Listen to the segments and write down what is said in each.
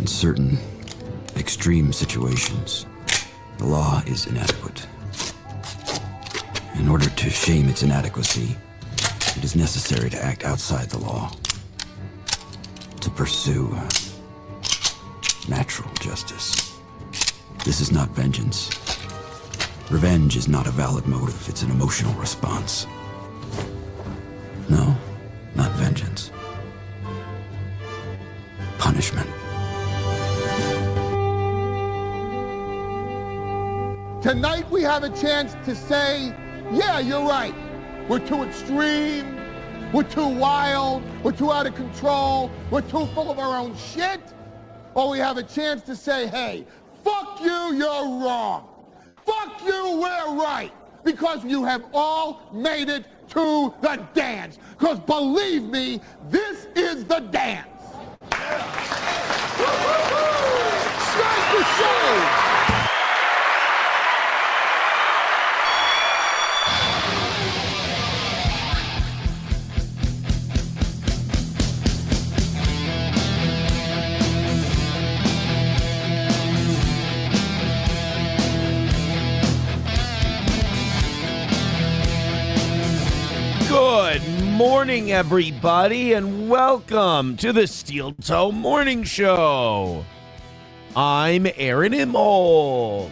In certain extreme situations, the law is inadequate. In order to shame its inadequacy, it is necessary to act outside the law, to pursue natural justice. This is not vengeance. Revenge is not a valid motive, it's an emotional response. No, not vengeance. Punishment. Tonight we have a chance to say, yeah, you're right. We're too extreme, we're too wild, we're too out of control, we're too full of our own shit. Or we have a chance to say, hey, fuck you, you're wrong. Fuck you, we're right. Because you have all made it to the dance. Because believe me, this is the dance. Start the show. Good morning, everybody, and welcome to the Steel Toe Morning Show. I'm Aaron Imholt.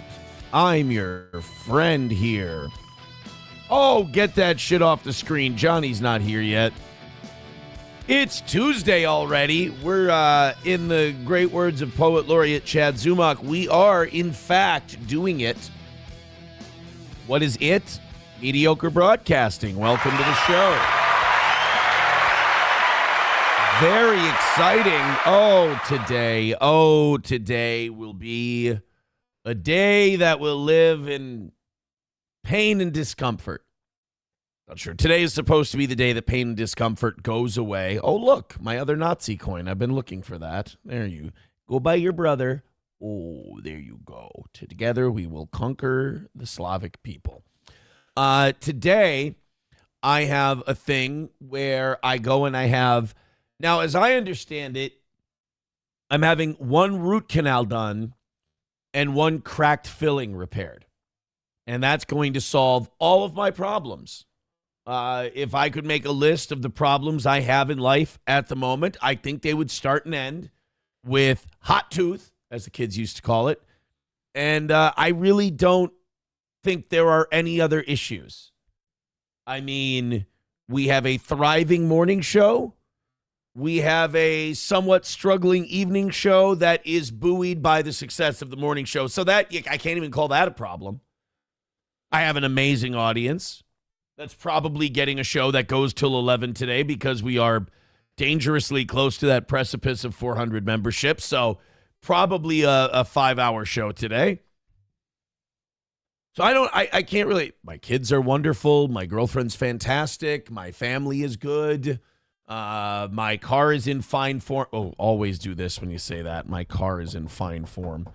I'm your friend here. Oh, get that shit off the screen. Johnny's not here yet. It's Tuesday already. We're, in the great words of Poet Laureate Chad Zumach, we are, in fact, doing it. What is it? Mediocre broadcasting. Welcome to the show. Very exciting. Today will be a day that will live in pain and discomfort. Not sure. Today is supposed to be the day that pain and discomfort goes away. Oh, look, my other Nazi coin. I've been looking for that. There you go. By your brother. Oh, there you go. Together we will conquer the Slavic people. Today, I have a thing where I go and I have, now as I understand it, I'm having one root canal done and one cracked filling repaired. And that's going to solve all of my problems. If I could make a list of the problems I have in life at the moment, I think they would start and end with hot tooth, as the kids used to call it. And I really don't think there are any other issues. I mean, we have a thriving morning show. We have a somewhat struggling evening show that is buoyed by the success of the morning show. So that, I can't even call that a problem. I have an amazing audience that's probably getting a show that goes till 11 today because we are dangerously close to that precipice of 400 memberships. So probably a 5-hour show today. So I can't really, my kids are wonderful. My girlfriend's fantastic. My family is good. My car is in fine form. Oh, always do this when you say that. My car is in fine form.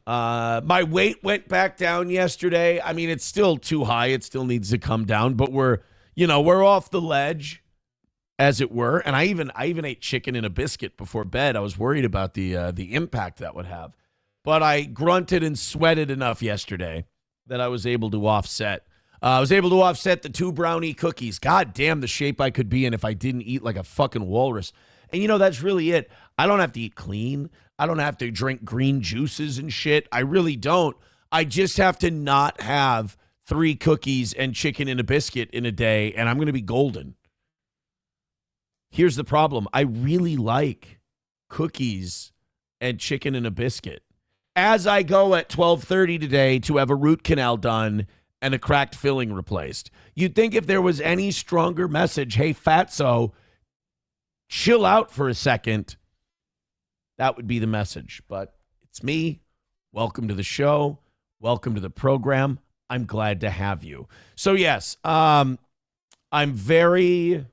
My weight went back down yesterday. I mean, it's still too high. It still needs to come down, but we're off the ledge, as it were. And I even ate chicken and a biscuit before bed. I was worried about the impact that would have. But I grunted and sweated enough yesterday that I was able to offset. I was able to offset the 2 brownie cookies. God damn the shape I could be in if I didn't eat like a fucking walrus. And that's really it. I don't have to eat clean. I don't have to drink green juices and shit. I really don't. I just have to not have 3 cookies and chicken and a biscuit in a day, and I'm going to be golden. Here's the problem. I really like cookies and chicken and a biscuit. As I go at 12:30 today to have a root canal done and a cracked filling replaced. You'd think if there was any stronger message, hey, fatso, chill out for a second, that would be the message. But it's me. Welcome to the show. Welcome to the program. I'm glad to have you. So, yes, I'm very...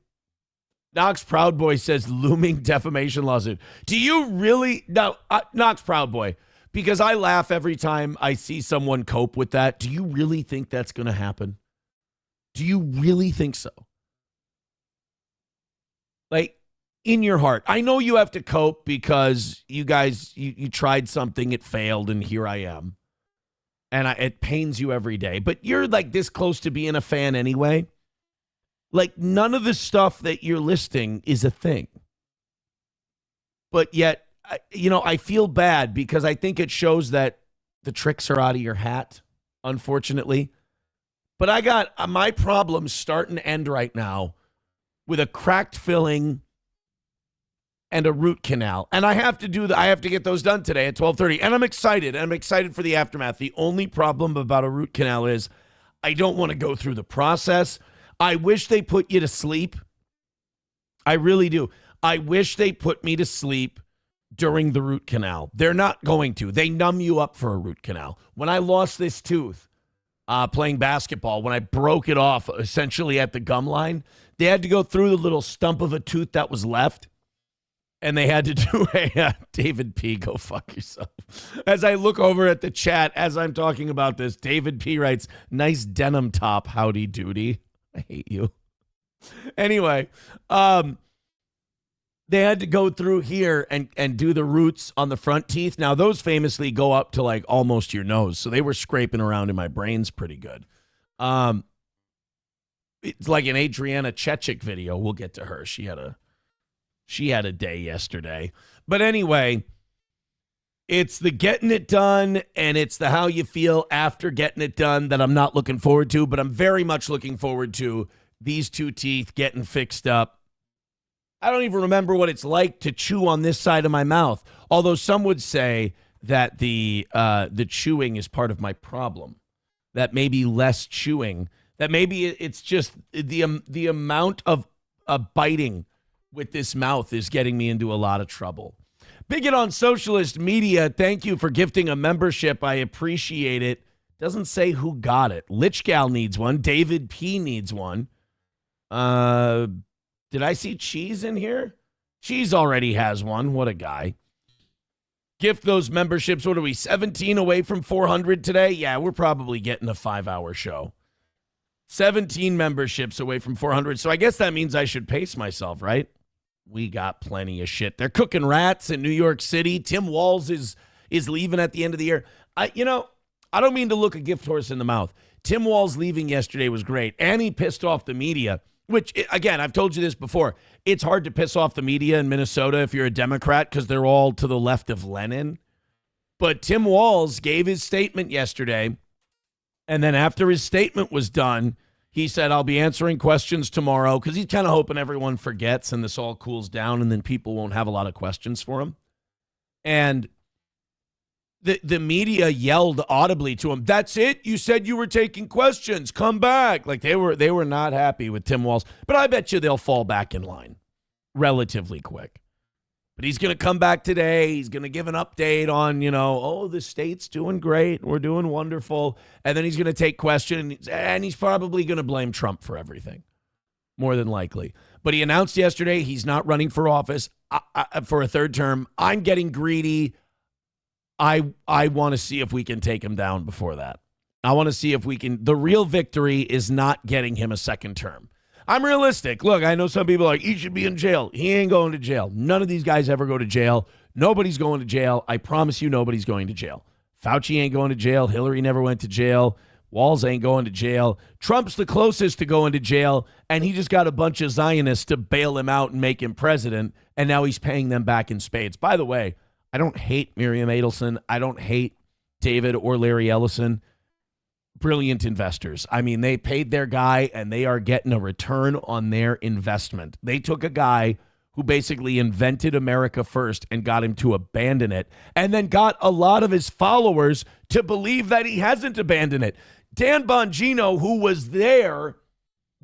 Knox Proud Boy says looming defamation lawsuit. Do you really... No, Knox Proud Boy... Because I laugh every time I see someone cope with that. Do you really think that's going to happen? Do you really think so? Like, in your heart, I know you have to cope because you guys, you tried something, it failed, and here I am. And it pains you every day. But you're like this close to being a fan anyway. Like none of the stuff that you're listing is a thing. But yet, I feel bad because I think it shows that the tricks are out of your hat, unfortunately. But I got my problems start and end right now with a cracked filling and a root canal. And I have to I have to get those done today at 12:30. And I'm excited. I'm excited for the aftermath. The only problem about a root canal is I don't want to go through the process. I wish they put you to sleep. I really do. I wish they put me to sleep during the root canal. They're not going to. They numb you up for a root canal. When I lost this tooth playing basketball, when I broke it off essentially at the gum line, they had to go through the little stump of a tooth that was left. And they had to do a David P. Go fuck yourself. As I look over at the chat as I'm talking about this, David P. writes, nice denim top, howdy doody. I hate you. Anyway, they had to go through here and do the roots on the front teeth. Now, those famously go up to like almost your nose. So they were scraping around in my brains pretty good. It's like an Adriana Chechik video. We'll get to her. She had a day yesterday. But anyway, it's the getting it done and it's the how you feel after getting it done that I'm not looking forward to, but I'm very much looking forward to these two teeth getting fixed up. I don't even remember what it's like to chew on this side of my mouth, although some would say that the chewing is part of my problem, that maybe less chewing, that maybe it's just the amount of biting with this mouth is getting me into a lot of trouble. Bigot on Socialist Media, thank you for gifting a membership. I appreciate it. Doesn't say who got it. Lich Gal needs one. David P. needs one. Did I see Cheese in here? Cheese already has one. What a guy. Gift those memberships. What are we, 17 away from 400 today? Yeah, we're probably getting a 5-hour show. 17 memberships away from 400. So I guess that means I should pace myself, right? We got plenty of shit. They're cooking rats in New York City. Tim Walz is leaving at the end of the year. I don't mean to look a gift horse in the mouth. Tim Walz leaving yesterday was great. And he pissed off the media, which, again, I've told you this before. It's hard to piss off the media in Minnesota if you're a Democrat because they're all to the left of Lenin. But Tim Walz gave his statement yesterday. And then after his statement was done, he said, I'll be answering questions tomorrow because he's kind of hoping everyone forgets and this all cools down and then people won't have a lot of questions for him. And the media yelled audibly to him, that's it? You said you were taking questions. Come back. Like they were not happy with Tim Walz. But I bet you they'll fall back in line relatively quick. But he's going to come back today. He's going to give an update on, the state's doing great. We're doing wonderful. And then he's going to take questions, and he's probably going to blame Trump for everything, more than likely. But he announced yesterday he's not running for office for a third term. I'm getting greedy. I want to see if we can take him down before that. I want to see if we can. The real victory is not getting him a second term. I'm realistic. Look, I know some people are like, he should be in jail. He ain't going to jail. None of these guys ever go to jail. Nobody's going to jail. I promise you nobody's going to jail. Fauci ain't going to jail. Hillary never went to jail. Walz ain't going to jail. Trump's the closest to going to jail, and he just got a bunch of Zionists to bail him out and make him president, and now he's paying them back in spades. By the way, I don't hate Miriam Adelson. I don't hate David or Larry Ellison. Brilliant investors. I mean, they paid their guy and they are getting a return on their investment. They took a guy who basically invented America first and got him to abandon it, and then got a lot of his followers to believe that he hasn't abandoned it. Dan Bongino, who was there,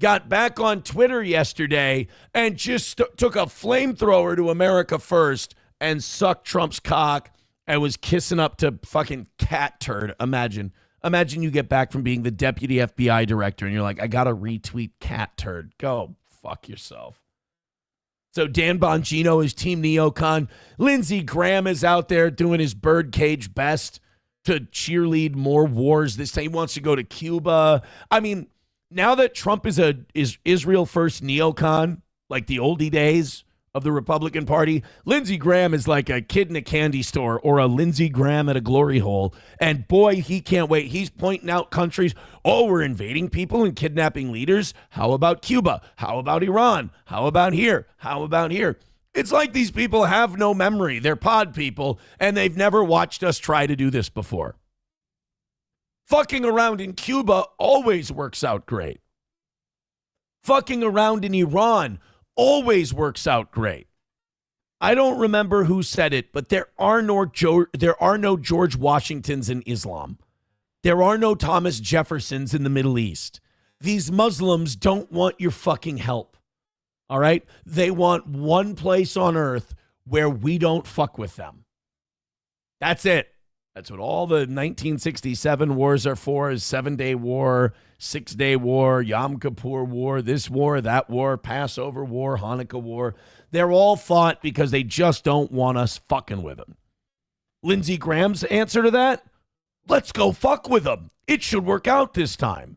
got back on Twitter yesterday and just took a flamethrower to America first and sucked Trump's cock and was kissing up to fucking cat turd. Imagine you get back from being the deputy FBI director and you're like, I got to retweet cat turd. Go fuck yourself. So Dan Bongino is Team Neocon. Lindsey Graham is out there doing his birdcage best to cheerlead more wars. This time he wants to go to Cuba. I mean, now that Trump is Israel first neocon, like the oldie days of the Republican Party. Lindsey Graham is like a kid in a candy store or a Lindsey Graham at a glory hole. And boy, he can't wait. He's pointing out countries. Oh, we're invading people and kidnapping leaders. How about Cuba? How about Iran? How about here? How about here? It's like these people have no memory. They're pod people, and they've never watched us try to do this before. Fucking around in Cuba always works out great. Fucking around in Iran always works out great. I don't remember who said it, but there are no George Washingtons in Islam. There are no Thomas Jeffersons in the Middle East. These Muslims don't want your fucking help. All right? They want one place on earth where we don't fuck with them. That's it. That's what all the 1967 wars are for, is 7-Day War, 6-Day War, Yom Kippur War, this war, that war, Passover War, Hanukkah War. They're all fought because they just don't want us fucking with them. Lindsey Graham's answer to that? Let's go fuck with them. It should work out this time.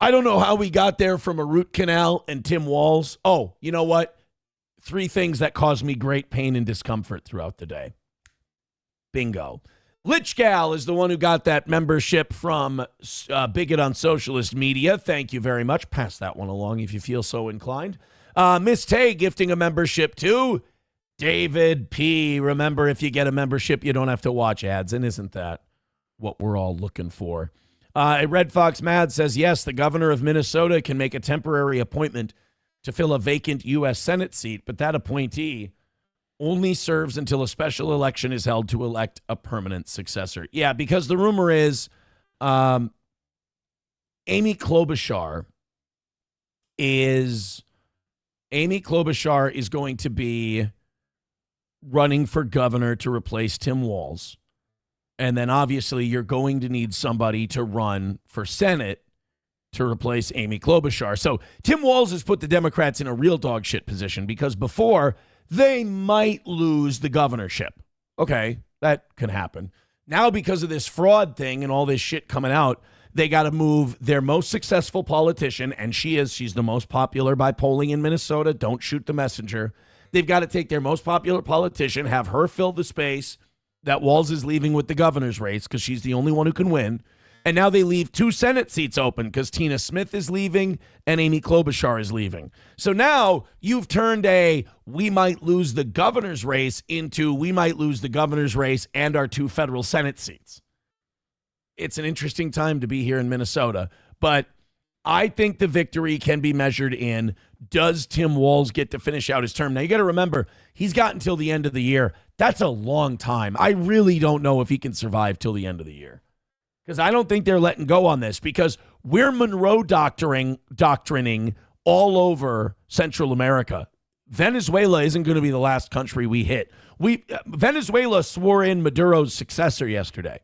I don't know how we got there from a root canal and Tim Walz. Oh, you know what? 3 things that caused me great pain and discomfort throughout the day. Bingo. Lich Gal is the one who got that membership from Bigot on Socialist Media. Thank you very much. Pass that one along if you feel so inclined. Miss Tay gifting a membership to David P. Remember, if you get a membership, you don't have to watch ads. And isn't that what we're all looking for? Red Fox Mad says, yes, the governor of Minnesota can make a temporary appointment to fill a vacant U.S. Senate seat, but that appointee only serves until a special election is held to elect a permanent successor. Yeah, because the rumor is Amy Klobuchar is going to be running for governor to replace Tim Walz. And then obviously you're going to need somebody to run for Senate to replace Amy Klobuchar. So Tim Walz has put the Democrats in a real dog shit position because before they might lose the governorship. Okay, that can happen. Now, because of this fraud thing and all this shit coming out, they got to move their most successful politician, and she's the most popular by polling in Minnesota. Don't shoot the messenger. They've got to take their most popular politician, have her fill the space that Walz is leaving with the governor's race because she's the only one who can win. And now they leave 2 Senate seats open because Tina Smith is leaving and Amy Klobuchar is leaving. So now you've turned we might lose the governor's race into we might lose the governor's race and our 2 federal Senate seats. It's an interesting time to be here in Minnesota, but I think the victory can be measured in, does Tim Walz get to finish out his term? Now, you got to remember, he's got until the end of the year. That's a long time. I really don't know if he can survive till the end of the year. Because I don't think they're letting go on this because we're Monroe doctrining all over Central America. Venezuela isn't going to be the last country we hit. Venezuela swore in Maduro's successor yesterday,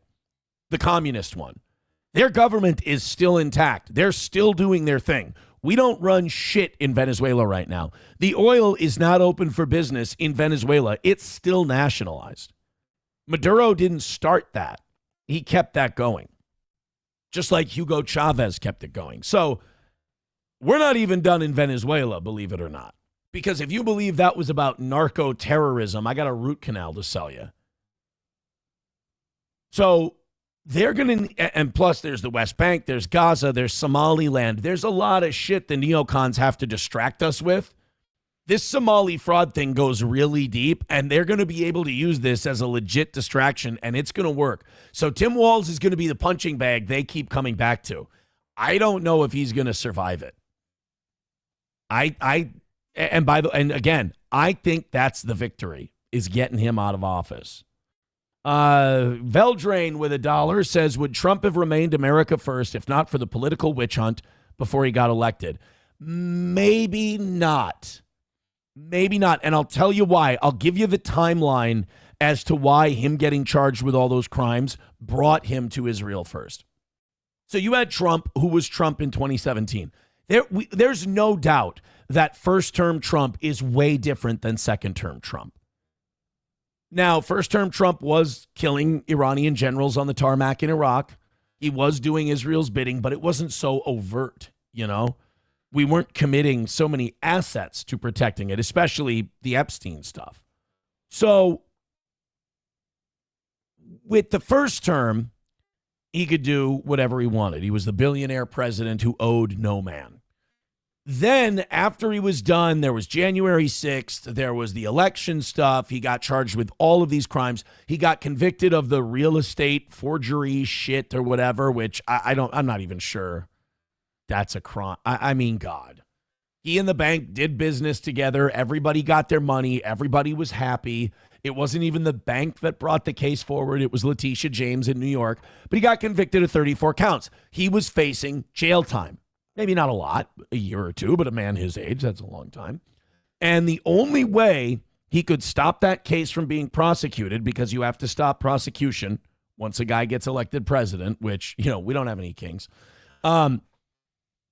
the communist one. Their government is still intact. They're still doing their thing. We don't run shit in Venezuela right now. The oil is not open for business in Venezuela. It's still nationalized. Maduro didn't start that. He kept that going. Just like Hugo Chavez kept it going. So we're not even done in Venezuela, believe it or not. Because if you believe that was about narco-terrorism, I got a root canal to sell you. So they're going to, and plus there's the West Bank, there's Gaza, there's Somaliland. There's a lot of shit the neocons have to distract us with. This Somali fraud thing goes really deep, and they're going to be able to use this as a legit distraction, and it's going to work. So Tim Walz is going to be the punching bag they keep coming back to. I don't know if he's going to survive it. And again, I think that's the victory, is getting him out of office. Veldrain with $1 says, would Trump have remained America first if not for the political witch hunt before he got elected? Maybe not. Maybe not. And I'll tell you why. I'll give you the timeline as to why him getting charged with all those crimes brought him to Israel first. So you had Trump, who was Trump in 2017. There's no doubt that first-term Trump is way different than second-term Trump. Now, first-term Trump was killing Iranian generals on the tarmac in Iraq. He was doing Israel's bidding, but it wasn't so overt, you know? we weren't committing so many assets to protecting it, especially the Epstein stuff. So with the first term, he could do whatever he wanted. He was the billionaire president who owed no man. Then after he was done, there was January 6th. There was the election stuff. He got charged with all of these crimes. He got convicted of the real estate forgery shit or whatever, which I'm not even sure that's a crime. I mean, God. He and the bank did business together. Everybody got their money. Everybody was happy. It wasn't even the bank that brought the case forward. It was Letitia James in New York. But he got convicted of 34 counts. He was facing jail time. Maybe not a lot, a year or two, but a man his age, that's a long time. And the only way he could stop that case from being prosecuted, because you have to stop prosecution once a guy gets elected president, which, we don't have any kings.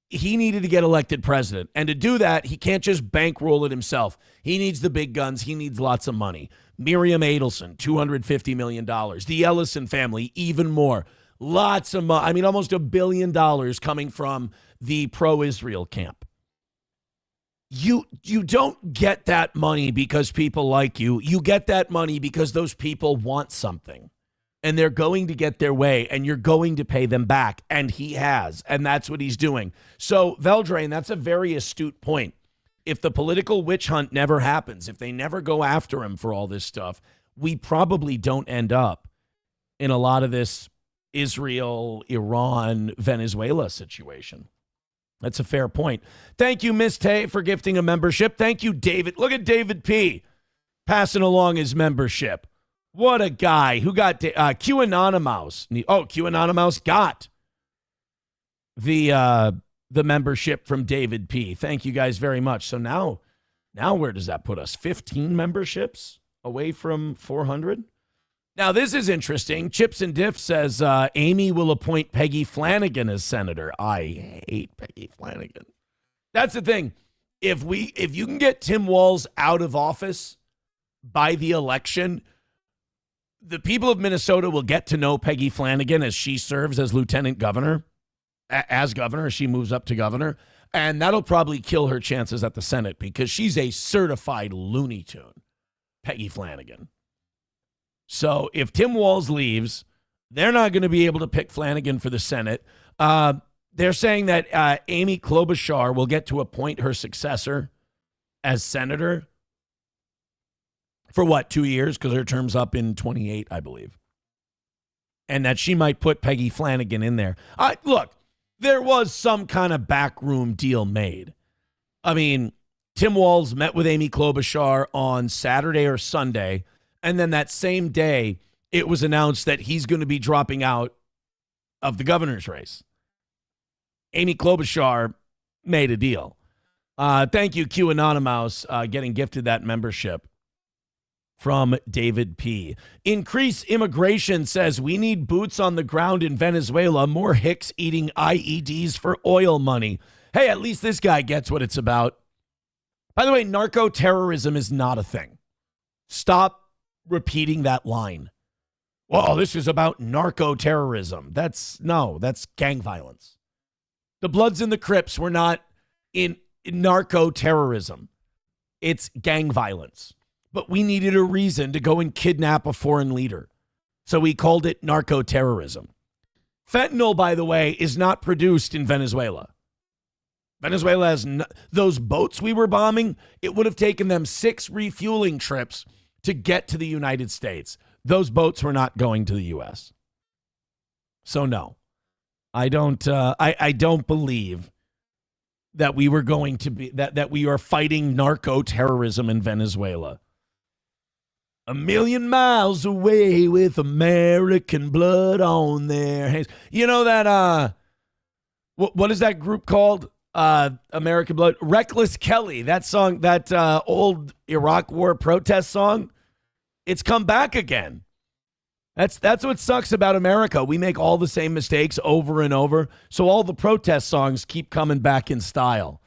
He needed to get elected president. And to do that, he can't just bankroll it himself. He needs the big guns. He needs lots of money. Miriam Adelson, $250 million. The Ellison family, even more. Lots of money. I mean, almost $1 billion coming from the pro-Israel camp. You don't get that money because people like you. You get that money because those people want something. And they're going to get their way, and you're going to pay them back. And he has, and that's what he's doing. So, Veldrain, that's a very astute point. If the political witch hunt never happens, if they never go after him for all this stuff, we probably don't end up in a lot of this Israel, Iran, Venezuela situation. That's a fair point. Thank you, Miss Tay, for gifting a membership. Thank you, David. Look at David P. passing along his membership. What a guy who got QAnonymous. Oh, QAnonymous got the membership from David P. Thank you guys very much. So now where does that put us? 15 memberships away from 400? Now, this is interesting. Chips and Diff says Amy will appoint Peggy Flanagan as senator. I hate Peggy Flanagan. That's the thing. If you can get Tim Walz out of office by the election, the people of Minnesota will get to know Peggy Flanagan as she serves as lieutenant governor, as governor, as she moves up to governor. And that'll probably kill her chances at the Senate because she's a certified Looney Tune, Peggy Flanagan. So if Tim Walz leaves, they're not going to be able to pick Flanagan for the Senate. They're saying that Amy Klobuchar will get to appoint her successor as senator for 2 years? Because her term's up in 28, I believe. And that she might put Peggy Flanagan in there. Look, there was some kind of backroom deal made. I mean, Tim Walz met with Amy Klobuchar on Saturday or Sunday. And then that same day, it was announced that he's going to be dropping out of the governor's race. Amy Klobuchar made a deal. Thank you, QAnonymous, getting gifted that membership from David P. Increase Immigration says we need boots on the ground in Venezuela. More hicks eating IEDs for oil money. Hey, at least this guy gets what it's about. By the way, narco-terrorism is not a thing. Stop repeating that line. Well, this is about narco-terrorism. That's gang violence. The Bloods and the Crips were not in narco-terrorism. It's gang violence. But we needed a reason to go and kidnap a foreign leader. So we called it narco-terrorism. Fentanyl, by the way, is not produced in Venezuela. Venezuela has those boats we were bombing. It would have taken them 6 refueling trips to get to the United States. Those boats were not going to the U.S. So no, I don't. I don't believe that we were going to be that we are fighting narco terrorism in Venezuela. A million miles away with American blood on their hands. You know that what is that group called? American Blood. Reckless Kelly. That song, that old Iraq War protest song. It's come back again. That's what sucks about America. We make all the same mistakes over and over. So all the protest songs keep coming back in style.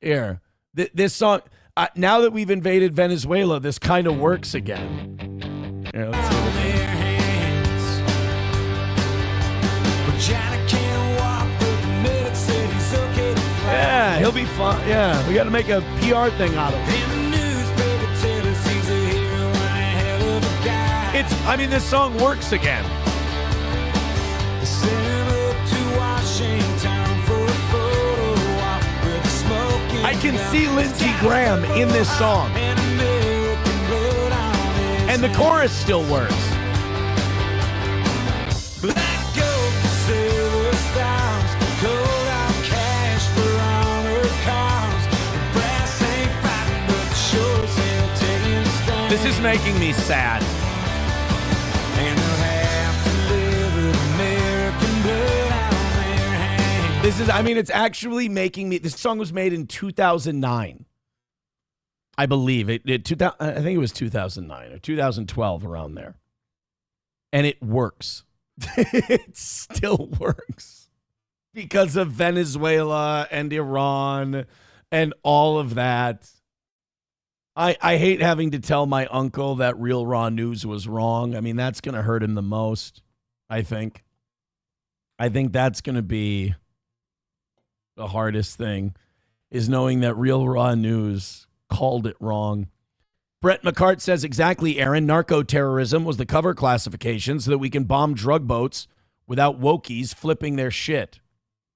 Here, this song. Now that we've invaded Venezuela, this kind of works again. Here, let's see what he'll be fun. Yeah, we got to make a PR thing out of him. This song works again. I can see Lindsey Graham in this song. And the chorus still works. This is making me sad. It's actually making me. This song was made in 2009. I believe I think it was 2009 or 2012, around there. And it works. It still works because of Venezuela and Iran and all of that. I hate having to tell my uncle that Real Raw News was wrong. That's going to hurt him the most, I think. I think that's going to be the hardest thing, is knowing that Real Raw News called it wrong. Brett McCart says, exactly, Aaron. Narco-terrorism was the cover classification so that we can bomb drug boats without wokies flipping their shit.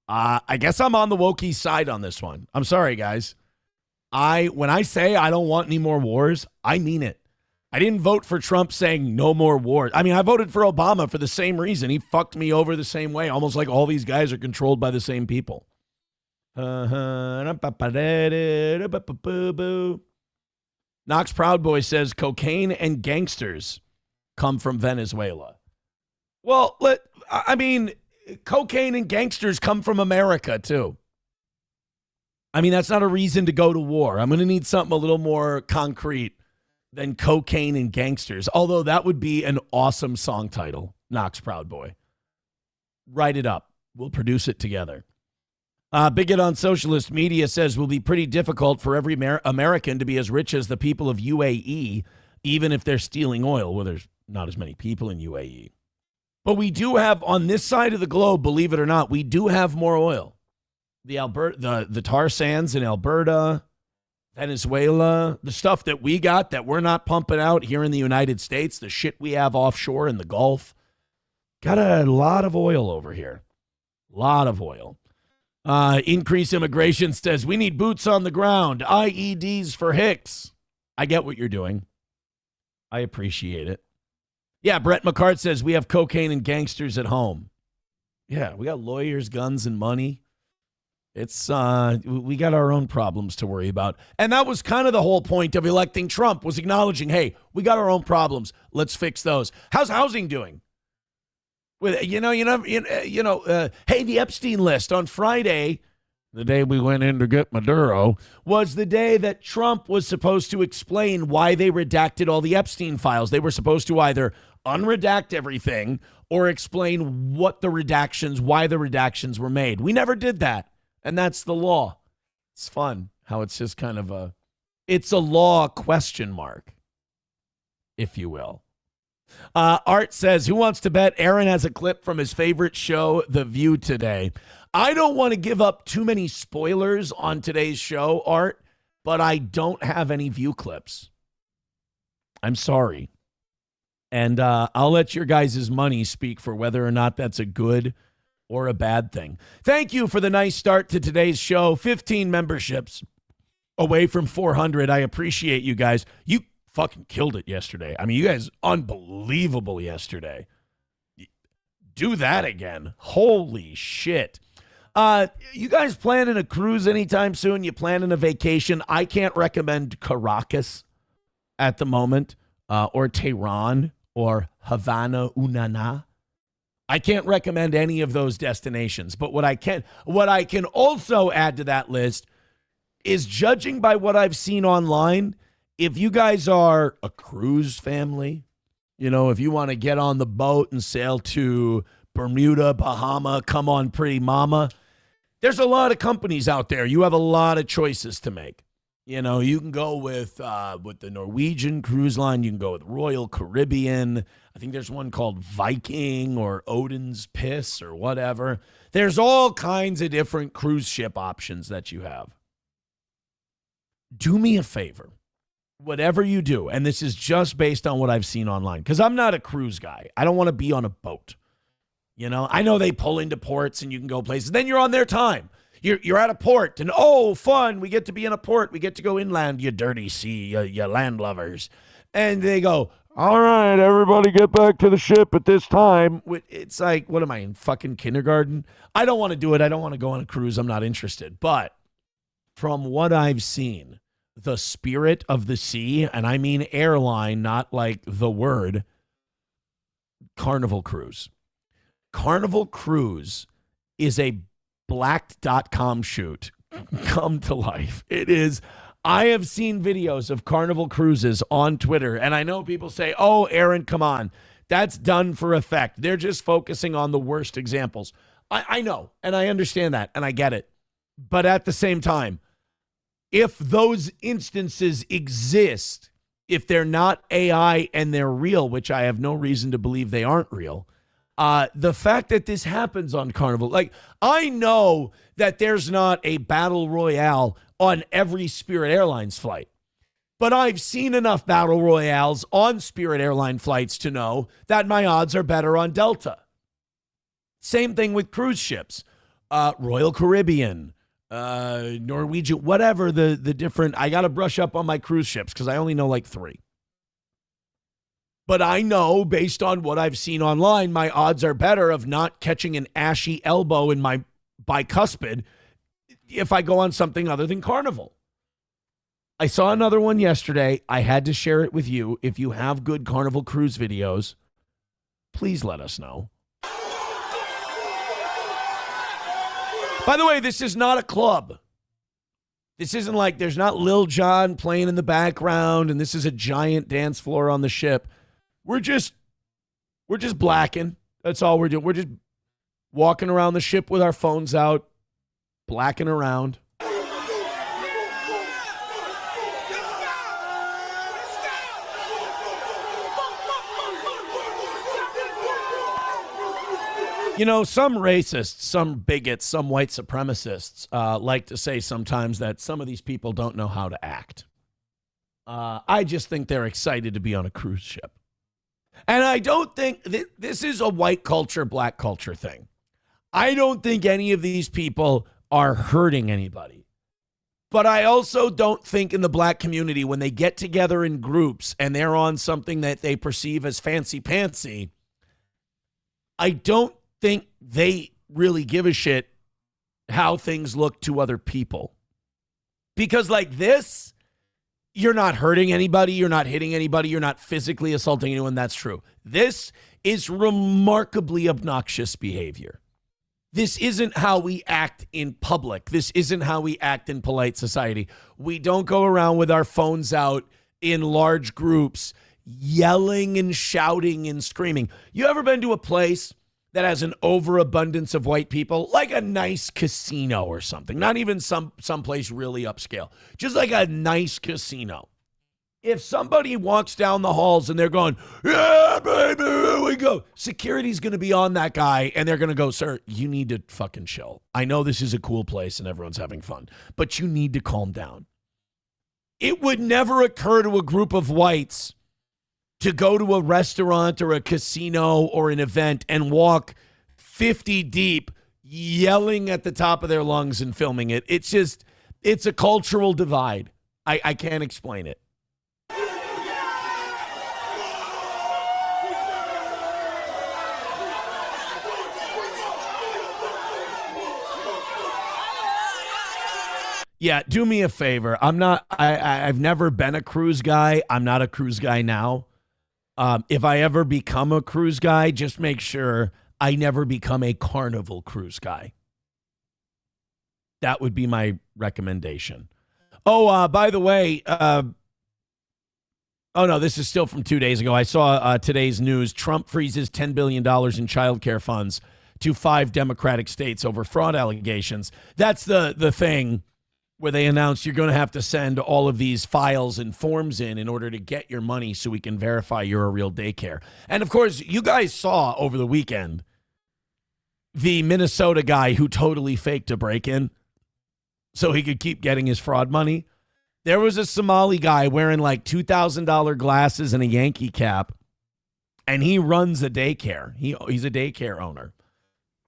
I guess I'm on the wokie side on this one. I'm sorry, guys. When I say I don't want any more wars, I mean it. I didn't vote for Trump saying no more wars. I voted for Obama for the same reason. He fucked me over the same way, almost like all these guys are controlled by the same people. Knox Proud Boy says cocaine and gangsters come from Venezuela. Well, cocaine and gangsters come from America, too. That's not a reason to go to war. I'm going to need something a little more concrete than cocaine and gangsters. Although that would be an awesome song title, Knox Proud Boy. Write it up. We'll produce it together. Bigot on Socialist Media says, will be pretty difficult for every American to be as rich as the people of UAE, even if they're stealing oil. Well, there's not as many people in UAE. But we do have, on this side of the globe, believe it or not, we do have more oil. The tar sands in Alberta, Venezuela, the stuff that we got that we're not pumping out here in the United States, the shit we have offshore in the Gulf. Got a lot of oil over here. A lot of oil. Increase Immigration says, we need boots on the ground. IEDs for Hicks. I get what you're doing. I appreciate it. Yeah, Brett McCart says, we have cocaine and gangsters at home. Yeah, we got lawyers, guns, and money. It's we got our own problems to worry about. And that was kind of the whole point of electing Trump, was acknowledging, hey, we got our own problems. Let's fix those. How's housing doing? With hey, the Epstein list on Friday, the day we went in to get Maduro, was the day that Trump was supposed to explain why they redacted all the Epstein files. They were supposed to either unredact everything or explain why the redactions were made. We never did that. And that's the law. It's fun how it's just kind of it's a law question mark, if you will. Art says, who wants to bet Aaron has a clip from his favorite show, The View, today? I don't want to give up too many spoilers on today's show, Art, but I don't have any View clips. I'm sorry. And I'll let your guys' money speak for whether or not that's a good or a bad thing. Thank you for the nice start to today's show. 15 memberships away from 400. I appreciate you guys. You fucking killed it yesterday. You guys, unbelievable yesterday. Do that again. Holy shit. You guys planning a cruise anytime soon? You planning a vacation? I can't recommend Caracas at the moment, or Tehran, or Havana, Unana. I can't recommend any of those destinations, but what I can also add to that list is, judging by what I've seen online, if you guys are a cruise family, if you want to get on the boat and sail to Bermuda, Bahama, come on, pretty mama, there's a lot of companies out there. You have a lot of choices to make. You can go with the Norwegian Cruise Line. You can go with Royal Caribbean. I think there's one called Viking or Odin's Piss or whatever. There's all kinds of different cruise ship options that you have. do me a favor. Whatever you do, and this is just based on what I've seen online, because I'm not a cruise guy. I don't want to be on a boat. You know, I know they pull into ports and you can go places. Then you're on their time. You're at a port and, oh, fun. We get to be in a port. We get to go inland, you dirty sea, you land lovers. And they go, all right, everybody get back to the ship at this time. It's like, what am I, in fucking kindergarten? I don't want to do it. I don't want to go on a cruise. I'm not interested. But from what I've seen, the spirit of the sea, and I mean airline, not like the word, Carnival Cruise. Carnival Cruise is a blacked.com shoot come to life. It is. I have seen videos of Carnival Cruises on Twitter, and I know people say, oh, Aaron, come on. That's done for effect. They're just focusing on the worst examples. I know, and I understand that, and I get it. But at the same time, if those instances exist, if they're not AI and they're real, which I have no reason to believe they aren't real, the fact that this happens on Carnival, like, I know that there's not a battle royale on every Spirit Airlines flight, but I've seen enough battle royales on Spirit Airline flights to know that my odds are better on Delta. Same thing with cruise ships, Royal Caribbean, Norwegian, whatever the different, I got to brush up on my cruise ships because I only know like 3. But I know, based on what I've seen online, my odds are better of not catching an ashy elbow in my bicuspid if I go on something other than Carnival. I saw another one yesterday. I had to share it with you. If you have good Carnival Cruise videos, please let us know. By the way, this is not a club. This isn't like there's not Lil Jon playing in the background and this is a giant dance floor on the ship. We're just blacking. That's all we're doing. We're just walking around the ship with our phones out, blacking around. You know, some racists, some bigots, some white supremacists like to say sometimes that some of these people don't know how to act. I just think they're excited to be on a cruise ship. And I don't think this is a white culture, black culture thing. I don't think any of these people are hurting anybody. But I also don't think in the black community, when they get together in groups and they're on something that they perceive as fancy-pantsy, I don't think they really give a shit how things look to other people. Because like this, you're not hurting anybody, you're not hitting anybody, you're not physically assaulting anyone. That's true. This is remarkably obnoxious behavior. This isn't how we act in public. This isn't how we act in polite society. We don't go around with our phones out in large groups yelling and shouting and screaming. You ever been to a place that has an overabundance of white people, like a nice casino or something, not even someplace really upscale, just like a nice casino? If somebody walks down the halls and they're going, yeah, baby, here we go, security's going to be on that guy and they're going to go, sir, you need to fucking chill. I know this is a cool place and everyone's having fun, but you need to calm down. It would never occur to a group of whites to go to a restaurant or a casino or an event and walk 50 deep, yelling at the top of their lungs and filming it. It's a cultural divide. I can't explain it. Yeah, do me a favor. I've never been a cruise guy. I'm not a cruise guy now. If I ever become a cruise guy, just make sure I never become a Carnival Cruise guy. That would be my recommendation. Oh, by the way, oh no, this is still from 2 days ago. I saw today's news. Trump freezes $10 billion in child care funds to 5 Democratic states over fraud allegations. That's the thing where they announced you're going to have to send all of these files and forms in order to get your money so we can verify you're a real daycare. And, of course, you guys saw over the weekend the Minnesota guy who totally faked a break-in so he could keep getting his fraud money. There was a Somali guy wearing like $2,000 glasses and a Yankee cap, and he runs a daycare. He's a daycare owner.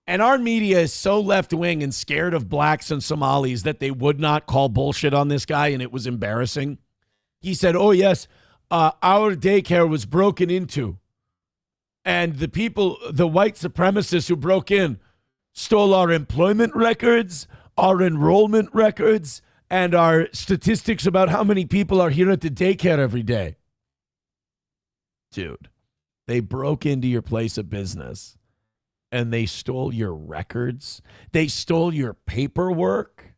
And our media is so left-wing and scared of blacks and Somalis that they would not call bullshit on this guy, and it was embarrassing. He said, oh, yes, our daycare was broken into. And the white supremacists who broke in stole our employment records, our enrollment records, and our statistics about how many people are here at the daycare every day. Dude, they broke into your place of business and they stole your records. They stole your paperwork.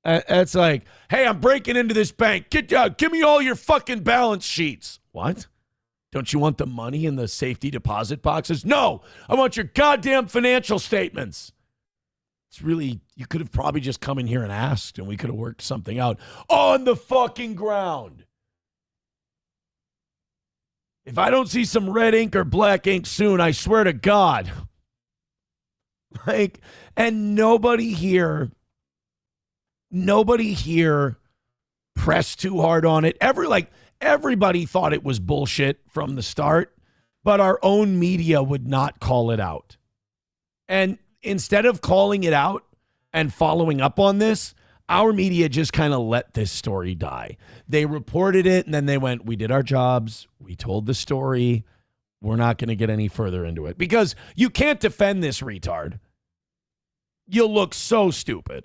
It's like, hey, I'm breaking into this bank. Give me all your fucking balance sheets. What? Don't you want the money in the safety deposit boxes? No, I want your goddamn financial statements. It's really, you could have probably just come in here and asked and we could have worked something out on the fucking ground. If I don't see some red ink or black ink soon, I swear to God. And nobody here pressed too hard on it. Everybody thought it was bullshit from the start, but our own media would not call it out. And instead of calling it out and following up on this, our media just kind of let this story die. They reported it and then they went, we did our jobs. We told the story. We're not going to get any further into it because you can't defend this retard. You'll look so stupid.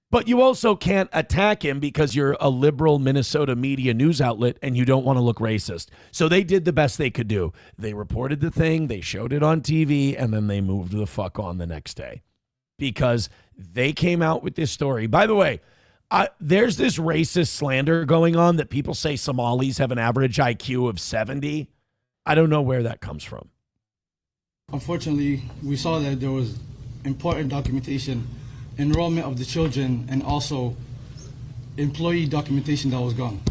But you also can't attack him because you're a liberal Minnesota media news outlet and you don't want to look racist. So they did the best they could do. They reported the thing, they showed it on TV, and then they moved the fuck on the next day. Because they came out with this story. By the way, there's this racist slander going on that people say Somalis have an average IQ of 70. I don't know where that comes from. Unfortunately, we saw that there was important documentation, enrollment of the children, and also employee documentation that was gone.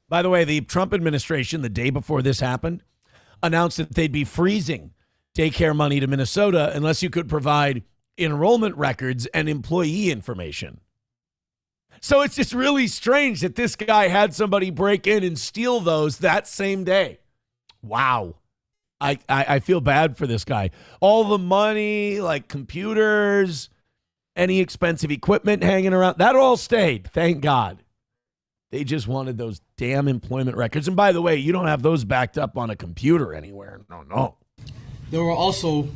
By the way, the Trump administration, the day before this happened, announced that they'd be freezing daycare money to Minnesota unless you could provide enrollment records and employee information. So it's just really strange that this guy had somebody break in and steal those that same day. Wow. I feel bad for this guy. All the money, like computers, any expensive equipment hanging around, that all stayed. Thank God. They just wanted those damn employment records. And by the way, you don't have those backed up on a computer anywhere. No. There were also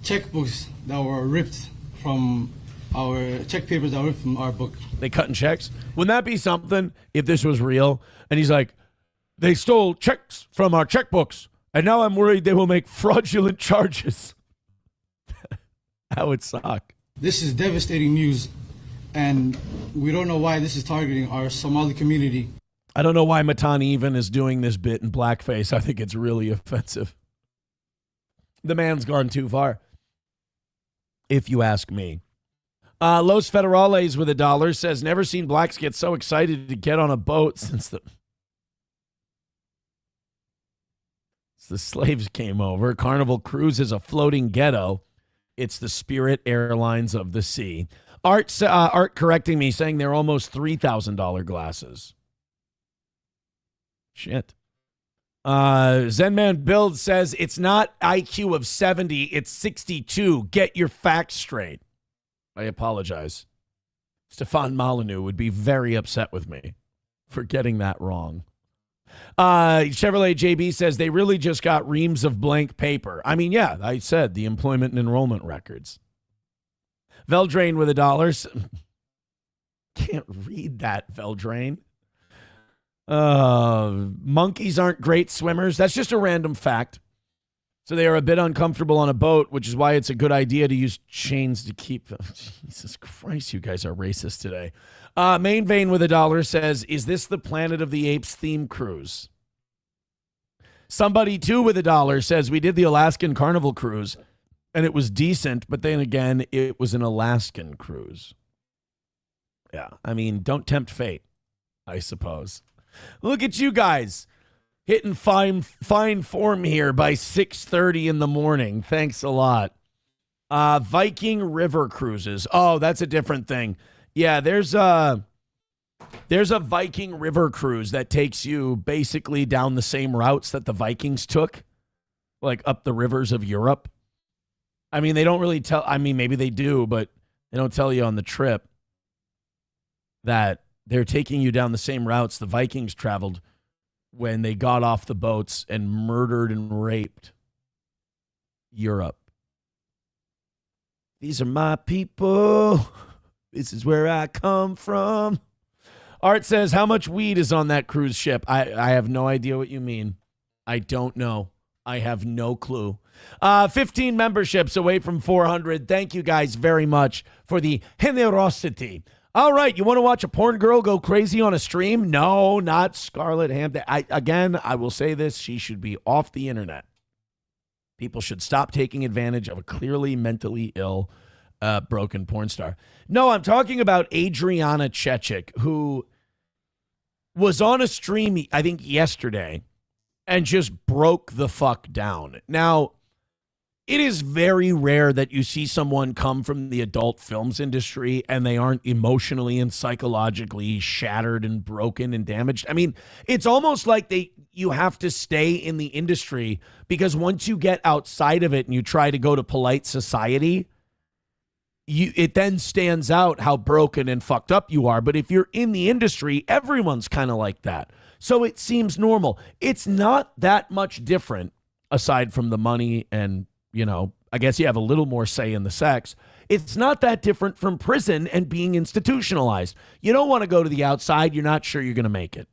checkbooks that were ripped from our check papers that were ripped from our book. They cutting checks. Wouldn't that be something if this was real? And he's like, they stole checks from our checkbooks, and now I'm worried they will make fraudulent charges. That would suck. This is devastating news, and we don't know why this is targeting our Somali community. I don't know why Mamdani even is doing this bit in blackface. I think it's really offensive. The man's gone too far, if you ask me. Los Federales with $1 says, never seen blacks get so excited to get on a boat since the slaves came over. Carnival Cruise is a floating ghetto. It's the Spirit Airlines of the sea. Art correcting me, saying they're almost $3,000 glasses. Shit. Zenman Build says it's not IQ of 70, it's 62. Get your facts straight. I apologize. Stefan Molyneux would be very upset with me for getting that wrong. Chevrolet JB says they really just got reams of blank paper. I mean, yeah, I said the employment and enrollment records. Veldrain with $1. Can't read that, Veldrain. Monkeys aren't great swimmers. That's just a random fact. So they are a bit uncomfortable on a boat, which is why it's a good idea to use chains to keep them. Jesus Christ, you guys are racist today. Main Vein with $1 says, is this the Planet of the Apes theme cruise? Somebody too with $1 says, we did the Alaskan Carnival Cruise, and it was decent, but then again, it was an Alaskan cruise. Yeah, I mean, don't tempt fate, I suppose. Look at you guys. Hitting fine form here by 6:30 in the morning. Thanks a lot. Viking River Cruises. Oh, that's a different thing. Yeah, there's There's a Viking river cruise that takes you basically down the same routes that the Vikings took, like up the rivers of Europe. I mean, they don't really tell. I mean, maybe they do, but they don't tell you on the trip that they're taking you down the same routes the Vikings traveled when they got off the boats and murdered and raped Europe. These are my people. This is where I come from. Art says, how much weed is on that cruise ship? I have no idea what you mean. I don't know. I have no clue. 15 memberships away from 400. Thank you guys very much for the generosity. All right, you want to watch a porn girl go crazy on a stream? No, not Scarlett Hampton. I will say this. She should be off the internet. People should stop taking advantage of a clearly mentally ill, broken porn star. No, I'm talking about Adriana Chechik, who was on a stream, I think, yesterday, and just broke the fuck down. Now, it is very rare that you see someone come from the adult films industry and they aren't emotionally and psychologically shattered and broken and damaged. I mean, it's almost like you have to stay in the industry, because once you get outside of it and you try to go to polite society, it then stands out how broken and fucked up you are. But if you're in the industry, everyone's kind of like that. So it seems normal. It's not that much different, aside from the money and, you know, I guess you have a little more say in the sex. It's not that different from prison and being institutionalized. You don't want to go to the outside. You're not sure you're going to make it.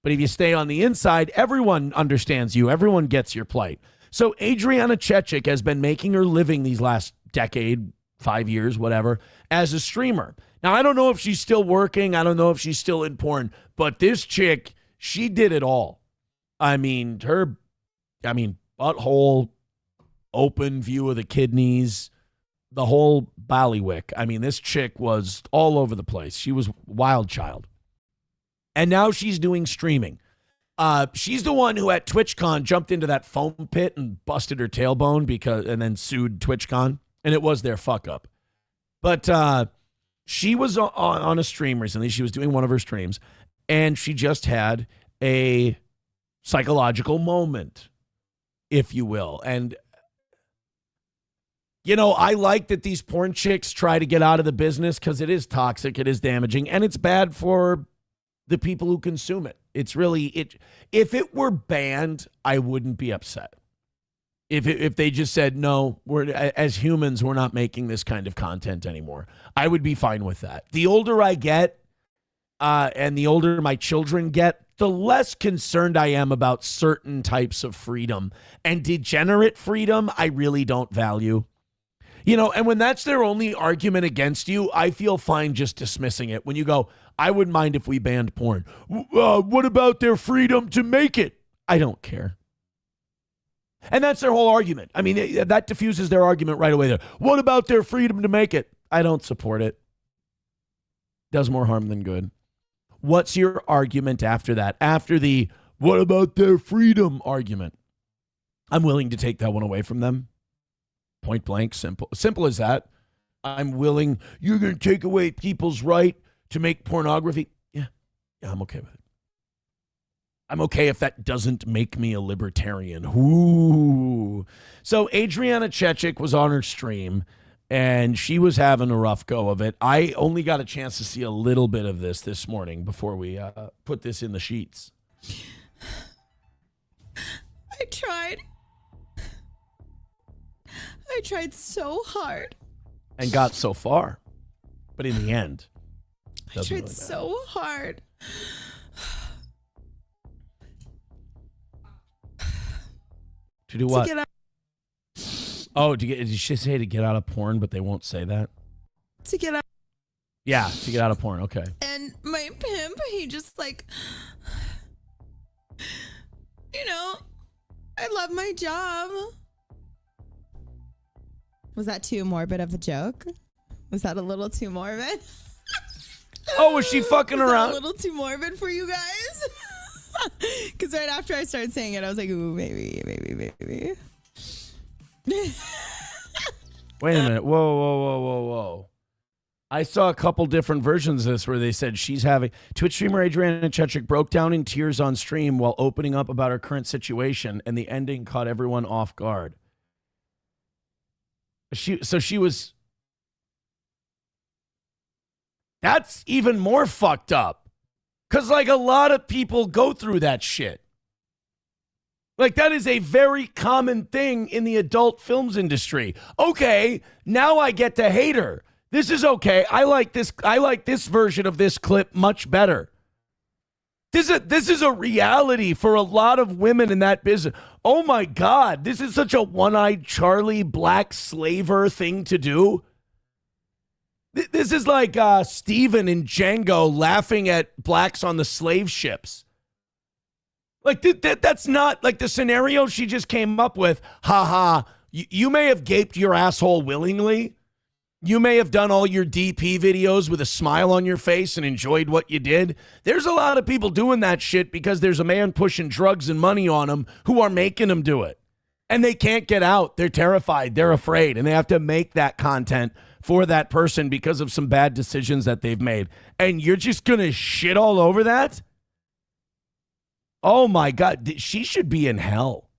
But if you stay on the inside, everyone understands you. Everyone gets your plight. So Adriana Chechik has been making her living these last decade, 5 years, whatever, as a streamer. Now, I don't know if she's still working. I don't know if she's still in porn. But this chick, she did it all. I mean, butthole, open view of the kidneys, the whole ballywick. I mean, this chick was all over the place. She was wild child. And now she's doing streaming. She's the one who at TwitchCon jumped into that foam pit and busted her tailbone and then sued TwitchCon. And it was their fuck up. But she was on a stream recently. She was doing one of her streams, and she just had a psychological moment, if you will. And, you know, I like that these porn chicks try to get out of the business, because it is toxic, it is damaging, and it's bad for the people who consume it. It's really, if it were banned, I wouldn't be upset. If they just said, no, as humans, we're not making this kind of content anymore, I would be fine with that. The older I get, and the older my children get, the less concerned I am about certain types of freedom. And degenerate freedom, I really don't value. You know, and when that's their only argument against you, I feel fine just dismissing it. When you go, I wouldn't mind if we banned porn. What about their freedom to make it? I don't care. And that's their whole argument. I mean, that diffuses their argument right away there. What about their freedom to make it? I don't support it. Does more harm than good. What's your argument after that? After the, what about their freedom argument? I'm willing to take that one away from them. Point blank, simple. Simple as that. I'm willing. You're going to take away people's right to make pornography? Yeah, I'm okay with it. I'm okay if that doesn't make me a libertarian. Ooh. So Adriana Chechik was on her stream, and she was having a rough go of it. I only got a chance to see a little bit of this morning before we put this in the sheets. I tried so hard. And got so far. But in the end, I tried really so hard. To do what? Did she say to get out of porn, but they won't say that? To get out. Yeah, to get out of porn. Okay. And my pimp, he just like, you know, I love my job. Was that too morbid of a joke? Was that a little too morbid? Oh, was she fucking around? A little too morbid for you guys? Because right after I started saying it, I was like, ooh, maybe. Wait a minute. Whoa. I saw a couple different versions of this where they said she's having Twitch streamer Adriana Chechik broke down in tears on stream while opening up about her current situation, and the ending caught everyone off guard. She was. That's even more fucked up, because like a lot of people go through that shit. Like, that is a very common thing in the adult films industry. Okay, now I get to hate her. This is okay. I like this version of this clip much better. This is a reality for a lot of women in that business. Oh my God, this is such a one-eyed Charlie black slaver thing to do. This is like Steven in Django laughing at blacks on the slave ships. Like, that's not like the scenario she just came up with. Ha ha. You may have gaped your asshole willingly. You may have done all your DP videos with a smile on your face and enjoyed what you did. There's a lot of people doing that shit because there's a man pushing drugs and money on them who are making them do it. And they can't get out. They're terrified. They're afraid. And they have to make that content for that person because of some bad decisions that they've made. And you're just going to shit all over that? Oh my God, she should be in hell.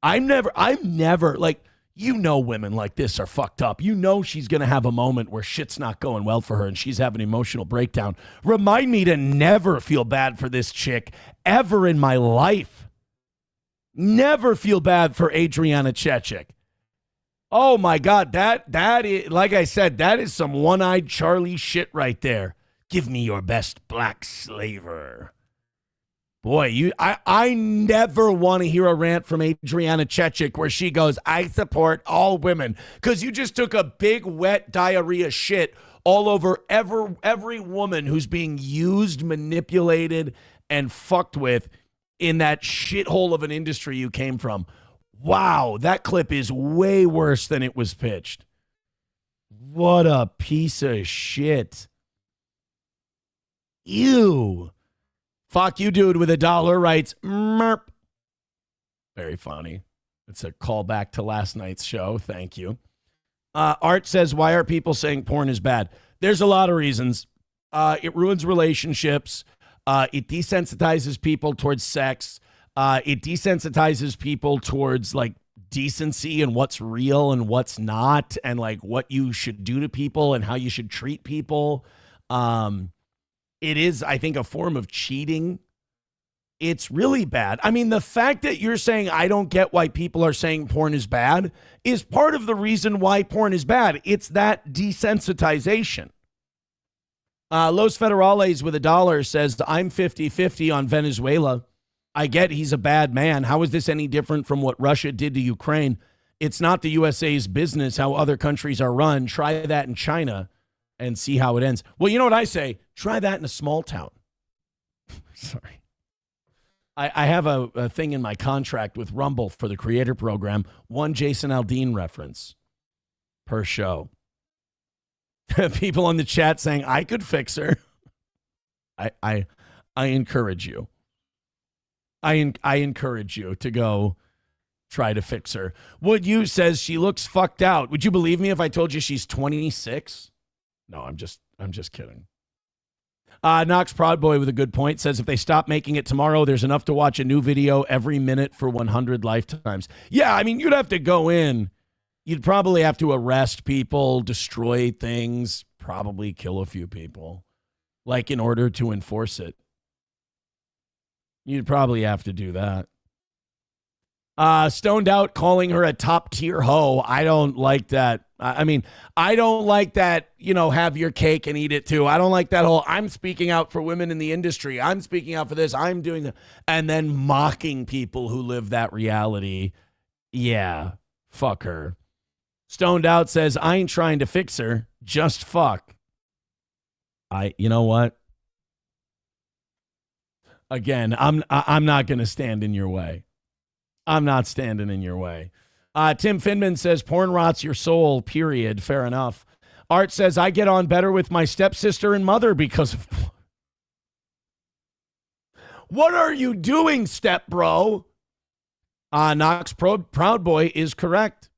I'm never like, you know, women like this are fucked up. You know, she's going to have a moment where shit's not going well for her and she's having an emotional breakdown. Remind me to never feel bad for this chick ever in my life. Never feel bad for Adriana Chechik. Oh my God, that is, like I said, that is some one-eyed Charlie shit right there. Give me your best black slaver. Boy, I never want to hear a rant from Adriana Chechik where she goes, I support all women. Because you just took a big, wet diarrhea shit all over every woman who's being used, manipulated, and fucked with in that shithole of an industry you came from. Wow, that clip is way worse than it was pitched. What a piece of shit. Ew. Fuck you, dude, with $1 writes, merp. Very funny. It's a callback to last night's show. Thank you. Art says, why are people saying porn is bad? There's a lot of reasons. It ruins relationships. It desensitizes people towards sex. It desensitizes people towards, like, decency and what's real and what's not, and, like, what you should do to people and how you should treat people. It is, I think, a form of cheating. It's really bad. I mean, the fact that you're saying I don't get why people are saying porn is bad is part of the reason why porn is bad. It's that desensitization. Los Federales with $1 says, I'm 50-50 on Venezuela. I get he's a bad man. How is this any different from what Russia did to Ukraine? It's not the USA's business how other countries are run. Try that in China and see how it ends. Well, you know what I say? Try that in a small town. Sorry. I have a thing in my contract with Rumble for the creator program, one Jason Aldean reference per show. People in the chat saying, I could fix her. I encourage you. I encourage you to go try to fix her. Would you says she looks fucked out. Would you believe me if I told you she's 26? No, I'm just kidding. Knox Proud Boy with a good point says if they stop making it tomorrow, there's enough to watch a new video every minute for 100 lifetimes. Yeah, I mean, you'd have to go in. You'd probably have to arrest people, destroy things, probably kill a few people, like in order to enforce it. You'd probably have to do that. Stoned Out calling her a top tier hoe. I don't like that. I mean, I don't like that, you know, have your cake and eat it too. I don't like that whole, I'm speaking out for women in the industry. I'm speaking out for this. I'm doing that. And then mocking people who live that reality. Yeah, fuck her. Stoned Out says, I ain't trying to fix her. Just fuck. You know what? Again, I'm not going to stand in your way. I'm not standing in your way. Tim Finman says, porn rots your soul, period. Fair enough. Art says, I get on better with my stepsister and mother because of... What are you doing, step bro? Knox Proud Boy is correct.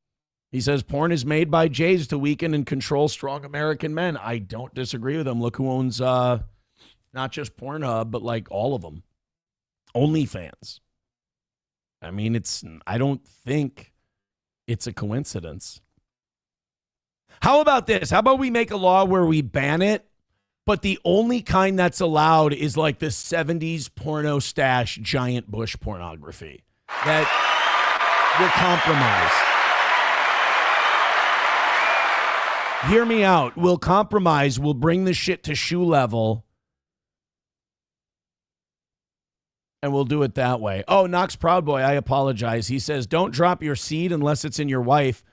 He says porn is made by Jays to weaken and control strong American men. I don't disagree with him. Look who owns not just Pornhub, but like all of them. OnlyFans. I mean, I don't think it's a coincidence. How about this? How about we make a law where we ban it, but the only kind that's allowed is like the 70s porno stash giant bush pornography that will compromise. Hear me out. We'll compromise. We'll bring the shit to shoe level. And we'll do it that way. Oh, Knox Proud Boy, I apologize. He says, don't drop your seed unless it's in your wife.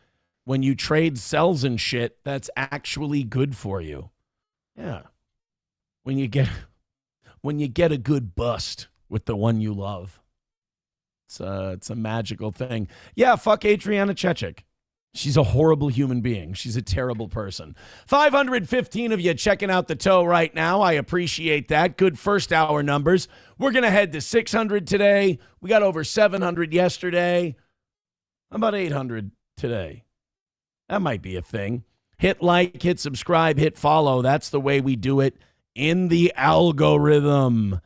When you trade cells and shit, that's actually good for you. Yeah. When you get a good bust with the one you love. It's a magical thing. Yeah, fuck Adriana Chechik. She's a horrible human being. She's a terrible person. 515 of you checking out the toe right now. I appreciate that. Good first hour numbers. We're going to head to 600 today. We got over 700 yesterday. How about 800 today? That might be a thing. Hit like, hit subscribe, hit follow. That's the way we do it in the algorithm.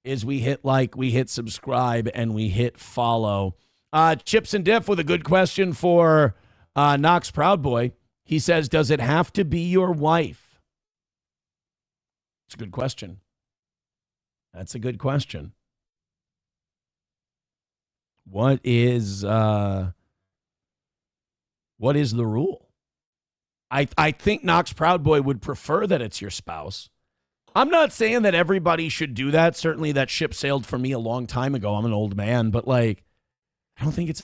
Is we hit like, we hit subscribe, and we hit follow. Chips and Diff with a good question for Knox Proud Boy. He says, does it have to be your wife? It's a good question. That's a good question. What is the rule? I think Knox Proud Boy would prefer that it's your spouse. I'm not saying that everybody should do that. Certainly that ship sailed for me a long time ago. I'm an old man, but like, I don't think it's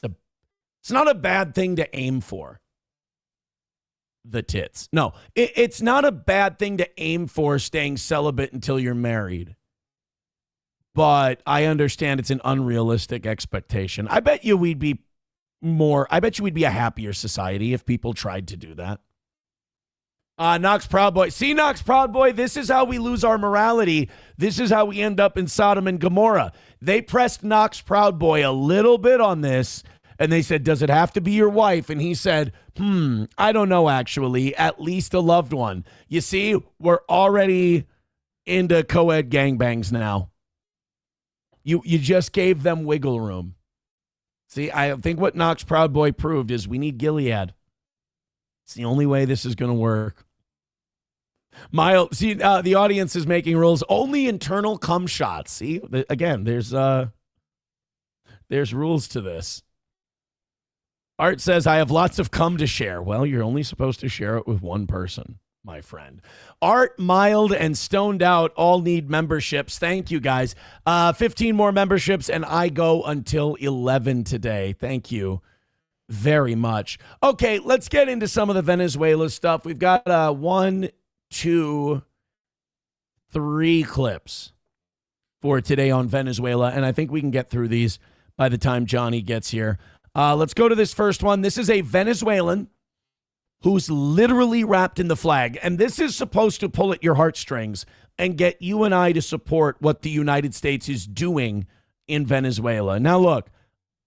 not a bad thing to aim for. The tits. No, it's not a bad thing to aim for staying celibate until you're married. But I understand it's an unrealistic expectation. I bet you we'd be a happier society if people tried to do that. Knox Proud Boy. See, Knox Proud Boy, this is how we lose our morality. This is how we end up in Sodom and Gomorrah. They pressed Knox Proud Boy a little bit on this, and they said, does it have to be your wife? And he said, I don't know, actually. At least a loved one. You see, we're already into co-ed gangbangs now. You just gave them wiggle room. See, I think what Knox Proud Boy proved is we need Gilead. It's the only way this is going to work. The audience is making rules. Only internal cum shots. See, again, there's rules to this. Art says, I have lots of cum to share. Well, you're only supposed to share it with one person, my friend. Art, Mild, and Stoned Out all need memberships. Thank you, guys. 15 more memberships, and I go until 11 today. Thank you very much. Okay, let's get into some of the Venezuela stuff. We've got 1, 2, 3 clips for today on Venezuela, and I think we can get through these by the time Johnny gets here. Let's go to this first one. This is a Venezuelan who's literally wrapped in the flag, and this is supposed to pull at your heartstrings and get you and I to support what the United States is doing in Venezuela. Now, look,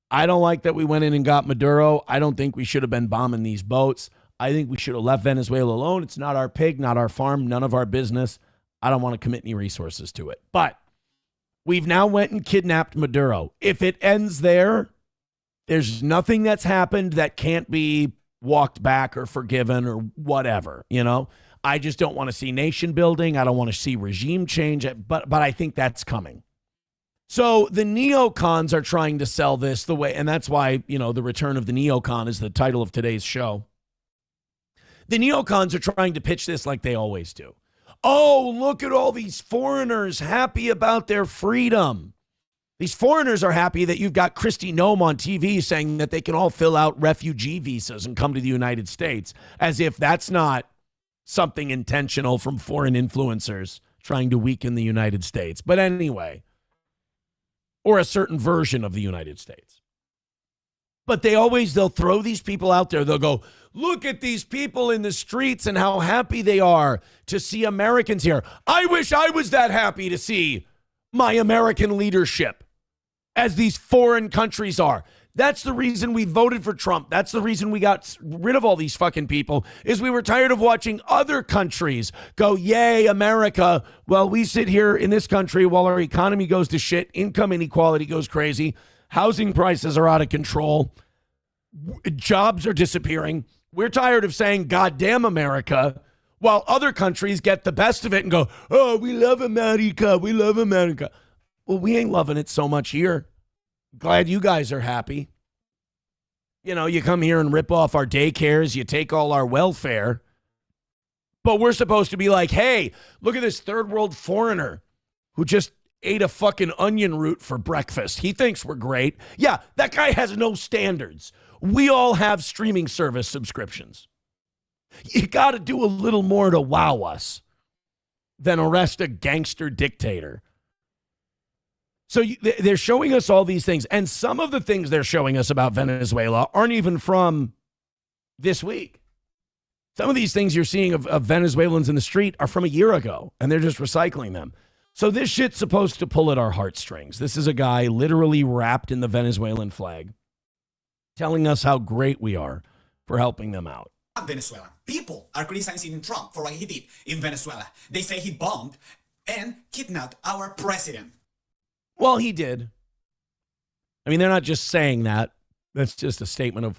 I don't like that we went in and got Maduro. I don't think we should have been bombing these boats. I think we should have left Venezuela alone. It's not our pig, not our farm, none of our business. I don't want to commit any resources to it. But we've now went and kidnapped Maduro. If it ends there, there's nothing that's happened that can't be walked back or forgiven or whatever, you know? I just don't want to see nation building. I don't want to see regime change, but I think that's coming. So the neocons are trying to sell this the way, and that's why, you know, the return of the neocon is the title of today's show. The neocons are trying to pitch this like they always do. Oh, look at all these foreigners happy about their freedom. These foreigners are happy that you've got Kristi Noem on TV saying that they can all fill out refugee visas and come to the United States, as if that's not something intentional from foreign influencers trying to weaken the United States. But anyway, or a certain version of the United States. But they'll throw these people out there. They'll go, look at these people in the streets and how happy they are to see Americans here. I wish I was that happy to see my American leadership as these foreign countries are. That's the reason we voted for Trump. That's the reason we got rid of all these fucking people, is we were tired of watching other countries go, yay, America. Well, we sit here in this country while our economy goes to shit, income inequality goes crazy, housing prices are out of control, jobs are disappearing. We're tired of saying, goddamn America, while other countries get the best of it and go, oh, we love America, we love America. Well, we ain't loving it so much here. Glad you guys are happy. You know, you come here and rip off our daycares, you take all our welfare, but we're supposed to be like, hey, look at this third world foreigner who just ate a fucking onion root for breakfast. He thinks we're great. Yeah, that guy has no standards. We all have streaming service subscriptions. You got to do a little more to wow us than arrest a gangster dictator. So they're showing us all these things. And some of the things they're showing us about Venezuela aren't even from this week. Some of these things you're seeing of Venezuelans in the street are from a year ago, and they're just recycling them. So this shit's supposed to pull at our heartstrings. This is a guy literally wrapped in the Venezuelan flag, telling us how great we are for helping them out. Venezuela. People are criticizing Trump for what he did in Venezuela. They say he bombed and kidnapped our president. Well, he did. I mean, they're not just saying that. That's just a statement of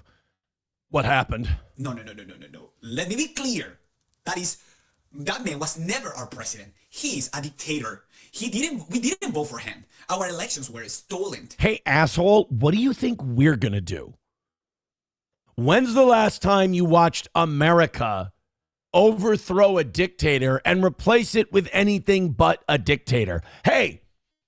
what happened. No. Let me be clear. That man was never our president. He's a dictator. We didn't vote for him. Our elections were stolen. Hey, asshole, what do you think we're going to do? When's the last time you watched America overthrow a dictator and replace it with anything but a dictator? Hey,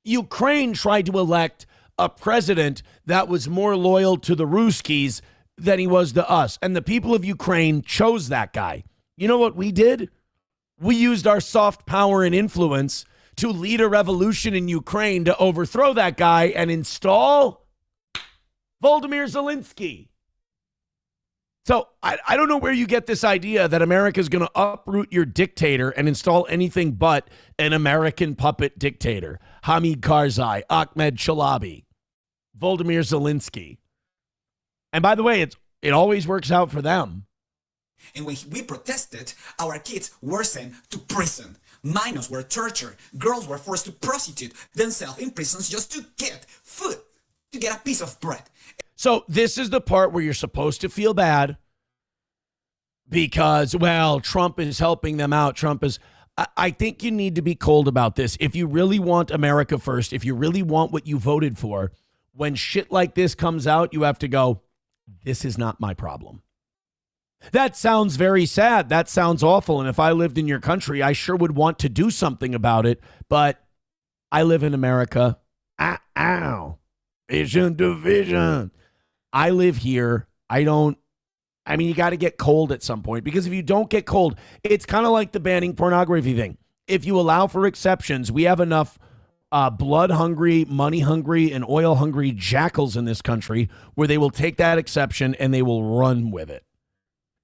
Ukraine tried to elect a president that was more loyal to the Ruskies than he was to us. And the people of Ukraine chose that guy. You know what we did? We used our soft power and influence to lead a revolution in Ukraine to overthrow that guy and install Volodymyr Zelensky. So I don't know where you get this idea that America is going to uproot your dictator and install anything but an American puppet dictator. Hamid Karzai, Ahmed Chalabi, Volodymyr Zelensky. And by the way, it always works out for them. And when we protested, our kids were sent to prison. Minors were tortured. Girls were forced to prostitute themselves in prisons just to get food, to get a piece of bread. So this is the part where you're supposed to feel bad because, well, Trump is helping them out. Trump is... I think you need to be cold about this. If you really want America first, if you really want what you voted for, when shit like this comes out, you have to go, this is not my problem. That sounds very sad. That sounds awful. And if I lived in your country, I sure would want to do something about it. But I live in America. Vision division. I live here. You got to get cold at some point, because if you don't get cold, it's kind of like the banning pornography thing. If you allow for exceptions, we have enough blood hungry, money hungry, and oil hungry jackals in this country where they will take that exception and they will run with it.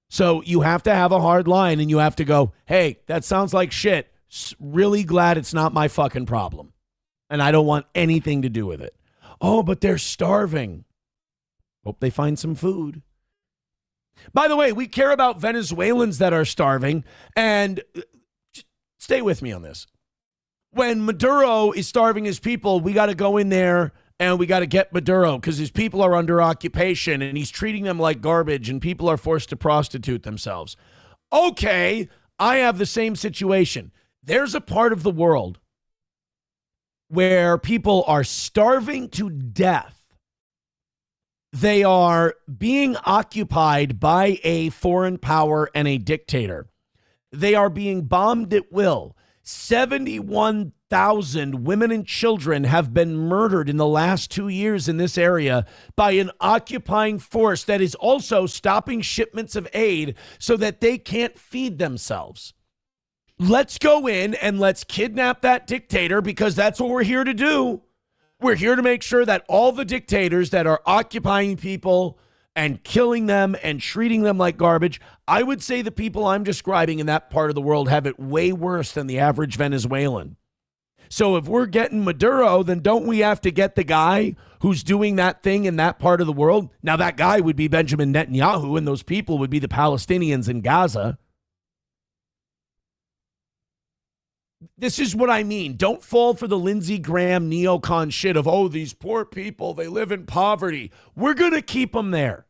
So you have to have a hard line and you have to go, hey, that sounds like shit. Really glad it's not my fucking problem. And I don't want anything to do with it. Oh, but they're starving. Hope they find some food. By the way, we care about Venezuelans that are starving, and stay with me on this. When Maduro is starving his people, we got to go in there and we got to get Maduro because his people are under occupation and he's treating them like garbage and people are forced to prostitute themselves. Okay, I have the same situation. There's a part of the world where people are starving to death. They are being occupied by a foreign power and a dictator. They are being bombed at will. 71,000 women and children have been murdered in the last 2 years in this area by an occupying force that is also stopping shipments of aid so that they can't feed themselves. Let's go in and let's kidnap that dictator, because that's what we're here to do. We're here to make sure that all the dictators that are occupying people and killing them and treating them like garbage, I would say the people I'm describing in that part of the world have it way worse than the average Venezuelan. So if we're getting Maduro, then don't we have to get the guy who's doing that thing in that part of the world? Now, that guy would be Benjamin Netanyahu, and those people would be the Palestinians in Gaza. This is what I mean. Don't fall for the Lindsey Graham neocon shit of, oh, these poor people, they live in poverty. We're going to keep them there.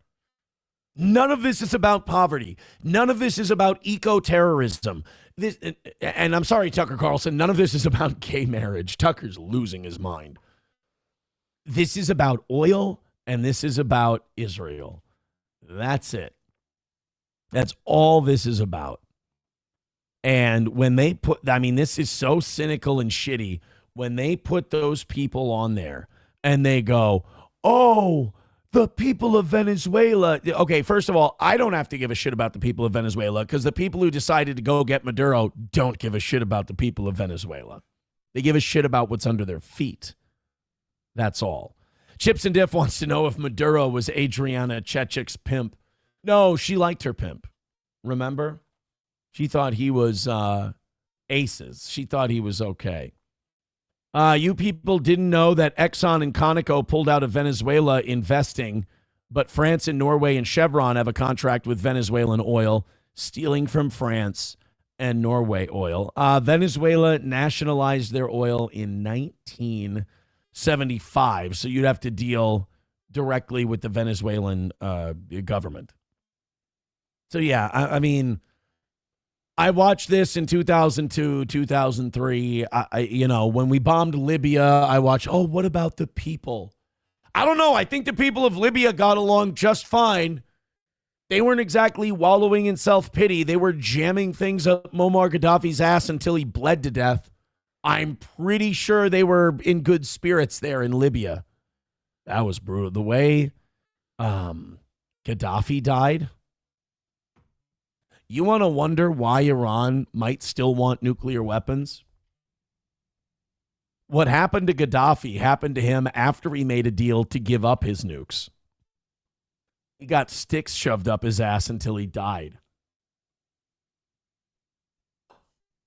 None of this is about poverty. None of this is about eco-terrorism. This, and I'm sorry, Tucker Carlson, none of this is about gay marriage. Tucker's losing his mind. This is about oil, and this is about Israel. That's it. That's all this is about. And when they put, I mean, this is so cynical and shitty. When they put those people on there and they go, oh, the people of Venezuela. Okay, first of all, I don't have to give a shit about the people of Venezuela because the people who decided to go get Maduro don't give a shit about the people of Venezuela. They give a shit about what's under their feet. That's all. Chips and Diff wants to know if Maduro was Adriana Chechik's pimp. No, she liked her pimp. Remember? She thought he was aces. She thought he was okay. You people didn't know that Exxon and Conoco pulled out of Venezuela investing, but France and Norway and Chevron have a contract with Venezuelan oil, stealing from France and Norway oil. Venezuela nationalized their oil in 1975, so you'd have to deal directly with the Venezuelan government. So, yeah, I mean, I watched this in 2002, 2003. When we bombed Libya, I watched, oh, what about the people? I don't know. I think the people of Libya got along just fine. They weren't exactly wallowing in self-pity. They were jamming things up Muammar Gaddafi's ass until he bled to death. I'm pretty sure they were in good spirits there in Libya. That was brutal. The way Gaddafi died. You want to wonder why Iran might still want nuclear weapons? What happened to Gaddafi happened to him after he made a deal to give up his nukes. He got sticks shoved up his ass until he died.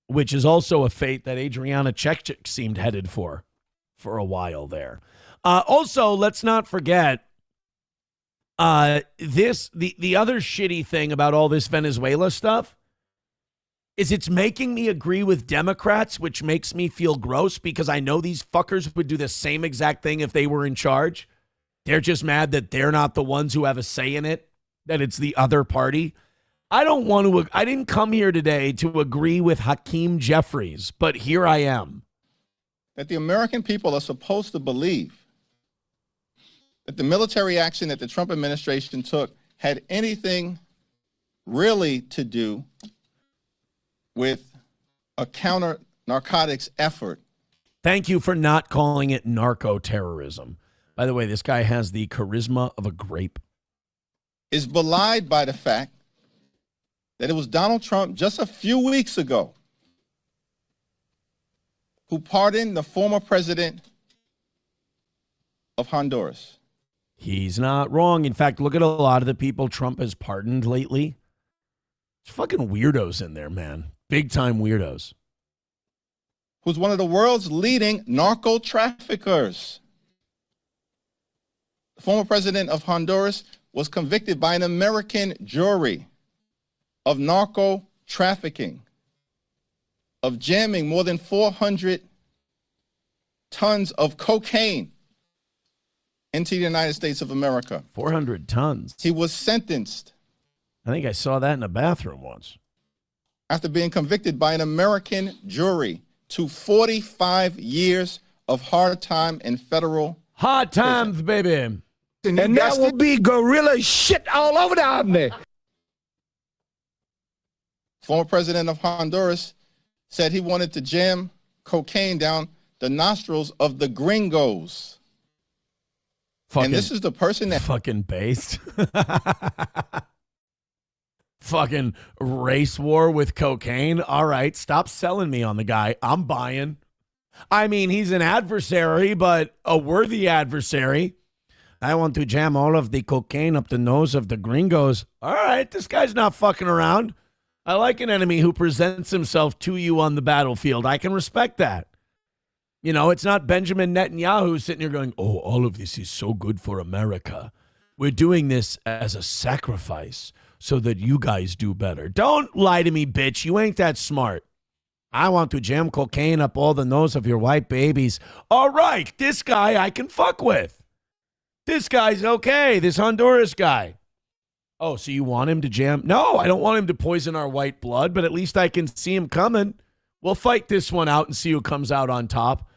Which is also a fate that Adriana Chechik seemed headed for a while there. Also, let's not forget, the other shitty thing about all this Venezuela stuff is it's making me agree with Democrats, which makes me feel gross because I know these fuckers would do the same exact thing if they were in charge. They're just mad that they're not the ones who have a say in it, that it's the other party. I didn't come here today to agree with Hakeem Jeffries, but here I am. That the American people are supposed to believe that the military action that the Trump administration took had anything really to do with a counter-narcotics effort. Thank you for not calling it narco-terrorism. By the way, this guy has the charisma of a grape. Is belied by the fact that it was Donald Trump just a few weeks ago who pardoned the former president of Honduras. He's not wrong. In fact, look at a lot of the people Trump has pardoned lately. There's fucking weirdos in there, man. Big time weirdos. Who's one of the world's leading narco traffickers. The former president of Honduras was convicted by an American jury of narco trafficking, of jamming more than 400 tons of cocaine into the United States of America. 400 tons. He was sentenced. I think I saw that in a bathroom once. After being convicted by an American jury to 45 years of hard time in federal hard times, baby. And that will be gorilla shit all over down there. Former president of Honduras said he wanted to jam cocaine down the nostrils of the gringos. And this is the person that fucking based. Fucking race war with cocaine. All right, stop selling me on the guy. I'm buying. I mean, he's an adversary, but a worthy adversary. I want to jam all of the cocaine up the nose of the gringos. All right, this guy's not fucking around. I like an enemy who presents himself to you on the battlefield. I can respect that. You know, it's not Benjamin Netanyahu sitting here going, oh, all of this is so good for America. We're doing this as a sacrifice so that you guys do better. Don't lie to me, bitch. You ain't that smart. I want to jam cocaine up all the nose of your white babies. All right, this guy I can fuck with. This guy's okay, this Honduras guy. Oh, so you want him to jam? No, I don't want him to poison our white blood, but at least I can see him coming. We'll fight this one out and see who comes out on top.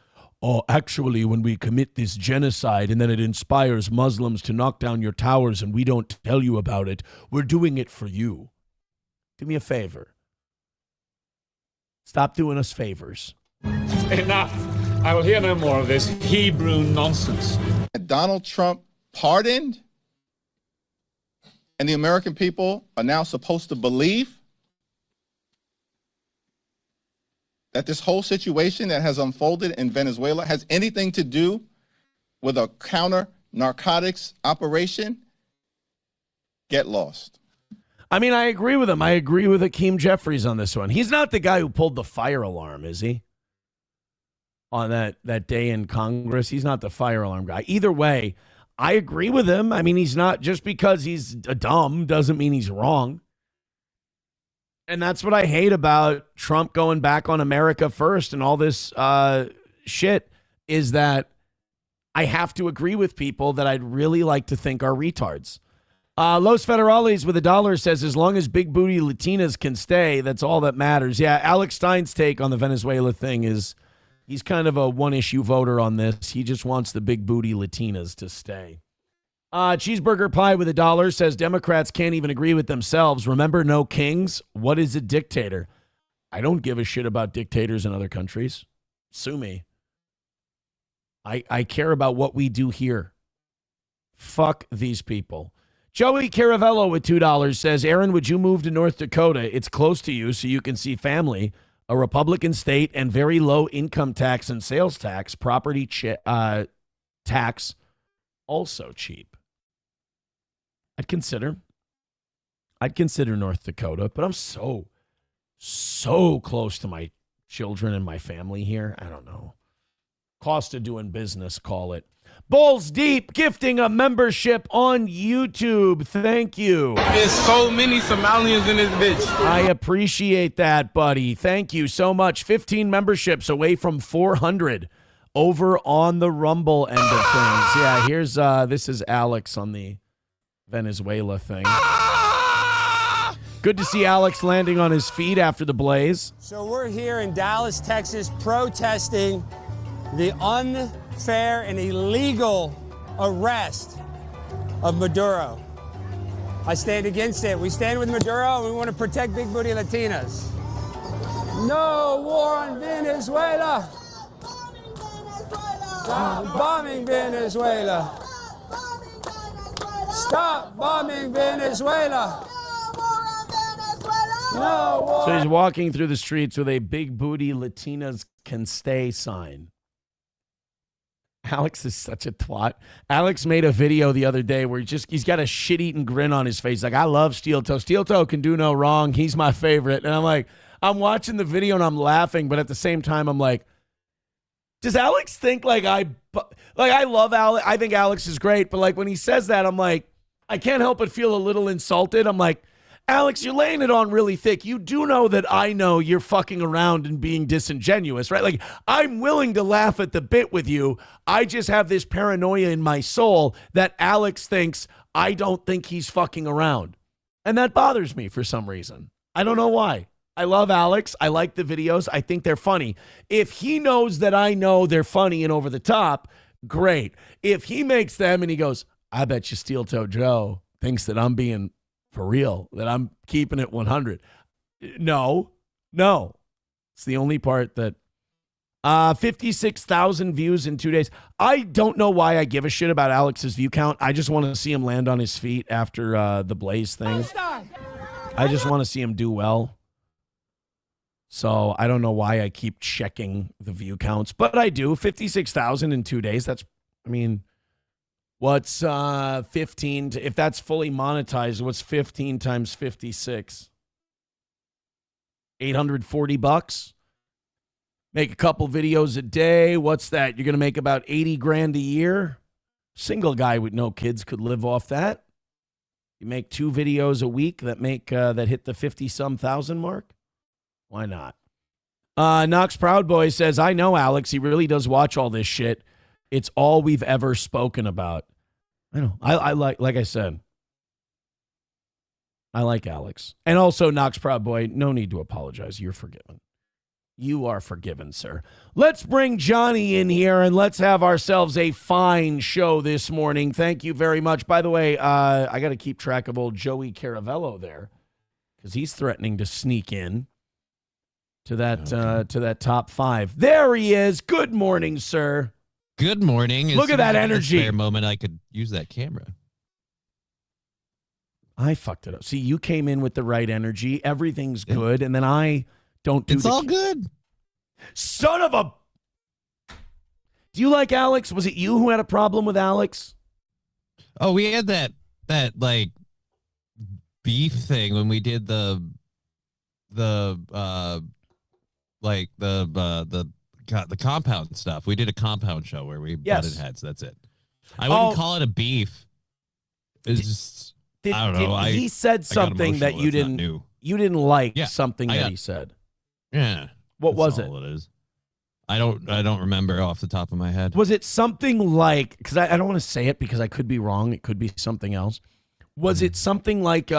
Oh, actually, when we commit this genocide and then it inspires Muslims to knock down your towers and we don't tell you about it, we're doing it for you. Do me a favor. Stop doing us favors. Enough. I will hear no more of this Hebrew nonsense. Donald Trump pardoned, and the American people are now supposed to believe that this whole situation that has unfolded in Venezuela has anything to do with a counter-narcotics operation. Get lost. I mean, I agree with him. I agree with Hakeem Jeffries on this one. He's not the guy who pulled the fire alarm, is he? On that day in Congress. He's not the fire alarm guy. Either way, I agree with him. I mean, he's not, just because he's dumb doesn't mean he's wrong. And that's what I hate about Trump going back on America first and all this shit, is that I have to agree with people that I'd really like to think are retards. Los Federales with $1 says, as long as big booty Latinas can stay, that's all that matters. Yeah, Alex Stein's take on the Venezuela thing is he's kind of a one-issue voter on this. He just wants the big booty Latinas to stay. Cheeseburger Pie with $1 says, Democrats can't even agree with themselves. Remember, no kings? What is a dictator? I don't give a shit about dictators in other countries. Sue me. I care about what we do here. Fuck these people. Joey Caravello with $2 says, Aaron, would you move to North Dakota? It's close to you so you can see family. A Republican state and very low income tax and sales tax. Property tax also cheap. I'd consider North Dakota, but I'm so close to my children and my family here. I don't know. Cost of doing business, call it. Balls Deep gifting a membership on YouTube. Thank you. There's so many Somalians in this bitch. I appreciate that, buddy. Thank you so much. 15 memberships away from 400 over on the Rumble end of things. Yeah, here's this is Alex on the Venezuela thing. Good to see Alex landing on his feet after the blaze. So we're here in Dallas, Texas, protesting the unfair and illegal arrest of Maduro. I stand against it. We stand with Maduro and we want to protect big booty Latinas. No war on Venezuela. Stop bombing Venezuela. Stop bombing Venezuela. No war. So he's walking through the streets with a big booty Latinas can stay sign. Alex is such a twat. Alex made a video the other day where he's got a shit-eating grin on his face. Like, I love Steel Toe. Steel Toe can do no wrong. He's my favorite. And I'm like, I'm watching the video and I'm laughing, but at the same time, I'm like, does Alex think I love Alex. I think Alex is great, but like when he says that, I'm like, I can't help but feel a little insulted. I'm like, Alex, you're laying it on really thick. You do know that I know you're fucking around and being disingenuous, right? Like, I'm willing to laugh at the bit with you. I just have this paranoia in my soul that Alex thinks I don't think he's fucking around. And that bothers me for some reason. I don't know why. I love Alex. I like the videos. I think they're funny. If he knows that I know they're funny and over the top, great. If he makes them and he goes, I bet you Steel Toe Joe thinks that I'm being for real, that I'm keeping it 100. No. It's the only part that 56,000 views in 2 days. I don't know why I give a shit about Alex's view count. I just want to see him land on his feet after the Blaze thing. I just want to see him do well. So I don't know why I keep checking the view counts, but I do. 56,000 in 2 days. That's, I mean, what's 15? If that's fully monetized, what's 15 times 56? $840. Make a couple videos a day. What's that? You're going to make about 80 grand a year? Single guy with no kids could live off that. You make 2 videos a week that hit the 50-some thousand mark. Why not? Knox Proud Boy says, I know Alex. He really does watch all this shit. It's all we've ever spoken about. I know. I like I said, I like Alex. And also, Knox Proud Boy, no need to apologize. You're forgiven. You are forgiven, sir. Let's bring Johnny in here and let's have ourselves a fine show this morning. Thank you very much. By the way, I got to keep track of old Joey Caravello there because he's threatening to sneak in to that top 5. There he is. Good morning, sir. Good morning. Look at that energy. Spare moment, I could use that camera. I fucked it up. See, you came in with the right energy. Everything's good, and then I don't do. It's all good. Son of a. Do you like Alex? Was it you who had a problem with Alex? Oh, we had that like beef thing when we did the compound stuff. We did a compound show where we butted heads. That's it. I wouldn't call it a beef. It's just I don't know. He said something that you didn't like. Something that he said. Yeah. What was it? All it is. I don't remember off the top of my head. Was it something like? Because I don't want to say it because I could be wrong. It could be something else. Was it something like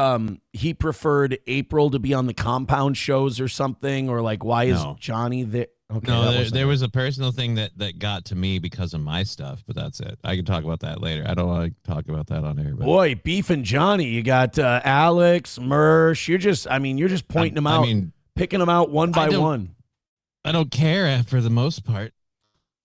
he preferred April to be on the compound shows or something, or like why is Johnny there? Okay, no, there was a personal thing that got to me because of my stuff, but that's it. I can talk about that later. I don't want to talk about that on air. But. Boy, Beef and Johnny, you got Alex, Mersh. You're just pointing them out, picking them out one by one. I don't care for the most part.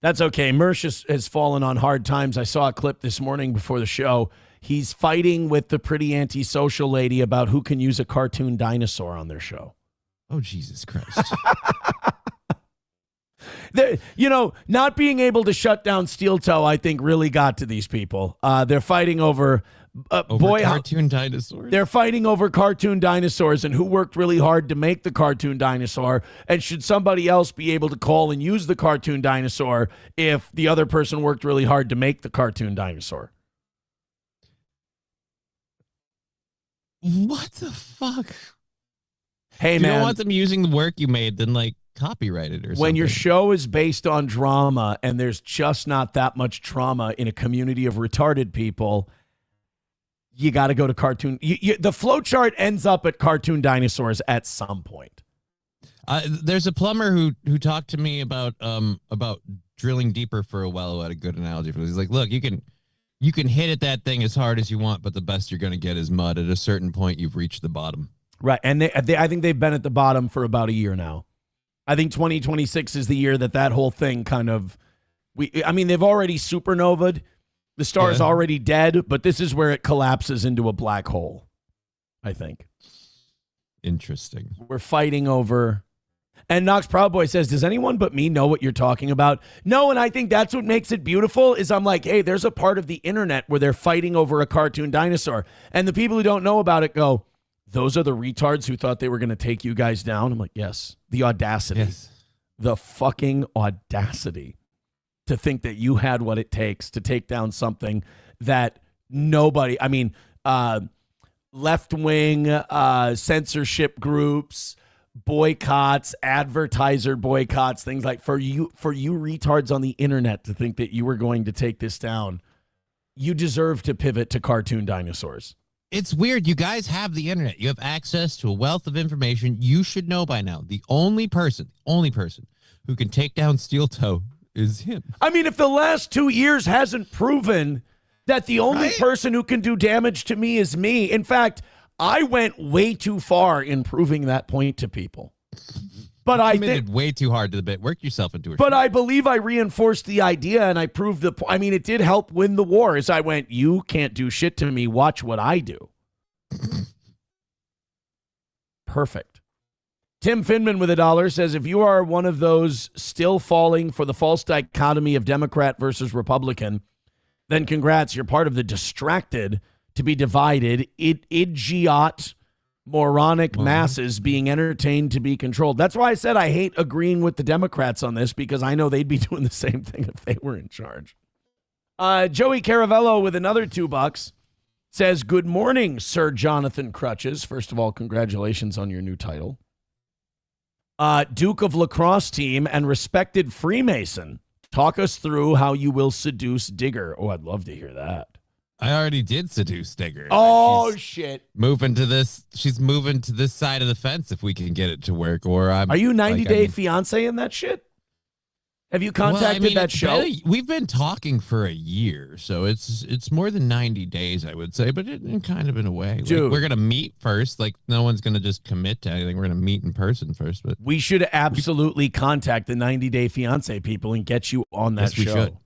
That's okay. Mersh has fallen on hard times. I saw a clip this morning before the show. He's fighting with the pretty antisocial lady about who can use a cartoon dinosaur on their show. Oh, Jesus Christ. Not being able to shut down Steel Toe, I think, really got to these people. They're fighting over cartoon dinosaurs. They're fighting over cartoon dinosaurs and who worked really hard to make the cartoon dinosaur. And should somebody else be able to call and use the cartoon dinosaur if the other person worked really hard to make the cartoon dinosaur? What the fuck? Hey, man. You don't want them using the work you made, then like copyright it or something. When your show is based on drama and there's just not that much trauma in a community of retarded people, you got to go to cartoon. The flow chart ends up at cartoon dinosaurs at some point. There's a plumber who talked to me about drilling deeper for a well who had a good analogy for this. He's like, look, you can hit at that thing as hard as you want, but the best you're going to get is mud. At a certain point, you've reached the bottom. Right, and I think they've been at the bottom for about a year now. I think 2026 is the year that whole thing kind of they've already supernovaed. The star is already dead, but this is where it collapses into a black hole, I think. Interesting. We're fighting over. And Knox Proud Boy says, does anyone but me know what you're talking about? No, and I think that's what makes it beautiful is I'm like, hey, there's a part of the internet where they're fighting over a cartoon dinosaur. And the people who don't know about it go, those are the retards who thought they were going to take you guys down? I'm like, yes. The audacity. Yes. The fucking audacity to think that you had what it takes to take down something that nobody, left-wing censorship groups, boycotts, advertiser boycotts, things like for you retards on the internet to think that you were going to take this down, you deserve to pivot to cartoon dinosaurs. It's weird. You guys have the internet. You have access to a wealth of information. You should know by now. The only person who can take down Steel Toe is him. I mean, if the last 2 years hasn't proven that the only person who can do damage to me is me. In fact, I went way too far in proving that point to people. But I committed way too hard to the bit. Work yourself into it. But I believe I reinforced the idea and I proved it did help win the war as I went, you can't do shit to me. Watch what I do. Perfect. Tim Finman with $1 says, if you are one of those still falling for the false dichotomy of Democrat versus Republican, then congrats. You're part of the distracted to be divided idiot moronic masses being entertained to be controlled. That's why I said I hate agreeing with the Democrats on this, because I know they'd be doing the same thing if they were in charge. Joey Caravello with another $2 says, good morning, Sir Jonathan Crutches. First of all, congratulations on your new title. Duke of Lacrosse team and respected Freemason. Talk us through how you will seduce Digger. Oh, I'd love to hear that. I already did seduce Digger. Oh, shit. She's moving to this side of the fence if we can get it to work. Are you 90 Day Fiance in that shit? Have you contacted that show? We've been talking for a year, so it's more than 90 days, I would say, but kind of in a way. Dude. Like, we're going to meet first. Like, no one's going to just commit to anything. We're going to meet in person first. But we should absolutely contact the 90 Day Fiance people and get you on that show.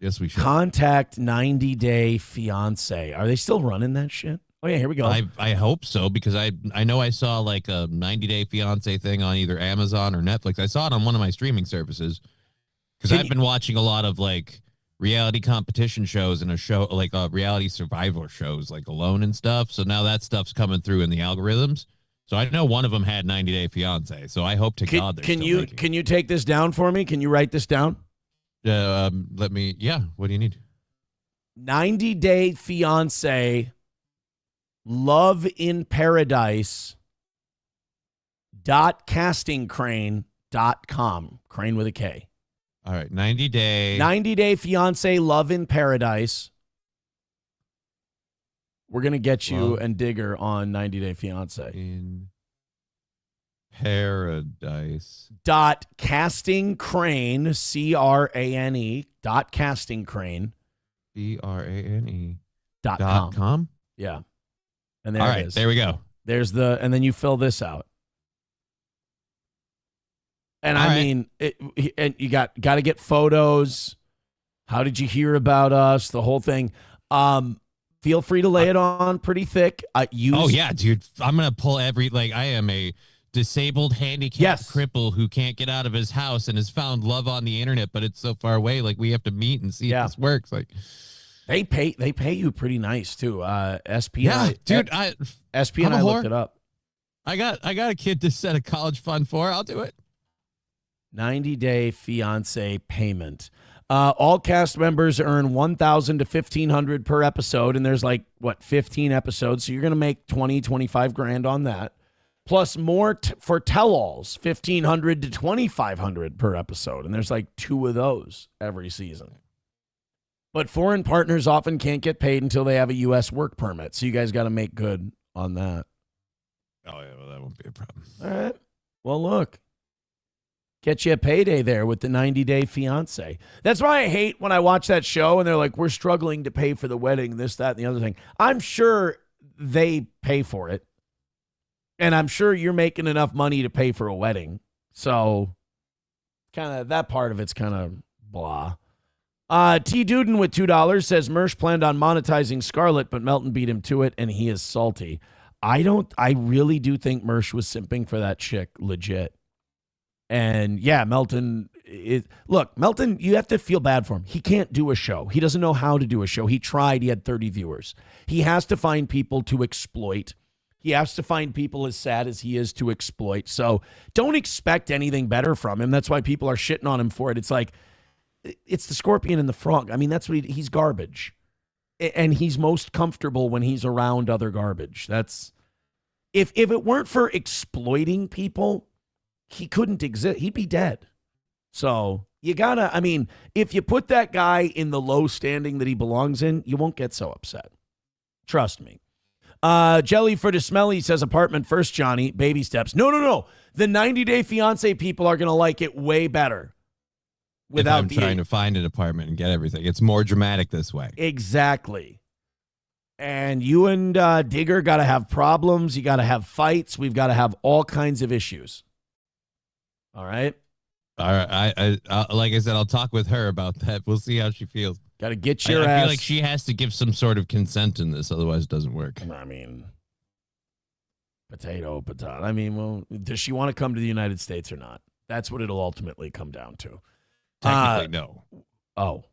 Yes, we should. Contact 90 Day Fiance. Are they still running that shit? Oh, yeah, here we go. I hope so, because I know I saw like a 90 Day Fiance thing on either Amazon or Netflix. I saw it on one of my streaming services. Because I've been watching a lot of like reality competition shows and reality survival shows like Alone and stuff. So now that stuff's coming through in the algorithms. So I know one of them had 90 Day Fiance. So I hope to God they're can you take this down for me? Can you write this down? What do you need? 90 Day Fiance, Love in Paradise .castingcrane.com. Crane with a K. All right, 90 Day Fiance, Love in Paradise. We're going to get you and Digger on 90 Day Fiance. In Paradise. .castingcrane, CRANE, .castingcrane. CRANE. .com. Yeah. And there it is. There we go. And then you fill this out. And mean, and you got to get photos. How did you hear about us? The whole thing. Feel free to lay it on pretty thick. Oh yeah, dude. I'm going to pull I am a disabled, handicapped cripple who can't get out of his house and has found love on the internet, but it's so far away. Like, we have to meet and see if this works. Like, they pay you pretty nice too. SPI. Yeah, dude. SPI and I looked it up. I got a kid to set a college fund for. I'll do it. 90 Day Fiance payment. All cast members earn $1,000 to $1,500 per episode, and there's 15 episodes, so you're going to make 25 grand on that. Plus more for tell-alls, $1,500 to $2,500 per episode, and there's 2 of those every season. But foreign partners often can't get paid until they have a U.S. work permit, so you guys got to make good on that. Oh yeah, well, that won't be a problem. All right. Well, look. Get you a payday there with the 90 Day Fiance. That's why I hate when I watch that show and they're like, we're struggling to pay for the wedding, this, that, and the other thing. I'm sure they pay for it. And I'm sure you're making enough money to pay for a wedding. So kind of that part of it's kind of blah. T. Duden with $2 says Mersh planned on monetizing Scarlett, but Melton beat him to it and he is salty. I really do think Mersh was simping for that chick legit. And yeah, Melton, Melton, you have to feel bad for him. He can't do a show. He doesn't know how to do a show. He tried. He had 30 viewers. He has to find people to exploit. He has to find people as sad as he is to exploit. So don't expect anything better from him. That's why people are shitting on him for it. It's like, it's the scorpion and the frog. I mean, that's what he's garbage. And he's most comfortable when he's around other garbage. That's, if it weren't for exploiting people, he couldn't exist. He'd be dead. So you gotta, if you put that guy in the low standing that he belongs in, you won't get so upset. Trust me. Jelly for the Smelly says apartment first, Johnny. Baby steps. No. The 90 Day Fiance people are going to like it way better. Without trying to find an apartment and get everything. It's more dramatic this way. Exactly. And you and Digger got to have problems. You got to have fights. We've got to have all kinds of issues. All right. I like I said, I'll talk with her about that. We'll see how she feels. Got to get your ass. I feel like she has to give some sort of consent in this, otherwise it doesn't work. Potato. Well, does she want to come to the United States or not? That's what it'll ultimately come down to. Technically, no. Oh.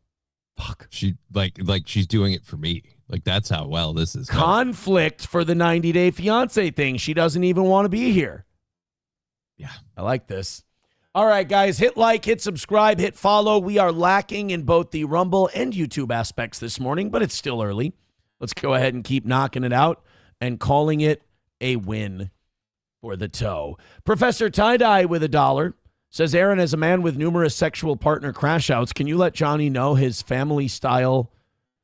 Fuck. She like she's doing it for me. Like that's how well this is going. Conflict for the 90-day fiance thing. She doesn't even want to be here. Yeah. I like this. All right, guys, hit like, hit subscribe, hit follow. We are lacking in both the Rumble and YouTube aspects this morning, but it's still early. Let's go ahead and keep knocking it out and calling it a win for the toe. Professor Tie-Dye with $1 says, Aaron, as a man with numerous sexual partner crash outs, can you let Johnny know his family-style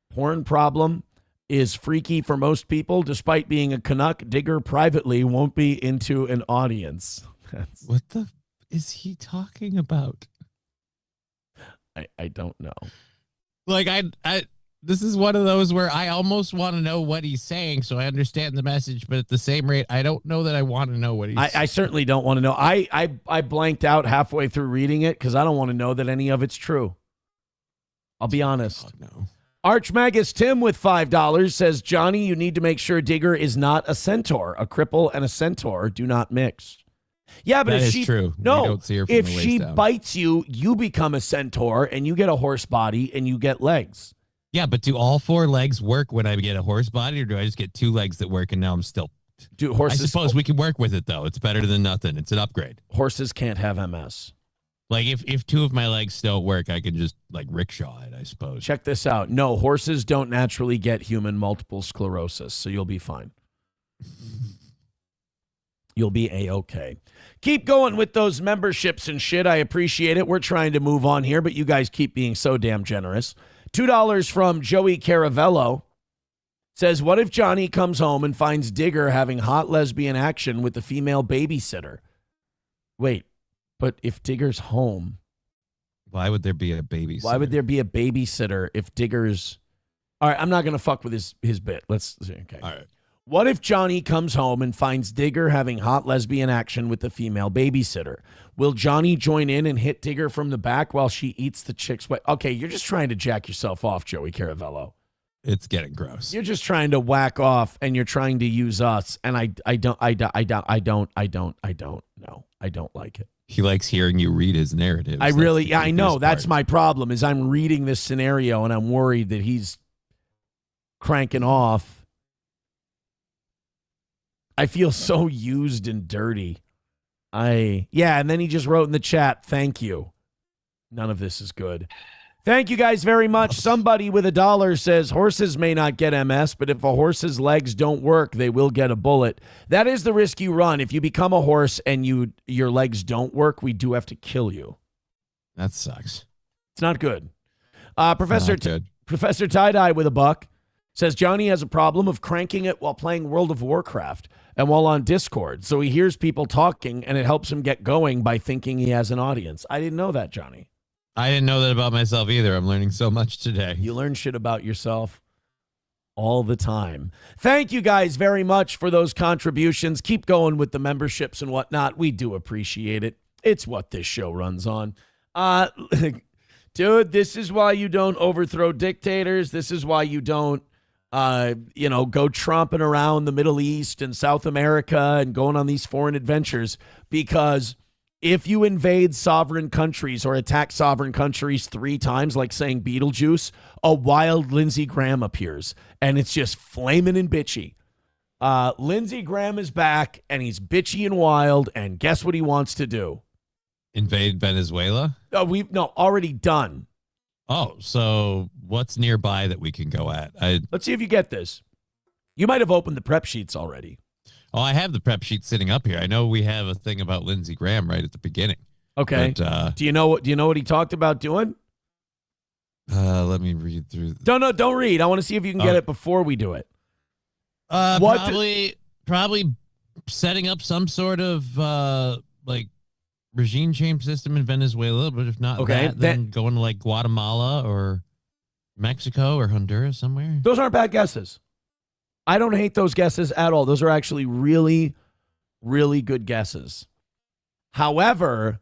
porn problem is freaky for most people? Despite being a Canuck, Digger privately won't be into an audience. What the is he talking about? I don't know. Like I this is one of those where I almost want to know what he's saying so I understand the message, but at the same rate, I don't know that I want to know what he's saying. I certainly don't want to know. I blanked out halfway through reading it because I don't want to know that any of it's true. I'll be honest. Oh, no. Archmagus Tim with $5 says, Johnny, you need to make sure Digger is not a centaur. A cripple and a centaur do not mix. Yeah, but that if is she true. No, don't see her from if the waist she down. bites you, you become a centaur and you get a horse body and you get legs. Yeah, but do all 4 legs work when I get a horse body, or do I just get 2 legs that work and now I'm still? Do horses? I suppose we can work with it though. It's better than nothing. It's an upgrade. Horses can't have MS. Like if 2 of my legs don't work, I can just like rickshaw it, I suppose. Check this out. No, horses don't naturally get human multiple sclerosis, so you'll be fine. You'll be A-okay. Keep going with those memberships and shit. I appreciate it. We're trying to move on here, but you guys keep being so damn generous. $2 from Joey Caravello says, what if Johnny comes home and finds Digger having hot lesbian action with the female babysitter? Wait, but if Digger's home, why would there be a babysitter? Why would there be a babysitter if Digger's... All right, I'm not going to fuck with his bit. Let's see. Okay. All right. What if Johnny comes home and finds Digger having hot lesbian action with the female babysitter? Will Johnny join in and hit Digger from the back while she eats the chick's way? Okay, you're just trying to jack yourself off, Joey Caravello. It's getting gross. You're just trying to whack off and you're trying to use us. And I don't know. I don't like it. He likes hearing you read his narrative. I know. That's my problem is I'm reading this scenario and I'm worried that he's cranking off. I feel so used and dirty. And then he just wrote in the chat, thank you. None of this is good. Thank you guys very much. Somebody with $1 says, horses may not get MS, but if a horse's legs don't work, they will get a bullet. That is the risk you run. If you become a horse and your legs don't work, we do have to kill you. That sucks. It's not good. Professor Tie-Dye with $1 says, Johnny has a problem of cranking it while playing World of Warcraft and while on Discord. So he hears people talking and it helps him get going by thinking he has an audience. I didn't know that, Johnny. I didn't know that about myself either. I'm learning so much today. You learn shit about yourself all the time. Thank you guys very much for those contributions. Keep going with the memberships and whatnot. We do appreciate it. It's what this show runs on. Dude, this is why you don't overthrow dictators. This is why you don't go tromping around the Middle East and South America and going on these foreign adventures, because if you invade sovereign countries or attack sovereign countries 3 times, like saying Beetlejuice, a wild Lindsey Graham appears and it's just flaming and bitchy. Lindsey Graham is back and he's bitchy and wild, and guess what he wants to do? Invade Venezuela? Already done. Oh, so what's nearby that we can go at? Let's see if you get this. You might have opened the prep sheets already. Oh, I have the prep sheet sitting up here. I know we have a thing about Lindsey Graham right at the beginning. Okay. But, do you know what he talked about doing? Let me read through. Don't read. I want to see if you can get it before we do it. Probably setting up some sort of regime change system in Venezuela, but if not then going to like Guatemala or Mexico or Honduras somewhere. Those aren't bad guesses. I don't hate those guesses at all. Those are actually really, really good guesses. However,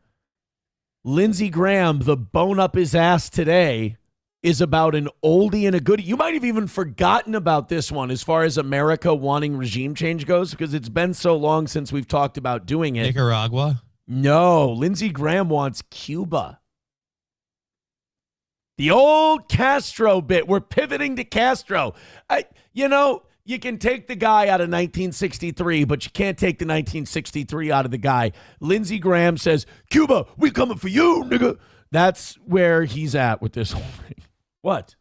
Lindsey Graham, the bone up his ass today, is about an oldie and a goodie. You might have even forgotten about this one as far as America wanting regime change goes, because it's been so long since we've talked about doing it. Nicaragua? No, Lindsey Graham wants Cuba. The old Castro bit. We're pivoting to Castro. You can take the guy out of 1963, but you can't take the 1963 out of the guy. Lindsey Graham says, Cuba, we coming for you, nigga. That's where he's at with this whole thing. What?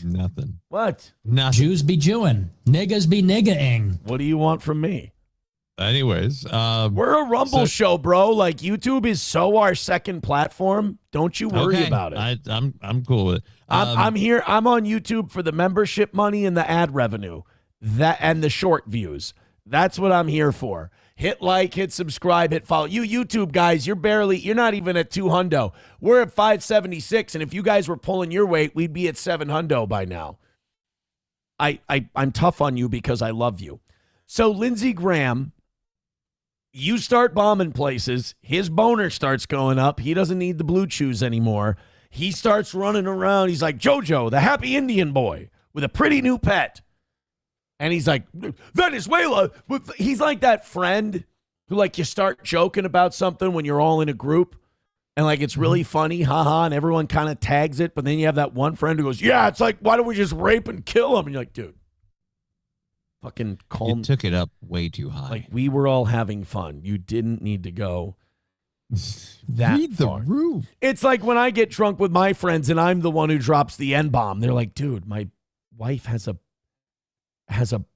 Nothing. What? Nothing. Jews be Jewing. Niggas be niggaing. What do you want from me? Anyways, we're a Rumble show, bro. Like, YouTube is so our second platform. Don't you worry about it. I'm cool with it. I'm here. I'm on YouTube for the membership money and the ad revenue, and the short views. That's what I'm here for. Hit like, hit subscribe, hit follow. You YouTube guys, you're not even at 200. We're at 576, and if you guys were pulling your weight, we'd be at 700 by now. I'm tough on you because I love you. So Lindsey Graham, you start bombing places, his boner starts going up. He doesn't need the blue chews anymore. He starts running around. He's like JoJo, the happy Indian boy with a pretty new pet. And he's like, Venezuela. He's like that friend who, like, you start joking about something when you're all in a group and, like, it's really funny, haha, and everyone kind of tags it. But then you have that one friend who goes, yeah, it's like, why don't we just rape and kill him? And you're like, dude. Fucking calm. You took it up way too high. Like, we were all having fun. You didn't need to go that Read the far. room. It's like when I get drunk with my friends and I'm the one who drops the N-bomb. They're like, dude, my wife has a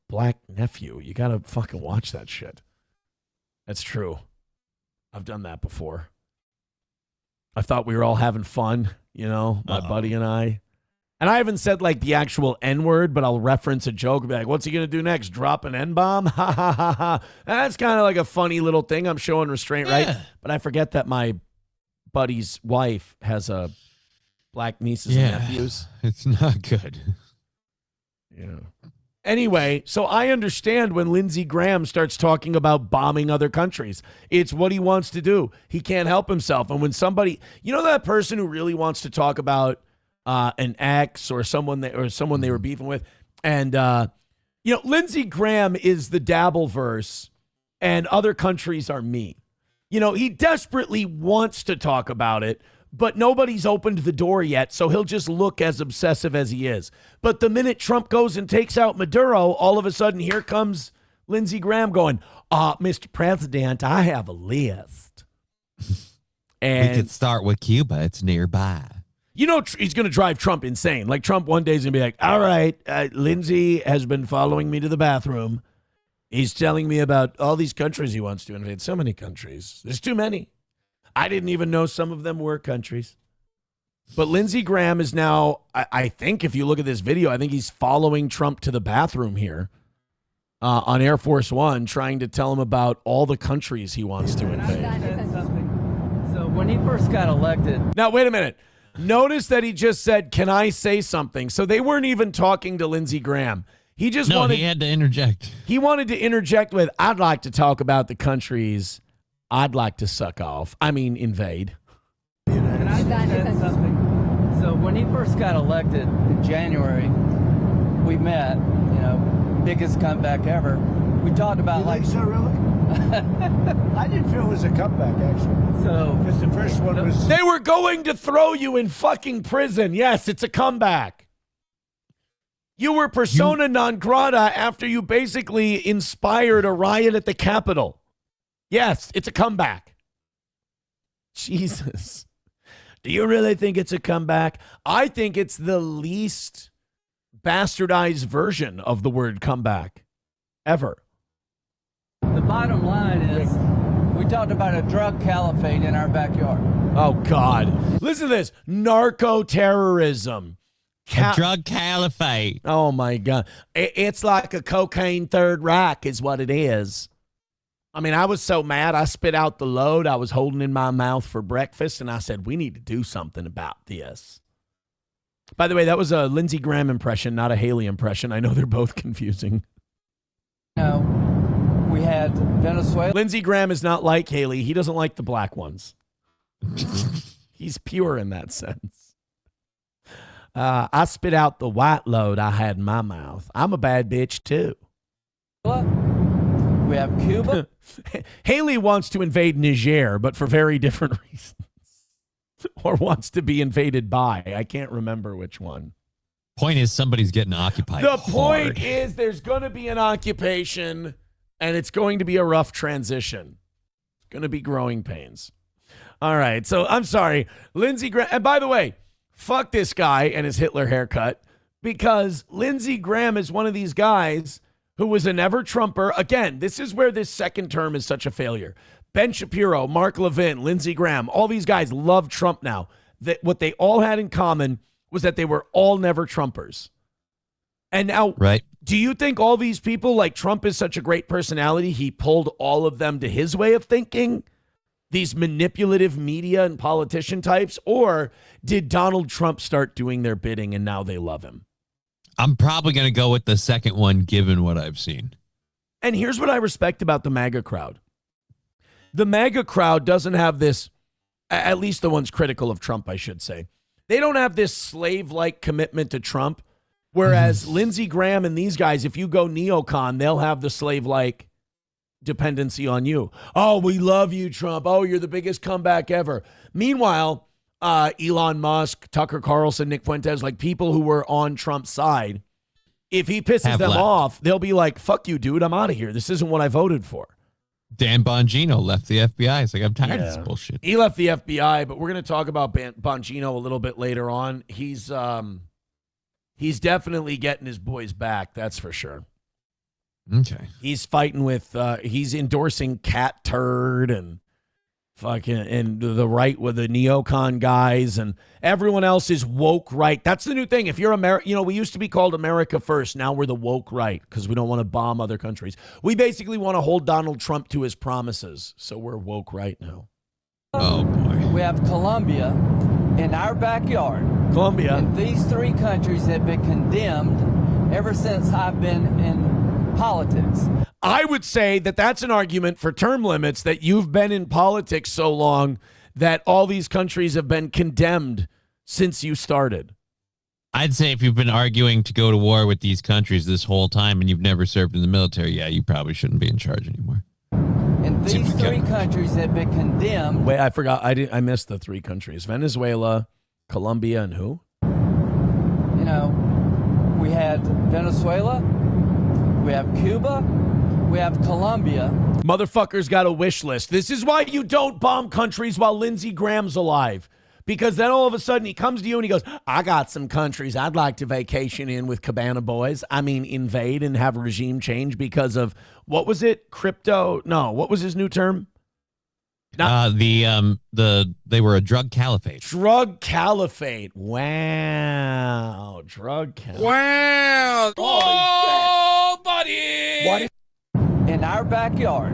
black nephew. You gotta fucking watch that shit. That's true. I've done that before. I thought we were all having fun, my buddy and I. And I haven't said, like, the actual N-word, but I'll reference a joke and be like, what's he going to do next? Drop an N-bomb? Ha, ha, ha, ha. That's kind of like a funny little thing. I'm showing restraint, right? But I forget that my buddy's wife has a black nieces and nephews. It's not good. Yeah. Anyway, so I understand when Lindsey Graham starts talking about bombing other countries. It's what he wants to do. He can't help himself. And when somebody, that person who really wants to talk about an ex or someone they were beefing with. And, Lindsey Graham is the Dabbleverse and other countries are me. He desperately wants to talk about it, but nobody's opened the door yet. So he'll just look as obsessive as he is. But the minute Trump goes and takes out Maduro, all of a sudden here comes Lindsey Graham going, Mr. President, I have a list. And we could start with Cuba. It's nearby. He's going to drive Trump insane. Like, Trump one day is going to be like, all right, Lindsey has been following me to the bathroom. He's telling me about all these countries he wants to invade. So many countries. There's too many. I didn't even know some of them were countries. But Lindsey Graham is now, I think if you look at this video, I think he's following Trump to the bathroom here on Air Force One, trying to tell him about all the countries he wants to invade. So when he first got elected. Now, wait a minute. Notice that he just said, can I say something? So they weren't even talking to Lindsey Graham. He just wanted. He had to interject. He wanted to interject with, I'd like to talk about the countries I'd like to suck off. I mean, invade. Can I say something? So when he first got elected in January, we met, biggest comeback ever. We talked about so really? I didn't feel it was a comeback, actually. So, because the first one was. They were going to throw you in fucking prison. Yes, it's a comeback. You were persona non grata after you basically inspired a riot at the Capitol. Yes, it's a comeback. Jesus. Do you really think it's a comeback? I think it's the least bastardized version of the word comeback ever. The bottom line is, we talked about a drug caliphate in our backyard. Oh, God. Listen to this. Narco-terrorism. A drug caliphate. Oh, my God. It's like a cocaine Third Reich is what it is. I mean, I was so mad, I spit out the load I was holding in my mouth for breakfast, and I said, we need to do something about this. By the way, that was a Lindsey Graham impression, not a Haley impression. I know they're both confusing. We had Venezuela. Lindsey Graham is not like Haley. He doesn't like the black ones. He's pure in that sense. I spit out the white load I had in my mouth. I'm a bad bitch, too. We have Cuba. Haley wants to invade Niger, but for very different reasons. or wants to be invaded by. I can't remember which one. Point is, somebody's getting occupied. The point is there's going to be an occupation, and it's going to be a rough transition. It's going to be growing pains. All right, so I'm sorry. Lindsey Graham, and by the way, fuck this guy and his Hitler haircut, because Lindsey Graham is one of these guys who was a never-Trumper. Again, this is where this second term is such a failure. Ben Shapiro, Mark Levin, Lindsey Graham, all these guys love Trump now. What they all had in common was that they were all never-Trumpers. And now, right. Do you think all these people, like Trump is such a great personality, he pulled all of them to his way of thinking? These manipulative media and politician types? Or did Donald Trump start doing their bidding and now they love him? I'm probably going to go with the second one, given what I've seen. And here's what I respect about the MAGA crowd. The MAGA crowd doesn't have this, at least the ones critical of Trump, I should say. They don't have this slave-like commitment to Trump, whereas Lindsey Graham and these guys, if you go neocon, they'll have the slave-like dependency on you. Oh, we love you, Trump. Oh, you're the biggest comeback ever. Meanwhile, Elon Musk, Tucker Carlson, Nick Fuentes, like people who were on Trump's side, if he pisses them off, they'll be like, fuck you, dude, I'm out of here. This isn't what I voted for. Dan Bongino left the FBI. It's like, I'm tired of this bullshit. He left the FBI, but we're going to talk about Bongino a little bit later on. He's definitely getting his boys back, that's for sure. Okay. He's fighting with, he's endorsing Cat Turd and fucking, and the right with the neocon guys, and everyone else is woke right. That's the new thing. If you're we used to be called America First. Now we're the woke right because we don't want to bomb other countries. We basically want to hold Donald Trump to his promises. So we're woke right now. Oh, boy. We have Colombia in our backyard. Colombia. And these three countries have been condemned ever since I've been in politics. I would say that that's an argument for term limits, that you've been in politics so long that all these countries have been condemned since you started. I'd say if you've been arguing to go to war with these countries this whole time and you've never served in the military, yeah, you probably shouldn't be in charge anymore. And these three countries have been condemned. Wait, I forgot. I missed the three countries. Venezuela, Colombia, and who? You know, we had Venezuela, we have Cuba, we have Colombia. Motherfuckers got a wish list. This is why you don't bomb countries while Lindsey Graham's alive. Because then all of a sudden he comes to you and he goes, I got some countries I'd like to vacation in with Cabana Boys. I mean, invade and have regime change because of, what was it? Crypto? No, what was his new term? They were a drug caliphate. Drug caliphate. Wow. Drug caliphate. Wow. Oh, buddy. What? In our backyard.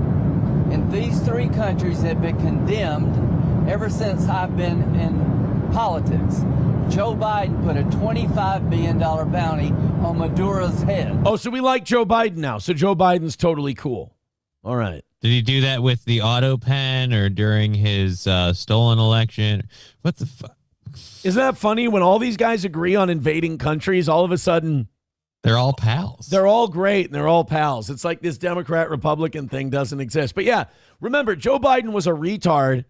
And these three countries have been condemned ever since I've been in politics. Joe Biden put a $25 billion bounty on Maduro's head. Oh, so we like Joe Biden now. So Joe Biden's totally cool. All right. Did he do that with the auto pen or during his stolen election? What the fuck? Isn't that funny? When all these guys agree on invading countries, all of a sudden they're all pals. They're all great and they're all pals. It's like this Democrat-Republican thing doesn't exist. But yeah, remember, Joe Biden was a retard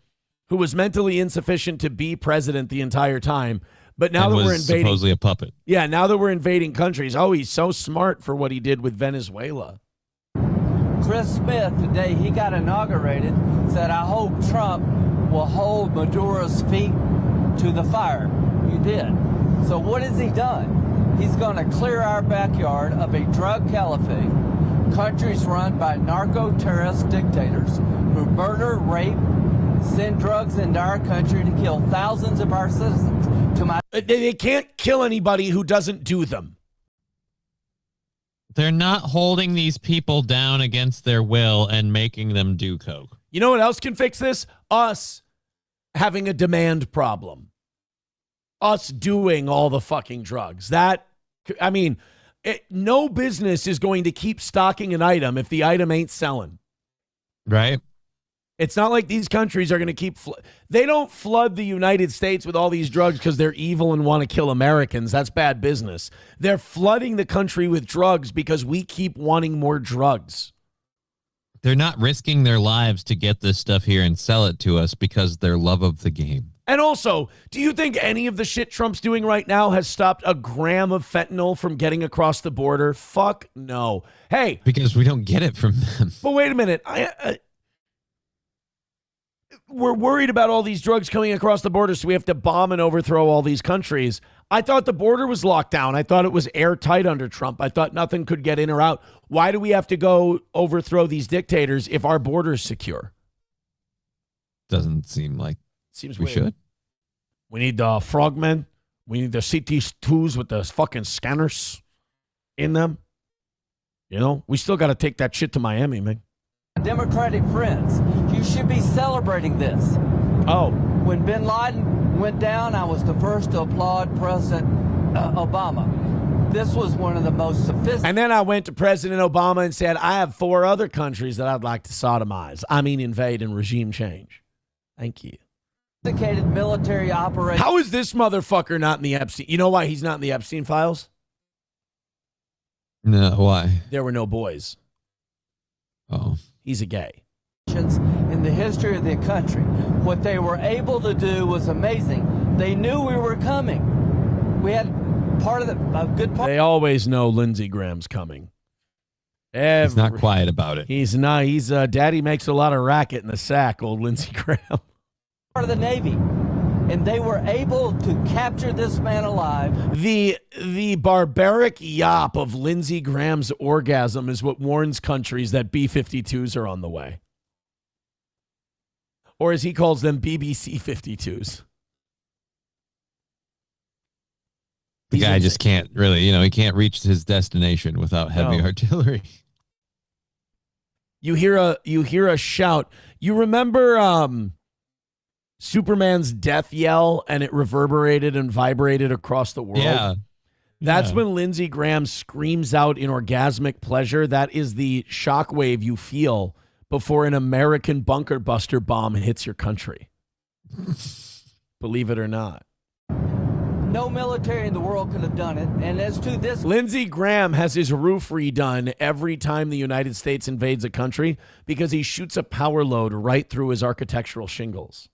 who was mentally insufficient to be president the entire time. But now that we're invading, supposedly a puppet. Yeah, now that we're invading countries, oh, he's so smart for what he did with Venezuela. Chris Smith, today he got inaugurated, said, I hope Trump will hold Maduro's feet to the fire. You did. So what has he done? He's going to clear our backyard of a drug caliphate, countries run by narco-terrorist dictators who murder, rape, send drugs into our country to kill thousands of our citizens. They can't kill anybody who doesn't do them. They're not holding these people down against their will and making them do coke. You know what else can fix this? Us having a demand problem. Us doing all the fucking drugs. No business is going to keep stocking an item if the item ain't selling. Right? It's not like these countries are going to keep... They don't flood the United States with all these drugs because they're evil and want to kill Americans. That's bad business. They're flooding the country with drugs because we keep wanting more drugs. They're not risking their lives to get this stuff here and sell it to us because their love of the game. And also, do you think any of the shit Trump's doing right now has stopped a gram of fentanyl from getting across the border? Fuck no. Hey. Because we don't get it from them. But wait a minute. We're worried about all these drugs coming across the border, so we have to bomb and overthrow all these countries. I thought the border was locked down. I thought it was airtight under Trump. I thought nothing could get in or out. Why do we have to go overthrow these dictators if our border's secure? Doesn't seem like Seems we weird. should. We need the frogmen. We need the CT2s with the fucking scanners in them. You know, we still got to take that shit to Miami, man. Democratic friends, you should be celebrating this. Oh. When bin Laden went down, I was the first to applaud President Obama. This was one of the most sophisticated. And then I went to President Obama and said, I have 4 other countries that I'd like to sodomize. I mean, invade and regime change. Thank you. Sophisticated military operation. How is this motherfucker not in the Epstein? You know why he's not in the Epstein files? No, why? There were no boys. Oh. He's a gay. In the history of the country. What they were able to do was amazing. They knew we were coming. We had part of a good part. They always know Lindsey Graham's coming. He's not quiet about it. He's not. He's daddy makes a lot of racket in the sack, old Lindsey Graham. Part of the Navy. And they were able to capture this man alive. The barbaric yop of Lindsey Graham's orgasm is what warns countries that B-52s are on the way. Or as he calls them, BBC 52s. The guy just can't really, he can't reach his destination without heavy artillery. You hear a shout. You remember Superman's death yell, and it reverberated and vibrated across the world? Yeah. That's when Lindsey Graham screams out in orgasmic pleasure. That is the shockwave you feel before an American bunker buster bomb hits your country. Believe it or not. No military in the world could have done it. And as to this, Lindsey Graham has his roof redone every time the United States invades a country because he shoots a power load right through his architectural shingles.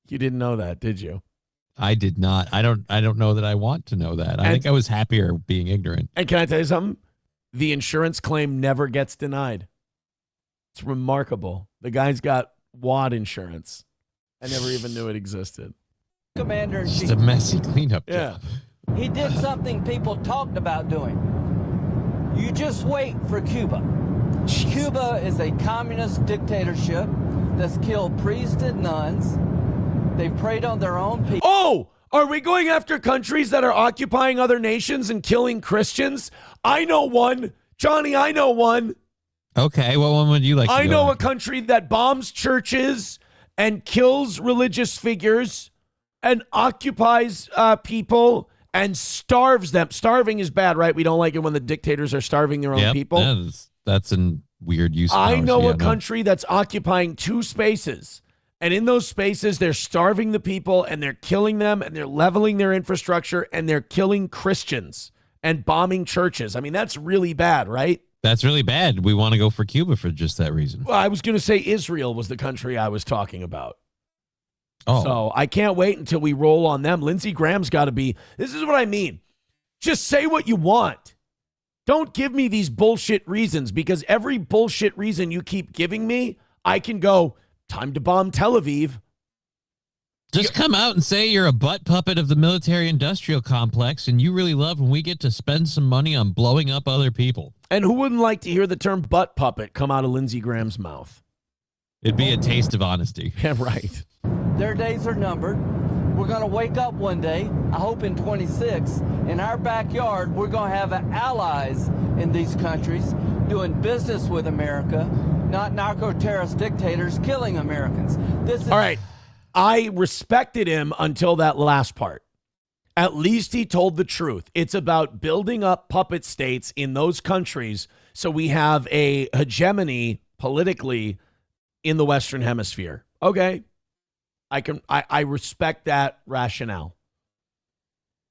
You didn't know that, did you? I did not. I don't know that I want to know that. I think I was happier being ignorant. And can I tell you something? The insurance claim never gets denied. It's remarkable. The guy's got WAD insurance. I never even knew it existed. Commander-in-Chief. Just a messy cleanup job. He did something people talked about doing. You just wait for Cuba. Cuba is a communist dictatorship that's killed priests and nuns. They've preyed on their own people. Oh, are we going after countries that are occupying other nations and killing Christians? I know one. Johnny, I know one. Okay, what one would you like to I go know after? a country that bombs churches and kills religious figures and occupies people and starves them. Starving is bad, right? We don't like it when the dictators are starving their own people. That's a weird use of I powers. know Yeah, a country that's occupying 2 spaces. And in those spaces, they're starving the people and they're killing them and they're leveling their infrastructure and they're killing Christians and bombing churches. I mean, that's really bad, right? That's really bad. We want to go for Cuba for just that reason. Well, I was going to say Israel was the country I was talking about. Oh. So I can't wait until we roll on them. Lindsey Graham's got to be, this is what I mean. Just say what you want. Don't give me these bullshit reasons, because every bullshit reason you keep giving me, I can go, time to bomb Tel Aviv. Just come out and say you're a butt puppet of the military-industrial complex, and you really love when we get to spend some money on blowing up other people. And who wouldn't like to hear the term butt puppet come out of Lindsey Graham's mouth? It'd be a taste of honesty. Yeah, right. Their days are numbered. We're going to wake up one day, I hope in 26, in our backyard, we're going to have allies in these countries doing business with America, not narco-terrorist dictators killing Americans. This is All right. I respected him until that last part. At least he told the truth. It's about building up puppet states in those countries so we have a hegemony politically in the Western Hemisphere. Okay. I respect that rationale.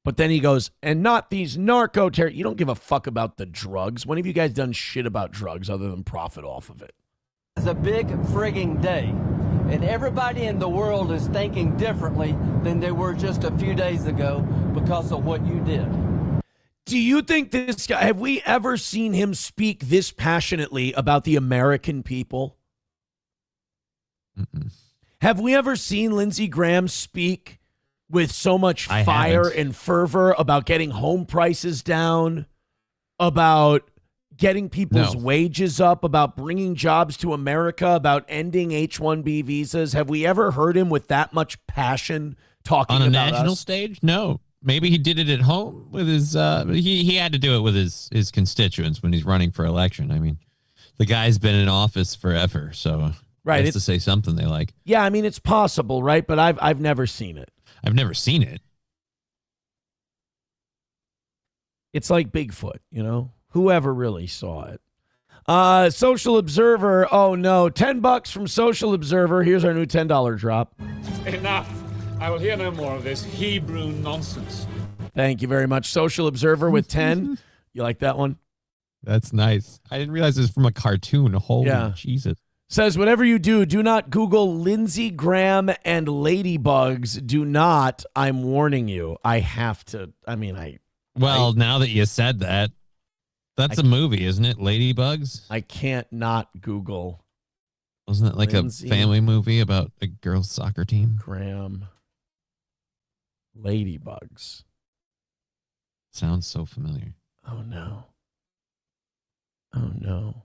But then he goes, and not these narco-terrorists. You don't give a fuck about the drugs. When have you guys done shit about drugs other than profit off of it? It's a big frigging day. And everybody in the world is thinking differently than they were just a few days ago because of what you did. Do you think this guy, have we ever seen him speak this passionately about the American people? Mm-mm. Have we ever seen Lindsey Graham speak with so much fire haven't. and fervor about getting home prices down, about getting people's wages up, about bringing jobs to America, about ending H-1B visas? Have we ever heard him with that much passion talking On a about national us? stage? No. Maybe he did it at home with his he had to do it with his constituents when he's running for election. I mean, the guy's been in office forever, so Right, has to say something they like. Yeah, I mean, it's possible, right? But I've never seen it. I've never seen it. It's like Bigfoot, you know? Whoever really saw it. Social Observer, oh no, $10 from Social Observer. Here's our new $10 drop. Enough. I will hear no more of this Hebrew nonsense. Thank you very much. Social Observer with 10. You like that one? That's nice. I didn't realize it was from a cartoon. Holy Jesus. Says, whatever you do, do not Google Lindsey Graham and ladybugs. Do not. I'm warning you. I have to. Well, now that you said that, that's a movie, isn't it? Ladybugs? I can't not Google. Wasn't it like Lindsey a family movie about a girls' soccer team? Graham. Ladybugs. Sounds so familiar. Oh, no. Oh, no.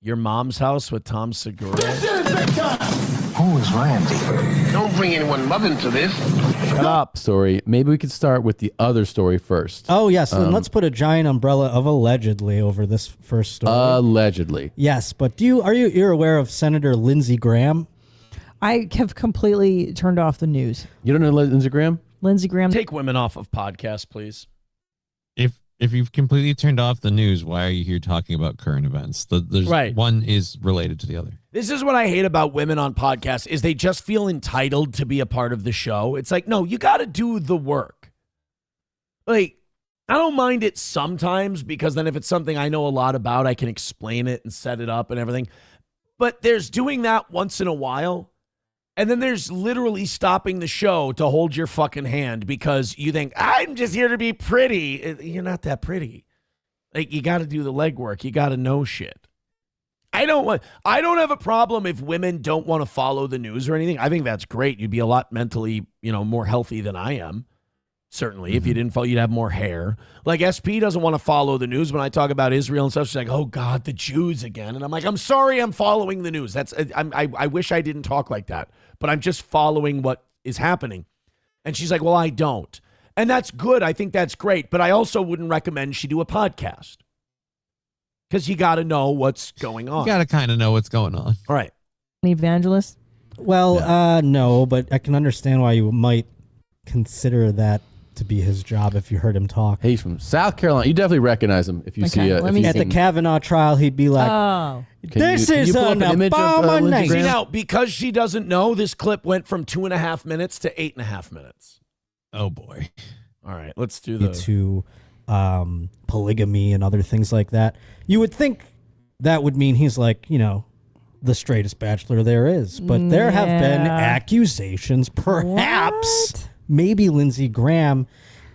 Your Mom's House with Tom Segura. Who is Randy? Don't bring anyone mother into this. Shut up. Story. Maybe we could start with the other story first. Oh, yes. Then let's put a giant umbrella of allegedly over this first story. Allegedly. Yes, but you're aware of Senator Lindsey Graham? I have completely turned off the news. You don't know Lindsey Graham? Lindsey Graham. Take women off of podcasts, please. If you've completely turned off the news, why are you here talking about current events? There's Right. One is related to the other. This is what I hate about women on podcasts is they just feel entitled to be a part of the show. It's like, no, you got to do the work. Like, I don't mind it sometimes because then if it's something I know a lot about, I can explain it and set it up and everything. But there's doing that once in a while. And then there's literally stopping the show to hold your fucking hand because you think, I'm just here to be pretty. You're not that pretty. Like, you got to do the legwork. You got to know shit. I don't have a problem if women don't want to follow the news or anything. I think that's great. You'd be a lot mentally, more healthy than I am. Certainly. If you didn't follow, you'd have more hair. Like, SP doesn't want to follow the news when I talk about Israel and stuff. She's like, oh, God, the Jews again. And I'm like, I'm sorry I'm following the news. I wish I didn't talk like that. But I'm just following what is happening. And she's like, well, I don't. And that's good. I think that's great. But I also wouldn't recommend she do a podcast. Because you got to know what's going on. You got to kind of know what's going on. All right. An evangelist? Well, no, but I can understand why you might consider that to be his job if you heard him talk. He's from South Carolina. You definitely recognize him if you see it. At the Kavanaugh trial, he'd be like, this is an abomination. See, now, because she doesn't know, this clip went from 2.5 minutes to 8.5 minutes. Oh, boy. All right, let's do the... To polygamy and other things like that. You would think that would mean he's like, the straightest bachelor there is. But there have been accusations, perhaps... Maybe Lindsey Graham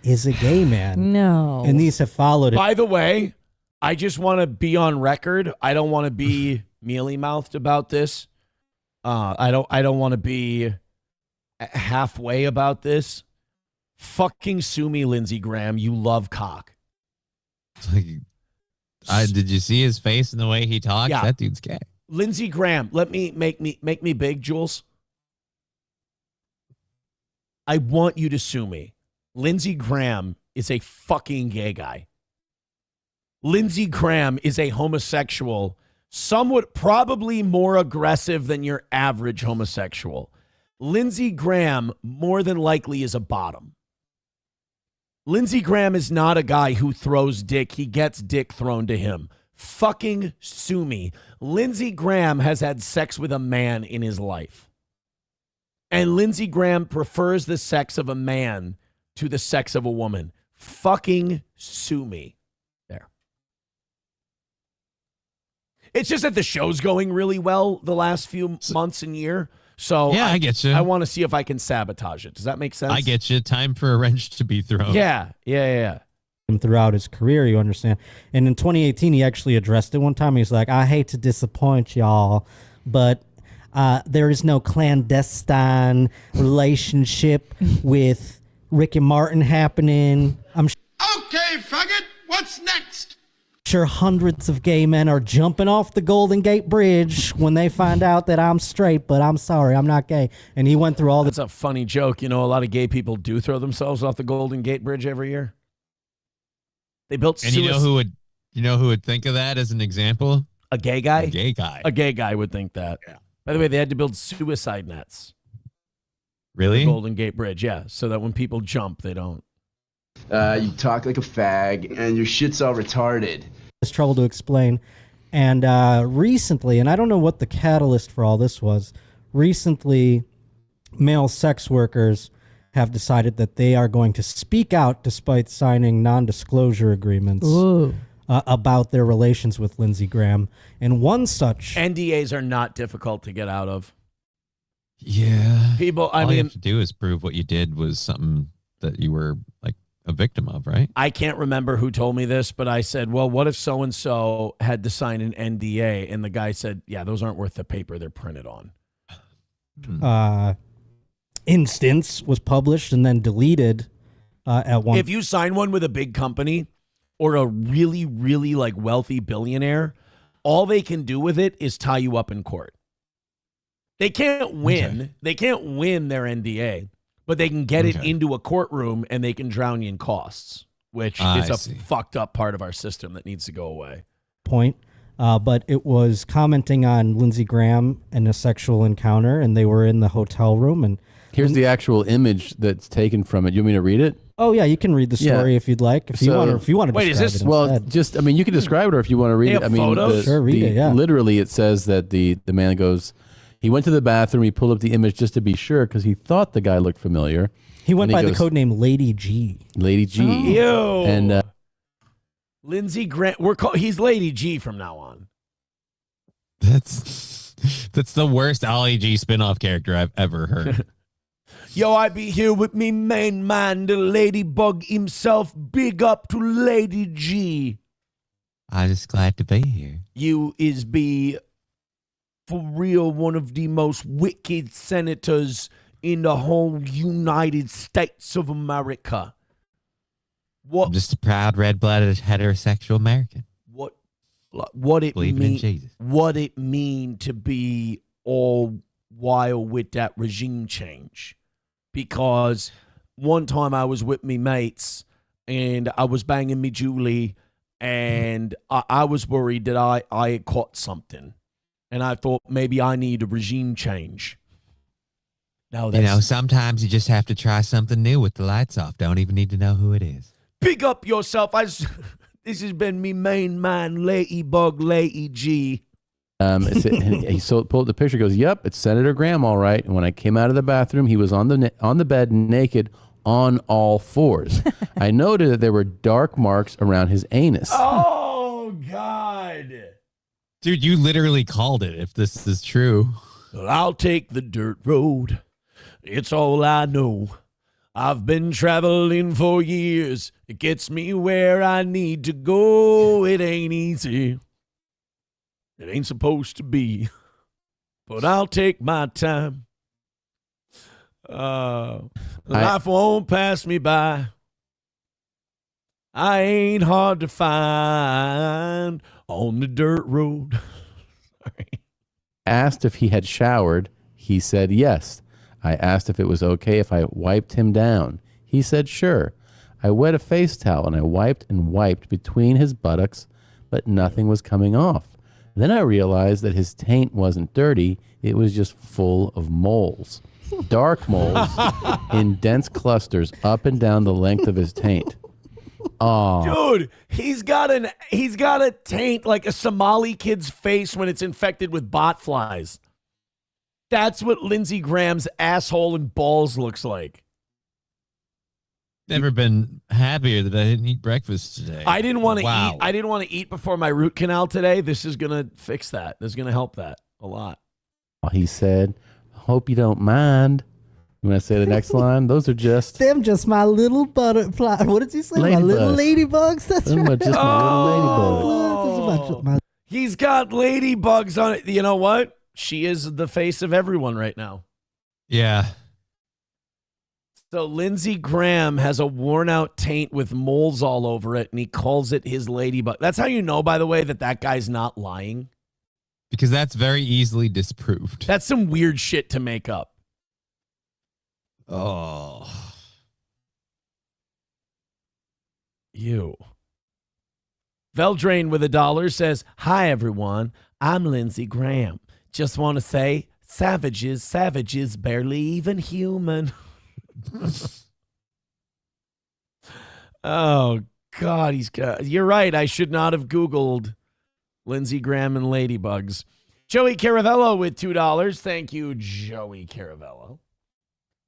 is a gay man. No. And these have followed it. By the way, I just want to be on record. I don't want to be mealy-mouthed about this. I don't want to be halfway about this. Fucking sue me, Lindsey Graham. You love cock. Did you see his face and the way he talks? Yeah. That dude's gay. Lindsey Graham, make me big, Jules. I want you to sue me. Lindsey Graham is a fucking gay guy. Lindsey Graham is a homosexual, somewhat probably more aggressive than your average homosexual. Lindsey Graham more than likely is a bottom. Lindsey Graham is not a guy who throws dick. He gets dick thrown to him. Fucking sue me. Lindsey Graham has had sex with a man in his life. And Lindsey Graham prefers the sex of a man to the sex of a woman. Fucking sue me. There. It's just that the show's going really well the last few months and year. So yeah, I get you. I want to see if I can sabotage it. Does that make sense? I get you. Time for a wrench to be thrown. Yeah. Him throughout his career, you understand. And in 2018, he actually addressed it one time. He's like, I hate to disappoint y'all, but there is no clandestine relationship with Ricky Martin happening. I'm Okay, faggot, what's next? sure hundreds of gay men are jumping off the Golden Gate Bridge when they find out that I'm straight, but I'm sorry, I'm not gay. And he went through all That's a funny joke. You know, a lot of gay people do throw themselves off the Golden Gate Bridge every year. They built And you know who would think of that as an example? A gay guy? A gay guy. A gay guy would think that. Yeah. By the way, they had to build suicide nets. Really? The Golden Gate Bridge, yeah. So that when people jump, they don't. You talk like a fag, and your shit's all retarded. It's trouble to explain. And recently, and I don't know what the catalyst for all this was, recently male sex workers have decided that they are going to speak out despite signing non-disclosure agreements about their relations with Lindsey Graham. And one such... NDAs are not difficult to get out of. Yeah. People, All you have to do is prove what you did was something that you were like a victim of, right? I can't remember who told me this, but I said, well, what if so-and-so had to sign an NDA? And the guy said, yeah, those aren't worth the paper they're printed on. Instance was published and then deleted at one. If you sign one with a big company or a really, really like wealthy billionaire, all they can do with it is tie you up in court. They can't win. Okay. They can't win their NDA, but they can get it into a courtroom and they can drown you in costs, which is a fucked up part of our system that needs to go away. But it was commenting on Lindsey Graham and a sexual encounter, and they were in the hotel room. And here's the actual image that's taken from it. You want me to read it? Oh yeah, you can read the story if you'd like. If you want to. Wait, is this? It well, just you can describe it, or if you want to read it. I mean, photos? Sure, read it. Yeah. Literally, it says that the man goes. He went to the bathroom. He pulled up the image just to be sure because he thought the guy looked familiar. He went by the code name Lady G. Lady G. Oh. And Lindsey Graham. He's Lady G from now on. That's the worst Ollie G spinoff character I've ever heard. Yo, I be here with me main man, the Ladybug himself. Big up to Lady G. I'm just glad to be here. You is be, for real, one of the most wicked senators in the whole United States of America. I'm just a proud, red-blooded, heterosexual American. What it Believing in Jesus. What it mean to be all wild with that regime change? Because one time I was with me mates and I was banging me Julie and I was worried that I had caught something. And I thought maybe I need a regime change. No, sometimes you just have to try something new with the lights off. Don't even need to know who it is. Big up yourself. This has been me main man, Ladybug, Lady G. He pulled up the picture. Goes, "Yep, it's Senator Graham, all right." And when I came out of the bathroom, he was on the bed, naked, on all fours. I noted that there were dark marks around his anus. Oh God, dude, you literally called it. If this is true, well, I'll take the dirt road. It's all I know. I've been traveling for years. It gets me where I need to go. It ain't easy. It ain't supposed to be. But I'll take my time. Life won't pass me by. I ain't hard to find on the dirt road. Sorry. Asked if he had showered. He said yes. I asked if it was okay if I wiped him down. He said sure. I wet a face towel and I wiped between his buttocks, but nothing was coming off. Then I realized that his taint wasn't dirty. It was just full of moles. Dark moles in dense clusters up and down the length of his taint. Oh, dude, he's got a taint like a Somali kid's face when it's infected with bot flies. That's what Lindsey Graham's asshole and balls looks like. Never been happier that I didn't eat breakfast today. I didn't want to Wow. eat. I didn't want to eat before my root canal today. This is gonna fix that. This is gonna help that a lot. He said, "Hope you don't mind." When I say the next line, those are just Them just my little butterfly. What did he say? My little ladybugs. That's Them are right. just my little ladybugs. He's got ladybugs on it. You know what? She is the face of everyone right now. Yeah. So Lindsey Graham has a worn out taint with moles all over it, and he calls it his ladybug. That's how you know, by the way, that guy's not lying. Because that's very easily disproved. That's some weird shit to make up. Oh. You. Veldrain with $1 says, "Hi, everyone. I'm Lindsey Graham. Just want to say, savages, barely even human." Oh, God. You're right. I should not have Googled Lindsey Graham and ladybugs. Joey Caravello with $2. Thank you, Joey Caravello.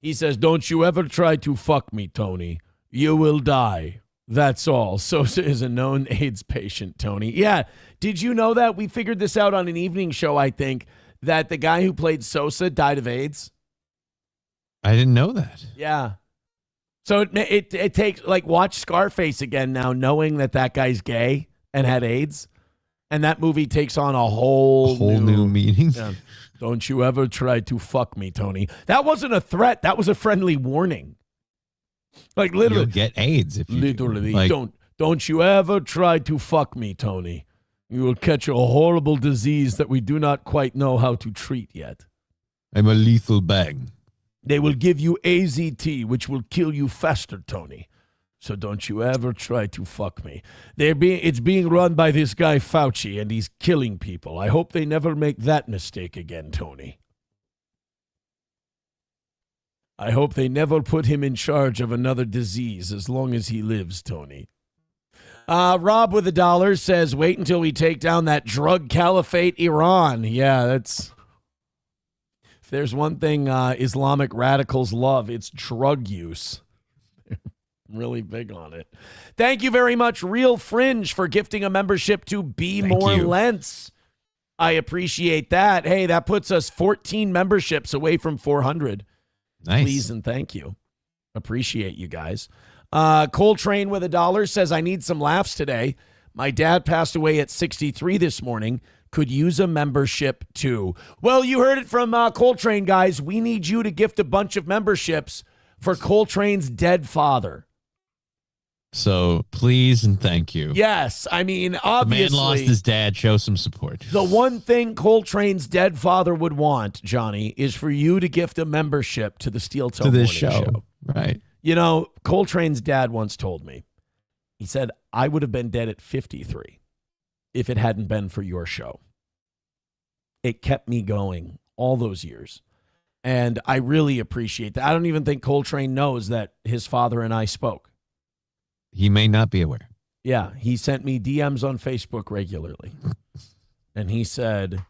He says, "Don't you ever try to fuck me, Tony. You will die. That's all. Sosa is a known AIDS patient, Tony." Yeah. Did you know that? We figured this out on an evening show, I think, that the guy who played Sosa died of AIDS. I didn't know that. Yeah. So it takes, like, watch Scarface again now, knowing that guy's gay and had AIDS. And that movie takes on a whole new meaning. Yeah. "Don't you ever try to fuck me, Tony." That wasn't a threat. That was a friendly warning. Like, literally. You'll get AIDS if you literally. Like, Don't you ever try to fuck me, Tony. You will catch a horrible disease that we do not quite know how to treat yet. I'm a lethal bag. They will give you AZT, which will kill you faster, Tony. So don't you ever try to fuck me. It's being run by this guy Fauci, and he's killing people. I hope they never make that mistake again, Tony. I hope they never put him in charge of another disease as long as he lives, Tony. Rob with $1 says, "Wait until we take down that drug caliphate Iran." Yeah, that's... If there's one thing Islamic radicals love, it's drug use. Really big on it. Thank you very much, Real Fringe, for gifting a membership to Be More Lents. I appreciate that. Hey, that puts us 14 memberships away from 400. Nice. Please and thank you. Appreciate you guys. Coltrane with $1 says, "I need some laughs today. My dad passed away at 63 this morning. Could use a membership too." Well, you heard it from Coltrane, guys. We need you to gift a bunch of memberships for Coltrane's dead father. So please and thank you. Yes, I mean, obviously. The man lost his dad. Show some support. The one thing Coltrane's dead father would want, Johnny, is for you to gift a membership to the Steel Toe To this Morning show. Right. You know, Coltrane's dad once told me, he said, "I would have been dead at 53 if it hadn't been for your show. It kept me going all those years." And I really appreciate that. I don't even think Coltrane knows that his father and I spoke. He may not be aware. Yeah, he sent me DMs on Facebook regularly. And he said,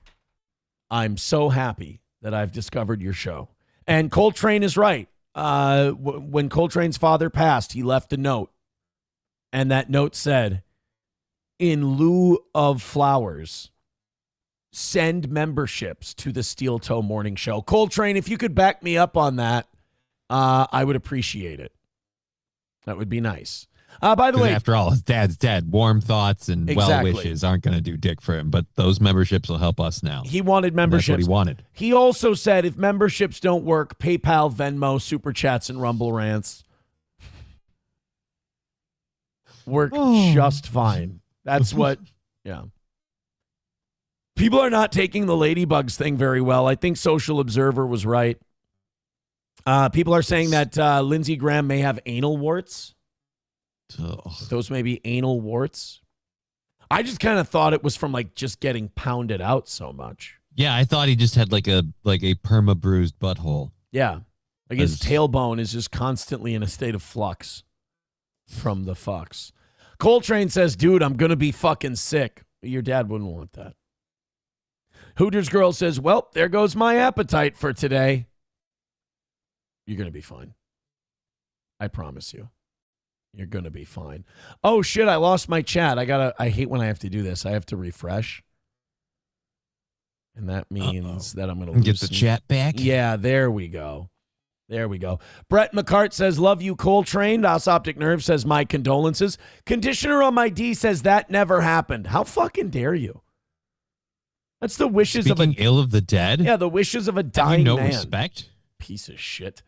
"I'm so happy that I've discovered your show." And Coltrane is right. When Coltrane's father passed, he left a note. And that note said, "In lieu of flowers, send memberships to the Steel Toe Morning Show." Coltrane, if you could back me up on that, I would appreciate it. That would be nice. By the way, after all, his dad's dead. Warm thoughts and Exactly. well wishes aren't going to do dick for him, but those memberships will help us now. he wanted memberships. That's what he wanted. He also said if memberships don't work, PayPal, Venmo, Super Chats, and Rumble Rants work just fine. That's what, yeah. People are not taking the ladybugs thing very well. I think Social Observer was right. People are saying that Lindsey Graham may have anal warts. Those may be anal warts. I just kind of thought it was from like just getting pounded out so much. Yeah, I thought he just had like a perma bruised butthole. Yeah. Like his tailbone is just constantly in a state of flux from the fucks. Coltrane says, "Dude, I'm going to be fucking sick." Your dad wouldn't want that. Hooters Girl says, "Well, there goes my appetite for today." You're going to be fine. I promise you. You're going to be fine. Oh, shit, I lost my chat. I hate when I have to do this. I have to refresh. And that means that I'm going to get the chat back. Yeah, there we go. Brett McCart says, love you, Coltrane. Das Optic Nerve says, my condolences. Conditioner on my D says, that never happened. How fucking dare you? That's the wishes Speaking of ill of the dead? Yeah, the wishes of a dying no man. respect? Piece of shit.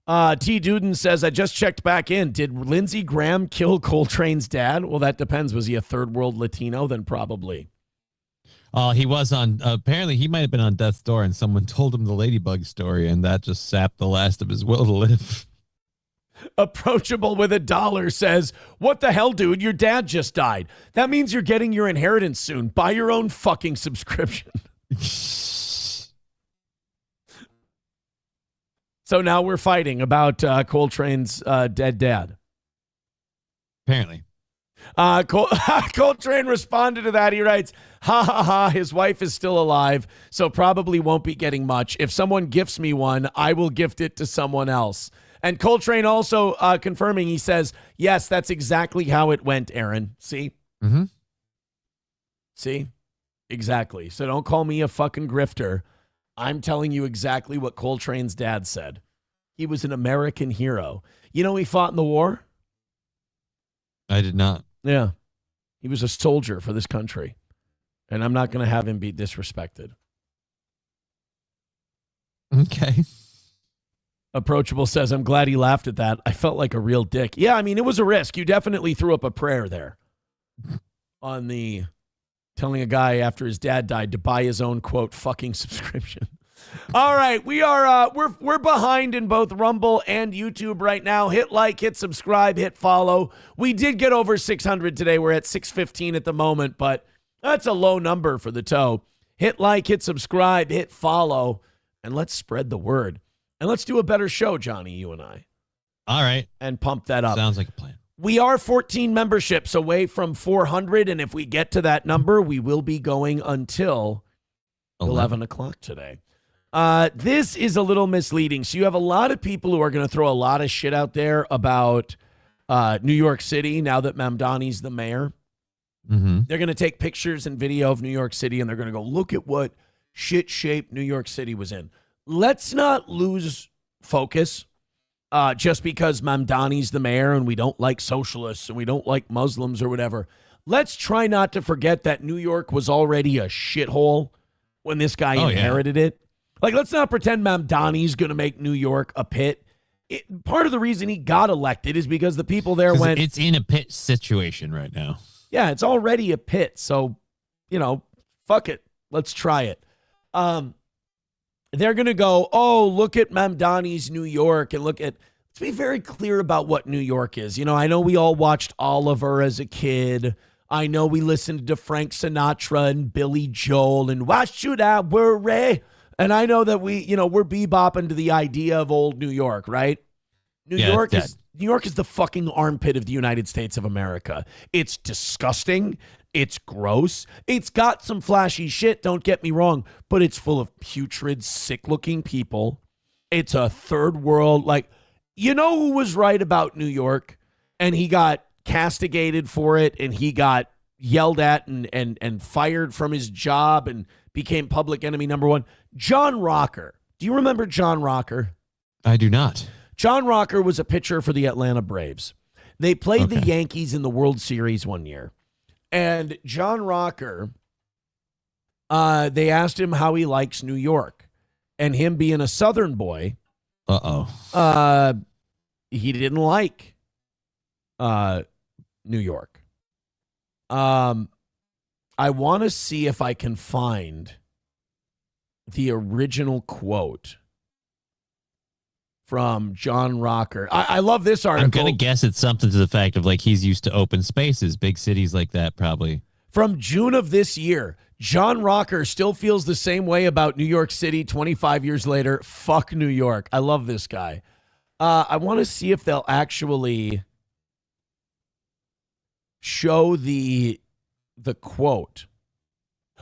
T. Duden says, I just checked back in. Did Lindsey Graham kill Coltrane's dad? Well, that depends. Was he a third world Latino? Then probably. He was on, apparently he might have been on death's door and someone told him the ladybug story and that just sapped the last of his will to live. Approachable with $1 says, what the hell, dude? Your dad just died. That means you're getting your inheritance soon. Buy your own fucking subscription. So now we're fighting about Coltrane's dead dad. Apparently. Coltrane responded to that. He writes, ha ha ha, his wife is still alive, so probably won't be getting much. If someone gifts me one, I will gift it to someone else. And Coltrane also confirming, he says, yes, that's exactly how it went, Aaron. See? Mm-hmm. See? Exactly. So don't call me a fucking grifter. I'm telling you exactly what Coltrane's dad said. He was an American hero. You know he fought in the war? I did not. Yeah. He was a soldier for this country. And I'm not going to have him be disrespected. Okay. Approachable says, I'm glad he laughed at that. I felt like a real dick. Yeah, I mean, it was a risk. You definitely threw up a prayer there on the telling a guy after his dad died to buy his own, quote, fucking subscription. All right, we are we're behind in both Rumble and YouTube right now. Hit like, hit subscribe, hit follow. We did get over 600 today. We're at 615 at the moment, but that's a low number for the toe. Hit like, hit subscribe, hit follow, and let's spread the word. And let's do a better show, Johnny, you and I. All right. And pump that up. Sounds like a plan. We are 14 memberships away from 400, and if we get to that number, we will be going until 11 o'clock today. This is a little misleading. So you have a lot of people who are going to throw a lot of shit out there about New York City now that Mamdani's the mayor. Mm-hmm. They're going to take pictures and video of New York City, and they're going to go, look at what shit shape New York City was in. Let's not lose focus just because Mamdani's the mayor and we don't like socialists and we don't like Muslims or whatever. Let's try not to forget that New York was already a shithole when this guy inherited it. Like, let's not pretend Mamdani's going to make New York a pit. Part of the reason he got elected is because the people there went... It's in a pit situation right now. Yeah, it's already a pit. So, you know, fuck it. Let's try it. They're going to go, oh, look at Mamdani's New York and look at... Let's be very clear about what New York is. You know, I know we all watched Oliver as a kid. I know we listened to Frank Sinatra and Billy Joel and Why Should I Worry? And I know that we're bebopping to the idea of old New York, right? New York is the fucking armpit of the United States of America. It's disgusting. It's gross. It's got some flashy shit, don't get me wrong, but it's full of putrid, sick-looking people. It's a third world. Like, you know who was right about New York? And he got castigated for it, and he got yelled at and fired from his job and became public enemy number one. John Rocker. Do you remember John Rocker? I do not. John Rocker was a pitcher for the Atlanta Braves. They played the Yankees in the World Series one year. And John Rocker, they asked him how he likes New York. And him being a Southern boy, he didn't like New York. I want to see if I can find the original quote from John Rocker. I love this article. I'm going to guess it's something to the fact of like he's used to open spaces, big cities like that probably. From June of this year, John Rocker still feels the same way about New York City 25 years later. Fuck New York. I love this guy. I want to see if they'll actually show the quote.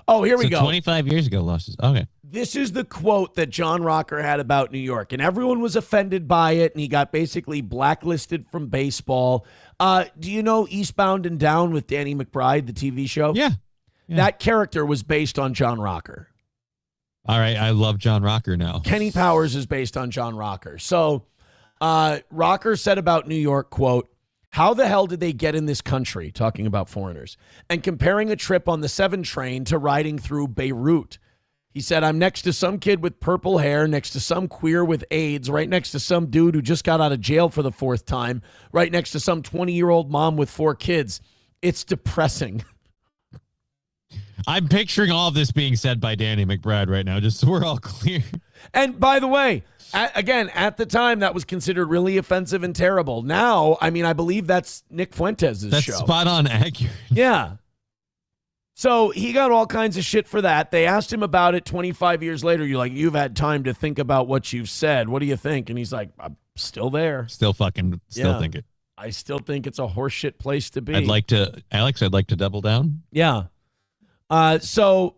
Oh, here we go. 25 years ago, losses. Okay. This is the quote that John Rocker had about New York, and everyone was offended by it, and he got basically blacklisted from baseball. Do you know Eastbound and Down with Danny McBride, the TV show? Yeah. That character was based on John Rocker. All right, I love John Rocker now. Kenny Powers is based on John Rocker. So Rocker said about New York, quote, "How the hell did they get in this country?" Talking about foreigners. And comparing a trip on the 7 train to riding through Beirut. He said, "I'm next to some kid with purple hair, next to some queer with AIDS, right next to some dude who just got out of jail for the 4th time, right next to some 20-year-old mom with 4 kids. It's depressing." I'm picturing all of this being said by Danny McBride right now, just so we're all clear. And by the way, at the time, that was considered really offensive and terrible. Now, I mean, I believe that's Nick Fuentes' show. That's spot on accurate. Yeah. So he got all kinds of shit for that. They asked him about it 25 years later. You're like, "You've had time to think about what you've said. What do you think?" And he's like, "I'm still there. Still think it. I still think it's a horseshit place to be." I'd like to double down. Yeah. So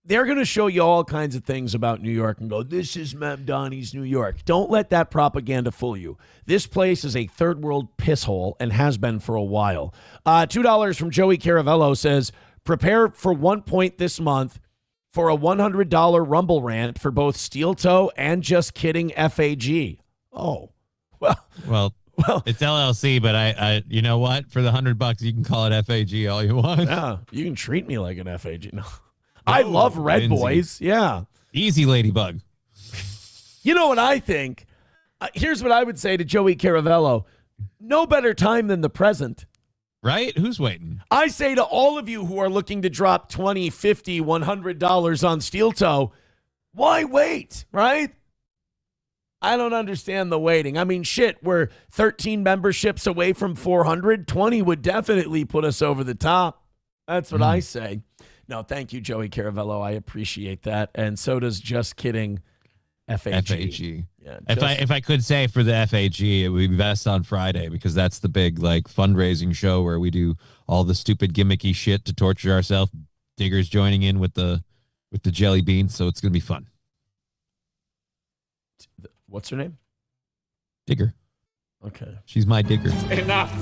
they're going to show you all kinds of things about New York and go, "This is Mamdani's New York." Don't let that propaganda fool you. This place is a third world piss hole and has been for a while. $2 from Joey Caravello says, "Prepare for 1 point this month for a $100 Rumble rant for both Steel Toe and Just Kidding FAG." Oh, well, it's LLC, but I you know what? For the $100, you can call it FAG all you want. Yeah, you can treat me like an FAG. No. I love Red Lindsey. Boys. Yeah. Easy, Ladybug. You know what I think? Here's what I would say to Joey Caravello. No better time than the present. Right? Who's waiting? I say to all of you who are looking to drop $20, $50, $100 on Steel Toe, why wait, right? I don't understand the waiting. I mean, shit, we're 13 memberships away from 400. 20 would definitely put us over the top. That's what I say. No, thank you, Joey Caravello. I appreciate that. And so does Just Kidding FAG. Yeah, if I could say for the FAG, it would be best on Friday because that's the big fundraising show where we do all the stupid gimmicky shit to torture ourselves. Digger's joining in with the jelly beans, so it's gonna be fun. What's her name? Digger. Okay. She's my Digger. Enough.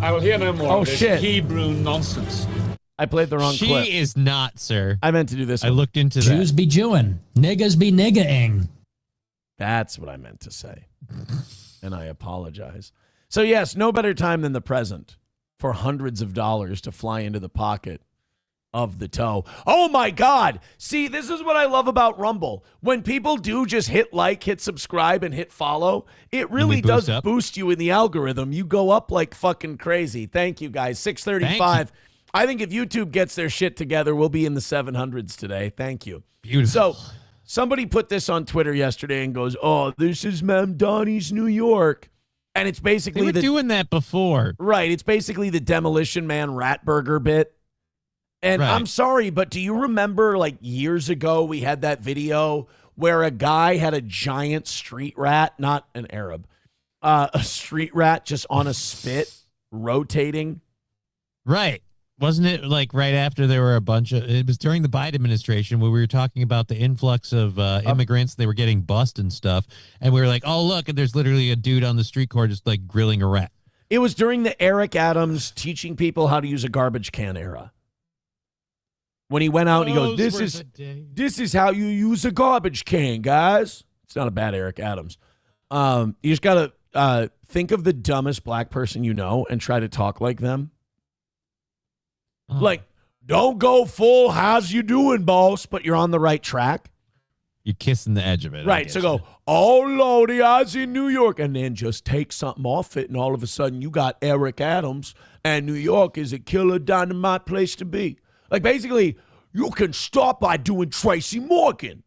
I will hear no more of this Hebrew nonsense. I played the wrong clip. She is not, sir. I meant to do this I looked into that. Jews be Jewing. Niggas be nigga-ing. That's what I meant to say. And I apologize. So, yes, no better time than the present for hundreds of dollars to fly into the pocket of the toe. Oh, my God. See, this is what I love about Rumble. When people do just hit like, hit subscribe, and hit follow, it really does boost you in the algorithm. You go up like fucking crazy. Thank you, guys. 635. I think if YouTube gets their shit together, we'll be in the 700s today. Thank you. Beautiful. So somebody put this on Twitter yesterday and goes, "Oh, this is Mamdani's New York." And it's basically they were doing that before. Right. It's basically the Demolition Man Ratburger bit. And I'm sorry, but do you remember years ago we had that video where a guy had a giant street rat, not an Arab, a street rat just on a spit rotating? Right. Wasn't it right after there were a bunch of, it was during the Biden administration where we were talking about the influx of immigrants, they were getting bussed and stuff. And we were like, oh, look, and there's literally a dude on the street corner just grilling a rat. It was during the Eric Adams teaching people how to use a garbage can era. When he went out and he goes, this is how you use a garbage can, guys. It's not a bad Eric Adams. You just got to think of the dumbest black person you know and try to talk like them. Don't go full, how's you doing, boss? But you're on the right track. You're kissing the edge of it. Right. So go, oh, Lordy, I was in New York. And then just take something off it. And all of a sudden you got Eric Adams. And New York is a killer dynamite place to be. Basically, you can start by doing Tracy Morgan.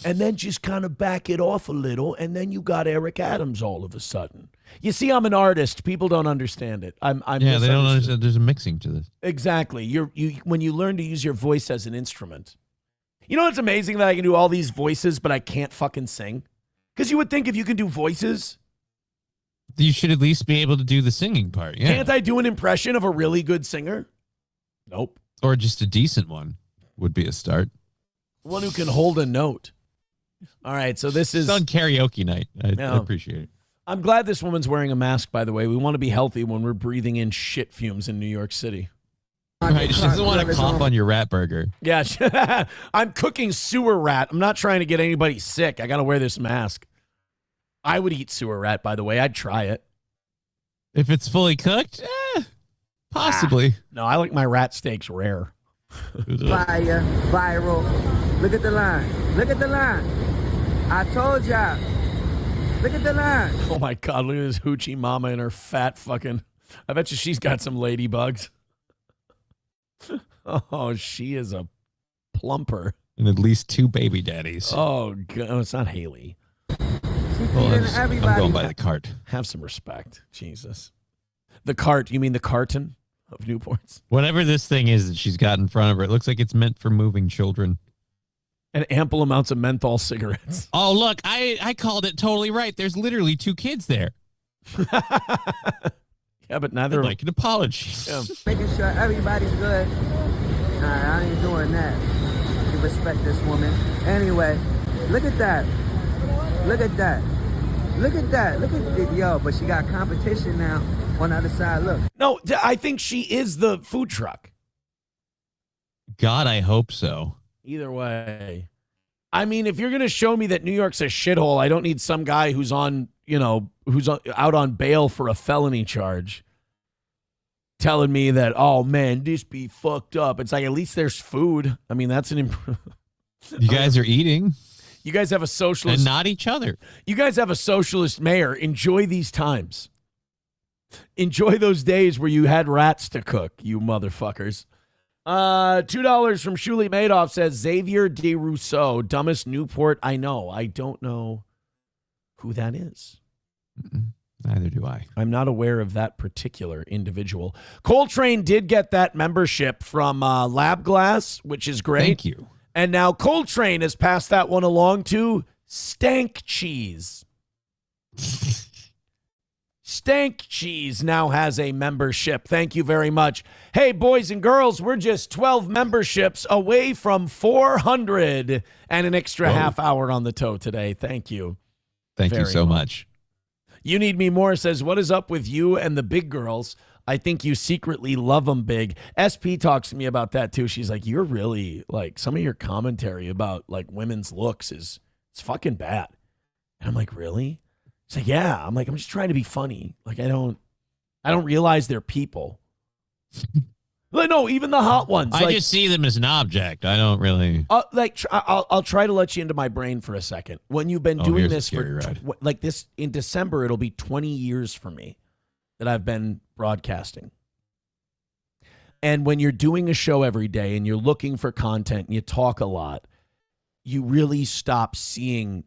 And then just kind of back it off a little. And then you got Eric Adams all of a sudden. You see, I'm an artist. People don't understand it. I'm they don't understand. There's a mixing to this. Exactly. When you learn to use your voice as an instrument. You know what's amazing that I can do all these voices, but I can't fucking sing? Because you would think if you can do voices, you should at least be able to do the singing part. Yeah. Can't I do an impression of a really good singer? Nope. Or just a decent one would be a start. One who can hold a note. All right, so this is on karaoke night. I appreciate it. I'm glad this woman's wearing a mask, by the way. We want to be healthy when we're breathing in shit fumes in New York City. Right, she doesn't want to cough on your rat burger. Yeah, I'm cooking sewer rat. I'm not trying to get anybody sick. I got to wear this mask. I would eat sewer rat, by the way. I'd try it. If it's fully cooked, possibly. No, I like my rat steaks rare. Fire, viral. Look at the line. Look at the line. I told y'all. Look at the line. Oh, my God. Look at this hoochie mama and her fat fucking... I bet you she's got some ladybugs. Oh, she is a plumper. And at least 2 baby daddies. Oh, God. Oh, it's not Haley. I'm going by the cart. Have some respect. Jesus. The cart. You mean the carton of Newports? Whatever this thing is that she's got in front of her, it looks like it's meant for moving children. And ample amounts of menthol cigarettes. Oh, look, I called it totally right. There's literally 2 kids there. Yeah, but neither... I'd like an apology. Yeah. Making sure everybody's good. Nah, I ain't doing that. You respect this woman. Anyway, look at that. Look at that. Look at that. Look at it. Yo, but she got competition now on the other side. Look. No, I think she is the food truck. God, I hope so. Either way. I mean, if you're going to show me that New York's a shithole, I don't need some guy who's on, out on bail for a felony charge telling me that, oh, man, this be fucked up. It's like, at least there's food. I mean, that's an improvement. You guys are eating. You guys have a socialist. And not each other. You guys have a socialist mayor. Enjoy these times. Enjoy those days where you had rats to cook, you motherfuckers. $2 from Shuli Madoff says, Xavier de Rousseau, dumbest Newport I know. I don't know who that is. Neither do I. I'm not aware of that particular individual. Coltrane did get that membership from Lab Glass, which is great. Thank you. And now Coltrane has passed that one along to Stank Cheese. Stank Cheese now has a membership. Thank you very much. Hey, boys and girls, we're just 12 memberships away from 400 and an extra half hour on the toe today. Thank you. Thank you so much. You Need Me More says, what is up with you and the big girls? I think you secretly love them big. SP talks to me about that too. She's like, you're really, like, some of your commentary about, like, women's looks it's fucking bad. And I'm like, really? She's like, yeah. I'm like, I'm just trying to be funny. Like, I don't realize they're people. Like, no, even the hot ones. I just see them as an object. I don't really. I'll try to let you into my brain for a second. When you've been doing this for like this in December, it'll be 20 years for me that I've been broadcasting. And when you're doing a show every day and you're looking for content and you talk a lot, you really stop seeing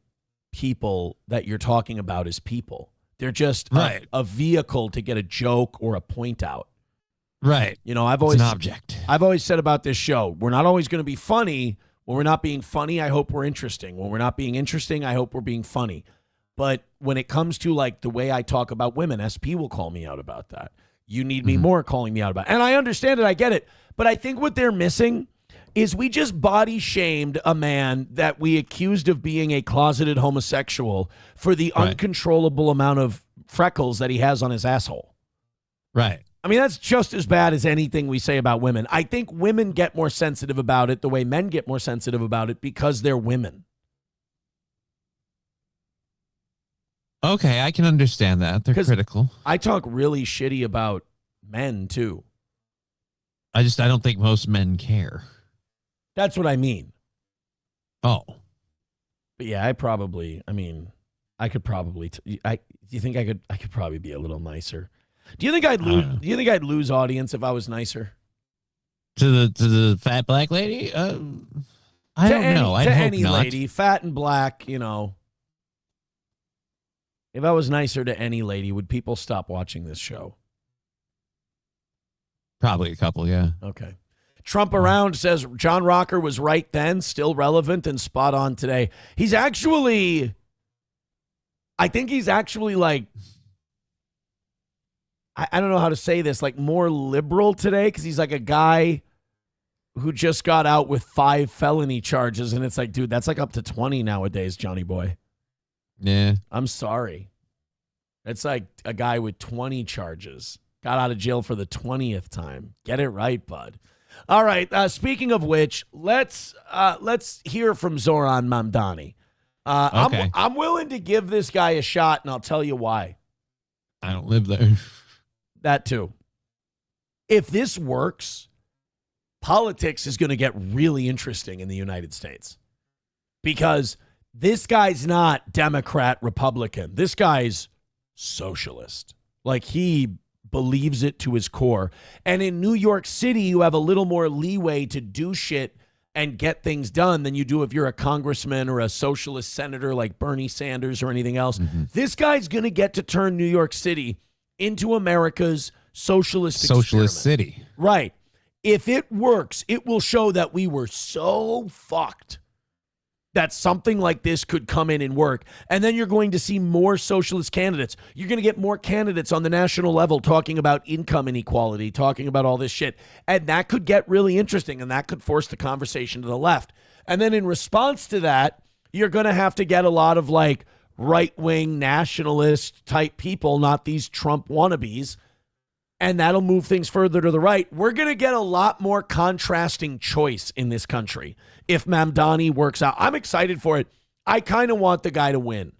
people that you're talking about as people. They're just a vehicle to get a joke or a point out. Right. I've always an object. I've always said about this show, we're not always going to be funny. When we're not being funny, I hope we're interesting. When we're not being interesting, I hope we're being funny. But when it comes to, like, the way I talk about women, SP will call me out about that. You Need Me More calling me out about it. And I understand it. I get it. But I think what they're missing is we just body shamed a man that we accused of being a closeted homosexual for the uncontrollable amount of freckles that he has on his asshole. Right. I mean, that's just as bad as anything we say about women. I think women get more sensitive about it the way men get more sensitive about it because they're women. Okay, I can understand that. They're critical. I talk really shitty about men, too. I don't think most men care. That's what I mean. Oh. But yeah, I could probably, do you think I could probably be a little nicer? Do you think I'd lose audience if I was nicer? To the fat black lady? I don't know. I to hope any not. lady, fat and black, If I was nicer to any lady, would people stop watching this show? Probably a couple, yeah. Okay. Trump Around says John Rocker was right then, still relevant and spot on today. He's actually, I think he's actually like, I don't know how to say this, like more liberal today because he's like a guy who just got out with 5 felony charges. And it's like, dude, that's like up to 20 nowadays, Johnny boy. Yeah. I'm sorry. It's like a guy with 20 charges. Got out of jail for the 20th time. Get it right, bud. All right. Speaking of which, let's hear from Zoran Mamdani. Okay. I'm willing to give this guy a shot, and I'll tell you why. I don't live there. That too. If this works, politics is going to get really interesting in the United States because this guy's not Democrat, Republican. This guy's socialist. Like, he believes it to his core. And in New York City, you have a little more leeway to do shit and get things done than you do if you're a congressman or a socialist senator like Bernie Sanders or anything else. Mm-hmm. This guy's going to get to turn New York City into America's socialist experiment. City. Right. If it works, it will show that we were so fucked that something like this could come in and work. And then you're going to see more socialist candidates. You're going to get more candidates on the national level talking about income inequality, talking about all this shit. And that could get really interesting, and that could force the conversation to the left. And then in response to that, you're going to have to get a lot of like right-wing nationalist type people, not these Trump wannabes. And that'll move things further to the right. We're going to get a lot more contrasting choice in this country if Mamdani works out. I'm excited for it. I kind of want the guy to win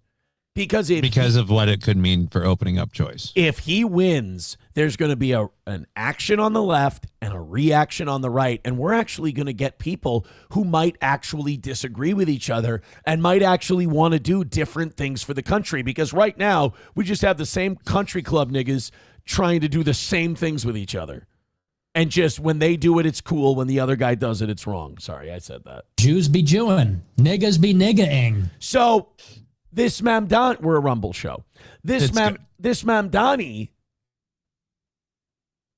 because of what it could mean for opening up choice. If he wins, there's going to be an action on the left and a reaction on the right. And we're actually going to get people who might actually disagree with each other and might actually want to do different things for the country. Because right now, we just have the same country club niggas trying to do the same things with each other. And just when they do it, it's cool. When the other guy does it, it's wrong. Sorry, I said that. Jews be Jewing. Niggas be nigga-ing. So this Mamdani, we're a Rumble show. This Mamdani,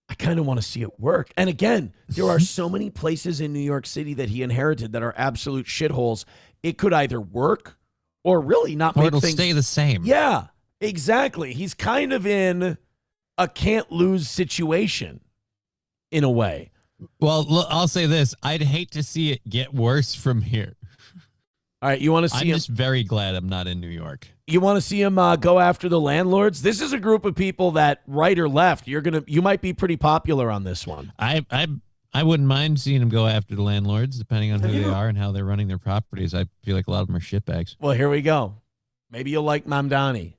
I kind of want to see it work. And again, there are so many places in New York City that he inherited that are absolute shitholes. It could either work or really not make it'll things stay the same. Yeah, exactly. He's kind of in a can't lose situation in a way. Well, I'll say this. I'd hate to see it get worse from here. All right, you want to see I'm him? just very glad I'm not in New York. You want to see him go after the landlords? This is a group of people that, right or left, you might be pretty popular on this one. I wouldn't mind seeing him go after the landlords, depending on who they are and how they're running their properties. I feel like a lot of them are shitbags. Well, here we go. Maybe you'll like Mamdani.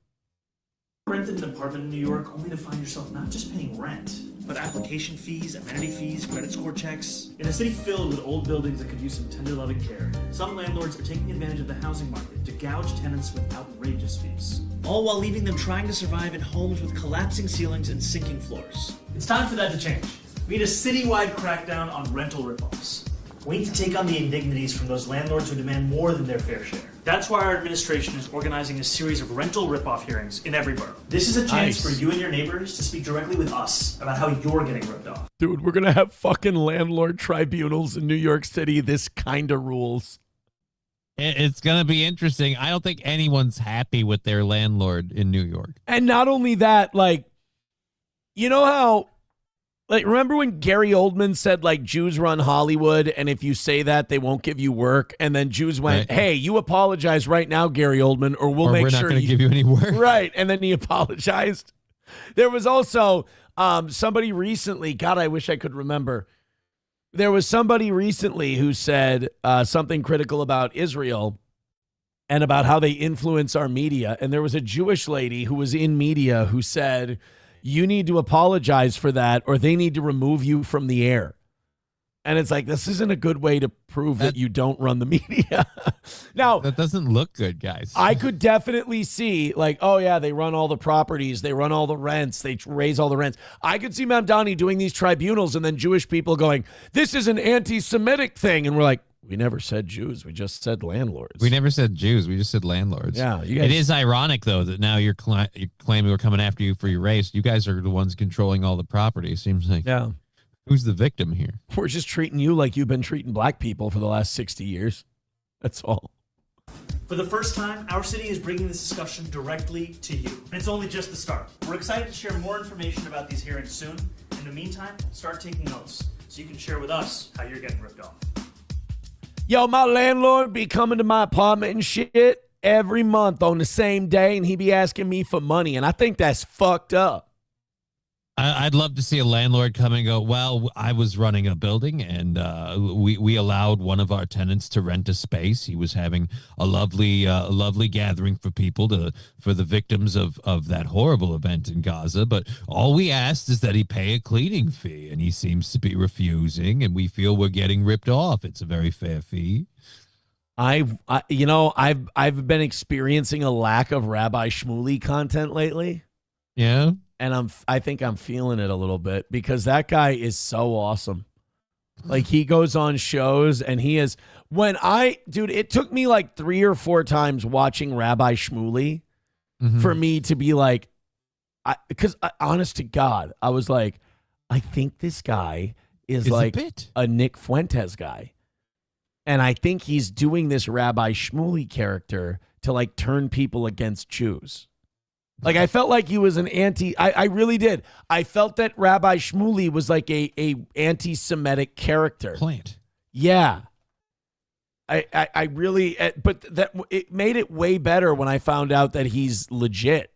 Rented an apartment in New York only to find yourself not just paying rent, but application fees, amenity fees, credit score checks. In a city filled with old buildings that could use some tender loving care, some landlords are taking advantage of the housing market to gouge tenants with outrageous fees, all while leaving them trying to survive in homes with collapsing ceilings and sinking floors. It's time for that to change. We need a citywide crackdown on rental ripoffs. We need to take on the indignities from those landlords who demand more than their fair share. That's why our administration is organizing a series of rental ripoff hearings in every borough. This is a chance for you and your neighbors to speak directly with us about how you're getting ripped off. Dude, we're going to have fucking landlord tribunals in New York City. This kind of rules. It's going to be interesting. I don't think anyone's happy with their landlord in New York. And not only that, like, you know how... Like, remember when Gary Oldman said, like, Jews run Hollywood, and if you say that, they won't give you work? And then Jews went, hey, you apologize right now, Gary Oldman, or we're not going to give you any work. Right, and then he apologized. There was also somebody recently, God, I wish I could remember. There was somebody recently who said something critical about Israel and about how they influence our media. And there was a Jewish lady who was in media who said, you need to apologize for that or they need to remove you from the air. And it's like, this isn't a good way to prove that you don't run the media. Now, that doesn't look good, guys. I could definitely see like, oh yeah, they run all the properties. They run all the rents. They raise all the rents. I could see Mamdani doing these tribunals and then Jewish people going, this is an anti-Semitic thing. And we're like, we never said Jews. We just said landlords. We never said Jews. We just said landlords. Yeah, you guys... It is ironic, though, that now you're claiming we're coming after you for your race. You guys are the ones controlling all the property. Seems like. Yeah. Who's the victim here? We're just treating you like you've been treating black people for the last 60 years. That's all. For the first time, our city is bringing this discussion directly to you. And it's only just the start. We're excited to share more information about these hearings soon. In the meantime, start taking notes so you can share with us how you're getting ripped off. Yo, my landlord be coming to my apartment and shit, every month on the same day, and he be asking me for money, and I think that's fucked up. I'd love to see a landlord come and go, well, I was running a building and we allowed one of our tenants to rent a space. He was having a lovely gathering for people for the victims of that horrible event in Gaza. But all we asked is that he pay a cleaning fee, and he seems to be refusing, and we feel we're getting ripped off. It's a very fair fee. I've been experiencing a lack of Rabbi Shmuley content lately. Yeah. And I think I'm feeling it a little bit because that guy is so awesome. Like, he goes on shows and he is dude, it took me like 3 or 4 times watching Rabbi Shmuley for me to be like, because honest to God, I was like, I think this guy is like a Nick Fuentes guy. And I think he's doing this Rabbi Shmuley character to like turn people against Jews. Like, I felt like he was an I really did. I felt that Rabbi Shmuley was like a anti-Semitic character. Plant. Yeah. I really, but that it made it way better when I found out that he's legit.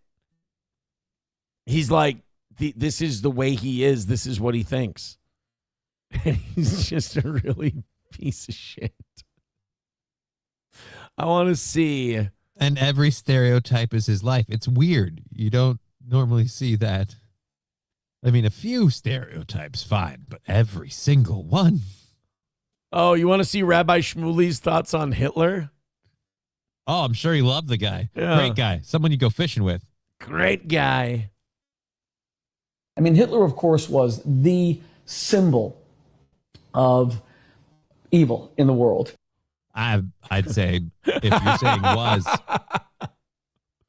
He's like, this is the way he is. This is what he thinks. And he's just a really piece of shit. I want to see. And every stereotype is his life. It's weird. You don't normally see that. I mean, a few stereotypes, fine, but every single one. Oh, you want to see Rabbi Shmuley's thoughts on Hitler? Oh, I'm sure he loved the guy. Yeah. Great guy. Someone you go fishing with. Great guy. I mean, Hitler, of course, was the symbol of evil in the world. I'd say, if you're saying was,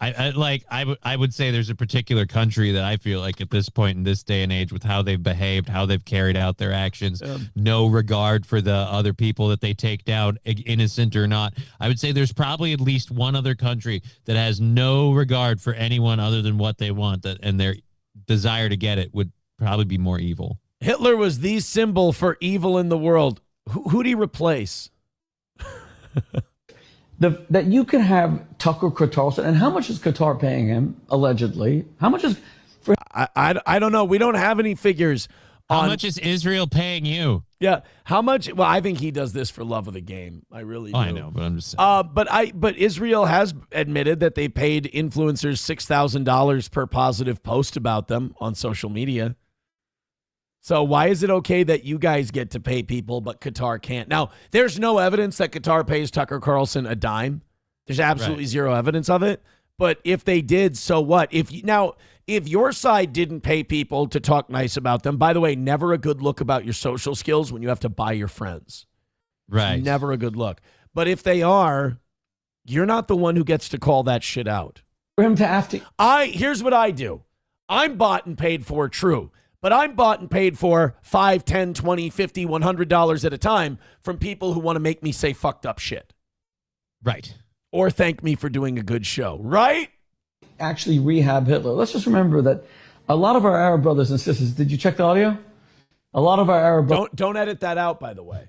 I would say there's a particular country that I feel like at this point in this day and age, with how they've behaved, how they've carried out their actions, no regard for the other people that they take down, innocent or not. I would say there's probably at least one other country that has no regard for anyone other than what they want, and their desire to get it would probably be more evil. Hitler was the symbol for evil in the world. Who'd he replace? That you can have Tucker Carlson, and how much is Qatar paying him, allegedly? How much is... I don't know. We don't have any figures. How much is Israel paying you? Yeah. How much? Well, I think he does this for love of the game. I really do. I know, but I'm just saying. But Israel has admitted that they paid influencers $6,000 per positive post about them on social media. So why is it okay that you guys get to pay people, but Qatar can't? Now, there's no evidence that Qatar pays Tucker Carlson a dime. There's absolutely zero evidence of it. But if they did, so what? If your side didn't pay people to talk nice about them, by the way, never a good look about your social skills when you have to buy your friends. Right. Never a good look. But if they are, you're not the one who gets to call that shit out. For him to have to... Here's what I do. I'm bought and paid for, true. But I'm bought and paid for $5, $10, $20, $50, $100 at a time from people who want to make me say fucked up shit. Right. Or thank me for doing a good show. Right? Actually rehab Hitler. Let's just remember that a lot of our Arab brothers and sisters, did you check the audio? A lot of our Arab brothers... Don't edit that out, by the way.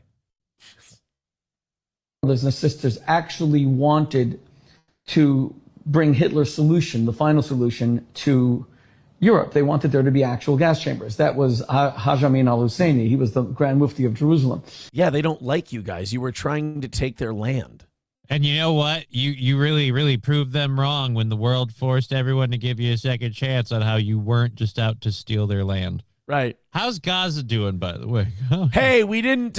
Brothers and sisters actually wanted to bring Hitler's solution, the final solution, to Europe. They wanted there to be actual gas chambers. That was Haj Amin al-Husseini. He was the Grand Mufti of Jerusalem. Yeah, they don't like you guys. You were trying to take their land. And you know what? You really, really proved them wrong when the world forced everyone to give you a second chance on how you weren't just out to steal their land. Right. How's Gaza doing, by the way? Hey, we didn't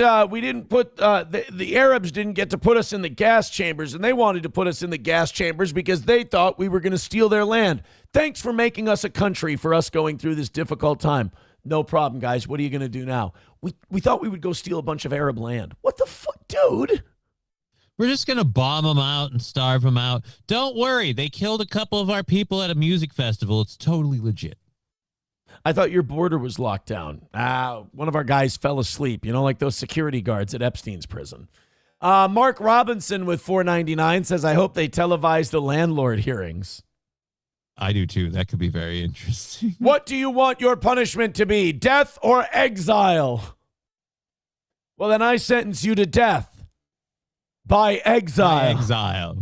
put the Arabs didn't get to put us in the gas chambers, and they wanted to put us in the gas chambers because they thought we were going to steal their land. Thanks for making us a country for us going through this difficult time. No problem, guys. What are you going to do now? We thought we would go steal a bunch of Arab land. What the fuck, dude? We're just going to bomb them out and starve them out. Don't worry. They killed a couple of our people at a music festival. It's totally legit. I thought your border was locked down. One of our guys fell asleep, like those security guards at Epstein's prison. Mark Robinson with $4.99 says, I hope they televise the landlord hearings. I do too. That could be very interesting. What do you want your punishment to be? Death or exile? Well, then I sentence you to death by exile. By exile.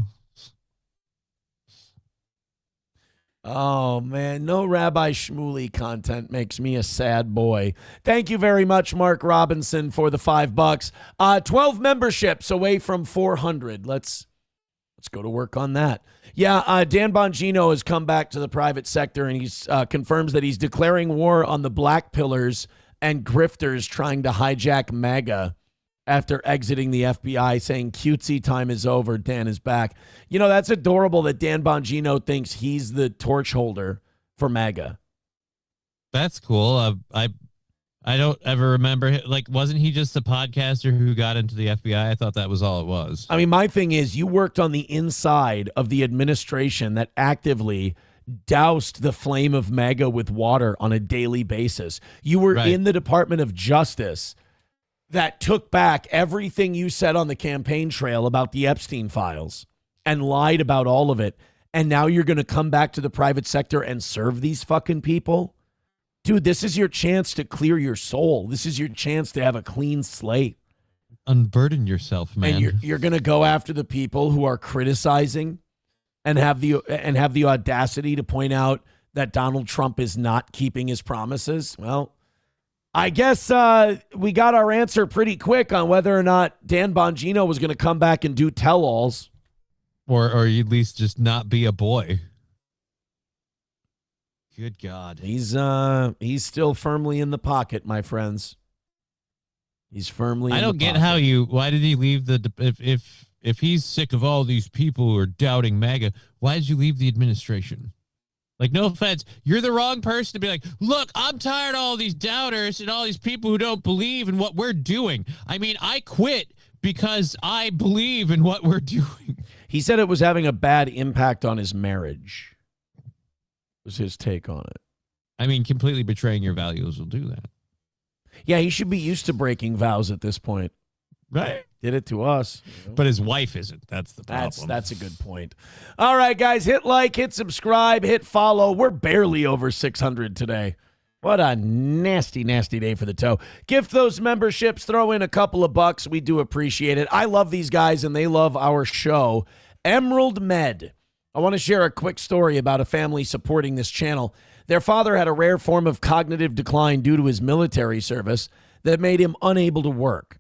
Oh, man. No Rabbi Shmuley content makes me a sad boy. Thank you very much, Mark Robinson, for the $5. 12 memberships away from 400. Let's go to work on that. Yeah, Dan Bongino has come back to the private sector, and he's confirms that he's declaring war on the black pillars and grifters trying to hijack MAGA after exiting the FBI, saying cutesy time is over, Dan is back. You know, that's adorable that Dan Bongino thinks he's the torch holder for MAGA. That's cool. I don't ever remember, like, wasn't he just a podcaster who got into the FBI? I thought that was all it was. I mean, my thing is, you worked on the inside of the administration that actively doused the flame of MAGA with water on a daily basis. You were in the Department of Justice that took back everything you said on the campaign trail about the Epstein files and lied about all of it. And now you're going to come back to the private sector and serve these fucking people? Dude, this is your chance to clear your soul. This is your chance to have a clean slate. Unburden yourself, man. And you're going to go after the people who are criticizing and have the audacity to point out that Donald Trump is not keeping his promises. Well, I guess we got our answer pretty quick on whether or not Dan Bongino was going to come back and do tell-alls. Or at least just not be a boy. Good God. He's still firmly in the pocket, my friends. He's firmly in the pocket. I don't get how why did he leave if he's sick of all these people who are doubting MAGA, why did you leave the administration? Like, no offense, you're the wrong person to be like, look, I'm tired of all these doubters and all these people who don't believe in what we're doing. I mean, I quit because I believe in what we're doing. He said it was having a bad impact on his marriage, was his take on it. I mean, completely betraying your values will do that. Yeah, he should be used to breaking vows at this point. Right. Did it to us. But his wife isn't. That's the problem. That's a good point. All right, guys, hit like, hit subscribe, hit follow. We're barely over 600 today. What a nasty, nasty day for the toe. Gift those memberships. Throw in a couple of bucks. We do appreciate it. I love these guys, and they love our show. Emerald Med. I want to share a quick story about a family supporting this channel. Their father had a rare form of cognitive decline due to his military service that made him unable to work.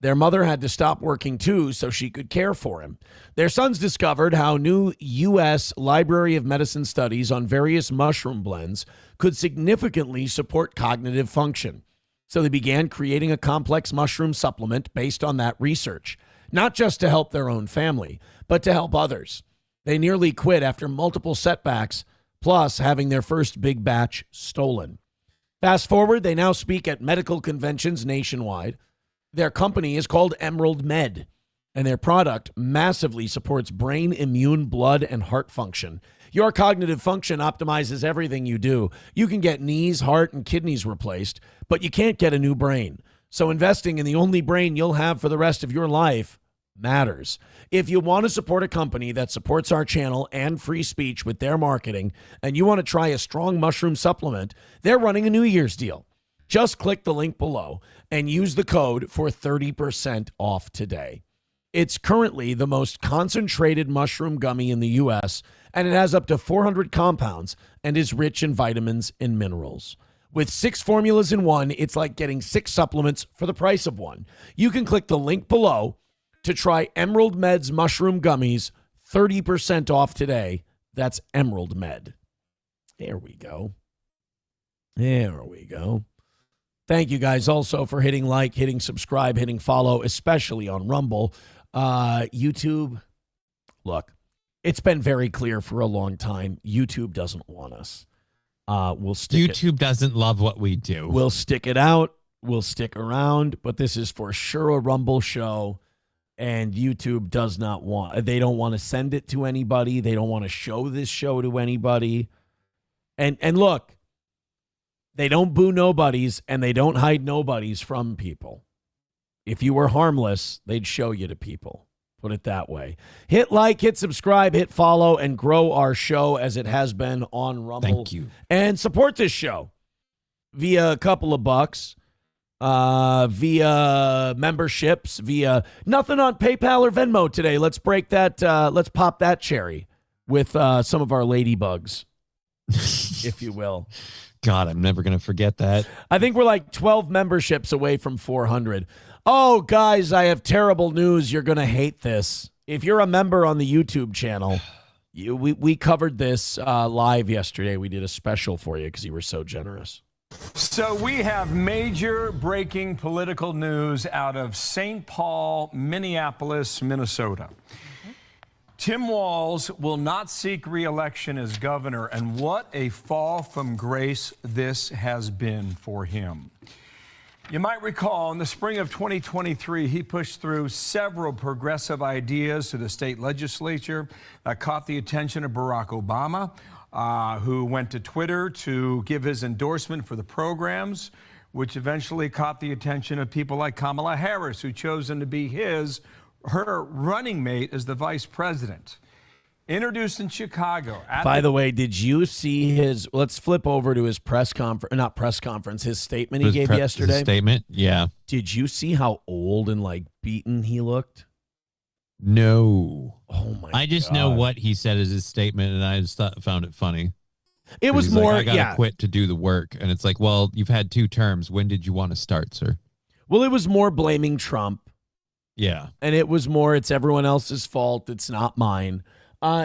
Their mother had to stop working too so she could care for him. Their sons discovered how new U.S. Library of Medicine studies on various mushroom blends could significantly support cognitive function. So they began creating a complex mushroom supplement based on that research, not just to help their own family, but to help others. They nearly quit after multiple setbacks, plus having their first big batch stolen. Fast forward, they now speak at medical conventions nationwide. Their company is called Emerald Med, and their product massively supports brain, immune, blood, and heart function. Your cognitive function optimizes everything you do. You can get knees, heart, and kidneys replaced, but you can't get a new brain. So investing in the only brain you'll have for the rest of your life matters. If you want to support a company that supports our channel and free speech with their marketing, and you want to try a strong mushroom supplement, they're running a New Year's deal. Just click the link below and use the code for 30% off today. It's currently the most concentrated mushroom gummy in the U.S., and it has up to 400 compounds and is rich in vitamins and minerals. With 6 formulas in one, it's like getting 6 supplements for the price of one. You can click the link below to try Emerald Med's mushroom gummies, 30% off today. That's Emerald Med. There we go. There we go. Thank you guys also for hitting like, hitting subscribe, hitting follow, especially on Rumble. YouTube, look, it's been very clear for a long time. YouTube doesn't want us. YouTube doesn't love what we do. We'll stick it out. We'll stick around. But this is for sure a Rumble show. And YouTube does not want, they don't want to send it to anybody. They don't want to show this show to anybody. And look, they don't boo nobodies and they don't hide nobodies from people. If you were harmless, they'd show you to people. Put it that way. Hit like, hit subscribe, hit follow, and grow our show as it has been on Rumble. Thank you. And support this show via a couple of bucks, via memberships, via nothing on PayPal or Venmo today. Let's break that. Let's pop that cherry with some of our ladybugs. if you will. God, I'm never going to forget that. I think we're like 12 memberships away from 400. Oh, guys, I have terrible news. You're going to hate this. If you're a member on the YouTube channel, we covered this live yesterday. We did a special for you because you were so generous. So we have major breaking political news out of St. Paul, Minneapolis, Minnesota. Tim Walz will not seek re-election as governor, and what a fall from grace this has been for him. You might recall in the spring of 2023, he pushed through several progressive ideas to the state legislature that caught the attention of Barack Obama, who went to Twitter to give his endorsement for the programs, which eventually caught the attention of people like Kamala Harris, who chose him to be her running mate as the vice president. Introduced in Chicago. By the way, did you see his, let's flip over to his his statement he gave yesterday. His statement? Yeah. Did you see how old and like beaten he looked? No. Oh my I just know what he said as his statement, and I just found it funny. It was more, like, I gotta quit to do the work. And it's like, well, you've had 2 terms. When did you want to start, sir? Well, it was more blaming Trump. Yeah. And it was more, it's everyone else's fault. It's not mine.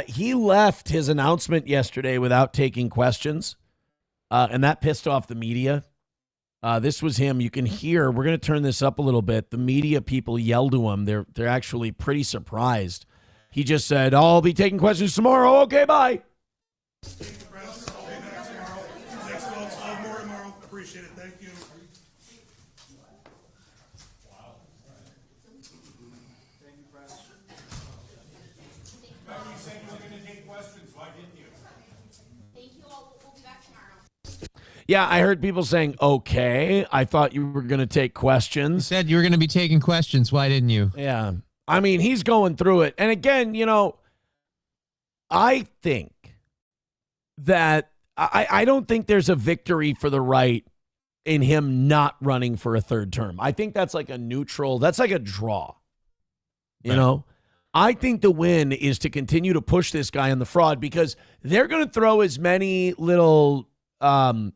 He left his announcement yesterday without taking questions, and that pissed off the media. This was him. You can hear, we're going to turn this up a little bit. The media people yelled to him. They're actually pretty surprised. He just said, I'll be taking questions tomorrow. Okay, bye. Appreciate it. Thank you. Yeah, I heard people saying, okay. I thought you were going to take questions. You said you were going to be taking questions. Why didn't you? Yeah. I mean, he's going through it. And again, I think that I don't think there's a victory for the right in him not running for a 3rd term. I think that's like a neutral. That's like a draw. You know? I think the win is to continue to push this guy on the fraud, because they're going to throw as many little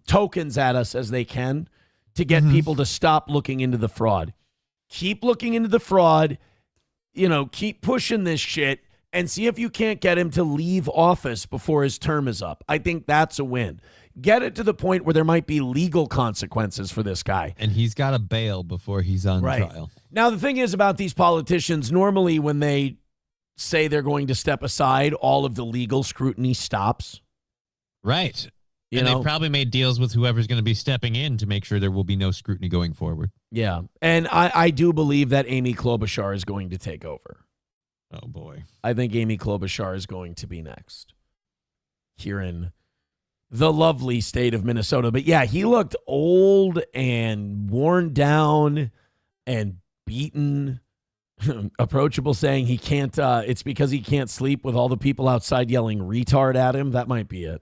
tokens at us as they can to get people to stop looking into the fraud. Keep looking into the fraud, keep pushing this shit and see if you can't get him to leave office before his term is up. I think that's a win. Get it to the point where there might be legal consequences for this guy. And he's got to bail before he's on trial. Now, the thing is about these politicians, normally when they say they're going to step aside, all of the legal scrutiny stops. Right. And they've probably made deals with whoever's going to be stepping in to make sure there will be no scrutiny going forward. Yeah. And I do believe that Amy Klobuchar is going to take over. Oh, boy. I think Amy Klobuchar is going to be next here in the lovely state of Minnesota. But, yeah, he looked old and worn down and beaten. Approachable, saying he can't, it's because he can't sleep with all the people outside yelling retard at him. That might be it.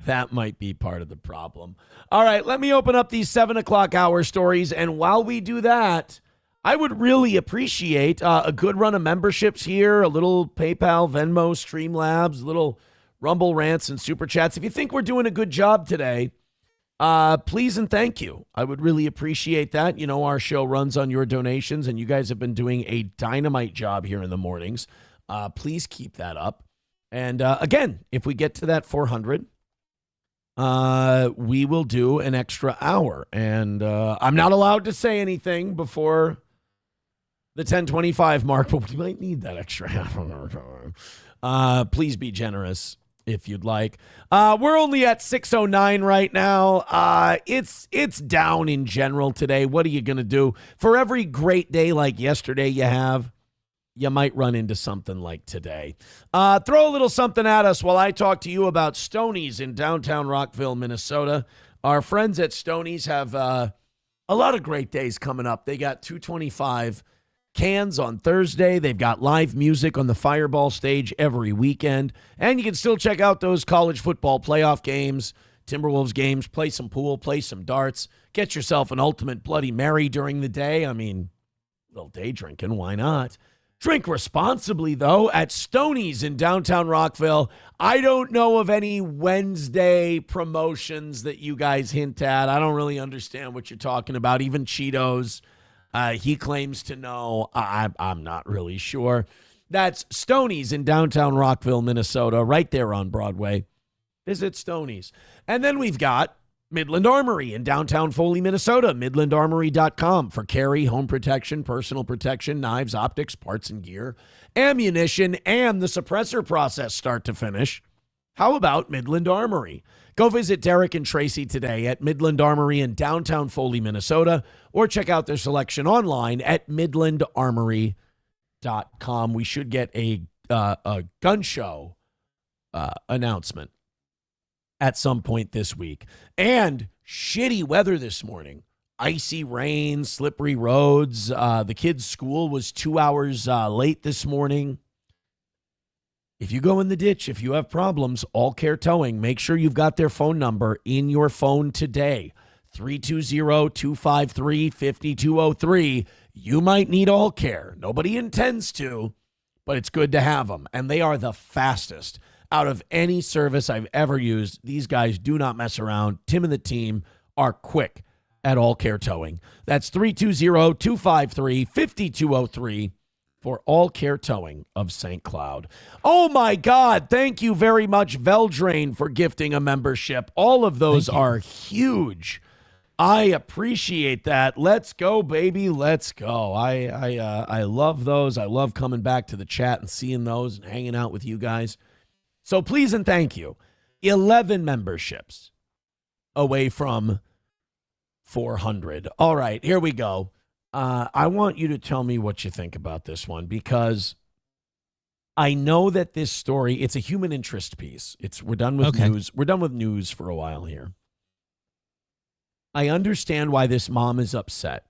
That might be part of the problem. All right, let me open up these 7 o'clock hour stories. And while we do that, I would really appreciate a good run of memberships here, a little PayPal, Venmo, Streamlabs, a little Rumble rants and Super Chats. If you think we're doing a good job today, please and thank you. I would really appreciate that. Our show runs on your donations, and you guys have been doing a dynamite job here in the mornings. Please keep that up. And again, if we get to that 400, we will do an extra hour. And I'm not allowed to say anything before the 10:25 mark, but we might need that extra hour. Please be generous if you'd like. We're only at 6:09 right now. It's down in general today. What are you going to do? For every great day like yesterday you might run into something like today. Throw a little something at us while I talk to you about Stoney's in downtown Rockville, Minnesota. Our friends at Stoney's have a lot of great days coming up. They got 225 cans on Thursday. They've got live music on the Fireball stage every weekend. And you can still check out those college football playoff games, Timberwolves games, play some pool, play some darts, get yourself an ultimate Bloody Mary during the day. I mean, a little day drinking, why not? Drink responsibly, though, at Stoney's in downtown Rockville. I don't know of any Wednesday promotions that you guys hint at. I don't really understand what you're talking about. Even Cheetos, he claims to know. I'm not really sure. That's Stoney's in downtown Rockville, Minnesota, right there on Broadway. Visit Stoney's. And then we've got Midland Armory in downtown Foley, Minnesota. MidlandArmory.com for carry, home protection, personal protection, knives, optics, parts and gear, ammunition, and the suppressor process start to finish. How about Midland Armory? Go visit Derek and Tracy today at Midland Armory in downtown Foley, Minnesota, or check out their selection online at MidlandArmory.com. We should get a gun show announcement at some point this week. And shitty weather this morning. Icy rain, slippery roads. The kids' school was 2 hours late this morning. If you go in the ditch, if you have problems, All Care Towing, make sure you've got their phone number in your phone today. 320-253-5203. You might need All Care. Nobody intends to, but it's good to have them. And they are the fastest out of any service I've ever used. These guys do not mess around. Tim and the team are quick at All Care Towing. That's 320-253-5203 for All Care Towing of St. Cloud. Oh, my God. Thank you very much, Veldrain, for gifting a membership. All of those are huge. I appreciate that. Let's go, baby. Let's go. I love those. I love coming back to the chat and seeing those and hanging out with you guys. So please and thank you. 11 memberships away from 400. All right, here we go. I want you to tell me what you think about this one, because I know that this story, it's a human interest piece. We're done with news. We're done with news for a while here. I understand why this mom is upset.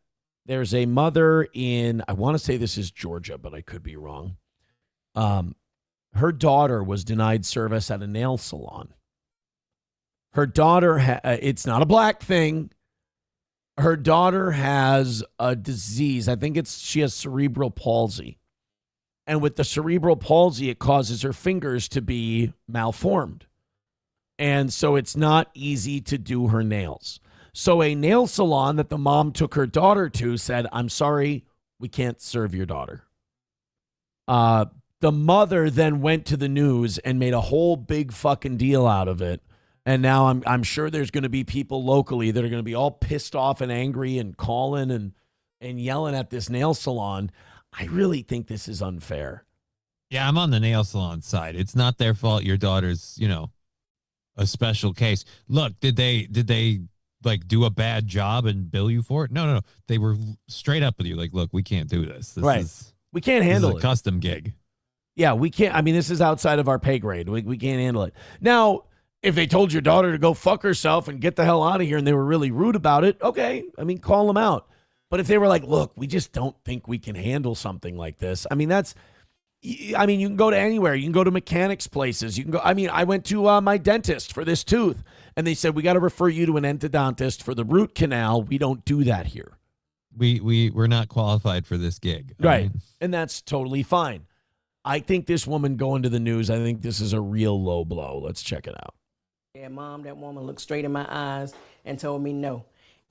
There's a mother in, I want to say this is Georgia, but I could be wrong. Her daughter was denied service at a nail salon. Her daughter, it's not a black thing. Her daughter has a disease. I think she has cerebral palsy. And with the cerebral palsy, it causes her fingers to be malformed. And so it's not easy to do her nails. So a nail salon that the mom took her daughter to said, I'm sorry, we can't serve your daughter. The mother then went to the news and made a whole big fucking deal out of it. And now I'm sure there's going to be people locally that are going to be all pissed off and angry and calling and yelling at this nail salon. I really think this is unfair. Yeah, I'm on the nail salon side. It's not their fault your daughter's, a special case. Look, did they like do a bad job and bill you for it? No. They were straight up with you. Like, look, we can't do this. We can't handle it. A custom gig. Yeah, we can't. I mean, this is outside of our pay grade. We can't handle it. Now, if they told your daughter to go fuck herself and get the hell out of here and they were really rude about it, okay. I mean, call them out. But if they were like, look, we just don't think we can handle something like this. I mean, you can go to anywhere. You can go to mechanics places. You can go. I mean, I went to my dentist for this tooth and they said, we got to refer you to an endodontist for the root canal. We don't do that here. We're not qualified for this gig. Right. And that's totally fine. I think this woman going to the news, I think this is a real low blow. Let's check it out. Yeah, Mom, that woman looked straight in my eyes and told me no.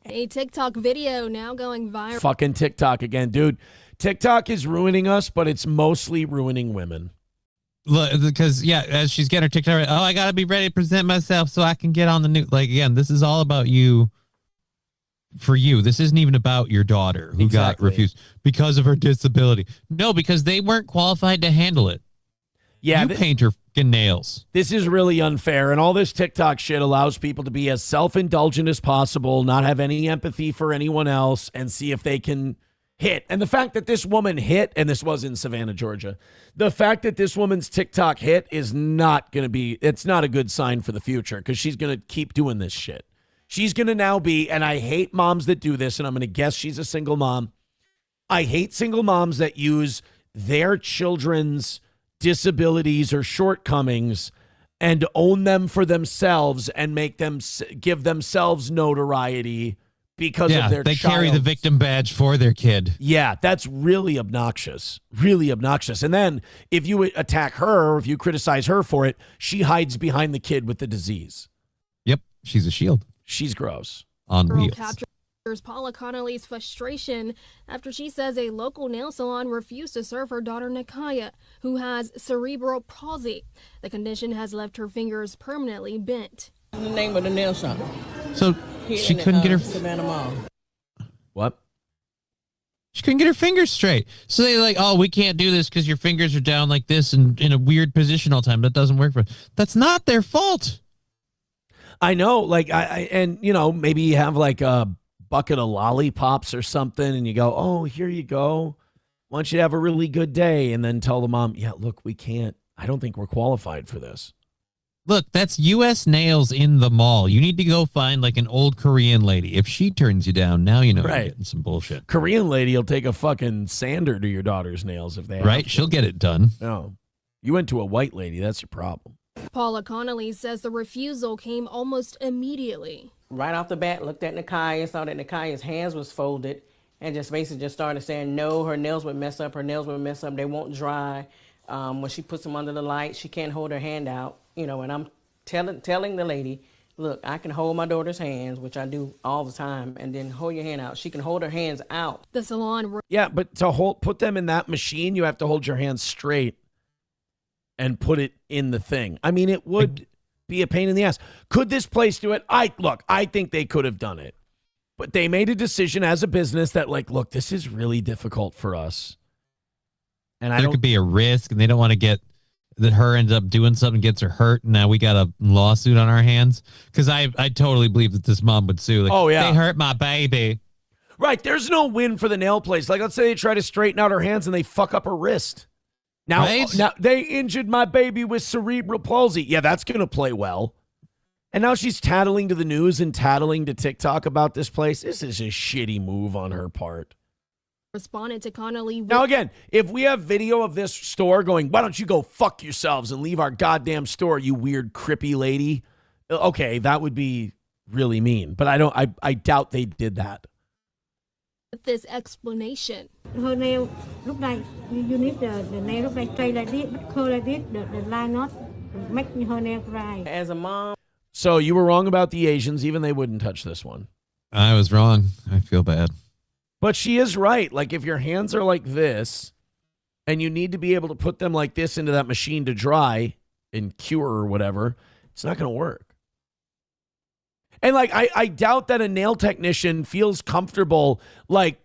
A TikTok video now going viral. Fucking TikTok again, dude. TikTok is ruining us, but it's mostly ruining women. Look, because, as she's getting her TikTok, I got to be ready to present myself so I can get on the news. Like, again, this is all about you. For you, this isn't even about your daughter who got refused because of her disability. No, because they weren't qualified to handle it. Yeah, you paint her fucking nails. This is really unfair, and all this TikTok shit allows people to be as self-indulgent as possible, not have any empathy for anyone else, and see if they can hit. And the fact that this woman hit, and this was in Savannah, Georgia, the fact that this woman's TikTok hit is not going to be, it's not a good sign for the future, because she's going to keep doing this shit. She's going to now be, and I hate moms that do this, and I'm going to guess she's a single mom. I hate single moms that use their children's disabilities or shortcomings and own them for themselves and make them give themselves notoriety because of their they carry the child. victim badge for their kid. Yeah, that's really obnoxious. Really obnoxious. And then if you attack her, or if you criticize her for it, she hides behind the kid with the disease. Yep, she's a shield. She's gross. On Girl wheels. captures Paula Connolly's frustration after she says a local nail salon refused to serve her daughter Nakaya, who has cerebral palsy. The condition has left her fingers permanently bent. The name of the nail shop. So she couldn't get her Savannah Mall. What? She couldn't get her fingers straight. So they like, oh, we can't do this because your fingers are down like this and in a weird position all the time. That doesn't work for us. That's not their fault. I know, like and you know, maybe you have like a bucket of lollipops or something, and you go, oh, here you go. I want you to have a really good day, and then tell the mom, yeah, look, we can't. I don't think we're qualified for this. Look, that's U.S. Nails in the mall. You need to go find like an old Korean lady. If she turns you down, now you know you're getting some bullshit. Korean lady will take a fucking sander to your daughter's nails if they have Right? to. She'll get it done. No. You went to a white lady. That's your problem. Paula Connolly says the refusal came almost immediately. Right off the bat, looked at Nakaya, saw that Nakaya's hands was folded, and just basically just started saying no, her nails would mess up, they won't dry. When she puts them under the light, she can't hold her hand out, you know, and I'm telling the lady, look, I can hold my daughter's hands, which I do all the time, and then hold your hand out. She can hold her hands out. The salon... Yeah, but to put them in that machine, you have to hold your hands straight and put it in the thing. I mean, it would be a pain in the ass. Could this place do it? I think they could have done it. But they made a decision as a business that, like, look, this is really difficult for us. And There could be a risk, and they don't want to get that her ends up doing something, gets her hurt, and now we got a lawsuit on our hands. Because I totally believe that this mom would sue. Like, oh, yeah. They hurt my baby. Right. There's no win for the nail place. Like, let's say they try to straighten out her hands and they fuck up her wrist. Now, now they injured my baby with cerebral palsy. Yeah, that's going to play well. And now she's tattling to the news and tattling to TikTok about this place. This is a shitty move on her part. Responded to Connolly. Now, again, if we have video of this store going, why don't you go fuck yourselves and leave our goddamn store, you weird, crippy lady. Okay, that would be really mean. But I doubt they did that. With this explanation. Her nail look like you need the nail look like straight like this, but curl like this, the line not make her nail right. As a mom. So you were wrong about the Asians. Even they wouldn't touch this one. I was wrong. I feel bad. But she is right. Like, if your hands are like this and you need to be able to put them like this into that machine to dry and cure or whatever, it's not going to work. And, like, I doubt that a nail technician feels comfortable, like,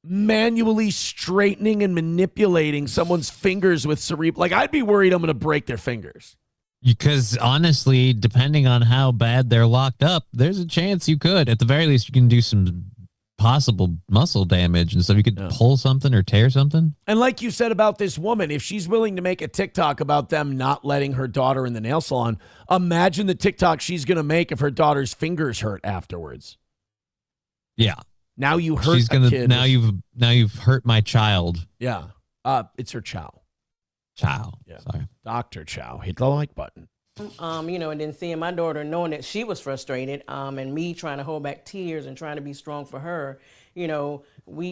manually straightening and manipulating someone's fingers with cerebral. Like, I'd be worried I'm going to break their fingers. Because honestly, depending on how bad they're locked up, there's a chance you could. At the very least, you can do some possible muscle damage and stuff. You could pull something or tear something. And like you said about this woman, if she's willing to make a TikTok about them not letting her daughter in the nail salon, imagine the TikTok she's going to make if her daughter's fingers hurt afterwards. Yeah. Now you hurt She's gonna, a kid. now you've hurt my child. Yeah. It's her Chow. Chow. Yeah. Sorry. Dr. Chow. Hit the like button. You know, and then seeing my daughter knowing that she was frustrated, and me trying to hold back tears and trying to be strong for her. You know,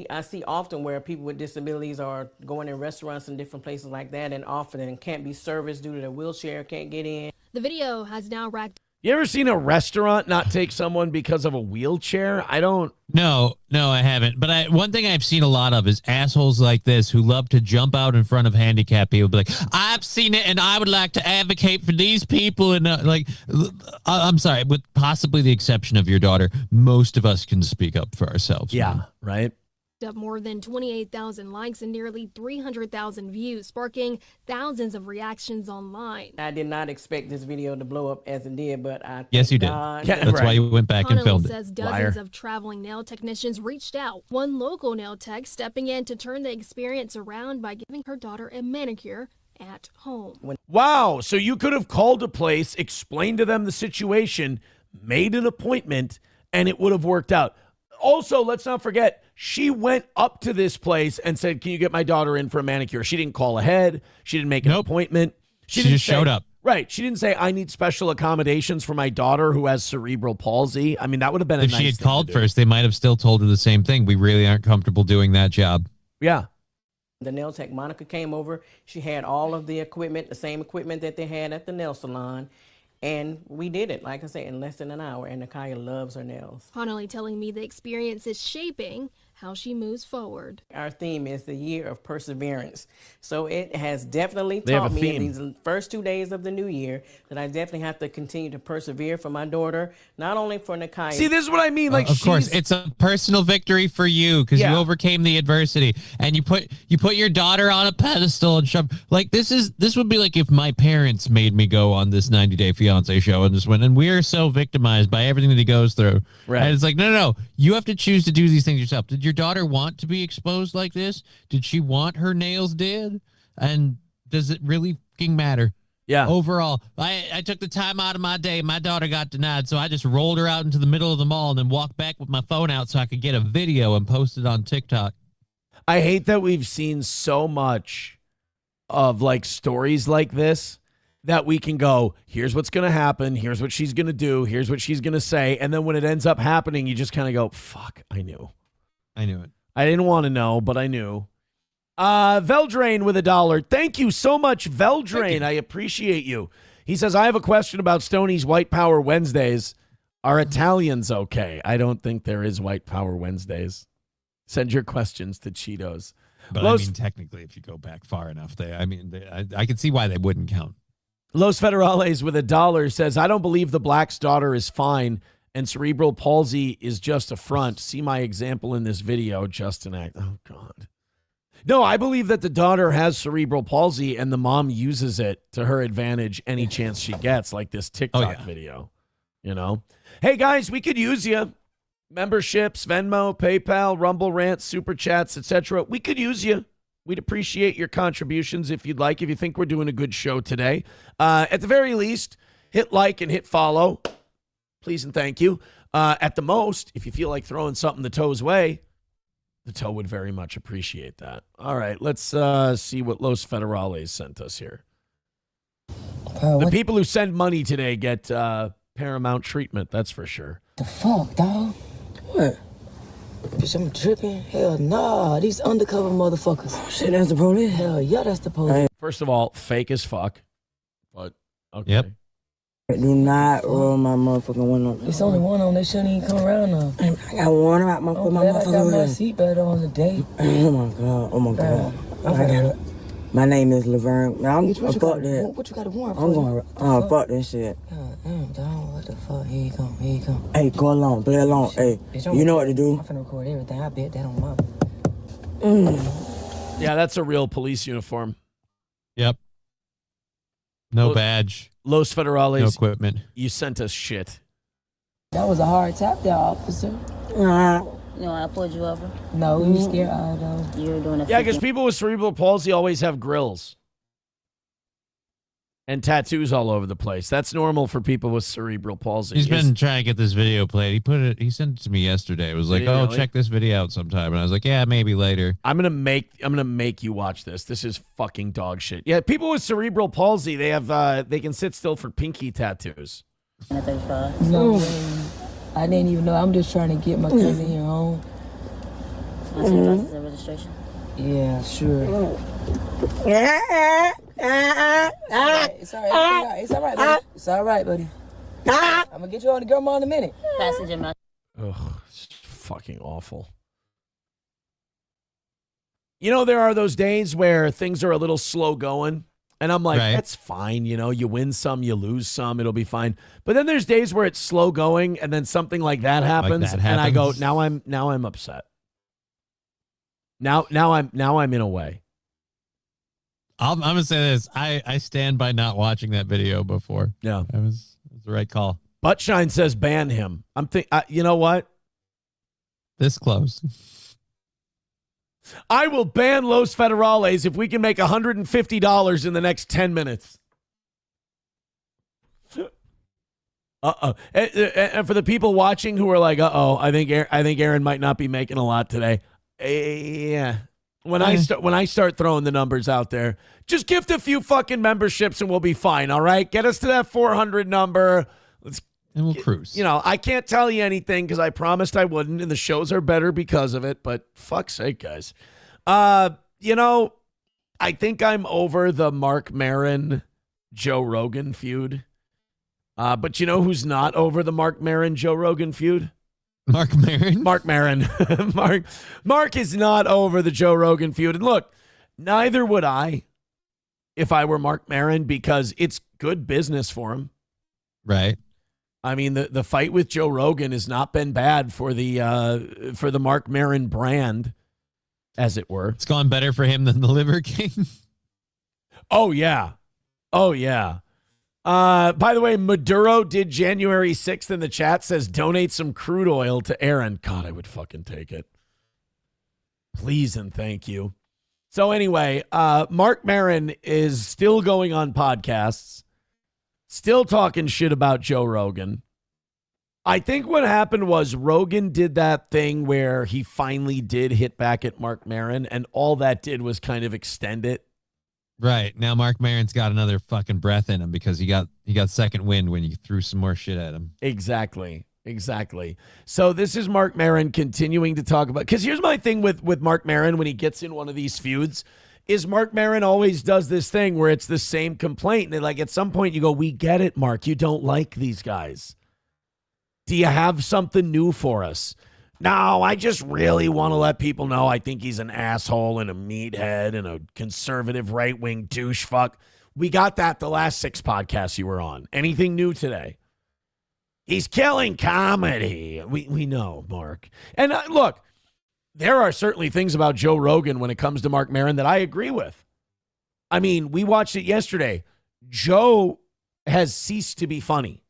I see often where people with disabilities are going in restaurants and different places like that, and often can't be serviced due to their wheelchair, can't get in. The video has now racked. You ever seen a restaurant not take someone because of a wheelchair? I don't. No, I haven't. But one thing I've seen a lot of is assholes like this who love to jump out in front of handicapped people. Be like, I've seen it, and I would like to advocate for these people. And I'm sorry, with possibly the exception of your daughter, most of us can speak up for ourselves. Yeah, man. right. Up more than 28,000 likes and nearly 300,000 views, sparking thousands of reactions online. I did not expect this video to blow up as it did, but I yes, you did. That's why you went back and filmed it. Says dozens of traveling nail technicians reached out. One local nail tech stepping in to turn the experience around by giving her daughter a manicure at home. Wow. So you could have called a place, explained to them the situation, made an appointment, and it would have worked out. Also, let's not forget, she went up to this place and said, can you get my daughter in for a manicure? She didn't call ahead. She didn't make an appointment. She just showed up. Right. She didn't say, I need special accommodations for my daughter who has cerebral palsy. I mean, that would have been If a nice she had thing called to do. first, they might have still told her the same thing. We really aren't comfortable doing that job. Yeah. The nail tech, Monica, came over. She had all of the equipment, the same equipment that they had at the nail salon. And we did it, like I said, in less than an hour. And Nakaya loves her nails. Connolly telling me the experience is shaping how she moves forward. Our theme is the year of perseverance. So it has definitely They have taught a me in theme. these first 2 days of the new year that I definitely have to continue to persevere for my daughter, not only for Nakaya. See, this is what I mean. Like, of course, it's a personal victory for you because Yeah. you overcame the adversity and you put your daughter on a pedestal and shove. Like this would be like if my parents made me go on this 90 Day Fiance show and just went, and we're so victimized by everything that he goes through. Right. And it's like, no, you have to choose to do these things yourself. Did your daughter want to be exposed like this? Did she want her nails did? And does it really fucking matter? Yeah. Overall, I took the time out of my day. My daughter got denied, so I just rolled her out into the middle of the mall and then walked back with my phone out so I could get a video and post it on TikTok. I hate that we've seen so much of like stories like this that we can go, here's what's going to happen. Here's what she's going to do. Here's what she's going to say. And then when it ends up happening, you just kind of go, fuck, I knew. I knew it. I didn't want to know, but I knew. Veldrain with $1. Thank you so much, Veldrain. I appreciate you. He says, I have a question about Stoney's White Power Wednesdays. Are Italians okay? I don't think there is White Power Wednesdays. Send your questions to Cheetos. But I mean, technically, if you go back far enough, I can see why they wouldn't count. Los Federales with $1 says, I don't believe the black's daughter is fine and cerebral palsy is just a front. See my example in this video, Justin Act. Oh, God. No, I believe that the daughter has cerebral palsy and the mom uses it to her advantage any chance she gets, like this TikTok video. You know? Hey, guys, we could use you. Memberships, Venmo, PayPal, Rumble Rant, Super Chats, etc. We could use you. We'd appreciate your contributions if you'd like, if you think we're doing a good show today. At the very least, hit like and hit follow. Please and thank you. At the most, if you feel like throwing something the Toe's way, the Toe would very much appreciate that. All right, let's see what Los Federales sent us here. The people who send money today get paramount treatment, that's for sure. The fuck, dog? What? Bitch, I'm tripping? Hell nah, these undercover motherfuckers. Oh, shit, that's the police? Hell yeah, that's the police. First of all, fake as fuck. But, okay. Yep. Do not roll my motherfucking window. It's only one on. They shouldn't even come around now. I got one about my motherfucking. I got my seatbelt on today. Oh my god. Oh my god. I got it. My name is Laverne. I'm fuck that. What you got a warrant for? I'm going. Oh fuck that shit. God damn, dog. What the fuck? Here you come. Here you come. Hey, go along. Play along. Hey, you know what to do. I'm finna record everything. I bet that on my. Yeah, that's a real police uniform. Yep. No badge. Los Federales. No equipment. You sent us shit. That was a hard tap there, officer. No, I pulled you over. No, you scared though. You were doing a Yeah, because people with cerebral palsy always have grills and tattoos all over the place. That's normal for people with cerebral palsy. He's been trying to get this video played. He sent it to me yesterday. It was like, Did he oh, really? check this video out sometime. And I was like, yeah, maybe later. I'm gonna make you watch this. This is fucking dog shit. Yeah, people with cerebral palsy, they have they can sit still for pinky tattoos. No way. I didn't even know. I'm just trying to get my cousin here home. Registration? Yeah, sure. It's all right. It's all right, buddy. It's all right, buddy. I'm gonna get you on the grandma in a minute. Passenger, man. Ugh, it's fucking awful. You know, there are those days where things are a little slow going, and I'm like, that's fine. You know, you win some, you lose some, it'll be fine. But then there's days where it's slow going, and then something like that happens, and I go, now I'm upset. Now I'm in a way. I'm gonna say this. I stand by not watching that video before. Yeah, it was the right call. Buttshine says ban him. You know what? This close. I will ban Los Federales if we can make $150 in the next 10 minutes. And for the people watching who are like, I think Aaron might not be making a lot today. Yeah. When I start throwing the numbers out there, just gift a few fucking memberships and we'll be fine, all right? Get us to that 400 number. And we'll cruise. You know, I can't tell you anything because I promised I wouldn't, and the shows are better because of it, but fuck's sake, guys. You know, I think I'm over the Mark Maron, Joe Rogan feud. But you know who's not over the Mark Maron, Joe Rogan feud? Mark Maron? Mark Maron. Mark is not over the Joe Rogan feud. And look, neither would I if I were Mark Maron because it's good business for him. Right. I mean, the fight with Joe Rogan has not been bad for the Mark Maron brand, as it were. It's gone better for him than the Liver King. Oh, yeah. Oh, yeah. By the way, Maduro did January 6th in the chat, says donate some crude oil to Aaron. God, I would fucking take it. Please and thank you. So anyway, Mark Maron is still going on podcasts, still talking shit about Joe Rogan. I think what happened was Rogan did that thing where he finally did hit back at Mark Maron, and all that did was kind of extend it. Right. Now Mark Maron's got another fucking breath in him because he got second wind when you threw some more shit at him. Exactly. So this is Mark Maron continuing to talk about, because here's my thing with Mark Maron when he gets in one of these feuds, is Mark Maron always does this thing where it's the same complaint. And like at some point you go, we get it, Mark. You don't like these guys. Do you have something new for us? No, I just really want to let people know I think he's an asshole and a meathead and a conservative right-wing douche fuck. We got that the last 6 podcasts you were on. Anything new today? He's killing comedy. We know, Mark. And look, there are certainly things about Joe Rogan when it comes to Mark Maron that I agree with. I mean, we watched it yesterday. Joe has ceased to be funny.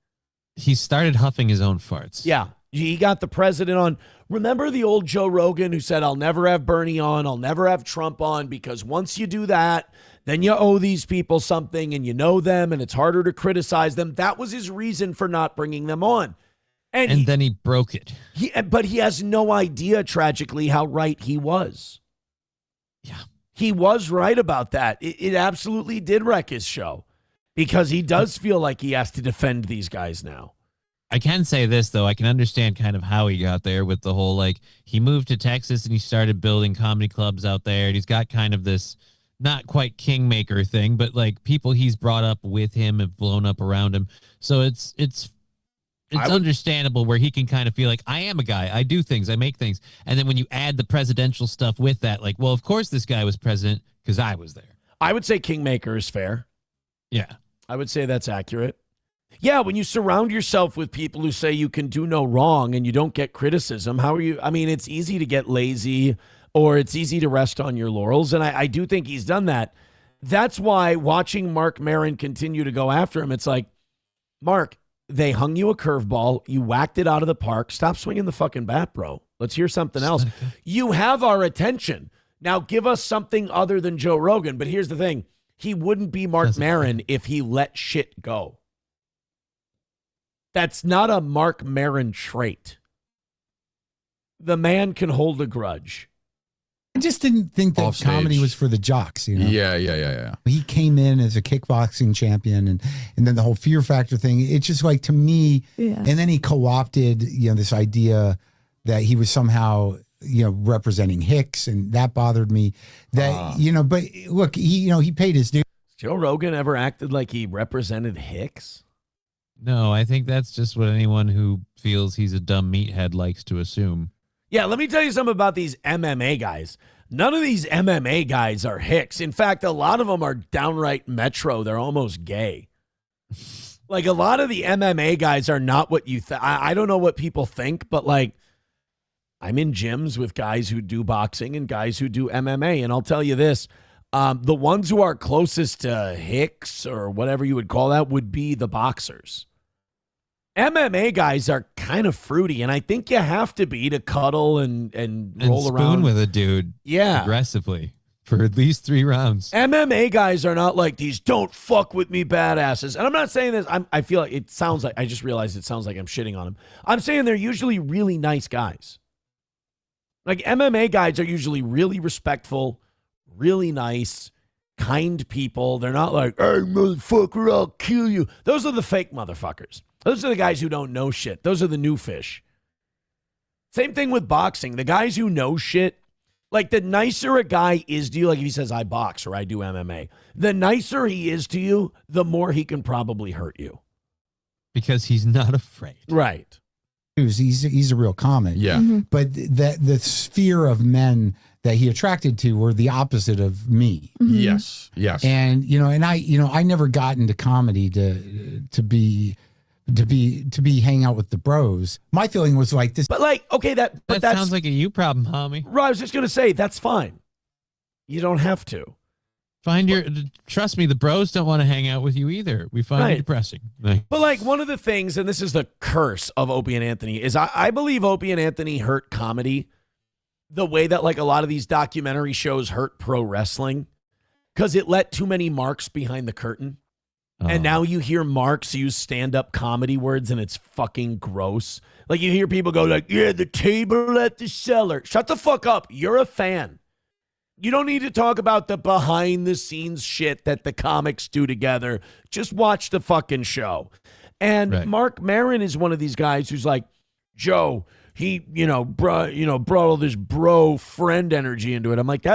He started huffing his own farts. Yeah. He got the president on. Remember the old Joe Rogan who said, I'll never have Bernie on, I'll never have Trump on, because once you do that, then you owe these people something and you know them and it's harder to criticize them. That was his reason for not bringing them on. And then he broke it. But he has no idea, tragically, how right he was. Yeah. He was right about that. It absolutely did wreck his show because he does feel like he has to defend these guys now. I can say this, though. I can understand kind of how he got there with the whole, like, he moved to Texas and he started building comedy clubs out there. And he's got kind of this not quite kingmaker thing, but like people he's brought up with him have blown up around him. So it's understandable where he can kind of feel like, I am a guy. I do things. I make things. And then when you add the presidential stuff with that, like, well, of course this guy was president because I was there. I would say kingmaker is fair. Yeah. I would say that's accurate. Yeah, when you surround yourself with people who say you can do no wrong and you don't get criticism, how are you? I mean, it's easy to get lazy or it's easy to rest on your laurels. And I do think he's done that. That's why watching Mark Maron continue to go after him, it's like, Mark, they hung you a curveball. You whacked it out of the park. Stop swinging the fucking bat, bro. Let's hear something else. You have our attention. Now give us something other than Joe Rogan. But here's the thing. He wouldn't be Mark Maron if he let shit go. That's not a Mark Maron trait. The man can hold a grudge. I just didn't think that Offstage. comedy was for the jocks, you know? Yeah. He came in as a kickboxing champion and then the whole fear factor thing. It's just like, to me, and then he co-opted, this idea that he was somehow, representing Hicks, and that bothered me. That, but look, he paid his dues. Joe Rogan ever acted like he represented Hicks? No, I think that's just what anyone who feels he's a dumb meathead likes to assume. Yeah, let me tell you something about these MMA guys. None of these MMA guys are Hicks. In fact, a lot of them are downright metro. They're almost gay. Like, a lot of the MMA guys are not what you think. I don't know what people think, but like, I'm in gyms with guys who do boxing and guys who do MMA. And I'll tell you this, the ones who are closest to Hicks or whatever you would call that would be the boxers. MMA guys are kind of fruity, and I think you have to be to cuddle and roll spoon around with a dude, yeah, aggressively for at least 3 rounds. MMA guys are not like these "don't fuck with me" badasses. And I'm not saying this. I feel like it sounds like I just realized it sounds like I'm shitting on them. I'm saying they're usually really nice guys. Like MMA guys are usually really respectful, really nice, kind people. They're not like, hey, motherfucker, I'll kill you. Those are the fake motherfuckers. Those are the guys who don't know shit. Those are the new fish. Same thing with boxing. The guys who know shit, like the nicer a guy is to you, like if he says, I box or I do MMA, the nicer he is to you, the more he can probably hurt you. Because he's not afraid. Right. He's a real comic. Yeah. Mhm. But the sphere of men that he attracted to were the opposite of me. Yes. Yes. And I never got into comedy to be hanging out with the bros. My feeling was like this. But like, okay, that sounds like a you problem, homie. Right, I was just gonna say that's fine. You don't have to. Trust me, the bros don't want to hang out with you either. We find it depressing. But like one of the things, and this is the curse of Opie and Anthony, is I believe Opie and Anthony hurt comedy the way that like a lot of these documentary shows hurt pro wrestling, because it let too many marks behind the curtain. And now you hear marks use stand-up comedy words, and it's fucking gross. Like you hear people go like, yeah, the table at the cellar. Shut the fuck up. You're a fan. You don't need to talk about the behind-the-scenes shit that the comics do together. Just watch the fucking show. And Mark Maron is one of these guys who's like, Joe, he, brought all this bro friend energy into it. I'm like,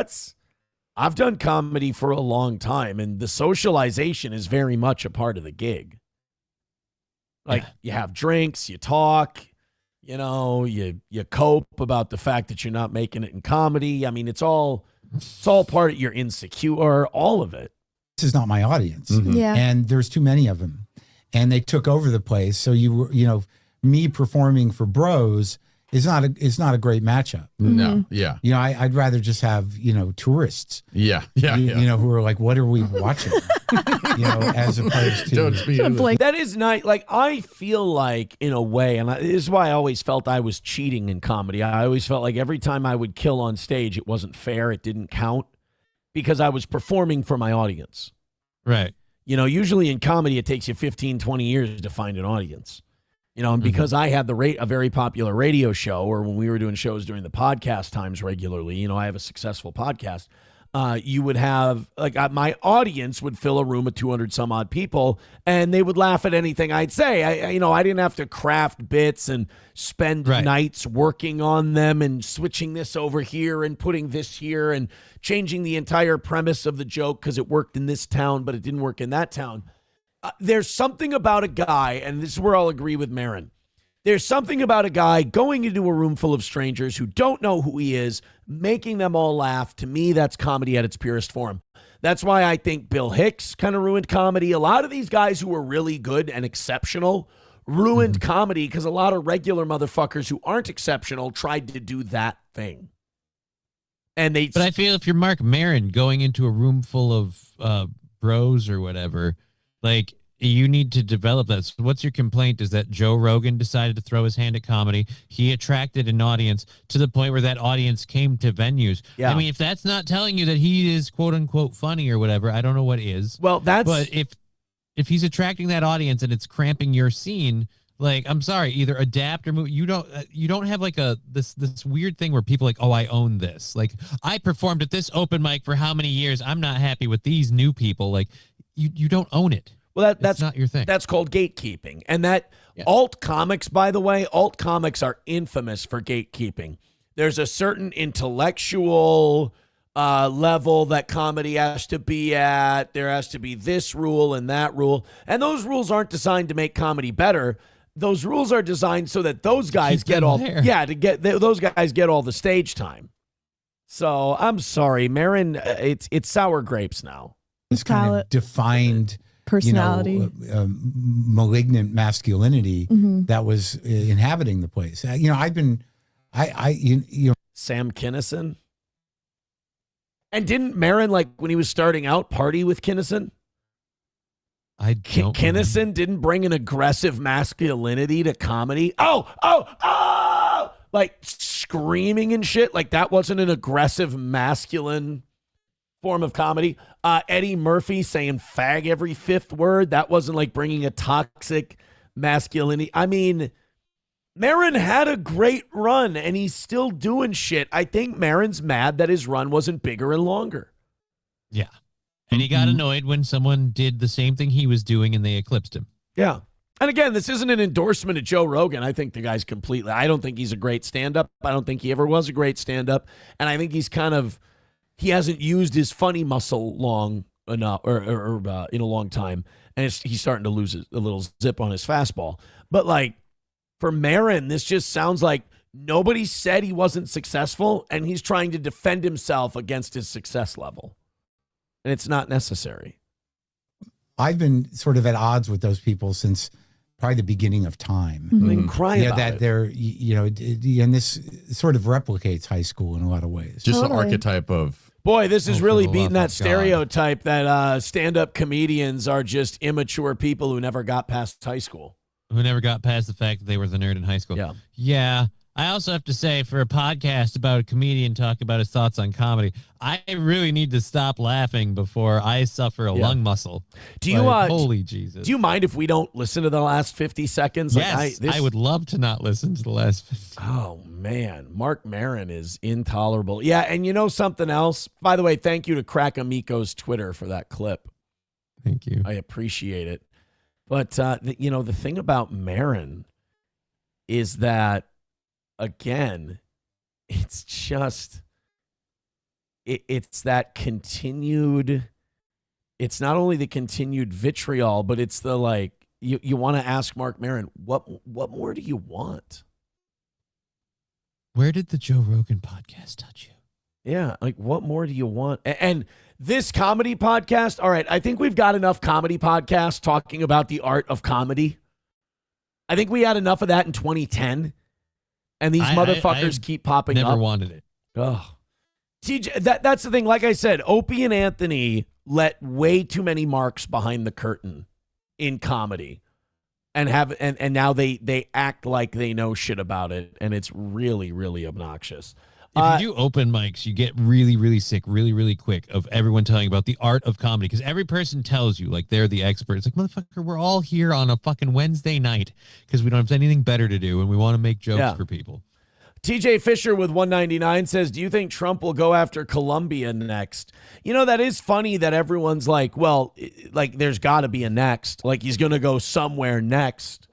I've done comedy for a long time, and the socialization is very much a part of the gig. Like you have drinks, you talk, you cope about the fact that you're not making it in comedy. I mean, it's all part of your insecure, all of it. This is not my audience. Yeah. And there's too many of them. And they took over the place. So me performing for bros is not a great matchup. No. Yeah. I'd rather just have, tourists. Yeah. Yeah. Who are like, what are we watching? As opposed to that is nice. Like I feel like in a way, and this is why I always felt I was cheating in comedy. I always felt like every time I would kill on stage, it wasn't fair. It didn't count because I was performing for my audience. Right. Usually in comedy, it takes you 15, 20 years to find an audience. And because I had a very popular radio show, or when we were doing shows during the podcast times regularly, I have a successful podcast. You would have my audience would fill a room with 200 some odd people, and they would laugh at anything I'd say. I didn't have to craft bits and spend nights working on them and switching this over here and putting this here and changing the entire premise of the joke because it worked in this town, but it didn't work in that town. There's something about a guy, and this is where I'll agree with Marin. There's something about a guy going into a room full of strangers who don't know who he is, making them all laugh. To me, that's comedy at its purest form. That's why I think Bill Hicks kind of ruined comedy. A lot of these guys who were really good and exceptional ruined comedy because a lot of regular motherfuckers who aren't exceptional tried to do that thing. But I feel if you're Mark Maron going into a room full of bros or whatever, like you need to develop that. So what's your complaint is that Joe Rogan decided to throw his hand at comedy. He attracted an audience to the point where that audience came to venues. Yeah. I mean, if that's not telling you that he is quote unquote funny or whatever, I don't know what is. Well, but if he's attracting that audience and it's cramping your scene, like, I'm sorry, either adapt or move. You don't have like this weird thing where people like, oh, I own this. Like I performed at this open mic for how many years? I'm not happy with these new people. Like you don't own it. Well, that's not your thing. That's called gatekeeping. And alt comics, by the way, alt comics are infamous for gatekeeping. There's a certain intellectual level that comedy has to be at. There has to be this rule and that rule. And those rules aren't designed to make comedy better. Those rules are designed so that those guys get all those guys get all the stage time. So I'm sorry, Marin, it's sour grapes now. This kind of defined personality, malignant masculinity that was inhabiting the place. Sam Kinison. And didn't Marin, like when he was starting out, party with Kinison? Kinison didn't bring an aggressive masculinity to comedy. Oh, like screaming and shit. Like that wasn't an aggressive masculine form of comedy. Eddie Murphy saying fag every fifth word. That wasn't like bringing a toxic masculinity. I mean, Marin had a great run, and he's still doing shit. I think Marin's mad that his run wasn't bigger and longer. Yeah. And he got annoyed when someone did the same thing he was doing and they eclipsed him. Yeah. And again, this isn't an endorsement of Joe Rogan. I think the guy's completely, I don't think he's a great stand-up. I don't think he ever was a great stand-up. And I think he's he hasn't used his funny muscle long enough or in a long time. And he's starting to lose a little zip on his fastball. But like for Marin, this just sounds like nobody said he wasn't successful and he's trying to defend himself against his success level. And it's not necessary. I've been sort of at odds with those people since probably the beginning of time. I mean, cry about that it. They're, and this sort of replicates high school in a lot of ways. Just the archetype of. Boy, this is really beating that God. stereotype that stand-up comedians are just immature people who never got past high school. Who never got past the fact that they were the nerd in high school. Yeah. Yeah. I also have to say, for a podcast about a comedian talking about his thoughts on comedy, I really need to stop laughing before I suffer a lung muscle. Do you, holy Jesus. Do you mind if we don't listen to the last 50 seconds? Yes, I would love to not listen to the last 50. Oh, man. Mark Maron is intolerable. Yeah, and you know something else? By the way, thank you to Crack Amico's Twitter for that clip. Thank you. I appreciate it. But, the thing about Maron is that, again, it's just, it's that continued, it's not only the continued vitriol, but it's the like, you want to ask Mark Maron, what more do you want? Where did the Joe Rogan podcast touch you? Yeah, like what more do you want? And this comedy podcast, all right, I think we've got enough comedy podcasts talking about the art of comedy. I think we had enough of that in 2010. And these motherfuckers keep popping up. Never wanted it. Oh, TJ, that's the thing. Like I said, Opie and Anthony let way too many marks behind the curtain in comedy, and now they act like they know shit about it, and it's really, really obnoxious. If you do open mics, you get really, really sick really, really quick of everyone telling about the art of comedy, because every person tells you like they're the expert. It's like, motherfucker, we're all here on a fucking Wednesday night because we don't have anything better to do and we want to make jokes for people. TJ Fisher with 199 says, do you think Trump will go after Colombia next? You know, that is funny that everyone's like, well, like there's got to be a next. Like he's going to go somewhere next.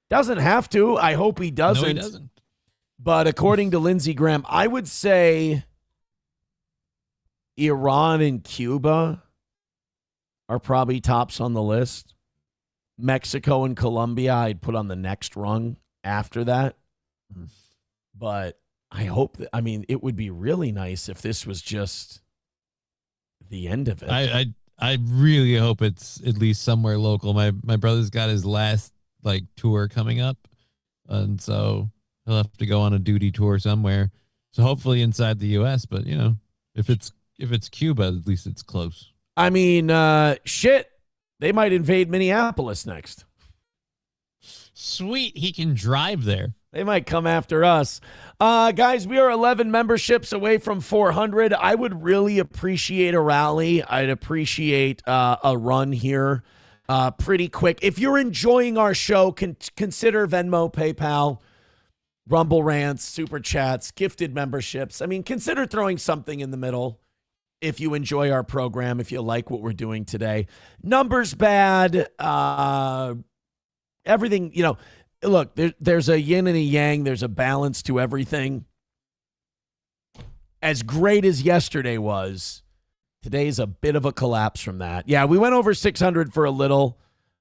Doesn't have to. I hope he doesn't. No, he doesn't. But according to Lindsey Graham, I would say Iran and Cuba are probably tops on the list. Mexico and Colombia, I'd put on the next rung after that. But I hope that, it would be really nice if this was just the end of it. I really hope it's at least somewhere local. My brother's got his last tour coming up, and so he'll have to go on a duty tour somewhere. So hopefully inside the U.S. But if it's Cuba, at least it's close. Shit, they might invade Minneapolis next. Sweet, he can drive there. They might come after us. Guys, we are 11 memberships away from 400. I would really appreciate a rally. I'd appreciate a run here pretty quick. If you're enjoying our show, consider Venmo, PayPal, Rumble Rants, Super Chats, gifted memberships. Consider throwing something in the middle if you enjoy our program, if you like what we're doing today. Numbers bad. Everything, look, there's a yin and a yang. There's a balance to everything. As great as yesterday was, today's a bit of a collapse from that. Yeah, we went over 600 for a little.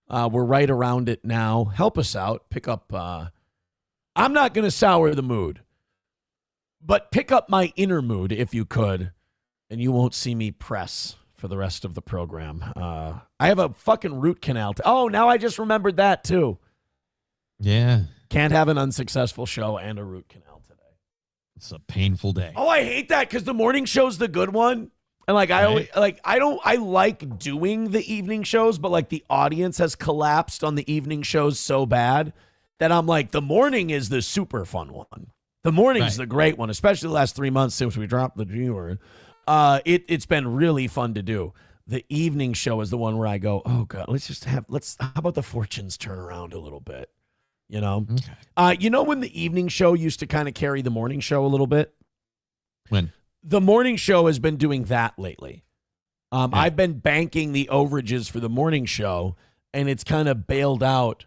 We're right around it now. Help us out. Pick up. I'm not going to sour the mood, but pick up my inner mood if you could, and you won't see me press for the rest of the program. I have a fucking root canal. Now I just remembered that too. Yeah. Can't have an unsuccessful show and a root canal today. It's a painful day. Oh, I hate that because the morning show's the good one. And I like doing the evening shows, but the audience has collapsed on the evening shows so bad that I'm like, the morning is the super fun one. The morning's the great one, especially the last 3 months since we dropped the G word. It's been really fun to do. The evening show is the one where I go, oh God, how about the fortunes turn around a little bit? You know, when the evening show used to kind of carry the morning show a little bit? When? The morning show has been doing that lately. I've been banking the overages for the morning show, and it's kind of bailed out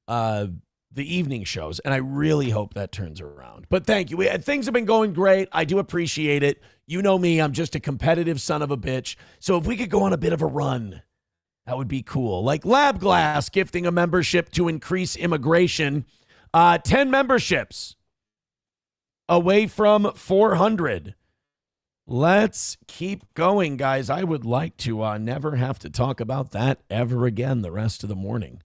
the evening shows, and I really hope that turns around. But thank you. Things have been going great. I do appreciate it. You know me. I'm just a competitive son of a bitch. So if we could go on a bit of a run, that would be cool. Like Lab Glass gifting a membership to increase immigration. 10 memberships away from 400. Let's keep going, guys. I would like to never have to talk about that ever again the rest of the morning.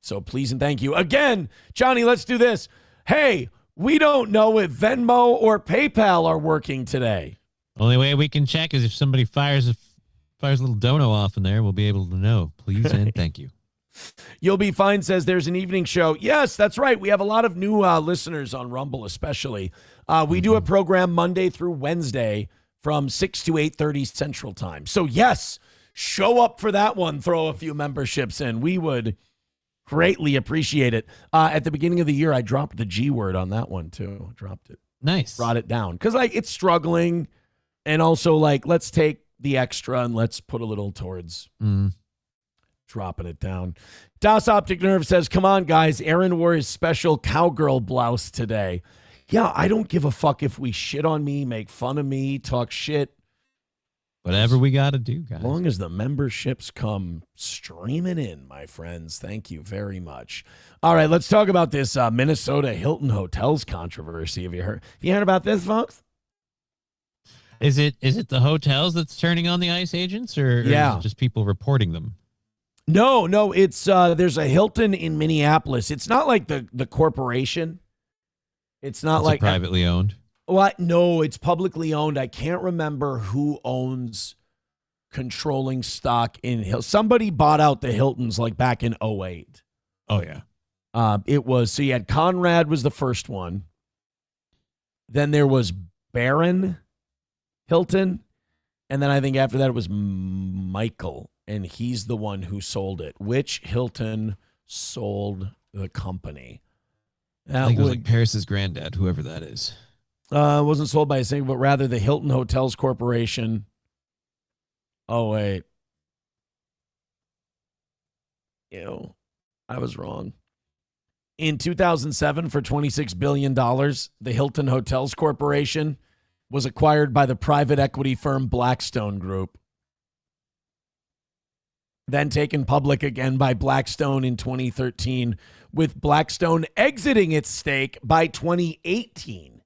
So please and thank you. Again, Johnny, let's do this. Hey, we don't know if Venmo or PayPal are working today. Only way we can check is if somebody fires a little dono off in there, we'll be able to know. Please and thank you. You'll Be Fine says there's an evening show. Yes, that's right. We have a lot of new listeners on Rumble, especially. We do a program Monday through Wednesday from 6 to 8:30 Central Time. So, yes, show up for that one. Throw a few memberships in. We would greatly appreciate it. At the beginning of the year, I dropped the G word on that one, too. Dropped it. Nice. Brought it down. Because, it's struggling. And also, let's take the extra and let's put a little towards dropping it down. Das Optic Nerve says, come on, guys. Aaron wore his special cowgirl blouse today. Yeah, I don't give a fuck if we shit on me, make fun of me, talk shit. Whatever we got to do, guys. As long as the memberships come streaming in, my friends. Thank you very much. All right, let's talk about this Minnesota Hilton Hotels controversy. Have you heard about this, folks? Is it the hotels that's turning on the ICE agents, or is it just people reporting them? No, it's there's a Hilton in Minneapolis. It's not like the corporation. It's not like privately owned. What? No, it's publicly owned. I can't remember who owns controlling stock in Hilton. Somebody bought out the Hiltons back in 2008. Oh yeah. It was, so you had Conrad was the first one. Then there was Baron Hilton, and then I think after that it was Michael, and he's the one who sold it. Which Hilton sold the company? I think it was like Paris's granddad, whoever that is. Wasn't sold by a single, but rather the Hilton Hotels Corporation. Oh, wait. I was wrong. In 2007, for $26 billion, the Hilton Hotels Corporation was acquired by the private equity firm Blackstone Group. Then taken public again by Blackstone in 2013, with Blackstone exiting its stake by 2018.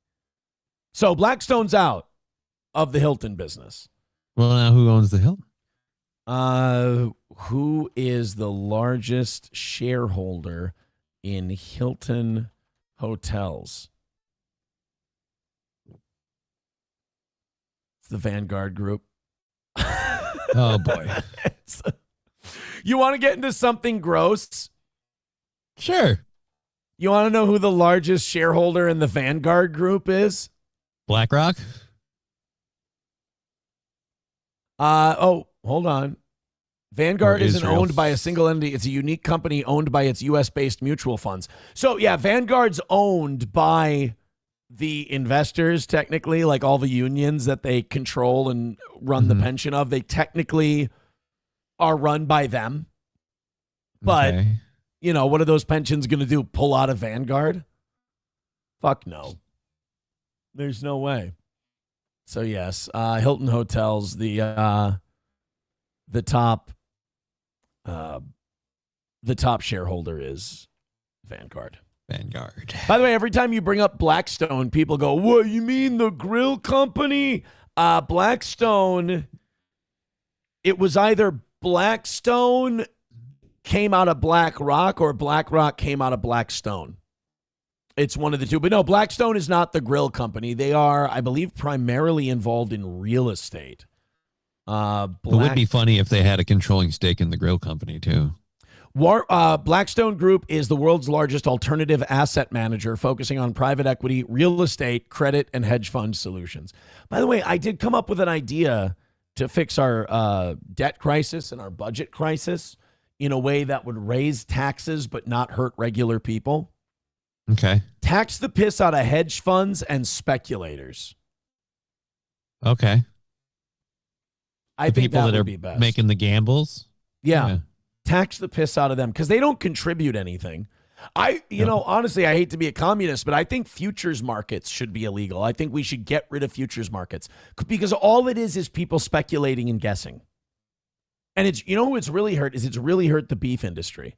So Blackstone's out of the Hilton business. Well, now who owns the Hilton? Who is the largest shareholder in Hilton Hotels? It's the Vanguard Group. Oh, boy. You want to get into something gross? Sure. You want to know who the largest shareholder in the Vanguard Group is? BlackRock? Hold on. Vanguard isn't Israel. owned by a single entity. It's a unique company owned by its U.S.-based mutual funds. So, yeah, Vanguard's owned by the investors, technically, like all the unions that they control and run the pension of. They technically are run by them. But, what are those pensions going to do? Pull out of Vanguard? Fuck no. There's no way. So, yes, Hilton Hotels, the top shareholder is Vanguard. By the way, every time you bring up Blackstone, people go, "What, you mean the grill company?" Blackstone, it was either Blackstone came out of BlackRock or BlackRock came out of Blackstone. It's one of the two. But no, Blackstone is not the grill company. They are, I believe, primarily involved in real estate. It would be funny if they had a controlling stake in the grill company, too. Blackstone Group is the world's largest alternative asset manager focusing on private equity, real estate, credit, and hedge fund solutions. By the way, I did come up with an idea to fix our debt crisis and our budget crisis in a way that would raise taxes but not hurt regular people. Okay. Tax the piss out of hedge funds and speculators. Okay. I think people that that would are be best. making the gambles. Yeah. Tax the piss out of them because they don't contribute anything. Honestly, I hate to be a communist, but I think futures markets should be illegal. I think we should get rid of futures markets because all it is people speculating and guessing. And what's really hurt is it's really hurt the beef industry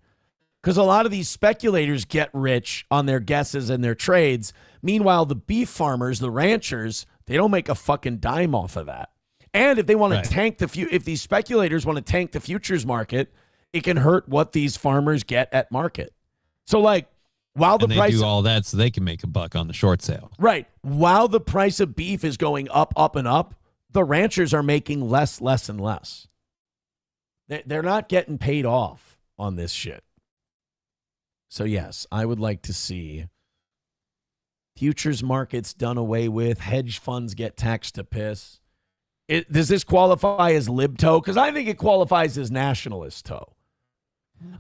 because a lot of these speculators get rich on their guesses and their trades. Meanwhile, the beef farmers, the ranchers, they don't make a fucking dime off of that. And if they want to tank if these speculators want to tank the futures market, it can hurt what these farmers get at market. So while the price do all that so they can make a buck on the short sale. Right. While the price of beef is going up, up, and up, the ranchers are making less, and less. They're not getting paid off on this shit. So yes, I would like to see futures markets done away with, hedge funds get taxed to piss. Does this qualify as libto? Because I think it qualifies as nationalist toe.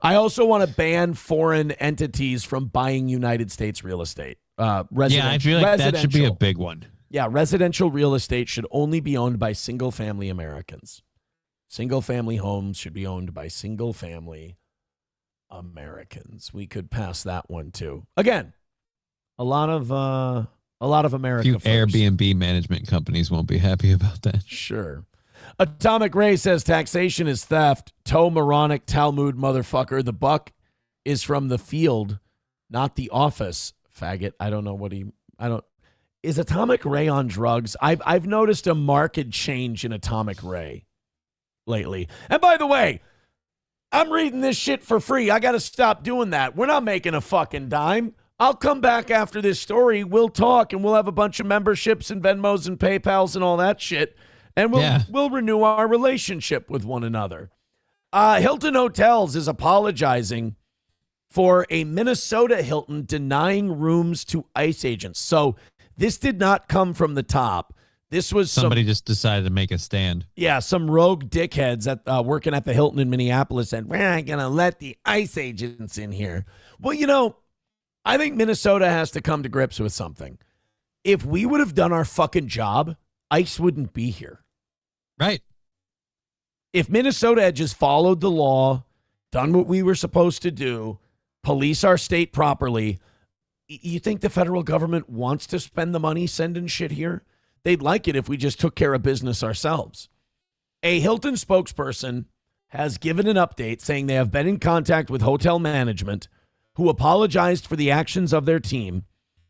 I also want to ban foreign entities from buying United States real estate. I feel like that should be a big one. Yeah, residential real estate should only be owned by single-family Americans. Single-family homes should be owned by single-family Americans. We could pass that one too. Again, a lot of America. Few folks. Airbnb management companies won't be happy about that. Sure. Atomic Ray says taxation is theft. Toe moronic Talmud motherfucker. The buck is from the field, not the office. Faggot. I don't know is Atomic Ray on drugs? I've noticed a marked change in Atomic Ray lately. And by the way, I'm reading this shit for free. I got to stop doing that. We're not making a fucking dime. I'll come back after this story. We'll talk and we'll have a bunch of memberships and Venmos and PayPals and all that shit. And we'll renew our relationship with one another. Hilton Hotels is apologizing for a Minnesota Hilton denying rooms to ICE agents. So this did not come from the top. This was somebody just decided to make a stand. Yeah, some rogue dickheads working at the Hilton in Minneapolis said, we're not going to let the ICE agents in here. Well, I think Minnesota has to come to grips with something. If we would have done our fucking job, ICE wouldn't be here. Right. If Minnesota had just followed the law, done what we were supposed to do, police our state properly, you think the federal government wants to spend the money sending shit here? They'd like it if we just took care of business ourselves. A Hilton spokesperson has given an update saying they have been in contact with hotel management who apologized for the actions of their team,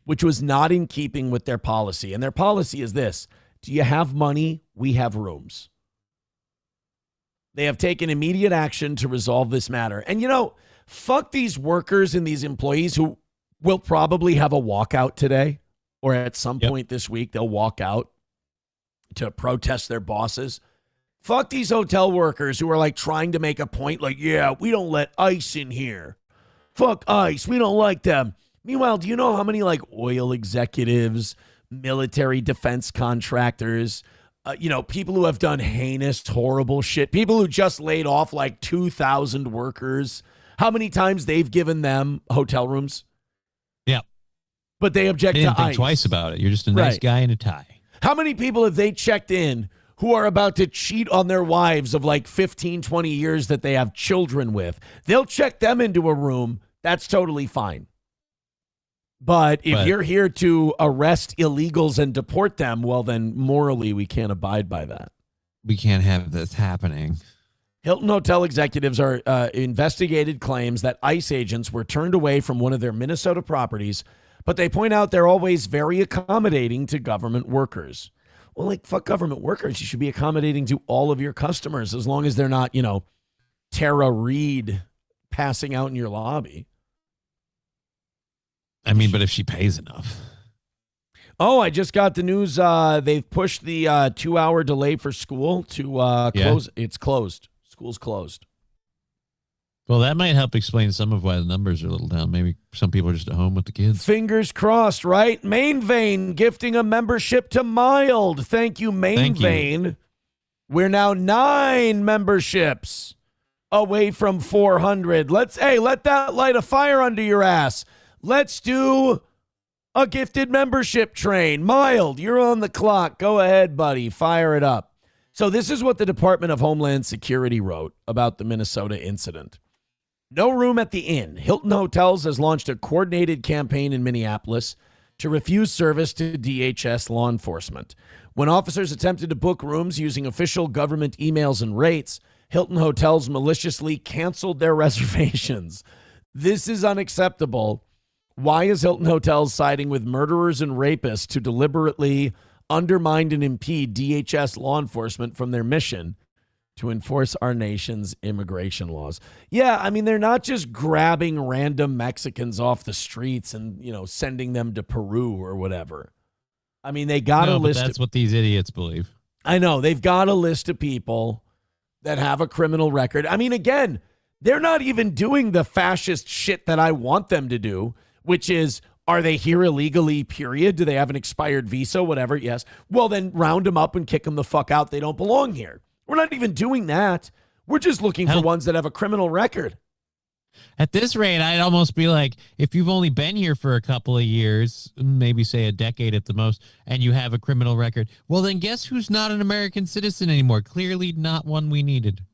which was not in keeping with their policy. And their policy is this: do you have money? We have rooms. They have taken immediate action to resolve this matter. And, fuck these workers and these employees who will probably have a walkout today or at some point this week. They'll walk out to protest their bosses. Fuck these hotel workers who are trying to make a point we don't let ICE in here. Fuck ICE. We don't like them. Meanwhile, do you know how many oil executives, military defense contractors, people who have done heinous, horrible shit, people who just laid off 2,000 workers, how many times they've given them hotel rooms? Yeah. But they object they didn't to think ICE. Twice about it. You're just a nice guy in a tie. How many people have they checked in who are about to cheat on their wives of 15, 20 years that they have children with? They'll check them into a room. That's totally fine. But if you're here to arrest illegals and deport them, well, then morally we can't abide by that. We can't have this happening. Hilton Hotel executives are investigated claims that ICE agents were turned away from one of their Minnesota properties, but they point out they're always very accommodating to government workers. Well, fuck government workers. You should be accommodating to all of your customers as long as they're not, Tara Reid passing out in your lobby. I mean, but if she pays enough. Oh, I just got the news. They've pushed the 2-hour delay for school to close. It's closed. School's closed. Well, that might help explain some of why the numbers are a little down. Maybe some people are just at home with the kids. Fingers crossed, right? Main Vein gifting a membership to Mild. Thank you, Main Vein. We're now 9 memberships away from 400. Let that light a fire under your ass. Let's do a gifted membership train. Mild, you're on the clock. Go ahead, buddy. Fire it up. So this is what the Department of Homeland Security wrote about the Minnesota incident. No room at the inn. Hilton Hotels has launched a coordinated campaign in Minneapolis to refuse service to DHS law enforcement. When officers attempted to book rooms using official government emails and rates, Hilton Hotels maliciously canceled their reservations. This is unacceptable. Why is Hilton Hotels siding with murderers and rapists to deliberately undermine and impede DHS law enforcement from their mission to enforce our nation's immigration laws? Yeah, I mean, they're not just grabbing random Mexicans off the streets and, sending them to Peru or whatever. I mean, they got a list. That's what these idiots believe. I know. They've got a list of people that have a criminal record. I mean, again, they're not even doing the fascist shit that I want them to do, which is, are they here illegally, period? Do they have an expired visa, whatever? Yes. Well, then round them up and kick them the fuck out. They don't belong here. We're not even doing that. We're just looking for ones that have a criminal record. At this rate, I'd almost be like, if you've only been here for a couple of years, maybe say a decade at the most, and you have a criminal record, well, then guess who's not an American citizen anymore? Clearly not one we needed.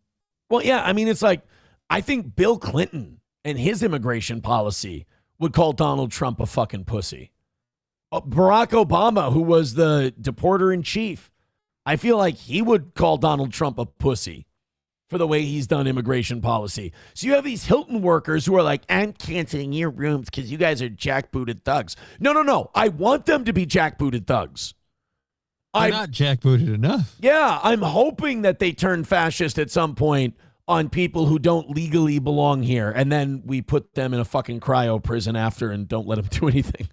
Well, yeah, I mean, it's like, I think Bill Clinton and his immigration policy would call Donald Trump a fucking pussy. Barack Obama, who was the deporter in chief, I feel like he would call Donald Trump a pussy for the way he's done immigration policy. So you have these Hilton workers who are like, I'm canceling your rooms because you guys are jackbooted thugs. No. I want them to be jackbooted thugs. They're not jackbooted enough. Yeah, I'm hoping that they turn fascist at some point on people who don't legally belong here, and then we put them in a fucking cryo prison after and don't let them do anything.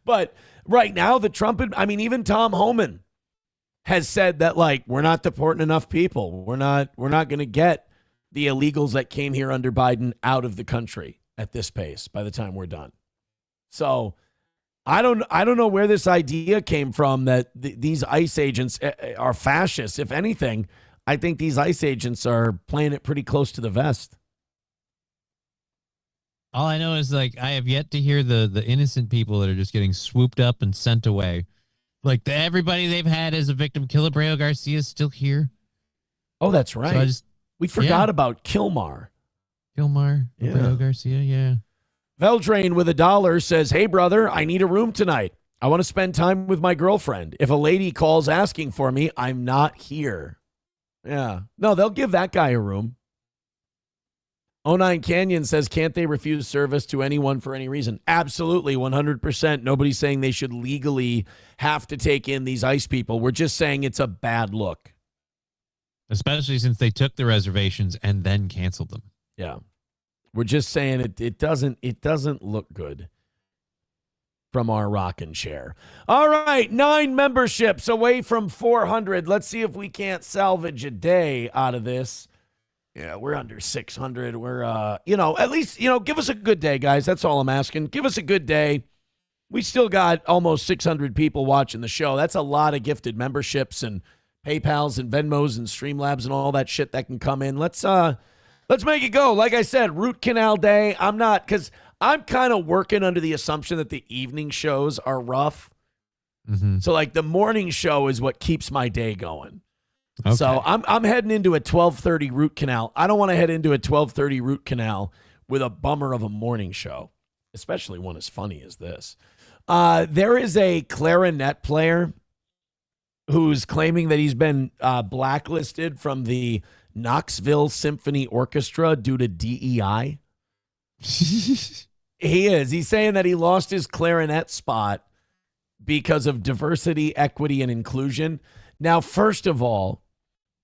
But right now, even Tom Homan has said that, like, we're not deporting enough people. We're not going to get the illegals that came here under Biden out of the country at this pace by the time we're done. So I don't know where this idea came from that these ICE agents are fascists. If anything, I think these ICE agents are playing it pretty close to the vest. All I know is, like, I have yet to hear the innocent people that are just getting swooped up and sent away. Like, everybody they've had as a victim, Killabreo Garcia is still here. Oh, that's right. So we forgot about Kilmar. Killabreo Garcia, yeah. Veldrain with $1 says, hey, brother, I need a room tonight. I want to spend time with my girlfriend. If a lady calls asking for me, I'm not here. Yeah. No, they'll give that guy a room. 09 Canyon says, can't they refuse service to anyone for any reason? Absolutely, 100%. Nobody's saying they should legally have to take in these ICE people. We're just saying it's a bad look. Especially since they took the reservations and then canceled them. Yeah. We're just saying it doesn't look good from our rocking chair. All right, 9 memberships away from 400. Let's see if we can't salvage a day out of this. Yeah, we're under 600. We're, at least, give us a good day, guys. That's all I'm asking. Give us a good day. We still got almost 600 people watching the show. That's a lot of gifted memberships and PayPals and Venmos and Streamlabs and all that shit that can come in. Let's make it go. Like I said, Root Canal Day. Because I'm kind of working under the assumption that the evening shows are rough. Mm-hmm. So, like, the morning show is what keeps my day going. Okay. So I'm heading into a 12:30 root canal. I don't want to head into a 12:30 root canal with a bummer of a morning show, especially one as funny as this. There is a clarinet player who's claiming that he's been blacklisted from the Knoxville Symphony Orchestra due to DEI. He is. He's saying that he lost his clarinet spot because of diversity, equity, and inclusion. Now, first of all,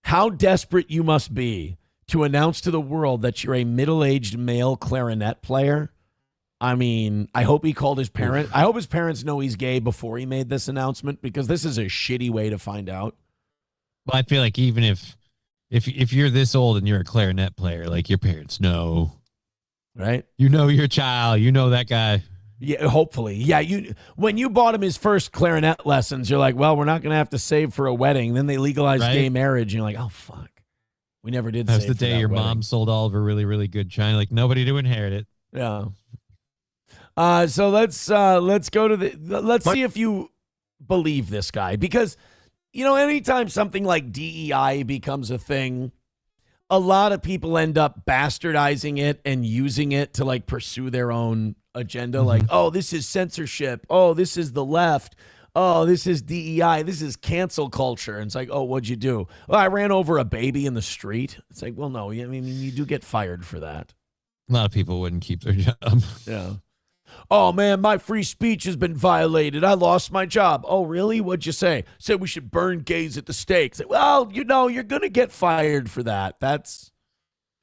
how desperate you must be to announce to the world that you're a middle-aged male clarinet player. I mean, I hope he called his parents. I hope his parents know he's gay before he made this announcement, because this is a shitty way to find out. Well, I feel like even if you're this old and you're a clarinet player, like, your parents know. Right? You know your child. You know that guy. Yeah, hopefully. Yeah, when you bought him his first clarinet lessons, you're like, well, we're not going to have to save for a wedding. Then they legalized gay marriage, and you're like, oh, fuck. We never did That was save the for day that your wedding. mom sold all of her really, really good china. Like, nobody to inherit it. Yeah. So let's go to let's see if you believe this guy, because anytime something like DEI becomes a thing, a lot of people end up bastardizing it and using it to like pursue their own agenda. Like, oh, this is censorship. Oh, this is the left. Oh, this is DEI. This is cancel culture. And it's like, oh, what'd you do? Well, I ran over a baby in the street. It's like, well, no, I mean, you do get fired for that. A lot of people wouldn't keep their job. Yeah. Oh, man, my free speech has been violated. I lost my job. Oh, really? What'd you say? Said we should burn gays at the stake. Say, well, you're going to get fired for that.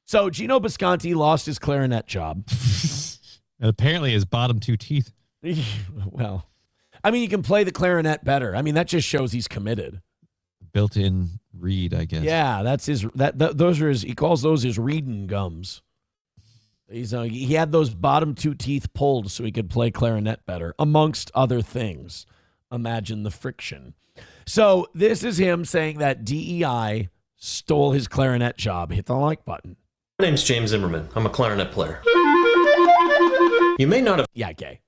So Gino Bisconti lost his clarinet job. Apparently his bottom two teeth. Well, I mean, you can play the clarinet better. I mean, that just shows he's committed. Built-in reed, I guess. Yeah, that's his. Those are his. He calls those his reading gums. He had those bottom two teeth pulled so he could play clarinet better, amongst other things. Imagine the friction. So this is him saying that DEI stole his clarinet job. Hit the like button. My name's James Zimmerman. I'm a clarinet player. You may not have... Yeah, gay.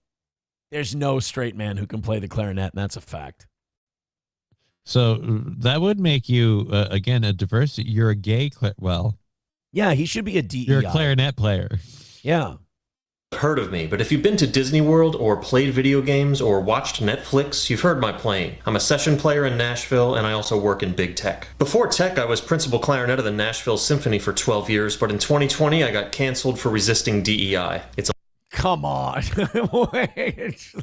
There's no straight man who can play the clarinet, and that's a fact. So that would make you, again, a diversity. You're a gay... Yeah, he should be a DEI. You're a clarinet player. Yeah. Heard of me, but if you've been to Disney World or played video games or watched Netflix, you've heard my playing. I'm a session player in Nashville, and I also work in big tech. Before tech, I was principal clarinet of the Nashville Symphony for 12 years, but in 2020, I got canceled for resisting DEI. Come on. Wait.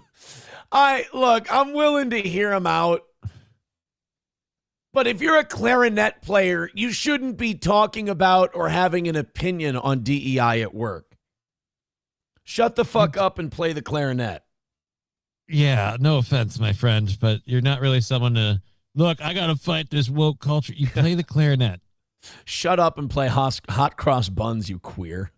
I'm willing to hear him out. But if you're a clarinet player, you shouldn't be talking about or having an opinion on DEI at work. Shut the fuck up and play the clarinet. Yeah, no offense, my friend, but you're not really someone to... Look, I got to fight this woke culture. You play the clarinet. Shut up and play hot cross buns, you queer.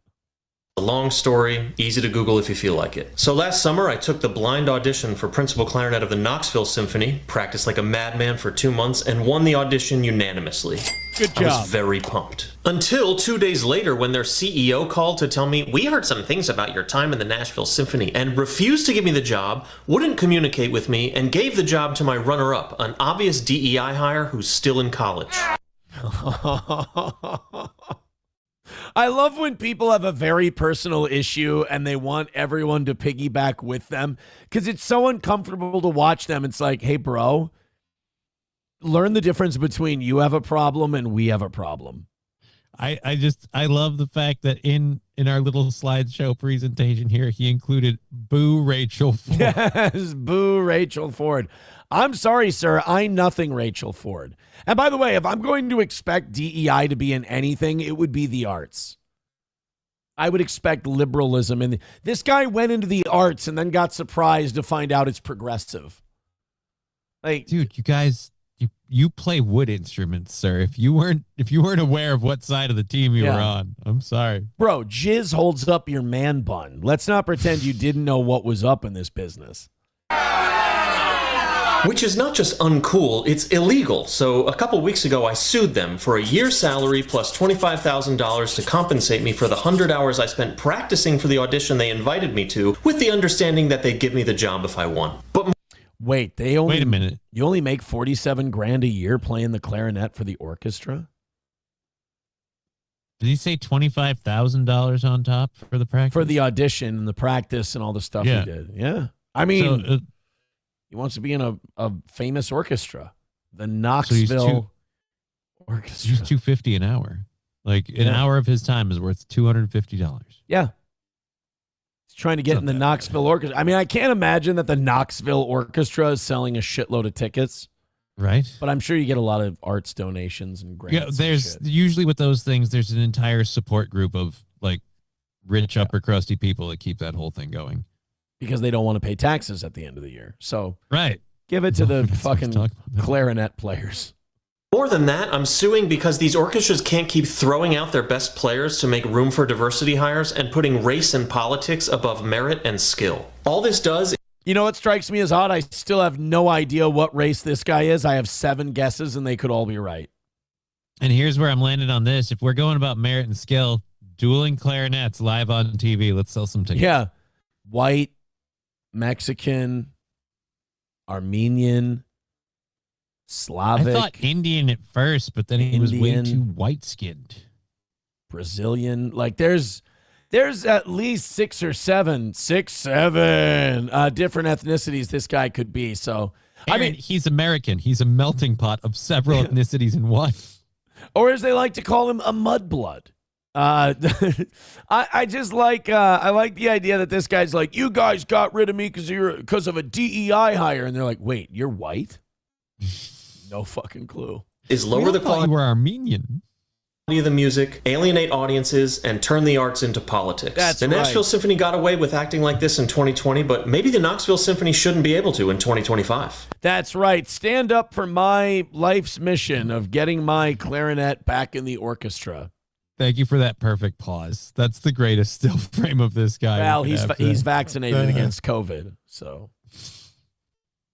A long story, easy to Google if you feel like it. So last summer, I took the blind audition for principal clarinet of the Knoxville Symphony, practiced like a madman for 2 months, and won the audition unanimously. Good job. I was very pumped. Until 2 days later, when their CEO called to tell me, we heard some things about your time in the Nashville Symphony, and refused to give me the job, wouldn't communicate with me, and gave the job to my runner-up, an obvious DEI hire who's still in college. I love when people have a very personal issue and they want everyone to piggyback with them, because it's so uncomfortable to watch them. It's like, hey, bro, learn the difference between you have a problem and we have a problem. I love the fact that in our little slideshow presentation here, he included boo Rachel Ford. Yes, boo Rachel Ford. I'm sorry, sir. I'm nothing Rachel Ford. And by the way, if I'm going to expect DEI to be in anything, it would be the arts. I would expect liberalism. And this guy went into the arts and then got surprised to find out it's progressive. Like, dude, you guys, you play wood instruments, sir. If you weren't aware of what side of the team you were on, I'm sorry. Bro, jizz holds up your man bun. Let's not pretend you didn't know what was up in this business. Which is not just uncool, it's illegal. So a couple weeks ago, I sued them for a year's salary plus $25,000 to compensate me for the 100 hours I spent practicing for the audition they invited me to, with the understanding that they'd give me the job if I won. But wait a minute. You only make $47,000 a year playing the clarinet for the orchestra? Did he say $25,000 on top for the practice? For the audition and the practice and all the stuff he did. Yeah. I mean, he wants to be in a famous orchestra, the Knoxville Orchestra. He's $250 an hour. Like an hour of his time is worth $250. Yeah. He's trying to get in the Knoxville Orchestra. I mean, I can't imagine that the Knoxville Orchestra is selling a shitload of tickets. Right. But I'm sure you get a lot of arts donations and grants. Yeah, there's usually with those things, there's an entire support group of like rich upper crusty people that keep that whole thing going. Because they don't want to pay taxes at the end of the year. So right. Give it to the fucking clarinet players. More than that, I'm suing because these orchestras can't keep throwing out their best players to make room for diversity hires and putting race and politics above merit and skill. All this does... You know what strikes me as odd? I still have no idea what race this guy is. I have 7 guesses and they could all be right. And here's where I'm landing on this. If we're going about merit and skill, dueling clarinets live on TV. Let's sell some tickets. Yeah. White, Mexican, Armenian, Slavic. I thought Indian at first, but then he was way too white-skinned. Brazilian. Like there's at least six, seven different ethnicities this guy could be. So Aaron, I mean, he's American. He's a melting pot of several ethnicities in one. Or as they like to call him, a mudblood. I just like I like the idea that this guy's like, you guys got rid of me because of a DEI hire, and they're like, wait, you're white? No fucking clue. Is lower the quality. You were Armenian. Of the music, alienate audiences, and turn the arts into politics. The Nashville Symphony got away with acting like this in 2020, but maybe the Knoxville Symphony shouldn't be able to in 2025. That's right. Stand up for my life's mission of getting my clarinet back in the orchestra. Thank you for that perfect pause. That's the greatest still frame of this guy. Well, he's vaccinated against COVID, so.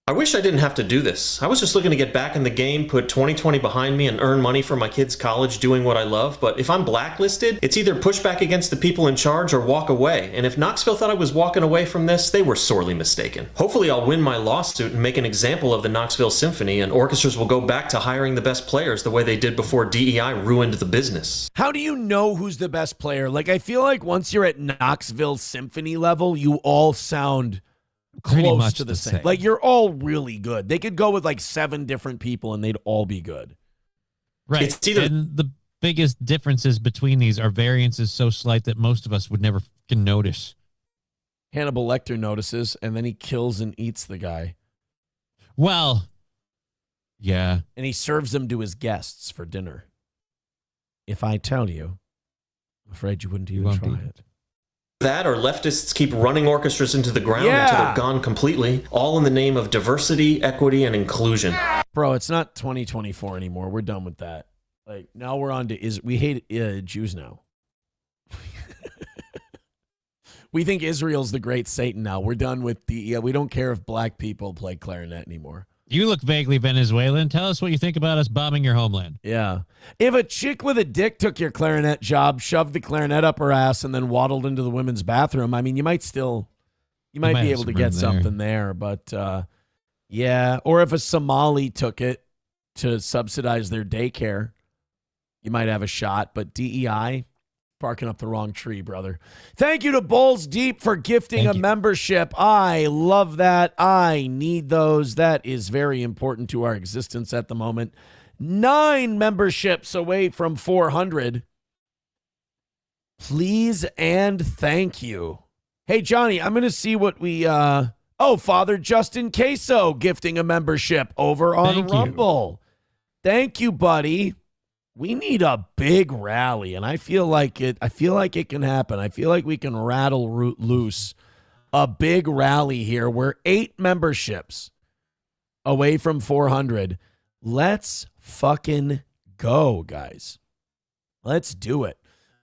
I wish I didn't have to do this. I was just looking to get back in the game, put 2020 behind me, and earn money for my kids' college doing what I love. But if I'm blacklisted, it's either push back against the people in charge or walk away. And if Knoxville thought I was walking away from this, they were sorely mistaken. Hopefully I'll win my lawsuit and make an example of the Knoxville Symphony, and orchestras will go back to hiring the best players the way they did before DEI ruined the business. How do you know who's the best player? Like, I feel like once you're at Knoxville Symphony level, you all sound close to the same. Like, you're all really good. They could go with like 7 different people and they'd all be good. Right. And the biggest differences between these are variances so slight that most of us would never fucking notice. Hannibal Lecter notices, and then he kills and eats the guy. Well, yeah. And he serves them to his guests for dinner. If I tell you, I'm afraid you wouldn't even try it. That or leftists keep running orchestras into the ground until they're gone completely, all in the name of diversity, equity, and inclusion. Bro, it's not 2024 anymore. We're done with that. Like, now we're on to we hate Jews now. We think Israel's the great Satan now. We're done with we don't care if black people play clarinet anymore. You look vaguely Venezuelan. Tell us what you think about us bombing your homeland. Yeah. If a chick with a dick took your clarinet job, shoved the clarinet up her ass, and then waddled into the women's bathroom, I mean, you might be able to get something there. But, yeah. Or if a Somali took it to subsidize their daycare, you might have a shot. But DEI, barking up the wrong tree, brother. Thank you to Bowls Deep for gifting a membership. I love that. I need those. That is very important to our existence at the moment. 9 memberships away from 400. Please and thank you. Hey, Johnny, I'm going to see what we... Father Justin Queso gifting a membership over on Rumble. Thank you, buddy. We need a big rally, and I feel like it can happen. I feel like we can rattle loose a big rally here. We're 8 memberships away from 400. Let's fucking go, guys. Let's do it.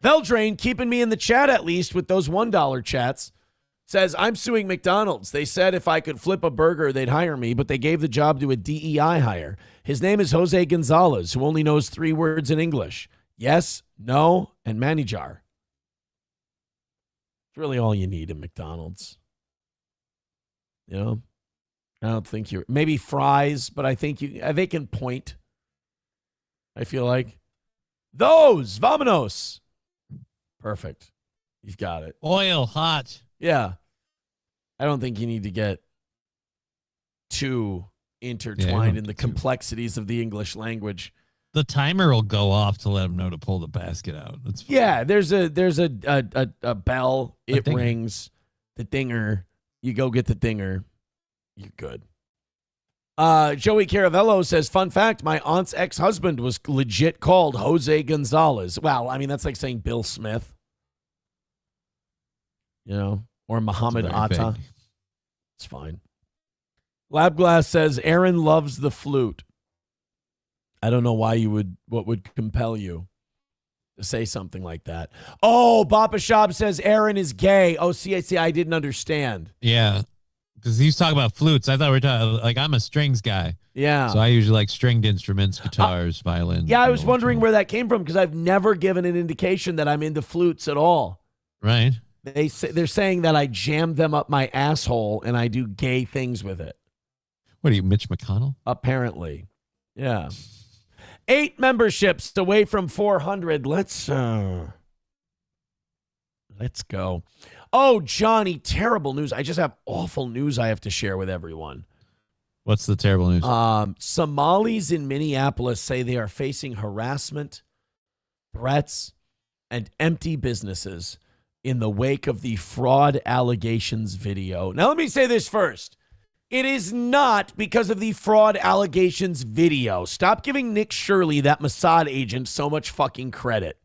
Veldrain, keeping me in the chat at least with those $1 chats, says, I'm suing McDonald's. They said if I could flip a burger, they'd hire me, but they gave the job to a DEI hire. His name is Jose Gonzalez, who only knows 3 words in English. Yes, no, and manijar. It's really all you need in McDonald's. You know? I don't think you're... Maybe fries, but I think they can point. I feel like. Those! Vamonos! Perfect. You've got it. Oil, hot. Yeah. I don't think you need to get too intertwined in the complexities of the English language. The timer will go off to let them know to pull the basket out. That's fine. Yeah, there's a bell. It rings. The dinger. You go get the dinger. You're good. Joey Caravello says, fun fact, my aunt's ex-husband was legit called Jose Gonzalez. Well, I mean, that's like saying Bill Smith. You know, or Muhammad Atta. It's fine. Labglass says, Aaron loves the flute. I don't know why what would compel you to say something like that. Oh, Bapa Shab says Aaron is gay. Oh, see, I didn't understand. Yeah, because he's talking about flutes. I thought we were talking, like, I'm a strings guy. Yeah. So I usually like stringed instruments, guitars, violin. Yeah, I was wondering where that came from because I've never given an indication that I'm into flutes at all. Right. They're saying that I jam them up my asshole and I do gay things with it. What are you, Mitch McConnell? Apparently. Yeah. 8 memberships away from 400. Let's go. Oh, Johnny, terrible news. I just have awful news I have to share with everyone. What's the terrible news? Somalis in Minneapolis say they are facing harassment, threats, and empty businesses in the wake of the fraud allegations video. Now, let me say this first. It is not because of the fraud allegations video. Stop giving Nick Shirley, that Mossad agent, so much fucking credit.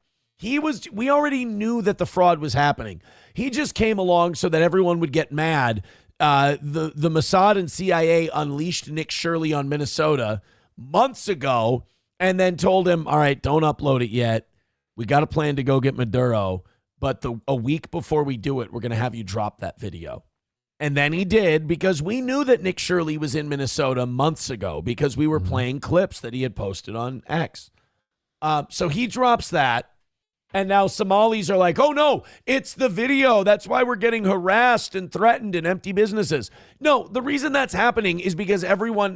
We already knew that the fraud was happening. He just came along so that everyone would get mad. The Mossad and CIA unleashed Nick Shirley on Minnesota months ago and then told him, all right, don't upload it yet. We got a plan to go get Maduro, but a week before we do it, we're going to have you drop that video. And then he did, because we knew that Nick Shirley was in Minnesota months ago because we were playing clips that he had posted on X. So he drops that. And now Somalis are like, oh, no, it's the video. That's why we're getting harassed and threatened in empty businesses. No, the reason that's happening is because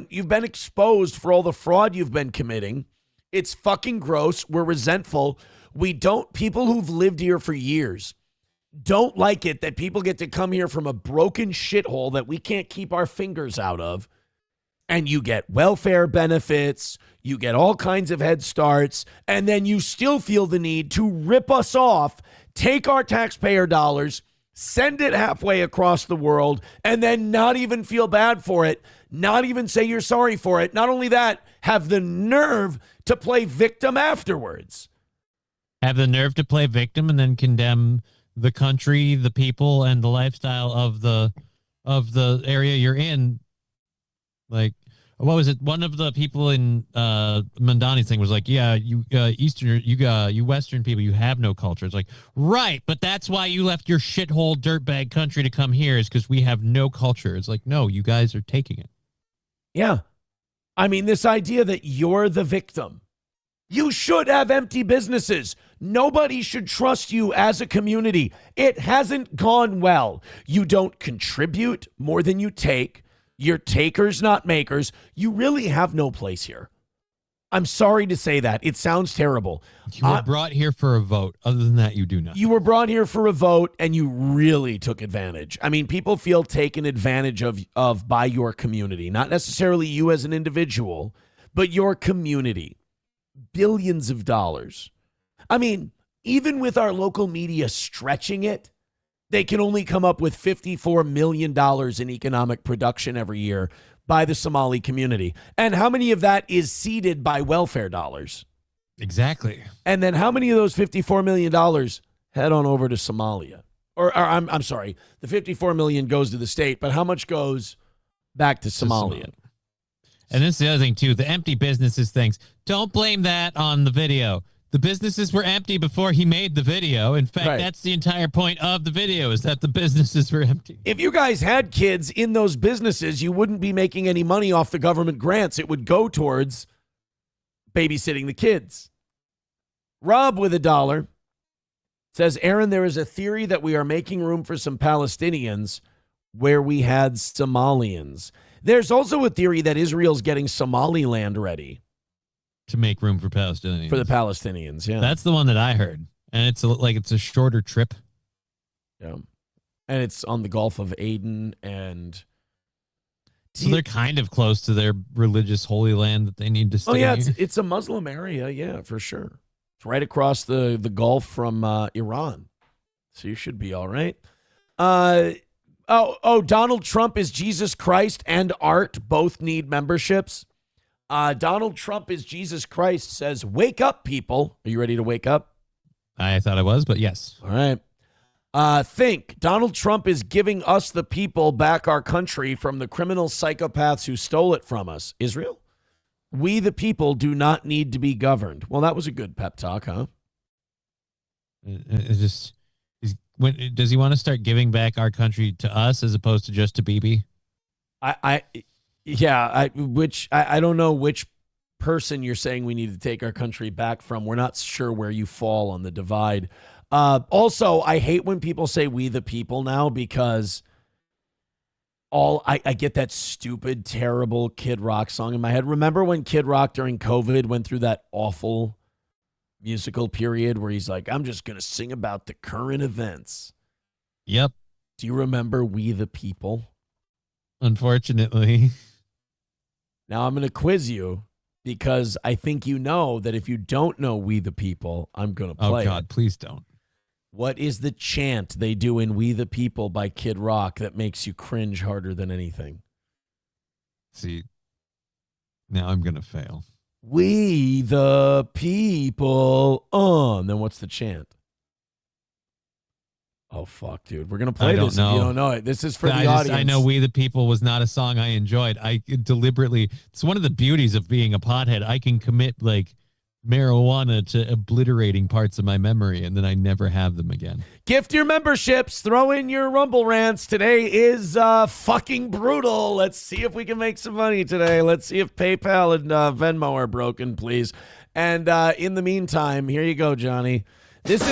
you've been exposed for all the fraud you've been committing. It's fucking gross. We're resentful. People who've lived here for years don't like it that people get to come here from a broken shithole that we can't keep our fingers out of. And you get welfare benefits, you get all kinds of head starts, and then you still feel the need to rip us off, take our taxpayer dollars, send it halfway across the world, and then not even feel bad for it, not even say you're sorry for it. Not only that, have the nerve to play victim afterwards. Have the nerve to play victim and then condemn the country, the people, and the lifestyle of the area you're in. Like, what was it? One of the people in Mamdani's thing was like, yeah, you Western people, you have no culture. It's like, right, but that's why you left your shithole dirtbag country to come here, is because we have no culture. It's like, no, you guys are taking it. Yeah. I mean, this idea that you're the victim. You should have empty businesses. Nobody should trust you as a community. It hasn't gone well. You don't contribute more than you take. You're takers, not makers. You really have no place here. I'm sorry to say that. It sounds terrible. You were brought here for a vote. Other than that, you do nothing. You were brought here for a vote, and you really took advantage. I mean, people feel taken advantage of by your community. Not necessarily you as an individual, but your community. Billions of dollars. I mean, even with our local media stretching it, they can only come up with $54 million in economic production every year by the Somali community. And how many of that is seeded by welfare dollars? Exactly. And then how many of those $54 million head on over to Somalia? Or I'm sorry, the $54 million goes to the state, but how much goes back to Somalia? And this is the other thing, too. The empty businesses things. Don't blame that on the video. The businesses were empty before he made the video. In fact, That's the entire point of the video, is that the businesses were empty. If you guys had kids in those businesses, you wouldn't be making any money off the government grants. It would go towards babysitting the kids. Rob with $1 says, Aaron, there is a theory that we are making room for some Palestinians where we had Somalians. There's also a theory that Israel's getting Somaliland ready. To make room for Palestinians. For the Palestinians, yeah. That's the one that I heard. And it's it's a shorter trip. Yeah. And it's on the Gulf of Aden. And so they're kind of close to their religious holy land that they need to stay near. It's a Muslim area, yeah, for sure. It's right across the Gulf from Iran. So you should be all right. Donald Trump is Jesus Christ and art both need memberships. Donald Trump is Jesus Christ says, wake up, people. Are you ready to wake up? I thought I was, but yes. All right. Think. Donald Trump is giving us, the people, back our country from the criminal psychopaths who stole it from us. Israel? We, the people, do not need to be governed. Well, that was a good pep talk, huh? Does he want to start giving back our country to us as opposed to just to Bibi? I don't know which person you're saying we need to take our country back from. We're not sure where you fall on the divide. Also, I hate when people say "we the people" now because I get that stupid, terrible Kid Rock song in my head. Remember when Kid Rock during COVID went through that awful musical period where he's like, I'm just going to sing about the current events. Yep. Do you remember "We the People"? Unfortunately. Now I'm going to quiz you because I think you know that if you don't know "We the People," I'm going to play Oh, God, it. please don't. What is the chant they do in "We the People" by Kid Rock that makes you cringe harder than anything? See, now I'm going to fail. "We the people." And then what's the chant? Oh, fuck, dude. We're going to play this if you don't know it. This is for the audience. I know "We the People" was not a song I enjoyed. I deliberately, it's one of the beauties of being a pothead. I can commit like marijuana to obliterating parts of my memory, and then I never have them again. Gift your memberships. Throw in your Rumble rants. Today is fucking brutal. Let's see if we can make some money today. Let's see if PayPal and Venmo are broken, please. And in the meantime, here you go, Johnny. This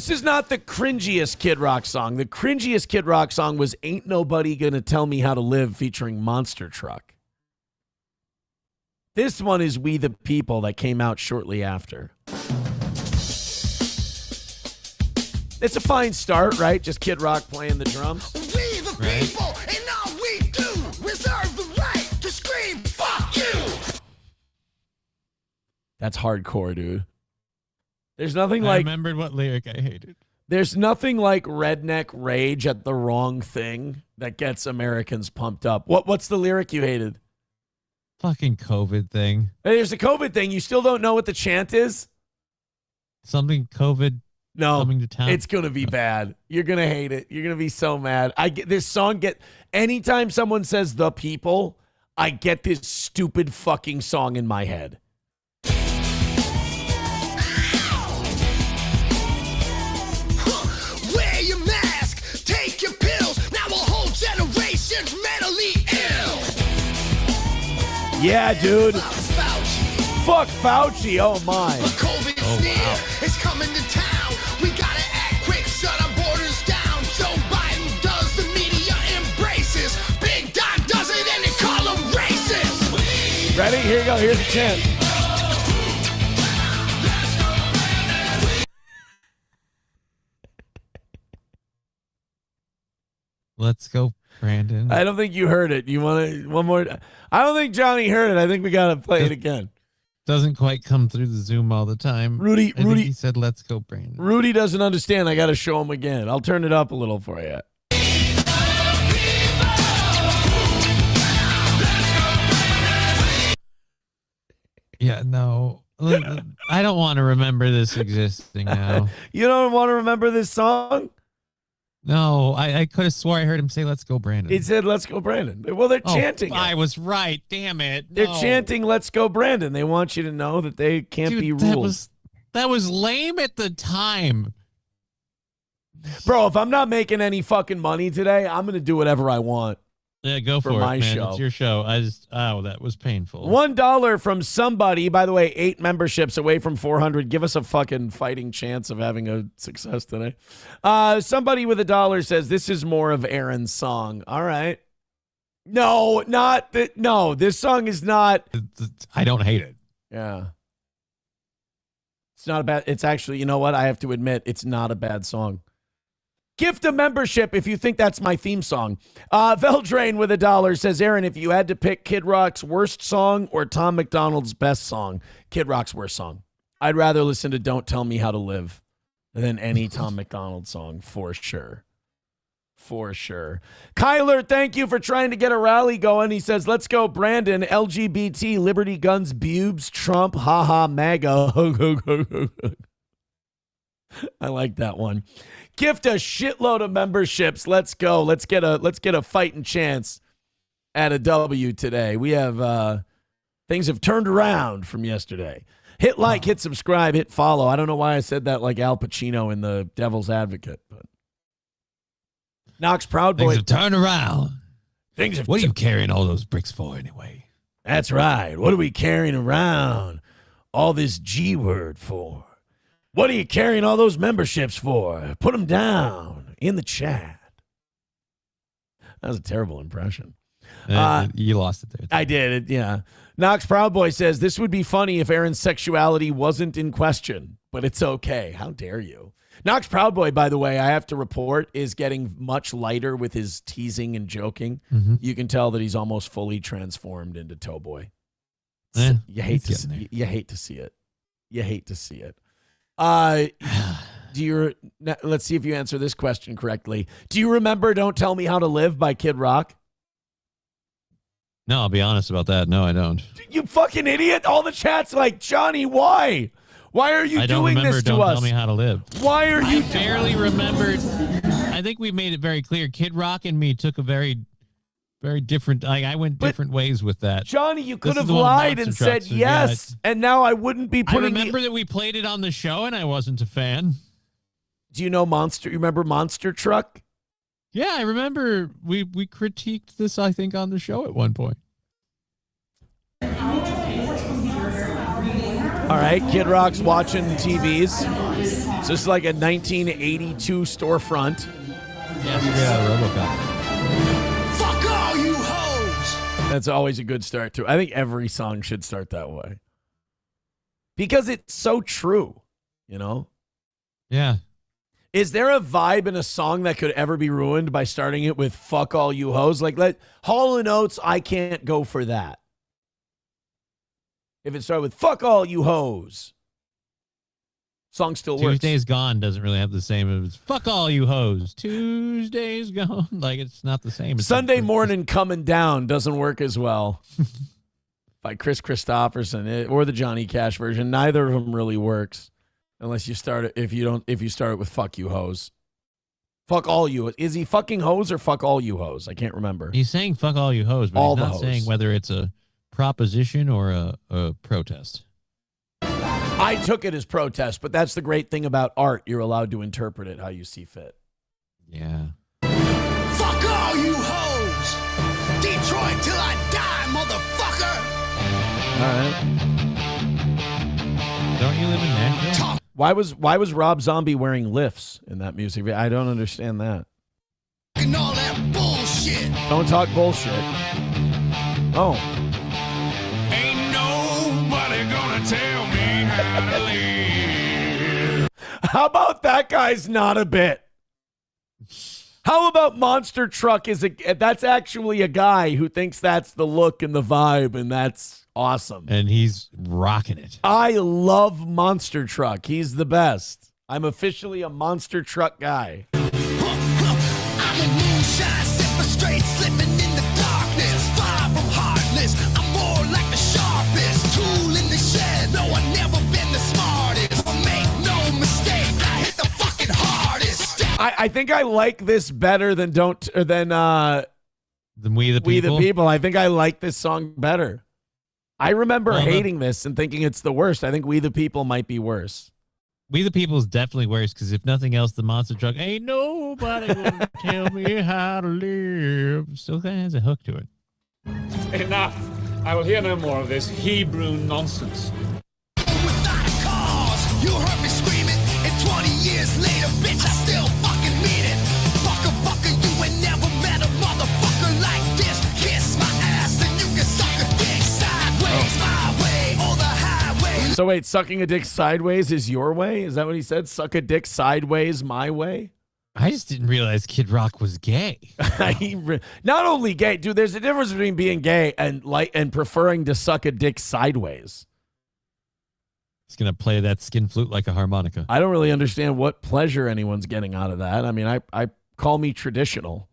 is not the cringiest Kid Rock song. The cringiest Kid Rock song was "Ain't Nobody Gonna Tell Me How to Live" featuring Monster Truck. This one is "We the People" that came out shortly after. It's a fine start, right? Just Kid Rock playing the drums. We the people, and all we do, reserve the right to scream, fuck you! That's hardcore, dude. There's nothing I like... remembered what lyric I hated. There's nothing like redneck rage at the wrong thing that gets Americans pumped up. What's the lyric you hated? Fucking COVID thing. Hey, there's a COVID thing. You still don't know what the chant is? Something COVID coming to town. It's going to be bad. You're going to hate it. You're going to be so mad. I get this song. Anytime someone says "the people," I get this stupid fucking song in my head. Wear your mask, take your pills, now a whole generation's mentally ill. Yeah, dude. Fuck Fauci. Oh, my. COVID's near, it's coming to town. We gotta act quick, shut our borders down. Joe Biden does, the media embraces. Big Doc does it, and they call him racist. Ready? Here you go. Here's the chant. Let's go, Brandon. I don't think you heard it. You want to one more? I don't think Johnny heard it. I think we got to play it again. Doesn't quite come through the Zoom all the time. Rudy, I think he said, "Let's go, Brandon." Rudy doesn't understand. I got to show him again. I'll turn it up a little for you. Yeah, no. I don't want to remember this existing now. You don't want to remember this song? No, I could have swore I heard him say, "Let's go, Brandon." He said, "Let's go, Brandon." Well, they're chanting it. I was right. Damn it. They're No. chanting "Let's go, Brandon." They want you to know that they can't Dude, be ruled. That was lame at the time. Bro, if I'm not making any fucking money today, I'm going to do whatever I want. Yeah, go for my it, man. show. It's your show. That was painful. $1 from somebody. By the way, 8 memberships away from 400. Give us a fucking fighting chance of having a success today. Somebody with $1 says this is more of Aaron's song. All right. No, no, this song is not. I don't hate it. Yeah. It's not a bad. It's actually, you know what? I have to admit, it's not a bad song. Gift a membership if you think that's my theme song. Veldrain with $1 says, Aaron, if you had to pick Kid Rock's worst song or Tom McDonald's best song, Kid Rock's worst song. I'd rather listen to Don't Tell Me How to Live than any Tom McDonald song, for sure. For sure. Kyler, thank you for trying to get a rally going. He says, let's go, Brandon. LGBT, Liberty, Guns, Bubes, Trump, haha, MAGA. I like that one. Gift a shitload of memberships. Let's go. Let's get a fighting chance at a W today. We have things have turned around from yesterday. Hit like, hit subscribe, hit follow. I don't know why I said that like Al Pacino in The Devil's Advocate, but Knox Proud Boy. Things have turned around. What are you carrying all those bricks for anyway? That's right. What are we carrying around all this G word for? What are you carrying all those memberships for? Put them down in the chat. That was a terrible impression. You lost it there. I did, yeah. Knox Proud Boy says, this would be funny if Aaron's sexuality wasn't in question, but it's okay. How dare you? Knox Proud Boy, by the way, I have to report, is getting much lighter with his teasing and joking. Mm-hmm. You can tell that he's almost fully transformed into Towboy. You hate to see it. You hate to see it. Let's see if you answer this question correctly. Do you remember Don't Tell Me How to Live by Kid Rock? No, I'll be honest about that. No, I don't. You fucking idiot. All the chat's like, Johnny, why? Why are you doing this to Don't us? Tell Me How to Live. Why are you? I barely remembered. I think we made it very clear. Kid Rock and me took a very, very different. I went different ways with that. Johnny, you could have lied and said yes, and now I wouldn't be putting. I remember that we played it on the show, and I wasn't a fan. Do you know Monster? You remember Monster Truck? Yeah, I remember we critiqued this, I think, on the show at one point. All right, Kid Rock's watching TVs. It's just like a 1982 storefront. RoboCop. Fuck all you hoes! That's always a good start to. I think every song should start that way. Because it's so true, you know? Yeah. Is there a vibe in a song that could ever be ruined by starting it with fuck all you hoes? Like, Hall & Oates, I can't go for that. If it started with fuck all you hoes, song still works. Tuesday's Gone doesn't really have the same as fuck all you hoes. Tuesday's Gone. Like, it's not the same. It's Sunday Morning Coming Down doesn't work as well. By Chris Christopherson or the Johnny Cash version. Neither of them really works. Unless you start it, if you start it with fuck you hoes. Fuck all you. Is he fucking hoes or fuck all you hoes? I can't remember. He's saying fuck all you hoes, but All he's the not hoes. saying whether it's a proposition or a protest. I took it as protest, but that's the great thing about art. You're allowed to interpret it how you see fit. Yeah. Fuck all you hoes! Detroit till I die, motherfucker! All right. Don't you live in Nashville? Why was Rob Zombie wearing lifts in that music video? I don't understand that. And all that bullshit! Don't talk bullshit. Oh. Ain't nobody gonna tell me how to live. How about that guy's not a bit? How about Monster Truck that's actually a guy who thinks that's the look and the vibe, and that's awesome. And he's rocking it. I love Monster Truck. He's the best. I'm officially a Monster Truck guy. I'm a moonshine sipper, straight slipping in the darkness. Far from heartless, I'm more like the sharpest tool in the shed. No, I've never been the smartest. Make no mistake, I hit the fucking hardest. I think I like this better than We the People. We the People. I think I like this song better. I remember Well, hating this and thinking it's the worst. I think We the People might be worse. We the People is definitely worse because if nothing else, the Monster Truck ain't nobody gonna tell me how to live. Still kind of has a hook to it. Enough. I will hear no more of this Hebrew nonsense. Without a cause, you heard me screaming, and 20 years later, bitch, I still fucking mean it. Fucker, you ain't never met a motherfucker like this. Kiss my ass, and you can suck a dick sideways, my way, or the highway. So wait, sucking a dick sideways is your way? Is that what he said? Suck a dick sideways my way? I just didn't realize Kid Rock was gay. Not only gay, dude, there's a difference between being gay and preferring to suck a dick sideways. He's going to play that skin flute like a harmonica. I don't really understand what pleasure anyone's getting out of that. I mean, I call me traditional.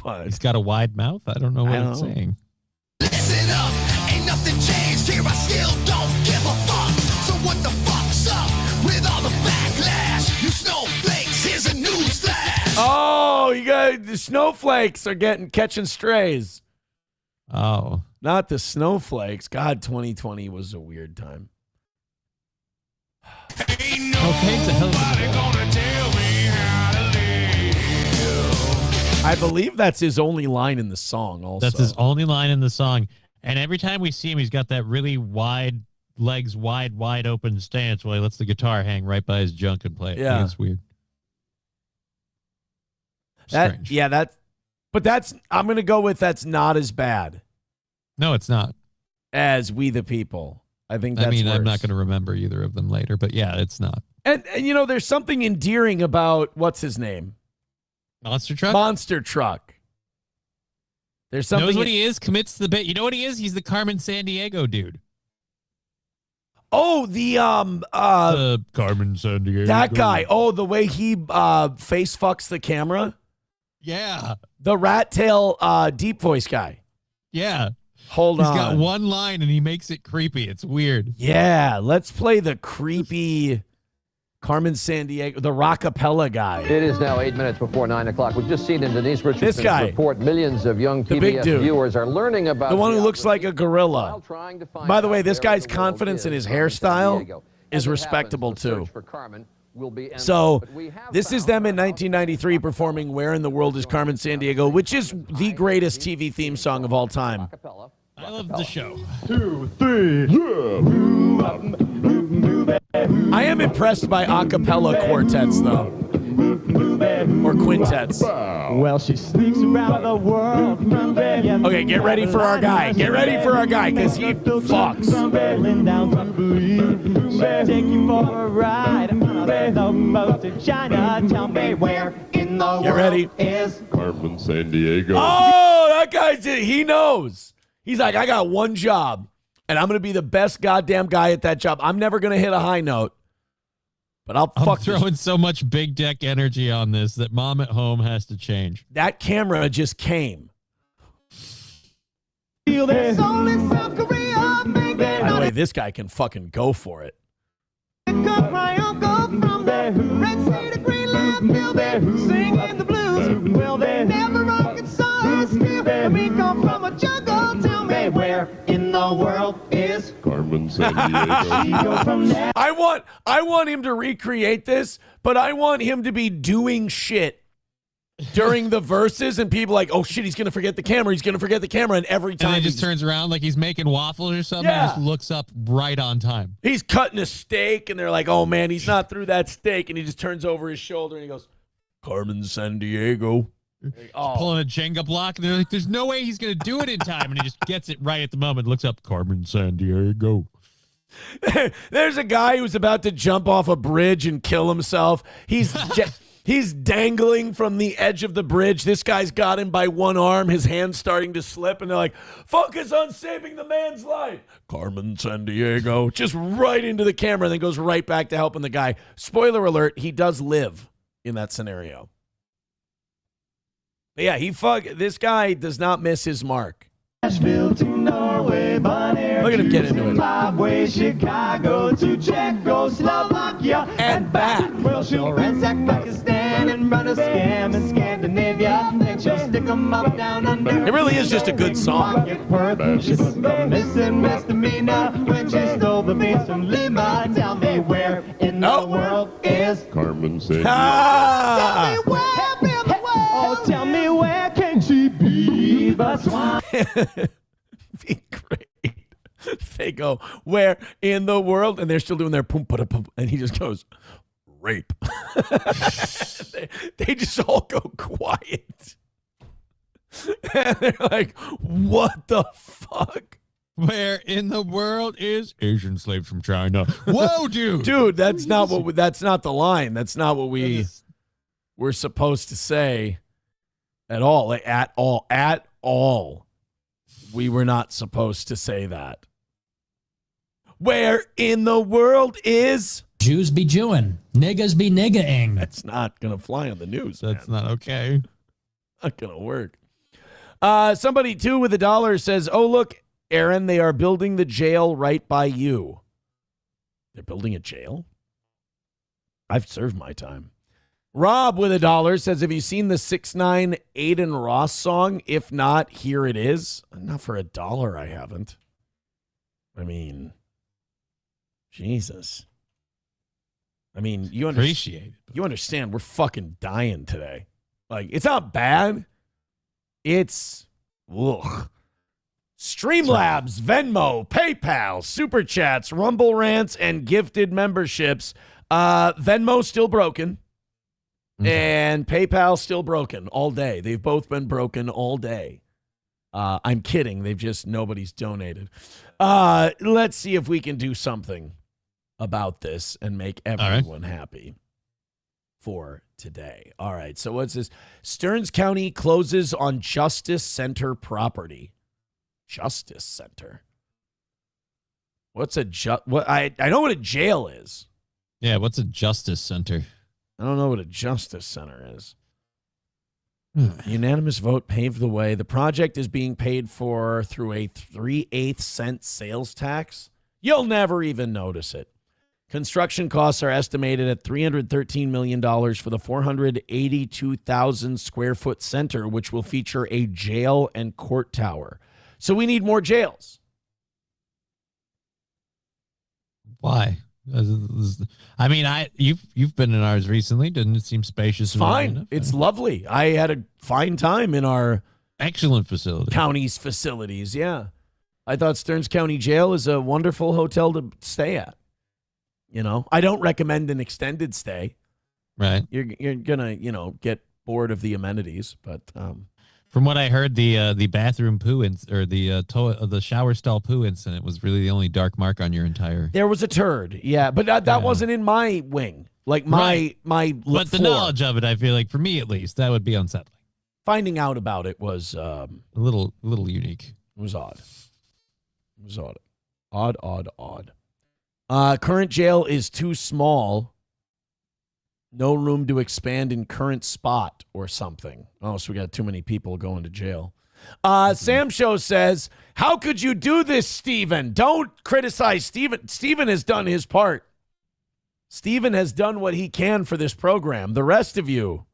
But He's got a wide mouth. I don't know what it's saying. Listen up, ain't nothing changed here, I still don't give a fuck. So what the fuck's up with all the backlash? You snowflakes, here's a newsflash. Oh, you guys, the snowflakes are catching strays. Oh. Not the snowflakes. God, 2020 was a weird time. Ain't nobody gonna tell me how to live. I believe that's his only line in the song also. That's his only line in the song. And every time we see him, he's got that really wide legs wide open stance while he lets the guitar hang right by his junk and play it. Yeah. It's weird. That, yeah, I'm going to go with that's not as bad. No, it's not. As We the People. I think that's I mean, worse. I'm not going to remember either of them later, but yeah, it's not. And, there's something endearing about, what's his name? Monster Truck? Monster Truck. There's something. Knows what he is, commits to the bit. You know what he is? He's the Carmen Sandiego dude. Oh, the Carmen Sandiego. that guy. Oh, the way he face fucks the camera. Yeah. The rat tail deep voice guy. Yeah. Hold on. He's got one line and he makes it creepy. It's weird. Yeah, let's play the creepy Carmen Sandiego, the rockapella guy. It is now 8 minutes before 9 o'clock. We've just seen in Denise Richardson's guy. report millions of young The big PBS dude. viewers are learning about The one who looks like a gorilla. By the way, this guy's confidence in his hairstyle is respectable too. So this is them in 1993 performing Where in the World is Carmen Sandiego, which is the greatest TV theme song of all time. I love the show. 2, 3, I am impressed by a cappella quartets, though. Or quintets. Well, she sneaks around the world. Okay, get ready for our guy. Get ready for our guy, because he fucks. Take you for a ride on the most in China. Tell me where in the Get ready. world is Carmen Sandiego. Oh, that guy's he knows. He's like, I got one job, and I'm going to be the best goddamn guy at that job. I'm never going to hit a high note, but I'm throwing so much big deck energy on this that Mom at Home has to change. That camera just came. By the way, this guy can fucking go for it. my uncle from the red state of Greenland, singing the blues. Well, they never Arkansas us here. We come from a jungle. Tell me where in the world is Carmen Sandiego. I want him to recreate this, but I want him to be doing shit during the verses, and people like, oh shit, he's gonna forget the camera. He's gonna forget the camera, and every time he just turns around like he's making waffles or something. Yeah. And just looks up right on time. He's cutting a steak, and they're like, oh man, he's not through that steak, and he just turns over his shoulder and he goes, Carmen Sandiego. Pulling a Jenga block, and they're like, there's no way he's gonna do it in time, and he just gets it right at the moment. Looks up, Carmen Sandiego. There's a guy who's about to jump off a bridge and kill himself. He's dangling from the edge of the bridge. This guy's got him by one arm. His hand's starting to slip, and they're like, focus on saving the man's life. Carmen Sandiego. Just right into the camera, and then goes right back to helping the guy. Spoiler alert, he does live in that scenario. But yeah, this guy does not miss his mark. Nashville to Norway, Bonaire, Look at him get into it. Zimbabwe, Chicago to Czechoslovakia and back. Well, she'll ransack Pakistan and run a scam in Scandinavia. Then she'll stick 'em up down under. It really is just a good song. She took a missing misdemeanor when she stole the beans from Lima. Tell me where in the world is Carmen Sandiego. Ah! Oh, tell me where can she be but swine? Be great. They go, where in the world? And they're still doing their pum pa pum, and he just goes, rape. they just all go quiet. And they're like, what the fuck? Where in the world is Asian slaves from China? Whoa, dude. Dude, that's not that's not the line. That's not what we're supposed to say at all. At all. We were not supposed to say that. Where in the world is Jews be Jewing, niggas be nigga-ing. That's not gonna fly on the news. That's not okay. Not gonna work. Somebody too with $1 says, "Oh look, Aaron, they are building the jail right by you." They're building a jail? I've served my time. Rob with $1 says, have you seen the 6ix9ine Aiden Ross song? If not, here it is. Not for $1, I haven't. I mean, Jesus. I mean, you understand we're fucking dying today. Like, it's not bad. It's, ugh. Streamlabs, Venmo, PayPal, Super Chats, Rumble Rants, and gifted memberships. Venmo still broken. And PayPal still broken all day. They've both been broken all day. I'm kidding. Nobody's donated. Let's see if we can do something about this and make everyone happy for today. All right. So what's this? Stearns County closes on Justice Center property. Justice Center. What's a I know what a jail is. Yeah, what's a justice center? I don't know what a justice center is. Unanimous vote paved the way. The project is being paid for through a 3/8 cent sales tax. You'll never even notice it. Construction costs are estimated at $313 million for the 482,000 square foot center, which will feature a jail and court tower. So we need more jails. Why? I mean, you've been in ours recently. Didn't it seem spacious? It's fine. It's lovely. I had a fine time in our excellent facility, county's facilities. Yeah, I thought Stearns County Jail is a wonderful hotel to stay at. You know, I don't recommend an extended stay. Right. You're gonna get bored of the amenities, but from what I heard, the bathroom poo the shower stall poo incident was really the only dark mark on your entire. There was a turd, yeah, but that wasn't in my wing, like my But the knowledge of it, I feel like for me at least, that would be unsettling. Finding out about it was a little unique. It was odd. It was odd. Current jail is too small. No room to expand in current spot or something. Oh, so we got too many people going to jail. Sam Show says, how could you do this, Steven? Don't criticize Steven. Steven has done his part. Steven has done what he can for this program. The rest of you.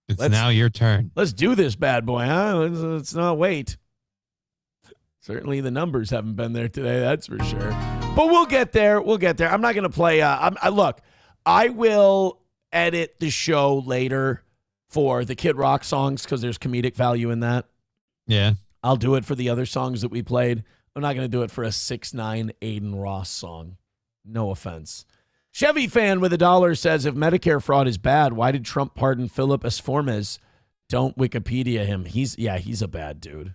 It's now your turn. Let's do this bad boy, huh? Let's not wait. Certainly the numbers haven't been there today, that's for sure. But we'll get there. We'll get there. I'm not going to play. Look, I will edit the show later for the Kid Rock songs because there's comedic value in that. Yeah. I'll do it for the other songs that we played. I'm not going to do it for a 6ix9ine Aiden Ross song. No offense. Chevy fan with $1 says, if Medicare fraud is bad, why did Trump pardon Philip Esformes? Don't Wikipedia him. He's a bad dude.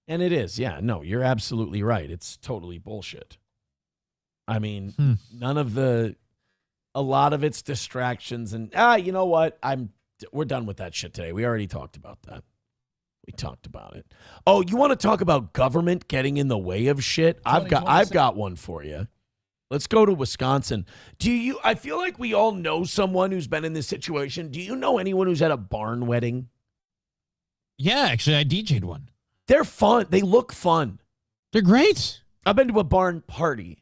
And it is. Yeah, no, you're absolutely right. It's totally bullshit. I mean, a lot of it's distractions and you know what? We're done with that shit today. We already talked about that. We talked about it. Oh, you want to talk about government getting in the way of shit? I've got one for you. Let's go to Wisconsin. I feel like we all know someone who's been in this situation. Do you know anyone who's had a barn wedding? Yeah, actually I DJ'd one. They're fun. They look fun. They're great. I've been to a barn party.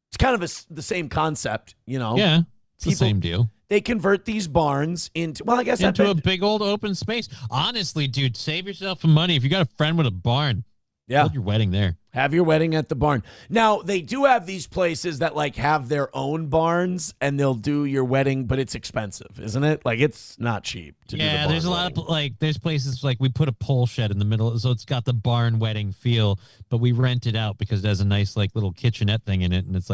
It's kind of the same concept, you know? Yeah, it's the same deal. They convert these barns into a big old open space. Honestly, dude, save yourself some money. If you got a friend with a barn, hold your wedding there. Have your wedding at the barn. Now, they do have these places that have their own barns and they'll do your wedding, but it's expensive, isn't it? It's not cheap to do the barn there's a lot of there's places we put a pole shed in the middle, so it's got the barn wedding feel, but we rent it out because it has a nice little kitchenette thing in it, and it's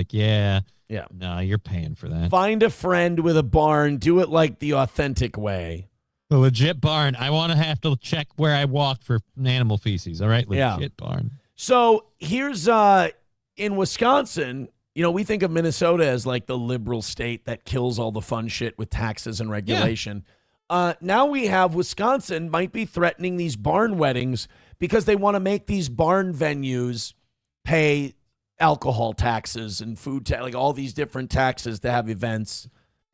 no, you're paying for that. Find a friend with a barn, do it the authentic way. The legit barn. I want to have to check where I walked for animal feces. All right, legit barn. So here's in Wisconsin, we think of Minnesota as the liberal state that kills all the fun shit with taxes and regulation. Yeah. Now we have Wisconsin might be threatening these barn weddings because they want to make these barn venues pay alcohol taxes and food all these different taxes to have events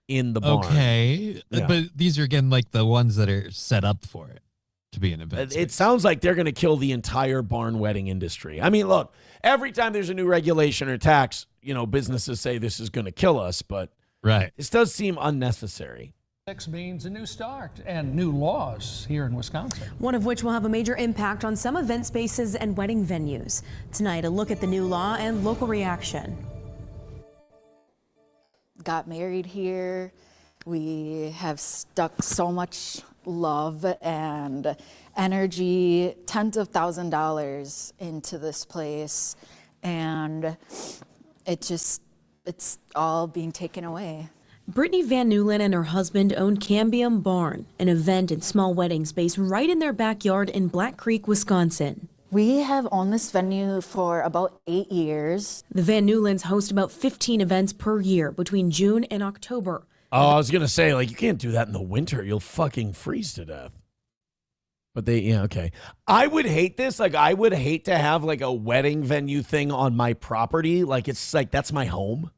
in the barn. Okay, yeah. But these are again the ones that are set up for it to be an event. It sounds like they're going to kill the entire barn wedding industry. I mean, look, every time there's a new regulation or tax, businesses say this is going to kill us, but this does seem unnecessary. Means a new start and new laws here in Wisconsin. One of which will have a major impact on some event spaces and wedding venues. Tonight, a look at the new law and local reaction. Got married here. We have stuck so much love and energy, tens of $1,000s into this place, and it's all being taken away. Brittany Van Newland and her husband own Cambium Barn, an event and small wedding space right in their backyard in Black Creek, Wisconsin. We have owned this venue for about 8 years. The Van Newlands host about 15 events per year between June and October. Oh, I was going to say, like, you can't do that in the winter. You'll fucking freeze to death. But okay. I would hate this. Like, I would hate to have, like, a wedding venue thing on my property. Like, it's like, that's my home.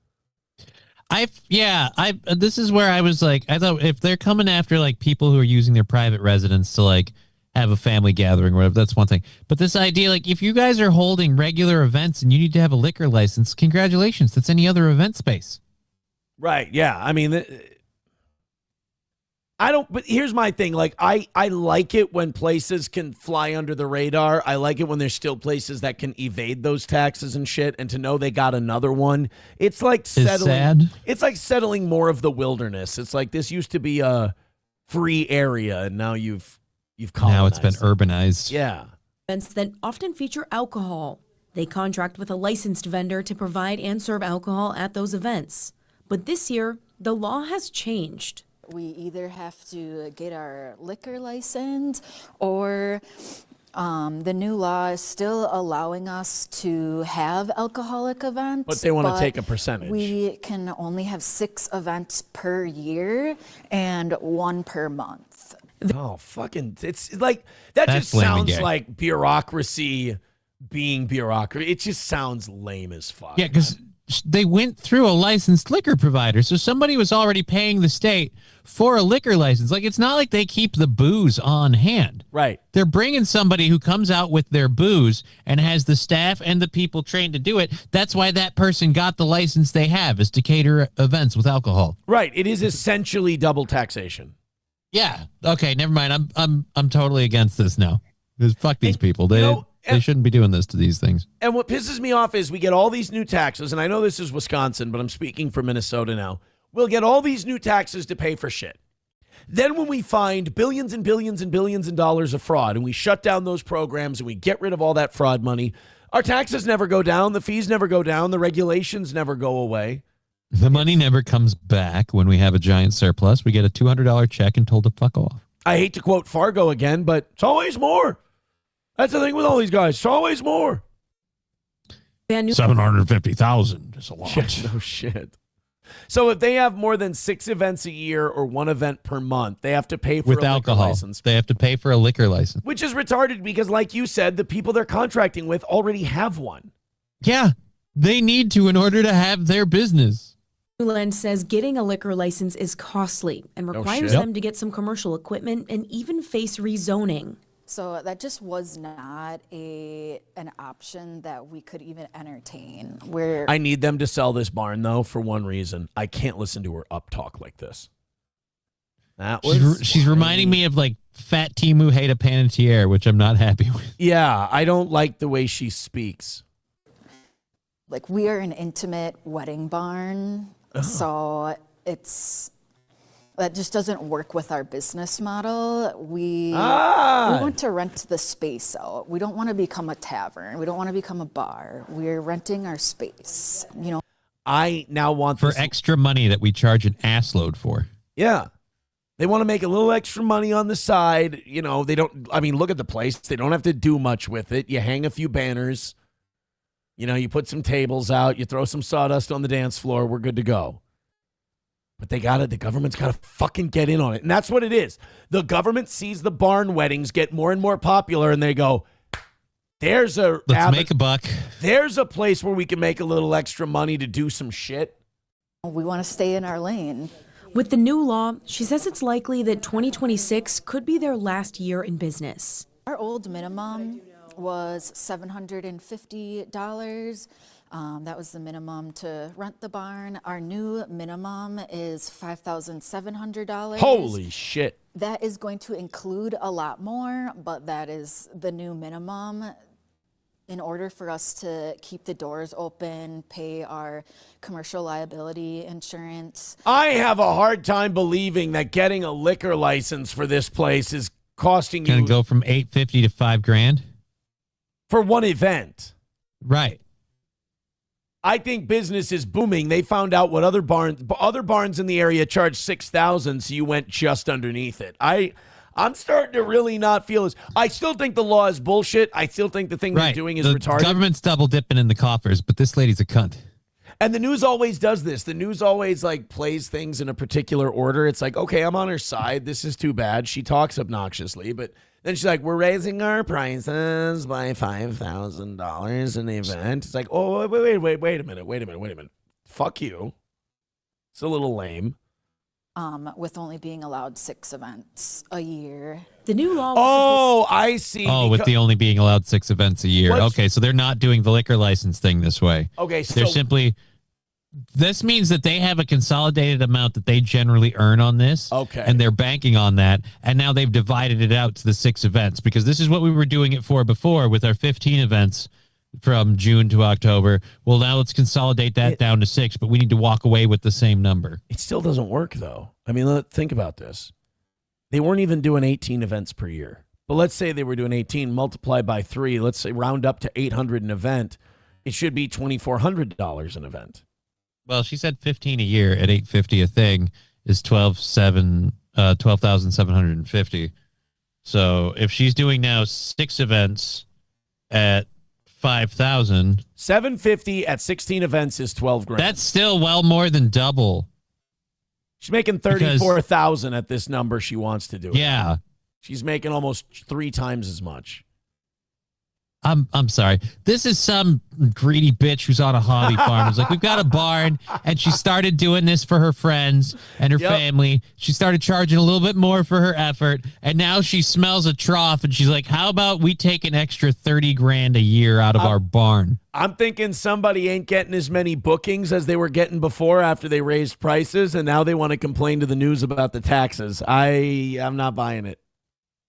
This is where I was like, I thought if they're coming after, like, people who are using their private residence to, like, have a family gathering or whatever, that's one thing. But this idea, like, if you guys are holding regular events and you need to have a liquor license, congratulations. That's any other event space. Right, yeah. I mean, but here's my thing. Like, I like it when places can fly under the radar. I like it when there's still places that can evade those taxes and shit, and to know they got another one. It's like settling. It's like settling more of the wilderness. It's like this used to be a free area, and now you've colonized. Now it's been urbanized. Yeah. Events that often feature alcohol. They contract with a licensed vendor to provide and serve alcohol at those events. But this year, the law has changed. We either have to get our liquor license, or the new law is still allowing us to have alcoholic events. But they want to take a percentage. We can only have 6 events per year and 1 per month. Oh, fucking, it's like, that just sounds like bureaucracy being bureaucracy. It just sounds lame as fuck. Yeah, because they went through a licensed liquor provider. So somebody was already paying the state for a liquor license. Like, it's not like they keep the booze on hand. Right. They're bringing somebody who comes out with their booze and has the staff and the people trained to do it. That's why that person got the license they have, is to cater events with alcohol. Right. It is essentially double taxation. Yeah. Okay, never mind. I'm totally against this now. Because fuck these people. They shouldn't be doing this to these things. And what pisses me off is we get all these new taxes, and I know this is Wisconsin, but I'm speaking for Minnesota now. We'll get all these new taxes to pay for shit. Then when we find billions and billions and billions of dollars of fraud, and we shut down those programs and we get rid of all that fraud money, our taxes never go down, the fees never go down, the regulations never go away. The money never comes back when we have a giant surplus. We get a $200 check and told to fuck off. I hate to quote Fargo again, but it's always more. That's the thing with all these guys. It's always more. 750,000 is a lot. Yeah, no shit. So if they have more than 6 events a year or 1 event per month, they have to pay for with a alcohol. liquor license. They have to pay for a liquor license. Which is retarded because, like you said, the people they're contracting with already have one. Yeah, they need to in order to have their business. Newland says getting a liquor license is costly and requires them to get some commercial equipment and even face rezoning. So that just was not an option that we could even entertain. I need them to sell this barn, though, for one reason. I can't listen to her up talk like this. She's reminding me of, like, Fat Timu Hayda Panettiere, which I'm not happy with. Yeah, I don't like the way she speaks. Like, we are an intimate wedding barn, so that just doesn't work with our business model. We want to rent the space out. We don't want to become a tavern. We don't want to become a bar. We're renting our space. I now want for extra money that we charge an ass load for. Yeah. They want to make a little extra money on the side. They don't, look at the place. They don't have to do much with it. You hang a few banners. You put some tables out, you throw some sawdust on the dance floor, we're good to go. But the government's got to fucking get in on it. And that's what it is. The government sees the barn weddings get more and more popular, and they go, let's make a buck. There's a place where we can make a little extra money to do some shit. We want to stay in our lane. With the new law, she says it's likely that 2026 could be their last year in business. Our old minimum was $750. That was the minimum to rent the barn. Our new minimum is $5,700. Holy shit. That is going to include a lot more, but that is the new minimum. in order for us to keep the doors open, pay our commercial liability insurance. I have a hard time believing that getting a liquor license for this place is costing Gonna you go from $850 to $5,000 for one event. Right. I think business is booming. They found out what other barns in the area charge $6,000, so you went just underneath it. I'm starting to really not feel as. I still think the law is bullshit. I still think the thing they're doing is retarded. The government's double dipping in the coffers, but this lady's a cunt. And the news always does this. The news always like plays things in a particular order. It's like, okay, I'm on her side. This is too bad. She talks obnoxiously, but then she's like, we're raising our prices by $5,000 an event. It's like, oh, wait a minute. Fuck you. It's a little lame. With only being allowed 6 events a year. The new law. Oh, I see. Oh, with the only being allowed 6 events a year. Okay, so they're not doing the liquor license thing this way. Okay, they're simply. This means that they have a consolidated amount that they generally earn on this. Okay. And they're banking on that. And now they've divided it out to the 6 events because this is what we were doing it for before with our 15 events from June to October. Well, now let's consolidate that down to 6, but we need to walk away with the same number. It still doesn't work, though. I mean, think about this. They weren't even doing 18 events per year. But let's say they were doing 18, multiply by 3. Let's say round up to $800 an event. It should be $2,400 an event. Well, she said 15 a year at $850 a thing is $12,750. So if she's doing now 6 events at $5,000, $750 at 16 events is $12,000. That's still well more than double. She's making $34,000 at this number she wants to do it. Yeah. She's making almost 3 times as much. I'm sorry. This is some greedy bitch who's on a hobby farm. It's like, we've got a barn, and she started doing this for her friends and her family. She started charging a little bit more for her effort, and now she smells a trough, and she's like, how about we take an extra $30,000 a year out of our barn? I'm thinking somebody ain't getting as many bookings as they were getting before after they raised prices, and now they want to complain to the news about the taxes. I'm not buying it.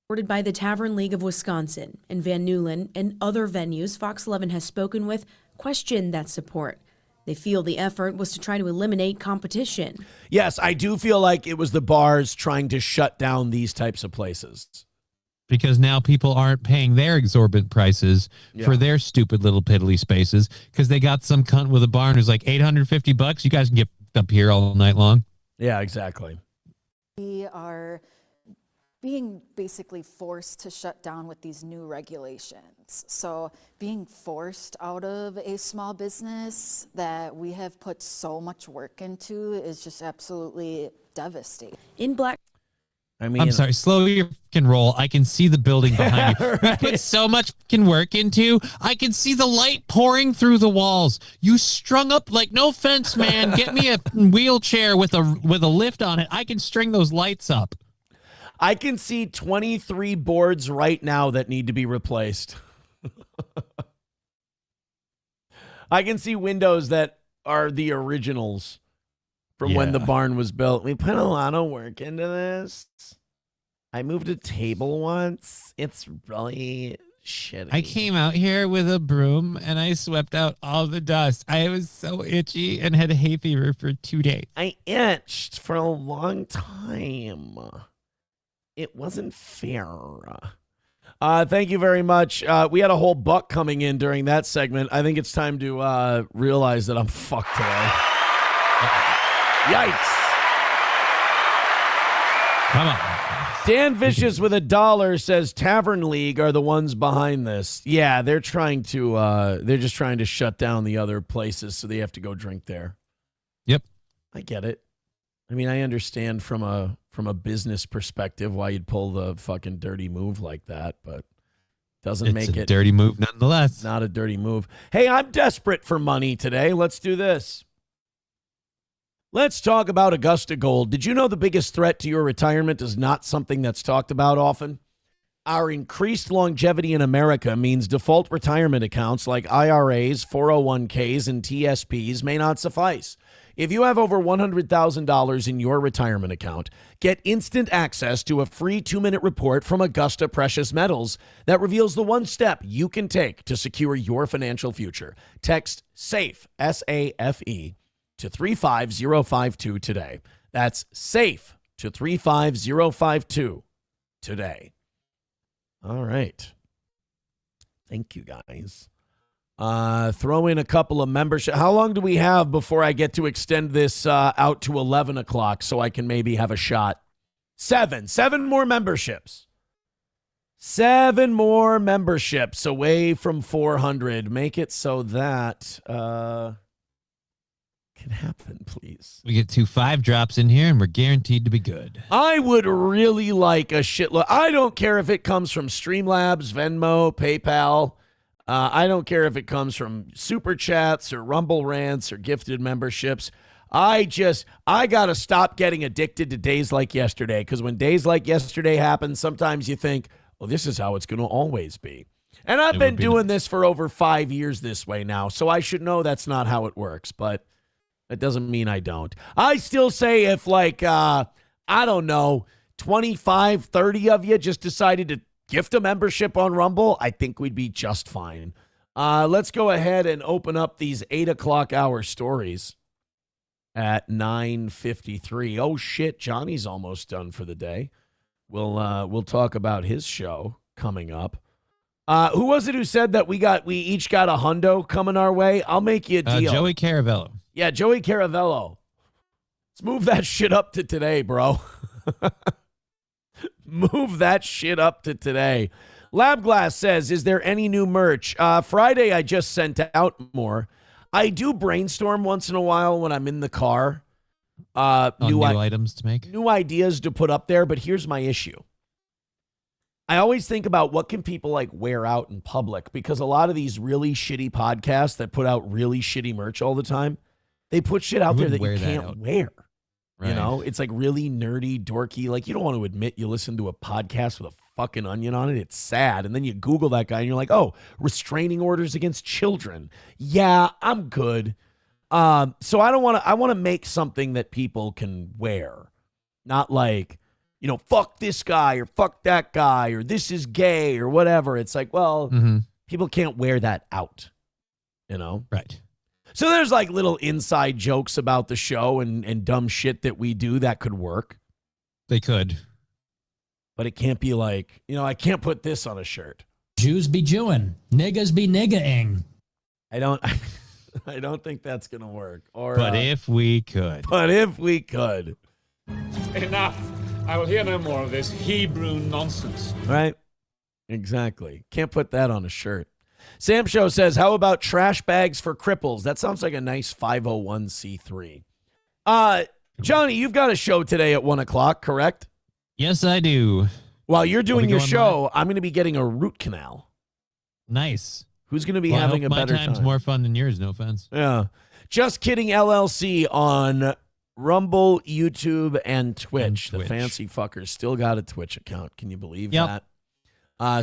Supported by the Tavern League of Wisconsin and Van Newland and other venues Fox 11 has spoken with, questioned that support. They feel the effort was to try to eliminate competition. Yes, I do feel like it was the bars trying to shut down these types of places. Because now people aren't paying their exorbitant prices for their stupid little piddly spaces because they got some cunt with a barn who's like $850. You guys can get up here all night long. Yeah, exactly. We are being basically forced to shut down with these new regulations. So being forced out of a small business that we have put so much work into is just absolutely devastating. I'm sorry, slow your fucking roll. I can see the building behind you. You put so much fucking work into. I can see the light pouring through the walls. You strung up like, no offense, man. Get me a wheelchair with a lift on it. I can string those lights up. I can see 23 boards right now that need to be replaced. I can see windows that are the originals from when the barn was built. We put a lot of work into this. I moved a table once. It's really shitty. I came out here with a broom and I swept out all the dust. I was so itchy and had hay fever for 2 days. I itched for a long time. It wasn't fair. Thank you very much. We had a whole buck coming in during that segment. I think it's time to realize that I'm fucked today. Yikes. Come on. Dan Vicious with $1 says Tavern League are the ones behind this. Yeah, they're trying to they're just trying to shut down the other places so they have to go drink there. Yep. I get it. I mean, I understand from a business perspective why you'd pull the fucking dirty move like that, but doesn't make it a dirty move nonetheless. Not a dirty move. Hey, I'm desperate for money today. Let's do this. Let's talk about Augusta Gold. Did you know the biggest threat to your retirement is not something that's talked about often? Our increased longevity in America means default retirement accounts like IRAs, 401ks, and TSPs may not suffice. If you have over $100,000 in your retirement account, get instant access to a free 2-minute report from Augusta Precious Metals that reveals the one step you can take to secure your financial future. Text SAFE, S-A-F-E, to 35052 today. That's SAFE to 35052 today. All right. Thank you, guys. Throw in a couple of membership. How long do we have before I get to extend this out to 11 o'clock so I can maybe have a shot? 7 more memberships. 7 more memberships away from 400. Make it so that can happen, please. We get 2 5 drops in here, and we're guaranteed to be good. I would really like a shitload. I don't care if it comes from Streamlabs, Venmo, PayPal. I don't care if it comes from Super Chats or Rumble Rants or gifted memberships. I got to stop getting addicted to days like yesterday, because when days like yesterday happen, sometimes you think, well, this is how it's going to always be. And I've been doing this for over 5 years this way now, so I should know that's not how it works, but that doesn't mean I don't. I still say if, like, I don't know, 25, 30 of you just decided to gift a membership on Rumble, I think we'd be just fine. Let's go ahead and open up these 8 o'clock hour stories at 9:53. Oh, shit, Johnny's almost done for the day. We'll talk about his show coming up. Who was it who said that we each got a hundo coming our way? I'll make you a deal. Joey Caravello. Yeah, Joey Caravello. Let's move that shit up to today, bro. Move that shit up to today. Labglass says, is there any new merch? Friday, I just sent out more. I do brainstorm once in a while when I'm in the car. New items to make. New ideas to put up there, but here's my issue. I always think about what can people like wear out in public, because a lot of these really shitty podcasts that put out really shitty merch all the time, they put shit out there that you can't wear. Right. You know, it's like really nerdy, dorky. Like, you don't want to admit you listen to a podcast with a fucking onion on it. It's sad. And then you Google that guy and you're like, oh, restraining orders against children. Yeah, I'm good. So I want to make something that people can wear. Not like, you know, fuck this guy or fuck that guy or this is gay or whatever. It's like, well, people can't wear that out, you know? Right. So there's like little inside jokes about the show and dumb shit that we do that could work. They could. But it can't be like, you know, I can't put this on a shirt. Jews be Jewing. Niggas be nigga-ing. I don't think that's going to work. But if we could. Enough. I will hear no more of this Hebrew nonsense. Right? Exactly. Can't put that on a shirt. Sam Show says, how about trash bags for cripples? That sounds like a nice 501c3. Johnny, you've got a show today at 1 o'clock, correct? Yes, I do. While you're doing your show, I'm going to be getting a root canal. Nice. Who's going to be having a better time? My time's more fun than yours, no offense. Yeah. Just Kidding LLC on Rumble, YouTube, and Twitch. The fancy fuckers still got a Twitch account. Can you believe that?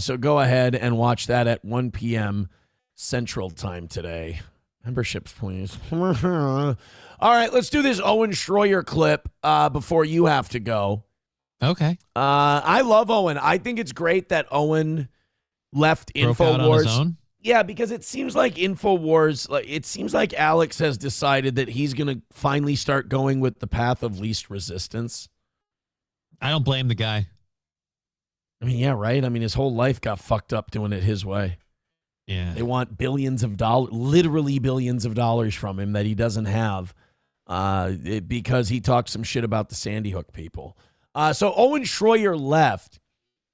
So go ahead and watch that at 1 p.m. Central Time today. Memberships, please. All right, let's do this Owen Schroyer clip before you have to go. Okay. I love Owen. I think it's great that Owen left InfoWars. Yeah, because it seems like InfoWars, it seems like Alex has decided that he's going to finally start going with the path of least resistance. I don't blame the guy. I mean, yeah, right? I mean, his whole life got fucked up doing it his way. Yeah. They want billions of dollars, literally billions of dollars from him that he doesn't have because he talked some shit about the Sandy Hook people. So Owen Schroyer left.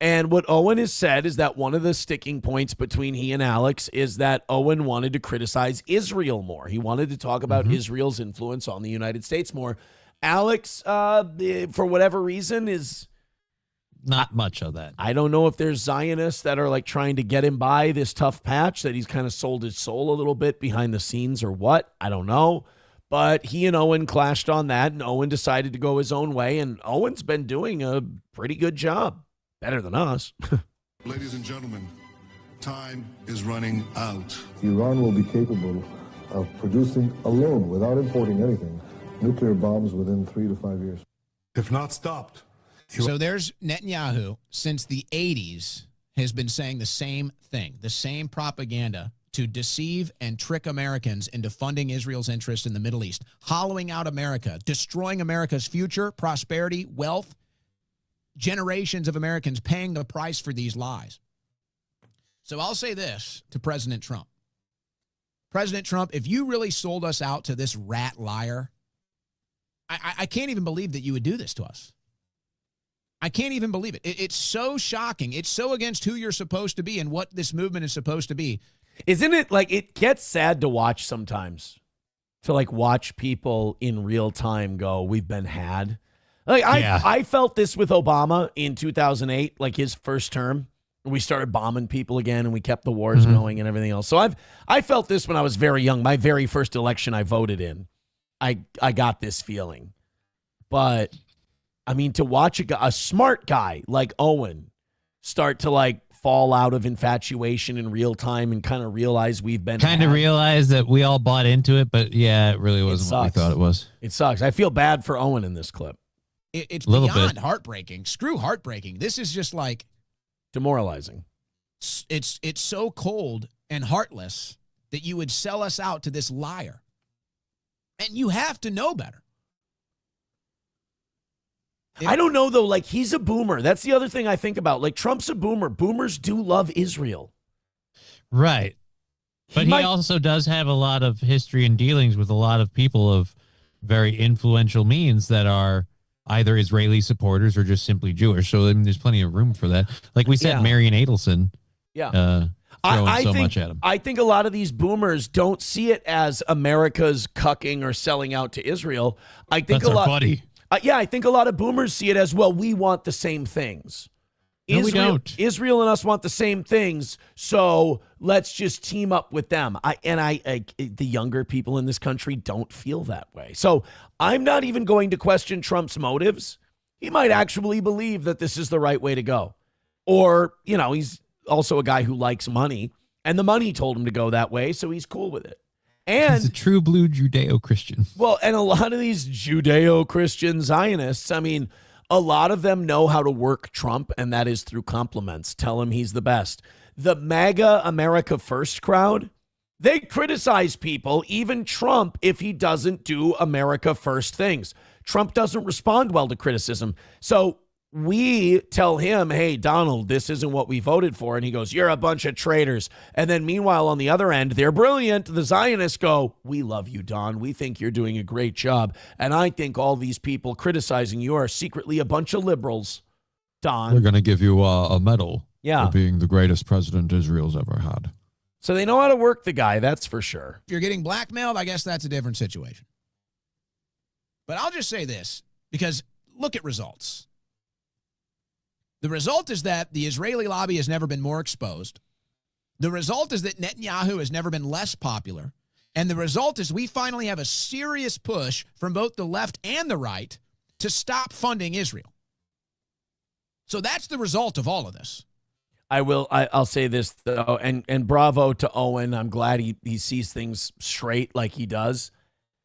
And what Owen has said is that one of the sticking points between he and Alex is that Owen wanted to criticize Israel more. He wanted to talk about Israel's influence on the United States more. Alex, for whatever reason, is... Not much of that. I don't know if there's Zionists that are like trying to get him by this tough patch, that he's kind of sold his soul a little bit behind the scenes or what. I don't know. But he and Owen clashed on that, and Owen decided to go his own way, and Owen's been doing a pretty good job. Better than us. Ladies and gentlemen, time is running out. Iran will be capable of producing alone, without importing anything, nuclear bombs within 3 to 5 years. If not stopped. So there's Netanyahu since the 80s has been saying the same thing, the same propaganda to deceive and trick Americans into funding Israel's interest in the Middle East, hollowing out America, destroying America's future, prosperity, wealth, generations of Americans paying the price for these lies. So I'll say this to President Trump. President Trump, if you really sold us out to this rat liar, I can't even believe that you would do this to us. I can't even believe it. It's so shocking. It's so against who you're supposed to be and what this movement is supposed to be. Isn't it like it gets sad to watch sometimes, to like watch people in real time go, we've been had. Like I felt this with Obama in 2008, like his first term. We started bombing people again and we kept the wars going and everything else. So I felt this when I was very young. My very first election I voted in, I got this feeling. But I mean, to watch a smart guy like Owen start to like fall out of infatuation in real time and kind of realize we've been realize that we all bought into it, but yeah, it really wasn't what we thought it was. It sucks. I feel bad for Owen in this clip. It's beyond heartbreaking. Screw heartbreaking. This is just like demoralizing. It's so cold and heartless that you would sell us out to this liar. And you have to know better. I don't know, though. Like, he's a boomer. That's the other thing I think about. Like, Trump's a boomer. Boomers do love Israel. Right. But he also does have a lot of history and dealings with a lot of people of very influential means that are either Israeli supporters or just simply Jewish. So I mean, there's plenty of room for that. Like we said, Marion Adelson. Yeah. Throwing so much at him. I think a lot of these boomers don't see it as America's cucking or selling out to Israel. I think That's our buddy. I think a lot of boomers see it as, well, we want the same things. No, we don't. Israel and us want the same things, so let's just team up with them. The younger people in this country don't feel that way. So I'm not even going to question Trump's motives. He might actually believe that this is the right way to go. Or, he's also a guy who likes money, and the money told him to go that way, so he's cool with it. And he's a true blue Judeo-Christian. Well, and a lot of these Judeo-Christian Zionists, I mean, a lot of them know how to work Trump, and that is through compliments. Tell him he's the best. The MAGA America First crowd, they criticize people, even Trump, if he doesn't do America First things. Trump doesn't respond well to criticism. So we tell him, hey, Donald, this isn't what we voted for. And he goes, you're a bunch of traitors. And then meanwhile, on the other end, they're brilliant. The Zionists go, we love you, Don. We think you're doing a great job. And I think all these people criticizing you are secretly a bunch of liberals, Don. We're going to give you a medal for being the greatest president Israel's ever had. So they know how to work the guy, that's for sure. If you're getting blackmailed, I guess that's a different situation. But I'll just say this, because look at results. The result is that the Israeli lobby has never been more exposed. The result is that Netanyahu has never been less popular. And the result is we finally have a serious push from both the left and the right to stop funding Israel. So that's the result of all of this. I'll say this, though, and bravo to Owen. I'm glad he sees things straight like he does.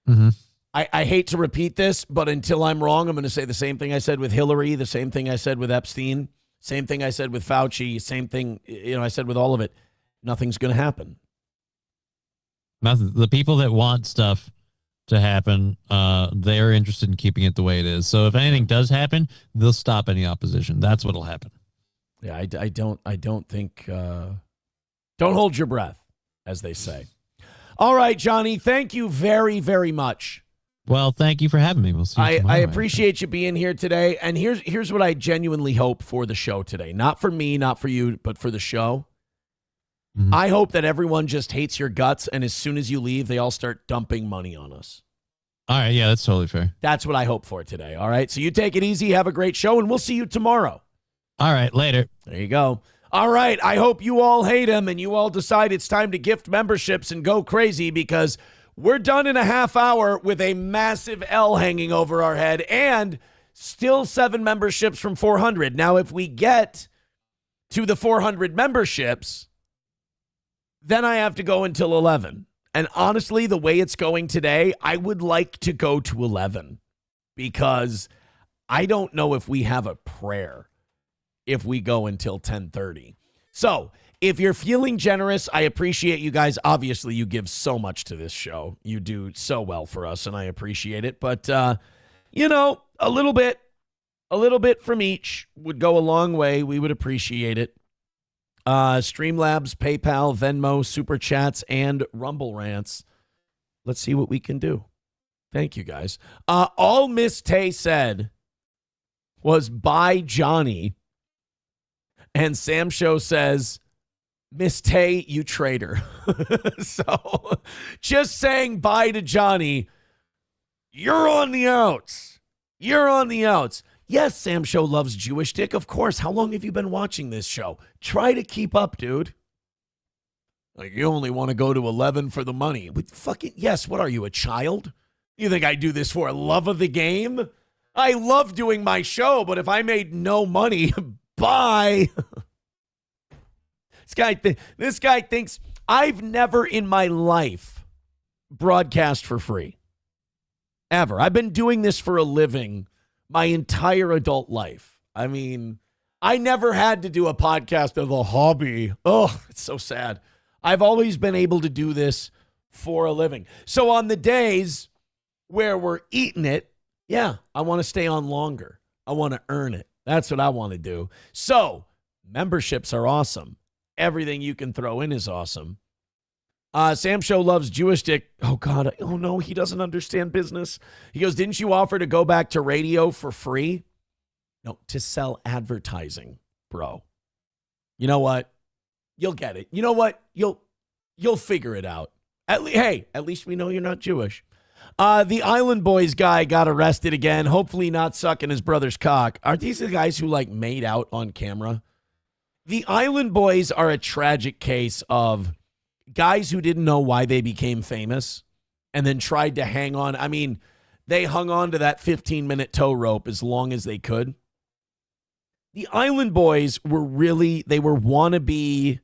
Mm-hmm. I hate to repeat this, but until I'm wrong, I'm going to say the same thing I said with Hillary, the same thing I said with Epstein, same thing I said with Fauci, same thing I said with all of it. Nothing's going to happen. Nothing. The people that want stuff to happen, they're interested in keeping it the way it is. So if anything does happen, they'll stop any opposition. That's what'll happen. Yeah, I don't think. Don't hold your breath, as they say. All right, Johnny. Thank you very, very much. Well, thank you for having me. We'll see you tomorrow. I appreciate you being here today. And here's what I genuinely hope for the show today. Not for me, not for you, but for the show. Mm-hmm. I hope that everyone just hates your guts, and as soon as you leave, they all start dumping money on us. All right, yeah, that's totally fair. That's what I hope for today, all right? So you take it easy, have a great show, and we'll see you tomorrow. All right, later. There you go. All right, I hope you all hate him, and you all decide it's time to gift memberships and go crazy, because we're done in a half hour with a massive L hanging over our head and still 7 memberships from 400. Now, if we get to the 400 memberships, then I have to go until 11. And honestly, the way it's going today, I would like to go to 11 because I don't know if we have a prayer if we go until 10:30. So if you're feeling generous, I appreciate you guys. Obviously, you give so much to this show. You do so well for us, and I appreciate it. But, you know, a little bit from each would go a long way. We would appreciate it. Streamlabs, PayPal, Venmo, Super Chats, and Rumble Rants. Let's see what we can do. Thank you, guys. All Miss Tay said was, bye, Johnny. And Sam Show says, Miss Tay, you traitor. So just saying bye to Johnny, you're on the outs. You're on the outs. Yes, Sam Show loves Jewish dick. Of course. How long have you been watching this show? Try to keep up, dude. Like, you only want to go to 11 for the money. But fucking, yes, what are you, a child? You think I do this for love of the game? I love doing my show, but if I made no money, bye. This guy thinks I've never in my life broadcast for free. Ever. I've been doing this for a living my entire adult life. I mean, I never had to do a podcast as a hobby. Oh, it's so sad. I've always been able to do this for a living. So on the days where we're eating it, yeah, I want to stay on longer. I want to earn it. That's what I want to do. So memberships are awesome. Everything you can throw in is awesome. Sam Show loves Jewish dick. Oh, God. Oh, no, he doesn't understand business. He goes, didn't you offer to go back to radio for free? No, to sell advertising, bro. You know what? You'll get it. You know what? You'll figure it out. At least we know you're not Jewish. The Island Boys guy got arrested again. Hopefully not sucking his brother's cock. Aren't these the guys who, like, made out on camera? The Island Boys are a tragic case of guys who didn't know why they became famous and then tried to hang on. I mean, they hung on to that 15-minute tow rope as long as they could. The Island Boys were they were wannabe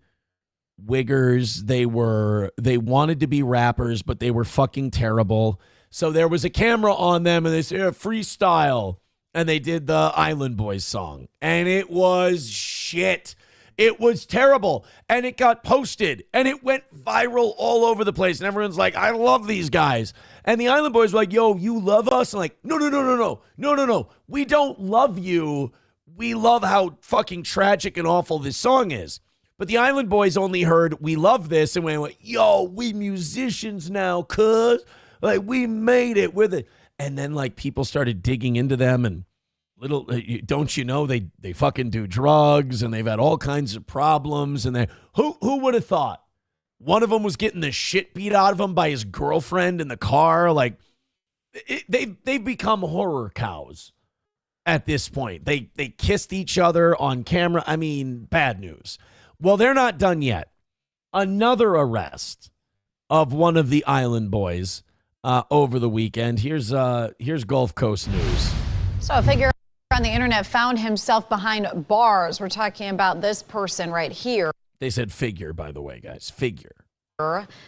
wiggers. They wanted to be rappers, but they were fucking terrible. So there was a camera on them and they said, freestyle. And they did the Island Boys song. And it was shit. It was terrible, and it got posted, and it went viral all over the place, and everyone's like, I love these guys. And the Island Boys were like, yo, you love us? And like, no. We don't love you. We love how fucking tragic and awful this song is. But the Island Boys only heard, we love this, and went, yo, we musicians now, cuz. Like, we made it with it. And then, like, people started digging into them, and don't you know they fucking do drugs and they've had all kinds of problems, and who would have thought one of them was getting the shit beat out of him by his girlfriend in the car? Like, they've become horror cows at this point. They kissed each other on camera. I mean, bad news. Well, they're not done yet. Another arrest of one of the Island Boys over the weekend. Here's Gulf Coast news. So a figure on the internet found himself behind bars. We're talking about this person right here. They said figure, by the way, guys. Figure.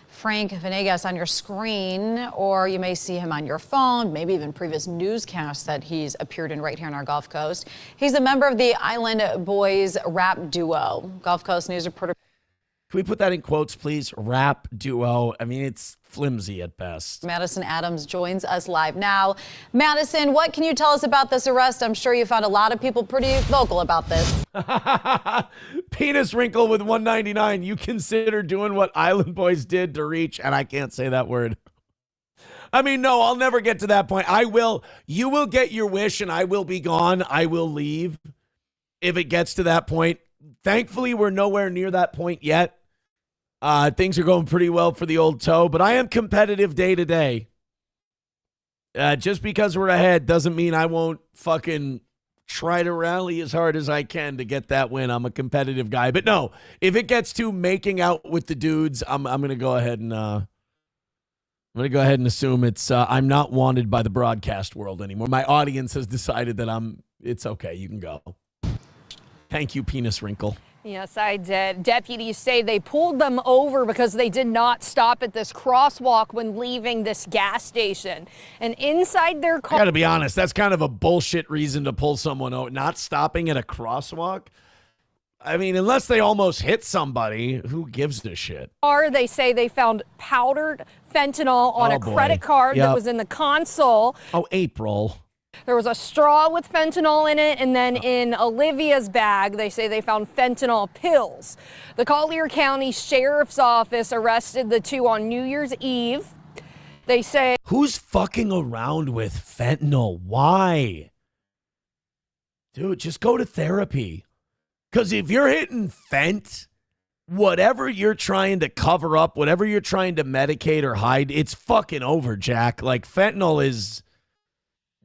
Frank Venegas on your screen, or you may see him on your phone, maybe even previous newscasts that he's appeared in right here on our Gulf Coast. He's a member of the Island Boys rap duo. Gulf Coast news reporter. Can we put that in quotes, please? Rap duo. I mean, it's flimsy at best. Madison Adams joins us live now. Madison, what can you tell us about this arrest? I'm sure you found a lot of people pretty vocal about this. Penis wrinkle with 199. You consider doing what Island Boys did to reach, and I can't say that word. I mean, no, I'll never get to that point. I will. You will get your wish, and I will be gone. I will leave if it gets to that point. Thankfully, we're nowhere near that point yet. Things are going pretty well for the old toe, but I am competitive day to day. Just because we're ahead doesn't mean I won't fucking try to rally as hard as I can to get that win. I'm a competitive guy. But no, if it gets to making out with the dudes, I'm going to go ahead and assume I'm not wanted by the broadcast world anymore. My audience has decided that it's okay. You can go. Thank you, Penis Wrinkle. Yes, I did. Deputies say they pulled them over because they did not stop at this crosswalk when leaving this gas station. And inside their car... I gotta be honest, that's kind of a bullshit reason to pull someone over. Not stopping at a crosswalk? I mean, unless they almost hit somebody, who gives a shit? They say they found powdered fentanyl on a credit card that was in the console. Oh, April. There was a straw with fentanyl in it, and then in Olivia's bag, they say they found fentanyl pills. The Collier County Sheriff's Office arrested the two on New Year's Eve. They say... Who's fucking around with fentanyl? Why? Dude, just go to therapy. Because if you're hitting fent, whatever you're trying to cover up, whatever you're trying to medicate or hide, it's fucking over, Jack. Like, fentanyl is...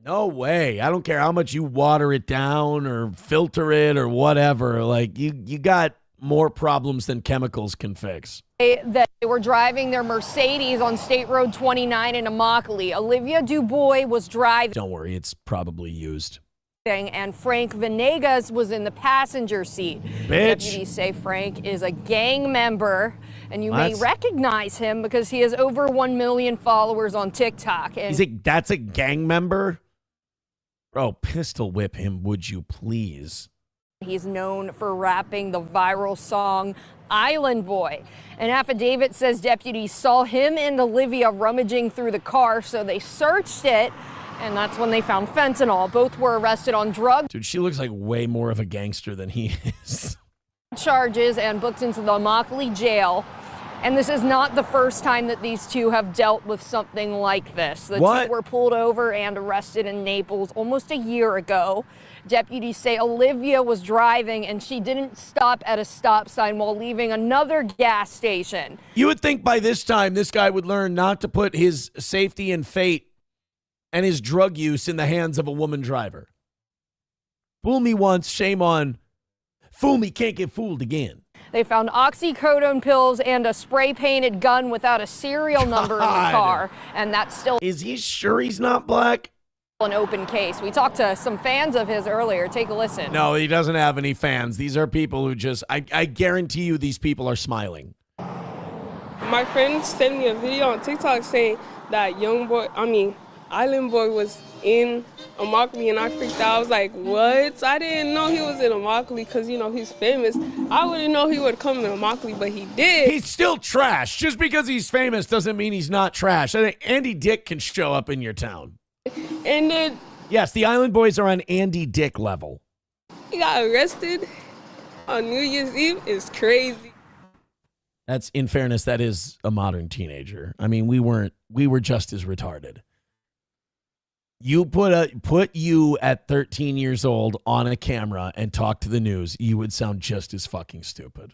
No way. I don't care how much you water it down or filter it or whatever. Like, you got more problems than chemicals can fix. That they were driving their Mercedes on State Road 29 in Immokalee. Olivia Dubois was driving. Don't worry, it's probably used. And Frank Venegas was in the passenger seat. Bitch. Deputies say Frank is a gang member, and you may recognize him because he has over 1 million followers on TikTok. And That's a gang member? Bro, pistol whip him, would you please? He's known for rapping the viral song Island Boy. An affidavit says deputies saw him and Olivia rummaging through the car, so they searched it, and that's when they found fentanyl. Both were arrested on drug Dude, she looks like way more of a gangster than he is. charges and booked into the Immokalee jail. And this is not the first time that these two have dealt with something like this. The two were pulled over and arrested in Naples almost a year ago. Deputies say Olivia was driving and she didn't stop at a stop sign while leaving another gas station. You would think by this time this guy would learn not to put his safety and fate and his drug use in the hands of a woman driver. Fool me once, shame on. Fool me, can't get fooled again. They found oxycodone pills and a spray-painted gun without a serial number in the car, and that's still... Is he sure he's not black? ...an open case. We talked to some fans of his earlier. Take a listen. No, he doesn't have any fans. These are people who just... I guarantee you these people are smiling. My friend sent me a video on TikTok saying that Island Boy was in Immokalee, and I freaked out. I was like, what? I didn't know he was in Immokalee because, he's famous. I wouldn't know he would come to Immokalee, but he did. He's still trash. Just because he's famous doesn't mean he's not trash. I think Andy Dick can show up in your town. And then... Yes, the Island Boys are on Andy Dick level. He got arrested on New Year's Eve. It's crazy. That's, in fairness, that is a modern teenager. I mean, we were just as retarded. You put you at 13 years old on a camera and talk to the news, you would sound just as fucking stupid.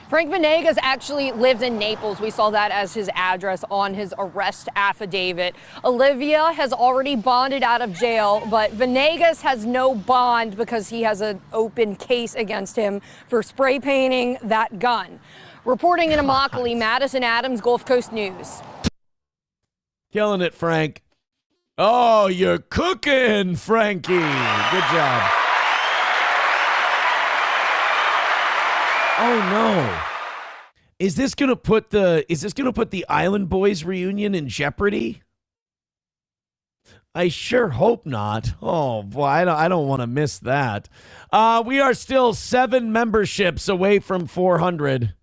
Frank Venegas actually lived in Naples. We saw that as his address on his arrest affidavit. Olivia has already bonded out of jail, but Venegas has no bond because he has an open case against him for spray painting that gun. Reporting in Immokalee, Madison Adams, Gulf Coast News. Killing it, Frank. Oh, you're cooking, Frankie. Good job. Oh no. Is this gonna put the Island Boys reunion in jeopardy? I sure hope not. Oh boy, I don't want to miss that. We are still 7 memberships away from 400.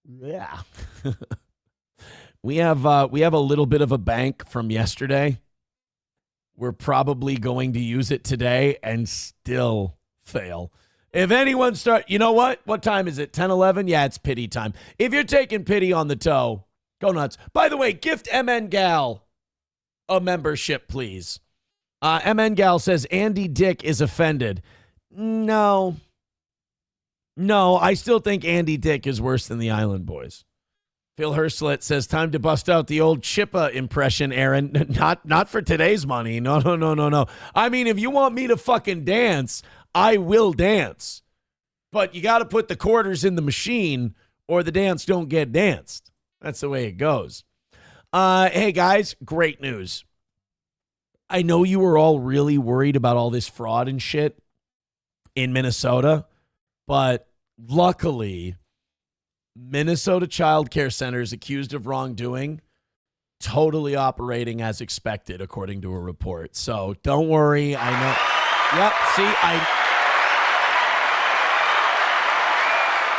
Yeah. We have a little bit of a bank from yesterday. We're probably going to use it today and still fail. If anyone you know what? What time is it? 10, 11? Yeah, it's pity time. If you're taking pity on the toe, go nuts. By the way, gift MN Gal a membership, please. MN Gal says Andy Dick is offended. No, I still think Andy Dick is worse than the Island Boys. Phil Herslet says, time to bust out the old Chippa impression, Aaron. Not for today's money. No. I mean, if you want me to fucking dance, I will dance. But you got to put the quarters in the machine or the dance don't get danced. That's the way it goes. Hey, guys, great news. I know you were all really worried about all this fraud and shit. in Minnesota. But luckily, Minnesota Child Care Centers accused of wrongdoing, totally operating as expected, according to a report. So don't worry. I know. Yep. See,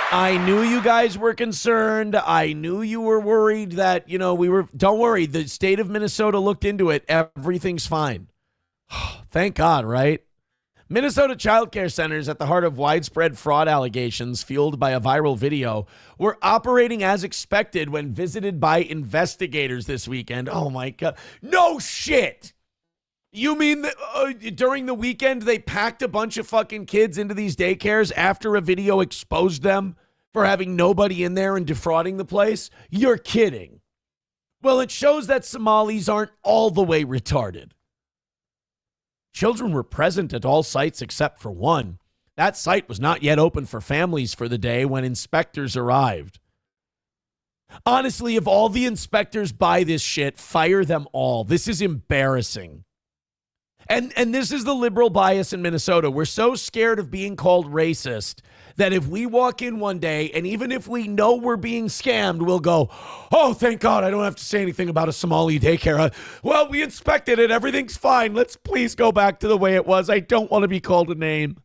I knew you guys were concerned. I knew you were worried that, don't worry. The state of Minnesota looked into it. Everything's fine. Thank God, right? Minnesota Child Care Centers, at the heart of widespread fraud allegations fueled by a viral video, were operating as expected when visited by investigators this weekend. Oh, my God. No shit. You mean that during the weekend they packed a bunch of fucking kids into these daycares after a video exposed them for having nobody in there and defrauding the place? You're kidding. Well, it shows that Somalis aren't all the way retarded. Children were present at all sites except for one. That site was not yet open for families for the day when inspectors arrived. Honestly, if all the inspectors buy this shit, fire them all. This is embarrassing. And this is the liberal bias in Minnesota. We're so scared of being called racist that if we walk in one day and even if we know we're being scammed, we'll go, oh, thank God, I don't have to say anything about a Somali daycare. Well, we inspected it. Everything's fine. Let's please go back to the way it was. I don't want to be called a name.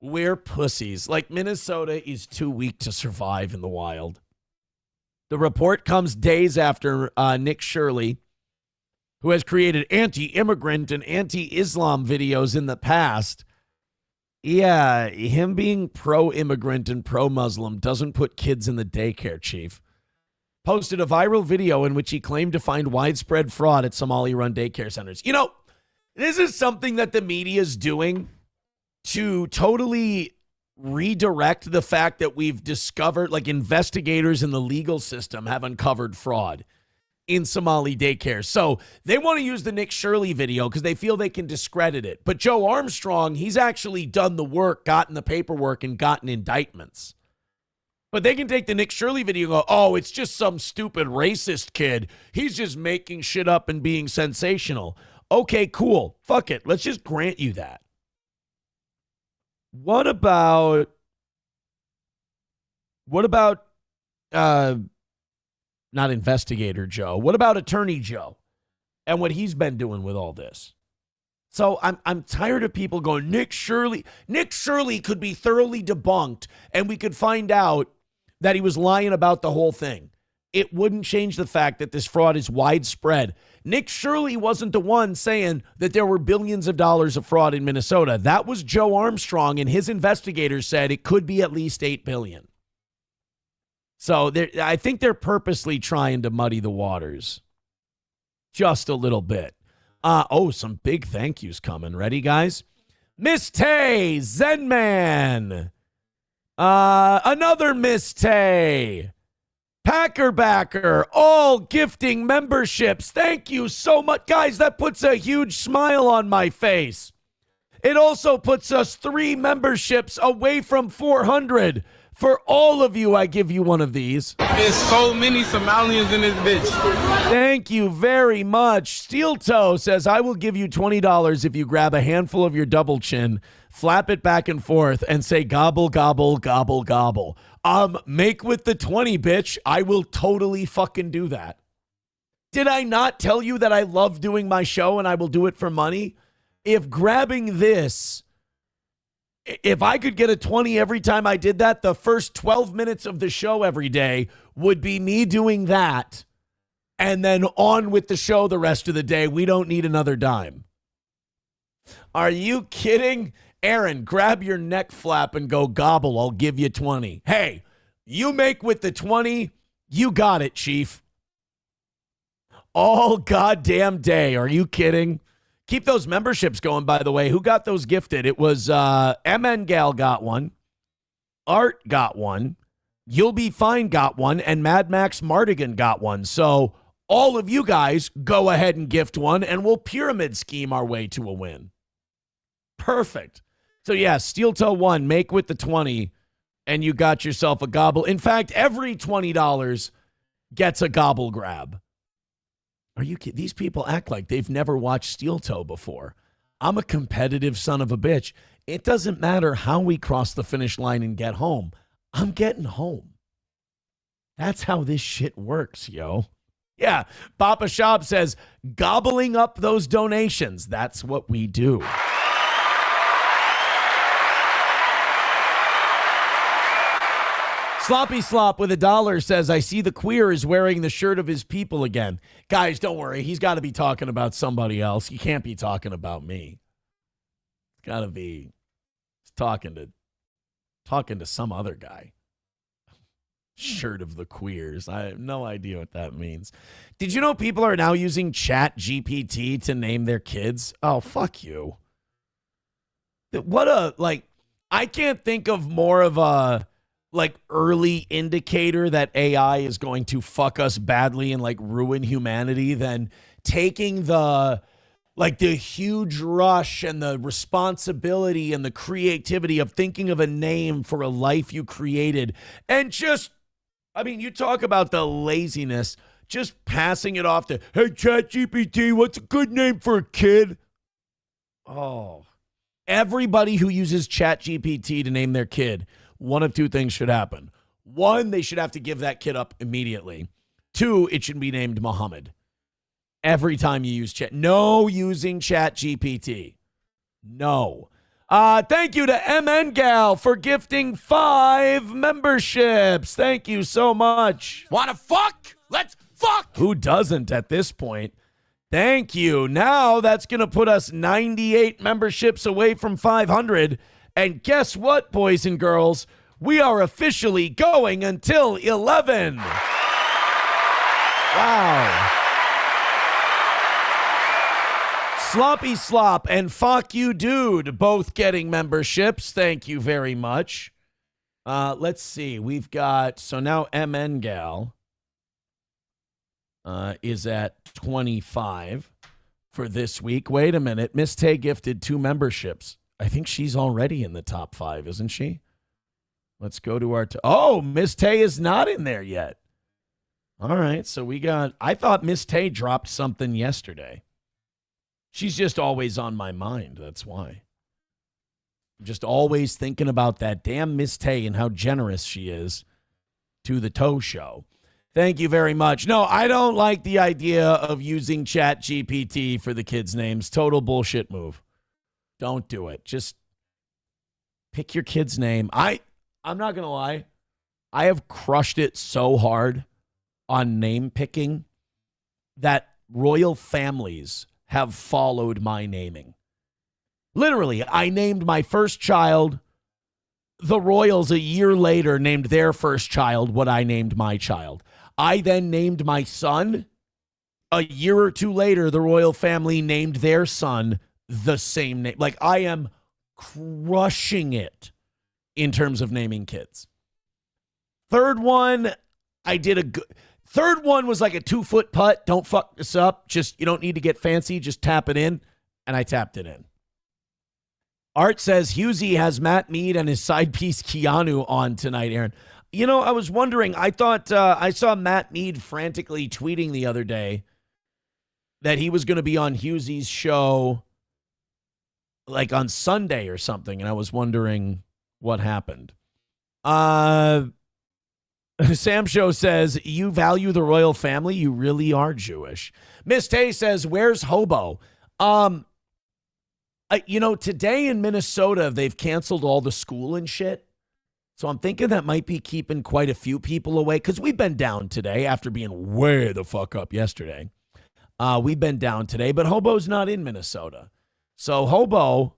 We're pussies. Like, Minnesota is too weak to survive in the wild. The report comes days after Nick Shirley, who has created anti-immigrant and anti-Islam videos in the past. Yeah, him being pro-immigrant and pro-Muslim doesn't put kids in the daycare, Chief. Posted a viral video in which he claimed to find widespread fraud at Somali-run daycare centers. You know, this is something that the media is doing to totally redirect the fact that we've discovered, like, investigators in the legal system have uncovered fraud in Somali daycare. So they want to use the Nick Shirley video because they feel they can discredit it. But Joe Armstrong, he's actually done the work, gotten the paperwork, and gotten indictments. But they can take the Nick Shirley video and go, oh, it's just some stupid racist kid. He's just making shit up and being sensational. Okay, cool. Fuck it. Let's just grant you that. What about not investigator Joe? What about attorney Joe and what he's been doing with all this? So I'm tired of people going, Nick Shirley could be thoroughly debunked and we could find out that he was lying about the whole thing. It wouldn't change the fact that this fraud is widespread. Nick Shirley wasn't the one saying that there were billions of dollars of fraud in Minnesota. That was Joe Armstrong, and his investigators said it could be at least $8 billion. So I think they're purposely trying to muddy the waters just a little bit. Some big thank yous coming. Ready, guys? Miss Tay, Zen Man. Another Miss Tay. Packer Backer, all gifting memberships. Thank you so much. Guys, that puts a huge smile on my face. It also puts us 3 memberships away from 400. For all of you, I give you one of these. There's so many Somalians in this bitch. Thank you very much. Steel Toe says, I will give you $20 if you grab a handful of your double chin, flap it back and forth, and say gobble, gobble, gobble, gobble. Make with the 20, bitch. I will totally fucking do that. Did I not tell you that I love doing my show and I will do it for money? If grabbing this, if I could get a 20 every time I did that, the first 12 minutes of the show every day would be me doing that and then on with the show the rest of the day. We don't need another dime. Are you kidding? Aaron, grab your neck flap and go gobble. I'll give you 20. Hey, you make with the 20. You got it, Chief. All goddamn day. Are you kidding? Keep those memberships going, by the way. Who got those gifted? It was MN Gal got one. Art got one. You'll Be Fine got one. And Mad Max Mardigan got one. So all of you guys go ahead and gift one, and we'll pyramid scheme our way to a win. Perfect. So, yeah, Steel Toe 1, make with the 20, and you got yourself a gobble. In fact, every $20 gets a gobble grab. Are you kidding? These people act like they've never watched Steel Toe before. I'm a competitive son of a bitch. it doesn't matter how we cross the finish line and get home. I'm getting home. That's how this shit works, yo. Yeah, Papa Shop says, gobbling up those donations. That's what we do. Sloppy Slop with $1 says, I see the queer is wearing the shirt of his people again. Guys, don't worry. He's got to be talking about somebody else. He can't be talking about me. It's got to be talking to some other guy. Shirt of the queers. I have no idea what that means. Did you know people are now using Chat GPT to name their kids? Oh, fuck you. I can't think of more of a early indicator that AI is going to fuck us badly and ruin humanity than taking the huge rush and the responsibility and the creativity of thinking of a name for a life you created and just, you talk about the laziness, just passing it off to, hey, ChatGPT, what's a good name for a kid? Oh, everybody who uses ChatGPT to name their kid, one of two things should happen. One, they should have to give that kid up immediately. Two, it should be named Muhammad. Every time you use chat. No using ChatGPT. No. Thank you to MN Gal for gifting 5 memberships. Thank you so much. Wanna fuck? Let's fuck! Who doesn't at this point? Thank you. Now that's going to put us 98 memberships away from 500. And guess what, boys and girls? We are officially going until 11. Wow. Sloppy Slop and Fuck You Dude both getting memberships. Thank you very much. Let's see. We've got, so now MN Gal is at 25 for this week. Wait a minute. Miss Tay gifted 2 memberships. I think she's already in the top 5, isn't she? Let's go to our... Oh, Miss Tay is not in there yet. All right, so we got... I thought Miss Tay dropped something yesterday. She's just always on my mind. That's why. I'm just always thinking about that damn Miss Tay and how generous she is to the Toe Show. Thank you very much. No, I don't like the idea of using Chat GPT for the kids' names. Total bullshit move. Don't do it. Just pick your kid's name. I'm not going to lie. I have crushed it so hard on name picking that royal families have followed my naming. Literally, I named my first child. The royals a year later named their first child what I named my child. I then named my son. A year or two later, the royal family named their son the same name. I am crushing it in terms of naming kids. Third one, I did a good... Third one was like a 2-foot putt. Don't fuck this up. Just, you don't need to get fancy. Just tap it in. And I tapped it in. Art says Husey has Matt Mead and his side piece Keanu on tonight, Aaron. You know, I was wondering, I thought I saw Matt Mead frantically tweeting the other day that he was going to be on Husey's show on Sunday or something. And I was wondering what happened. Sam Show says, you value the royal family? You really are Jewish. Miss Tay says, where's Hobo? Today in Minnesota, they've canceled all the school and shit. So I'm thinking that might be keeping quite a few people away because we've been down today after being way the fuck up yesterday. We've been down today, but Hobo's not in Minnesota. So Hobo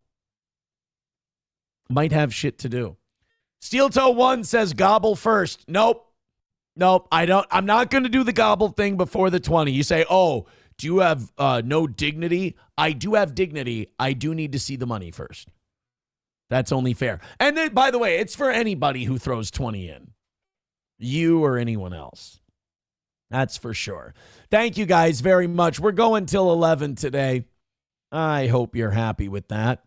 might have shit to do. Steel Toe 1 says gobble first. Nope. I'm not going to do the gobble thing before the 20. You say, oh, do you have no dignity? I do have dignity. I do need to see the money first. That's only fair. And then, by the way, it's for anybody who throws 20 in. You or anyone else. That's for sure. Thank you guys very much. We're going till 11 today. I hope you're happy with that.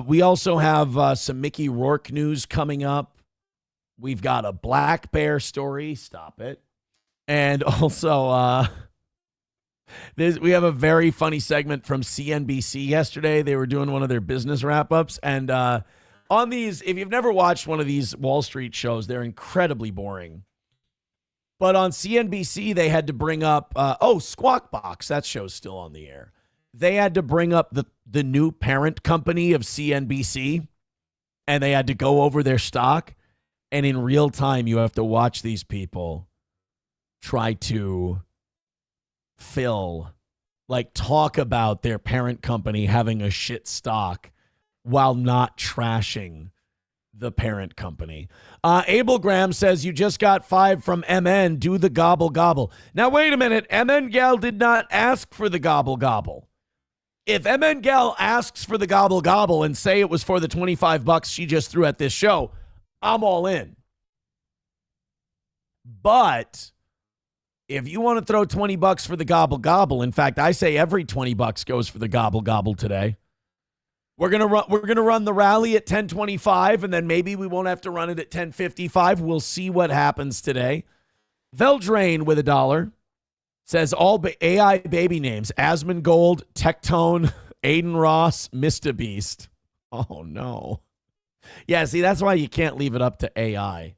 We also have some Mickey Rourke news coming up. We've got a Black Bear story. Stop it. And also, We have a very funny segment from CNBC yesterday. They were doing one of their business wrap-ups. And on these, if you've never watched one of these Wall Street shows, they're incredibly boring. But on CNBC, they had to bring up, Squawk Box. That show's still on the air. They had to bring up the new parent company of CNBC, and they had to go over their stock. And in real time, you have to watch these people try to talk about their parent company having a shit stock while not trashing the parent company. Abel Graham says, you just got 5 from MN. Do the gobble gobble. Now, wait a minute. MN Gal did not ask for the gobble gobble. If MN Gal asks for the gobble gobble and say it was for the $25 she just threw at this show, I'm all in. But if you want to throw $20 for the gobble gobble, in fact, I say every $20 goes for the gobble gobble today. We're gonna run the rally at 10:25, and then maybe we won't have to run it at 10:55. We'll see what happens today. Veldrain with $1 says all AI baby names: Asmongold, Tectone, Aiden Ross, Mr. Beast. Oh no. Yeah, see, that's why you can't leave it up to AI.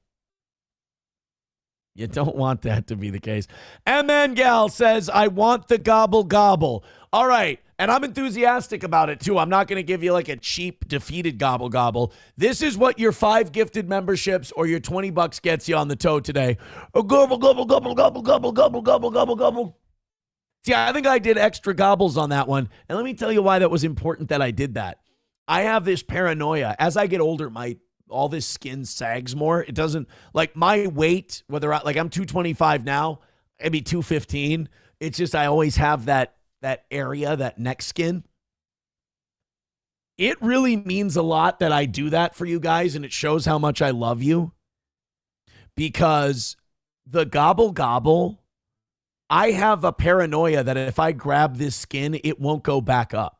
You don't want that to be the case. MN Gal says, I want the gobble gobble. All right. And I'm enthusiastic about it, too. I'm not going to give you like a cheap, defeated gobble gobble. This is what your 5 gifted memberships or your $20 gets you on the toe today. A gobble, gobble, gobble, gobble, gobble, gobble, gobble, gobble, gobble. See, I think I did extra gobbles on that one. And let me tell you why that was important that I did that. I have this paranoia. As I get older, all this skin sags more. It doesn't, like my weight, I'm 225 now, maybe 215. It's just I always have that area, that neck skin. It really means a lot that I do that for you guys, and it shows how much I love you. Because the gobble gobble, I have a paranoia that if I grab this skin, it won't go back up.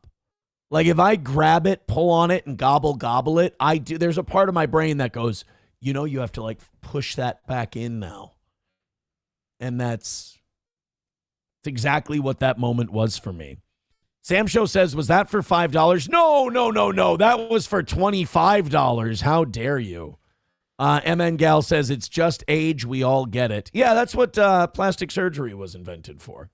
Like if I grab it, pull on it, and gobble gobble it, there's a part of my brain that goes, you have to push that back in now. And that's exactly what that moment was for me. Sam Show says, was that for $5? No. That was for $25. How dare you? MN Gal says, it's just age. We all get it. Yeah, that's what plastic surgery was invented for.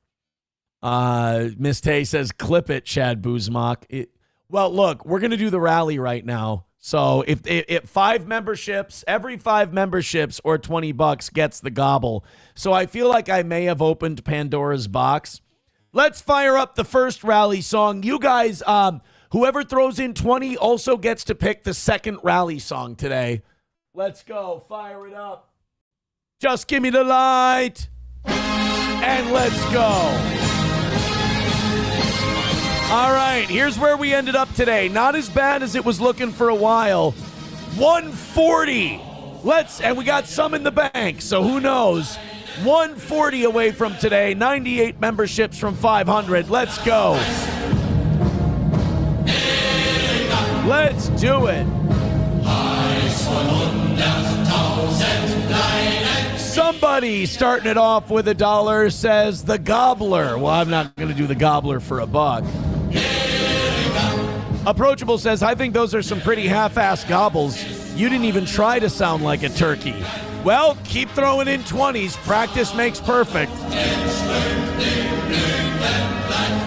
Miss Tay says, clip it, Chad Buzmak. Well, look, we're going to do the rally right now. So if 5 memberships, every 5 memberships or $20 gets the gobble. So I feel like I may have opened Pandora's box. Let's fire up the first rally song. You guys, whoever throws in 20 also gets to pick the second rally song today. Let's go. Fire it up. Just give me the light. And let's go. All right, here's where we ended up today. Not as bad as it was looking for a while. 140. And we got some in the bank, so who knows? 140 away from today. 98 memberships from 500. Let's go. Let's do it. Somebody starting it off with $1 says the gobbler. Well, I'm not going to do the gobbler for $1. Approachable says, I think those are some pretty half-assed gobbles. You didn't even try to sound like a turkey. Well, keep throwing in 20s. Practice makes perfect.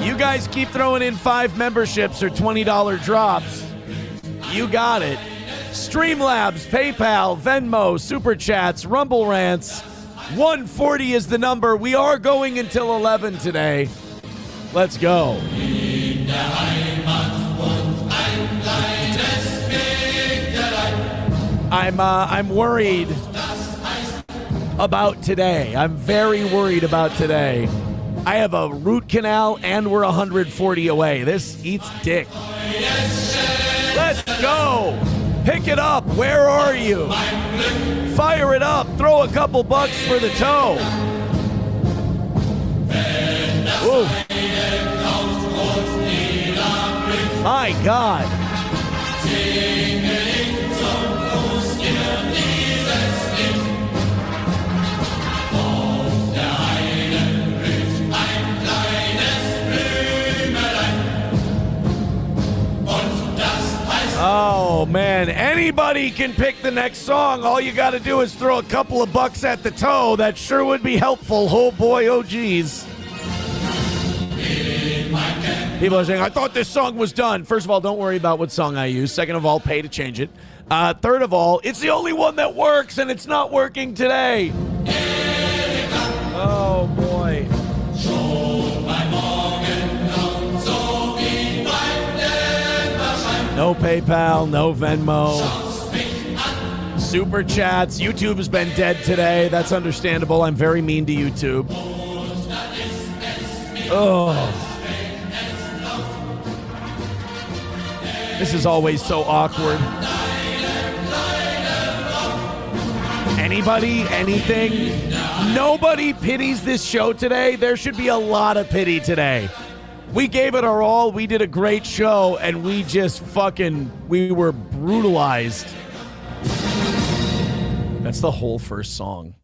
You guys keep throwing in 5 memberships or $20 drops. You got it. Streamlabs, PayPal, Venmo, Super Chats, Rumble Rants. 140 is the number. We are going until 11 today. Let's go. I'm worried about today. I'm very worried about today. I have a root canal and we're 140 away. This eats dick. Let's go. Pick it up. Where are you? Fire it up. Throw a couple bucks for the toe. Ooh. My God. Anybody can pick the next song. All you got to do is throw a couple of bucks at the toe. That sure would be helpful. Oh boy, oh geez. People are saying, I thought this song was done. First of all, don't worry about what song I use. Second of all, pay to change it. Third of all, it's the only one that works, and it's not working today. Oh, boy. No PayPal, no Venmo. Super chats. YouTube has been dead today. That's understandable. I'm very mean to YouTube. Oh. This is always so awkward. Anybody? Anything? Nobody pities this show today. There should be a lot of pity today. We gave it our all. We did a great show, and we just we were brutalized. That's the whole first song.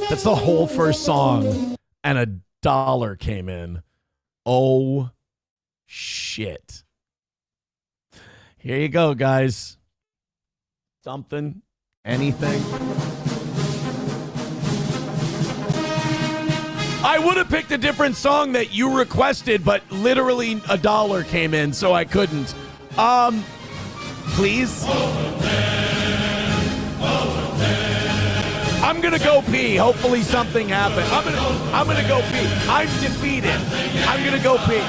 That's the whole first song. And $1 came in. Oh, shit. Here you go, guys. Something, anything. I would have picked a different song that you requested, but literally $1 came in, so I couldn't. Please? I'm gonna go pee. Hopefully something happened. I'm gonna go pee. I'm defeated. I'm gonna go pee.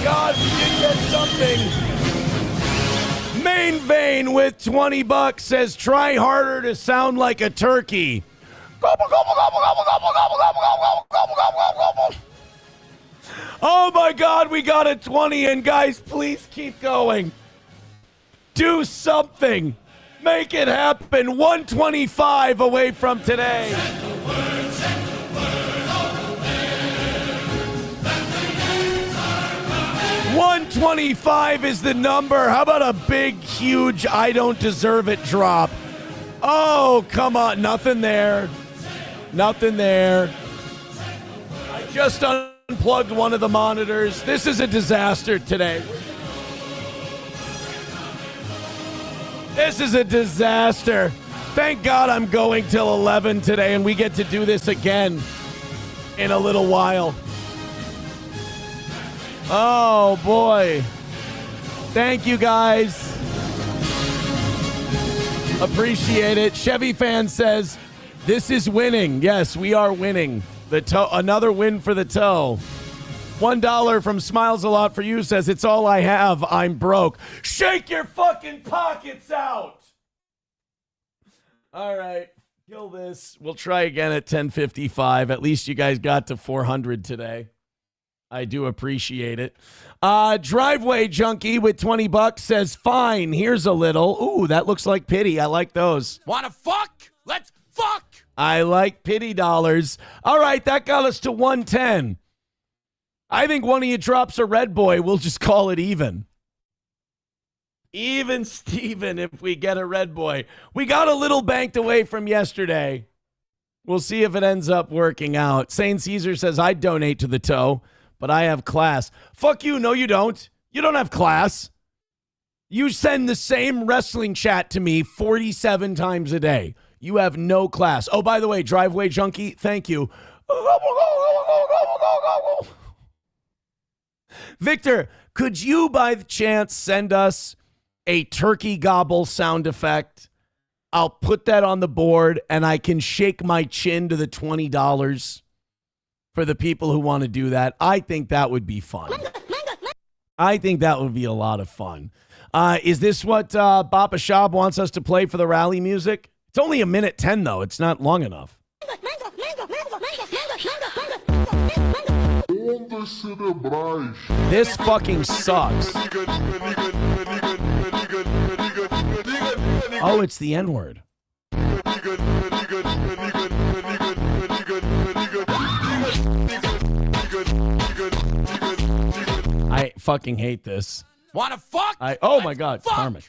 God, we did get something. Main Vein with $20 says, try harder to sound like a turkey. Gobble, gobble, gobble, gobble, gobble, gobble, gobble, gobble, gobble, gobble, gobble. Oh my God, we got a 20, and guys, please keep going. Do something. Make it happen. 125 away from today. 125 is the number. How about a big, huge, I don't deserve it drop? Oh, come on. Nothing there. Nothing there. I just unplugged one of the monitors. This is a disaster today. This is a disaster. Thank God I'm going till 11 today, and we get to do this again in a little while. Oh, boy. Thank you, guys. Appreciate it. Chevy fan says, this is winning. Yes, we are winning. The toe, another win for the toe. $1 from Smiles a Lot for You says, it's all I have. I'm broke. Shake your fucking pockets out. All right. Kill this. We'll try again at 10:55. At least you guys got to 400 today. I do appreciate it. Driveway Junkie with $20 says, fine, here's a little. Ooh, that looks like pity. I like those. Wanna fuck? Let's fuck! I like pity dollars. All right, that got us to 110. I think one of you drops a red boy. We'll just call it even. Even Steven if we get a red boy. We got a little banked away from yesterday. We'll see if it ends up working out. Saint Caesar says, I'd donate to the toe, but I have class. Fuck you. No, you don't. You don't have class. You send the same wrestling chat to me 47 times a day. You have no class. Oh, by the way, Driveway Junkie, thank you. Victor, could you by chance send us a turkey gobble sound effect? I'll put that on the board, and I can shake my chin to the $20 for the people who want to do that. I think that would be fun. I think that would be a lot of fun. Is this what Bapa Shab wants us to play for the rally music? It's only 1:10, though. It's not long enough. This fucking sucks. Oh, it's the N-word. I fucking hate this. Wanna fuck? Oh my God, Karmic.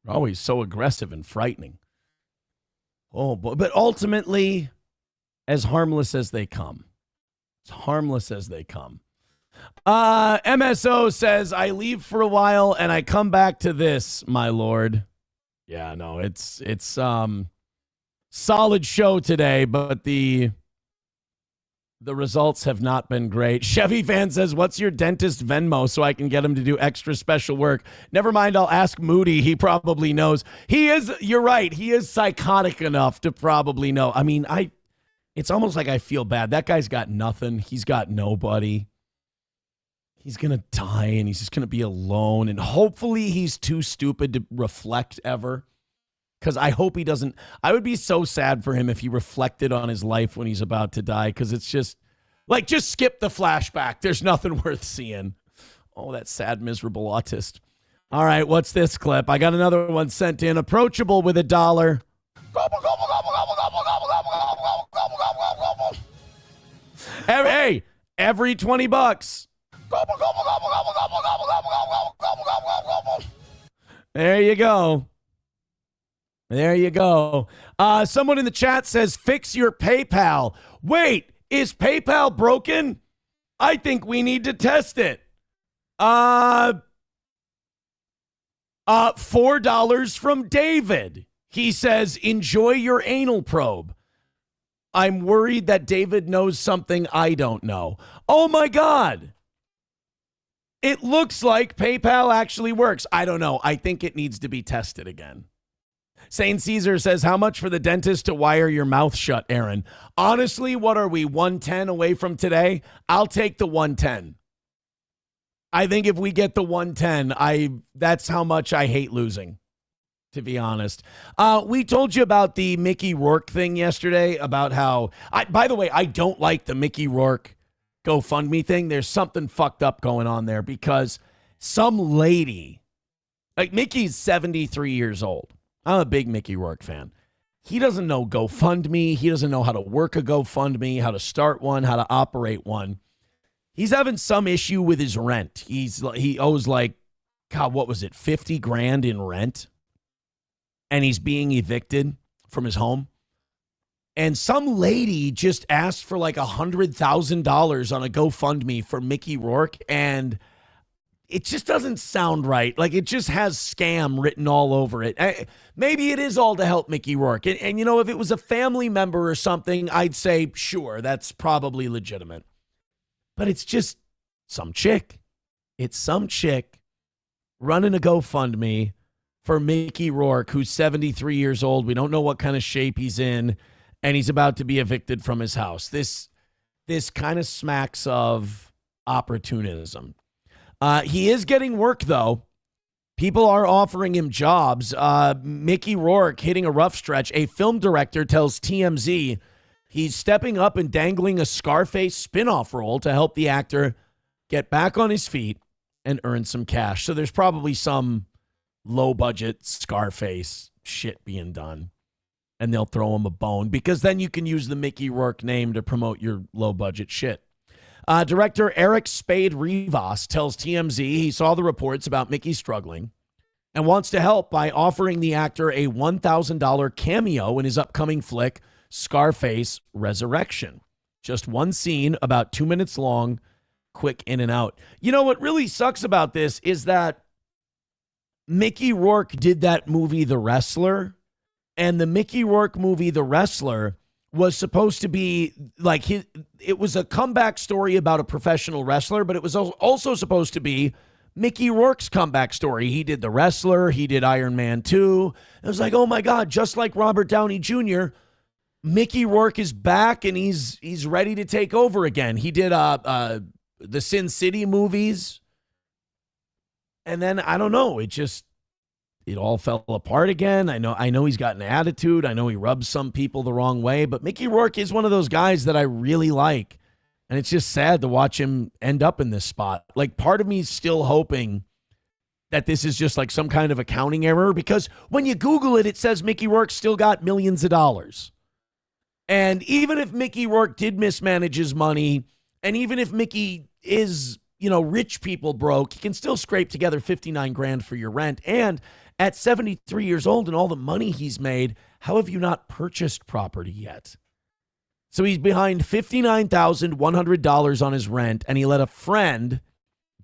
Always so aggressive and frightening. Oh boy, but ultimately, as harmless as they come. As harmless as they come. MSO says, I leave for a while and I come back to this, my lord. Yeah, no, it's solid show today, but the results have not been great. Chevy Fan says, what's your dentist Venmo so I can get him to do extra special work? Never mind, I'll ask Moody. He probably knows. You're right. He is psychotic enough to probably know. I mean, it's almost like I feel bad. That guy's got nothing. He's got nobody. He's going to die and he's just going to be alone. And hopefully he's too stupid to reflect ever. Because I hope he doesn't. I would be so sad for him if he reflected on his life when he's about to die. Because it's just skip the flashback. There's nothing worth seeing. Oh, that sad, miserable autist. All right, what's this clip? I got another one sent in. Approachable with $1. Every $20. There you go. There you go. Someone in the chat says, fix your PayPal. Wait, is PayPal broken? I think we need to test it. $4 from David. He says, enjoy your anal probe. I'm worried that David knows something I don't know. Oh my God. It looks like PayPal actually works. I don't know. I think it needs to be tested again. Saint Caesar says, how much for the dentist to wire your mouth shut, Aaron? Honestly, what are we, 110 away from today? I'll take the 110. I think if we get the 110, that's how much I hate losing, to be honest. We told you about the Mickey Rourke thing yesterday, about how, by the way, I don't like the Mickey Rourke GoFundMe thing. There's something fucked up going on there because some lady, like Mickey's 73 years old. I'm a big Mickey Rourke fan. He doesn't know GoFundMe. He doesn't know how to work a GoFundMe, how to start one, how to operate one. He's having some issue with his rent. He owes God, what was it, $50,000 in rent? And he's being evicted from his home. And some lady just asked for $100,000 on a GoFundMe for Mickey Rourke, and it just doesn't sound right. It just has scam written all over it. Maybe it is all to help Mickey Rourke. And if it was a family member or something, I'd say, sure, that's probably legitimate. But it's just some chick. It's some chick running a GoFundMe for Mickey Rourke, who's 73 years old. We don't know what kind of shape he's in, and he's about to be evicted from his house. This kind of smacks of opportunism. He is getting work, though. People are offering him jobs. Mickey Rourke hitting a rough stretch. A film director tells TMZ he's stepping up and dangling a Scarface spin-off role to help the actor get back on his feet and earn some cash. So there's probably some low-budget Scarface shit being done, and they'll throw him a bone because then you can use the Mickey Rourke name to promote your low-budget shit. Director Eric Spade Rivas tells TMZ he saw the reports about Mickey struggling and wants to help by offering the actor a $1,000 cameo in his upcoming flick, Scarface Resurrection. Just one scene, about 2 minutes long, quick in and out. You know what really sucks about this is that Mickey Rourke did that movie, The Wrestler, and the Mickey Rourke movie, The Wrestler, was supposed to be it was a comeback story about a professional wrestler, but it was also supposed to be Mickey Rourke's comeback story. He did The Wrestler. He did Iron Man 2. It was like, oh my God, just like Robert Downey Jr., Mickey Rourke is back and he's ready to take over again. He did the Sin City movies. And then, I don't know, it all fell apart again. I know he's got an attitude. I know he rubs some people the wrong way, but Mickey Rourke is one of those guys that I really like. And it's just sad to watch him end up in this spot. Like, part of me is still hoping that this is just like some kind of accounting error, because when you Google it, it says Mickey Rourke still got millions of dollars. And even if Mickey Rourke did mismanage his money, and even if Mickey is, rich people broke, he can still scrape together $59,000 for your rent. And at 73 years old and all the money he's made, how have you not purchased property yet? So he's behind $59,100 on his rent, and he let a friend,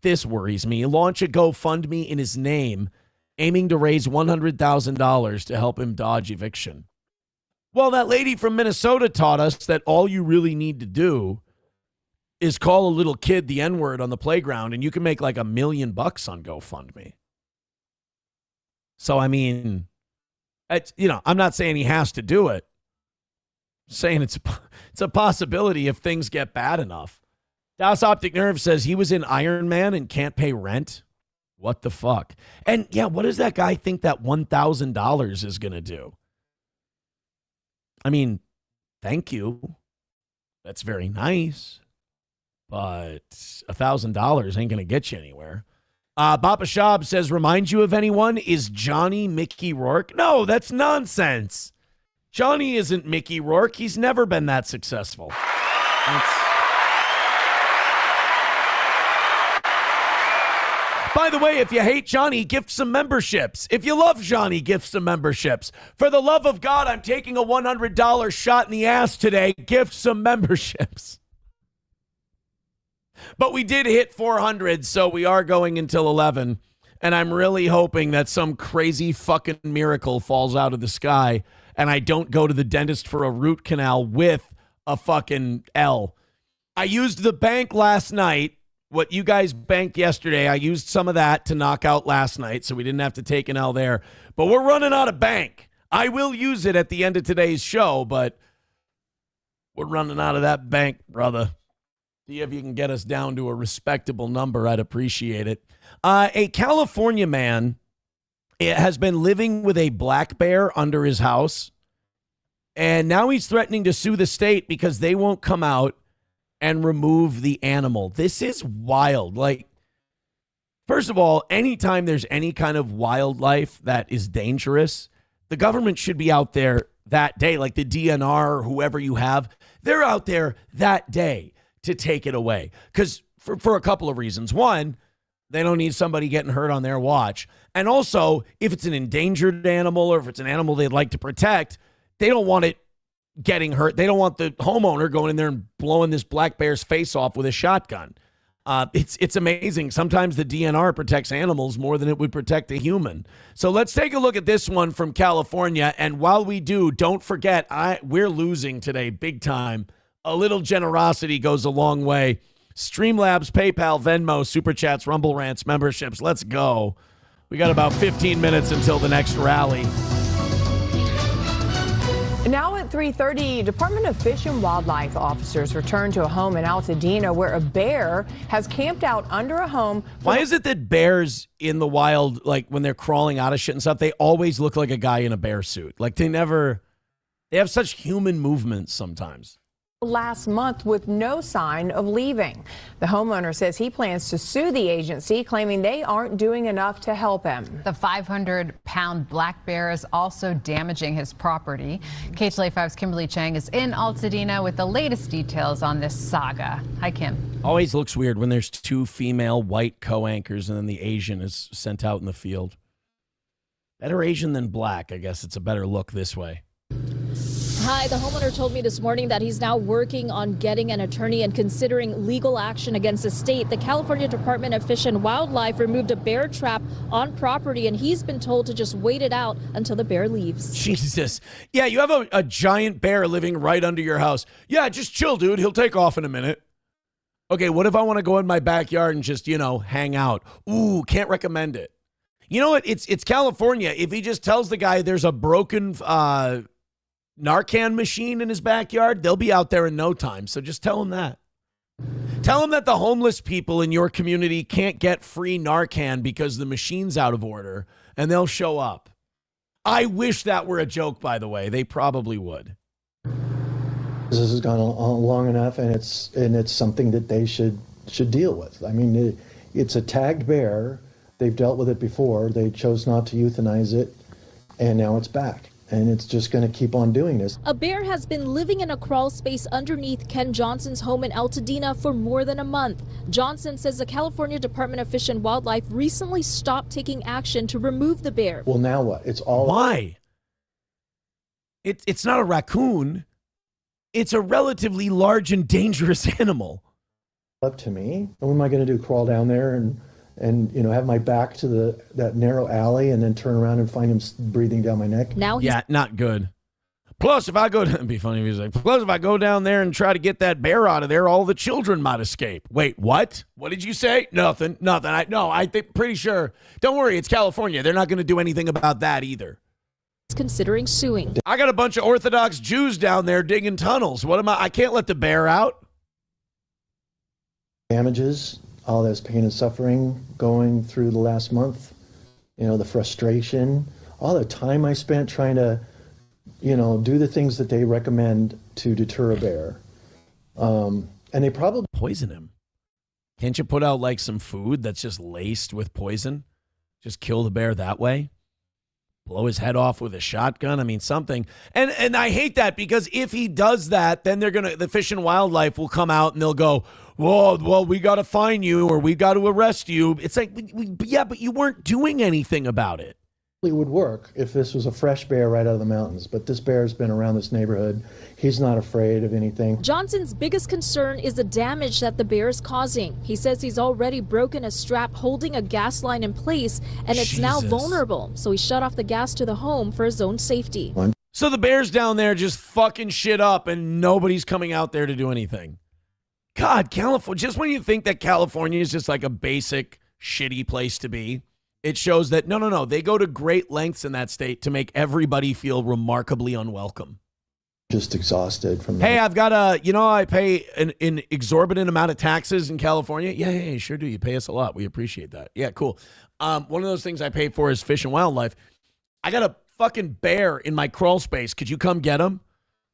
this worries me, launch a GoFundMe in his name, aiming to raise $100,000 to help him dodge eviction. Well, that lady from Minnesota taught us that all you really need to do is call a little kid the N-word on the playground, and you can make like $1 million on GoFundMe. So, I mean, I'm not saying he has to do it. I'm saying it's a possibility if things get bad enough. Das Optic Nerve says he was in Iron Man and can't pay rent. What the fuck? And yeah, what does that guy think that $1,000 is going to do? I mean, thank you. That's very nice. But $1,000 ain't going to get you anywhere. Bapa Shab says, remind you of anyone? Is Johnny Mickey Rourke? No, that's nonsense. Johnny isn't Mickey Rourke. He's never been that successful. By the way, if you hate Johnny, gift some memberships. If you love Johnny, gift some memberships. For the love of God, I'm taking a $100 shot in the ass today. Gift some memberships. But we did hit 400, so we are going until 11. And I'm really hoping that some crazy fucking miracle falls out of the sky and I don't go to the dentist for a root canal with a fucking L. I used the bank last night. What you guys banked yesterday, I used some of that to knock out last night, so we didn't have to take an L there. But we're running out of bank. I will use it at the end of today's show, but we're running out of that bank, brother. See if you can get us down to a respectable number. I'd appreciate it. A California man has been living with a black bear under his house, and now he's threatening to sue the state because they won't come out and remove the animal. This is wild. Like, first of all, anytime there's any kind of wildlife that is dangerous, the government should be out there that day, like the DNR or whoever you have. They're out there that day to take it away. Because for a couple of reasons. One, they don't need somebody getting hurt on their watch. And also, if it's an endangered animal or if it's an animal they'd like to protect, they don't want it getting hurt. They don't want the homeowner going in there and blowing this black bear's face off with a shotgun. It's amazing. Sometimes the DNR protects animals more than it would protect a human. So let's take a look at this one from California. And while we do, don't forget, we're losing today big time. A little generosity goes a long way. Streamlabs, PayPal, Venmo, Super Chats, Rumble Rants, memberships. Let's go. We got about 15 minutes until the next rally. Now at 3:30, Department of Fish and Wildlife officers returned to a home in Altadena where a bear has camped out under a home. Why is it that bears in the wild, like when they're crawling out of shit and stuff, they always look like a guy in a bear suit? Like they have such human movements sometimes. Last month with no sign of leaving. The homeowner says he plans to sue the agency, claiming they aren't doing enough to help him. The 500-pound black bear is also damaging his property. KTLA 5's Kimberly Chang is in Altadena with the latest details on this saga. Hi, Kim. Always looks weird when there's two female white co-anchors and then the Asian is sent out in the field. Better Asian than black. I guess it's a better look this way. Hi, the homeowner told me this morning that he's now working on getting an attorney and considering legal action against the state. The California Department of Fish and Wildlife removed a bear trap on property, and he's been told to just wait it out until the bear leaves. Jesus. Yeah, you have a giant bear living right under your house. Yeah, just chill, dude. He'll take off in a minute. Okay, what if I want to go in my backyard and just, hang out? Ooh, can't recommend it. You know what? It's California. If he just tells the guy there's a broken Narcan machine in his backyard, they'll be out there in no time. So just tell him that. Tell him that the homeless people in your community can't get free Narcan because the machine's out of order, and they'll show up. I wish that were a joke, by the way. They probably would. This has gone on long enough, and it's something that they should deal with. I mean, it's a tagged bear. They've dealt with it before. They chose not to euthanize it, and now it's back. And it's just going to keep on doing this. A bear has been living in a crawl space underneath Ken Johnson's home in Altadena for more than a month. Johnson says the California Department of Fish and Wildlife recently stopped taking action to remove the bear. Well, now what? It's all... Why? It's not a raccoon. It's a relatively large and dangerous animal. Up to me. What am I going to do? Crawl down there and have my back to that narrow alley and then turn around and find him breathing down my neck? Now yeah, not good. Plus, if I go, it'd be funny if he's like, plus if I go down there and try to get that bear out of there, all the children might escape. Wait, what? What did you say? Nothing. I think pretty sure. Don't worry, it's California. They're not going to do anything about that either. Considering suing. I got a bunch of Orthodox Jews down there digging tunnels. What am I can't let the bear out. Damages, all this pain and suffering going through the last month, the frustration, all the time I spent trying to, do the things that they recommend to deter a bear. And they probably poison him. Can't you put out like some food that's just laced with poison? Just kill the bear that way? Blow his head off with a shotgun? I mean, something. And I hate that because if he does that, then the Fish and Wildlife will come out and they'll go, well, we got to fine you or we got to arrest you. It's like, yeah, but you weren't doing anything about it. It would work if this was a fresh bear right out of the mountains, but this bear's been around this neighborhood. He's not afraid of anything. Johnson's biggest concern is the damage that the bear is causing. He says he's already broken a strap holding a gas line in place, and it's now vulnerable. So he shut off the gas to the home for his own safety. So the bear's down there just fucking shit up, and nobody's coming out there to do anything. God, California, just when you think that California is just like a basic shitty place to be, it shows that, no, they go to great lengths in that state to make everybody feel remarkably unwelcome. Just exhausted from Hey, I've got I pay an exorbitant amount of taxes in California. Yeah, sure do. You pay us a lot. We appreciate that. Yeah, cool. One of those things I pay for is Fish and Wildlife. I got a fucking bear in my crawl space. Could you come get him?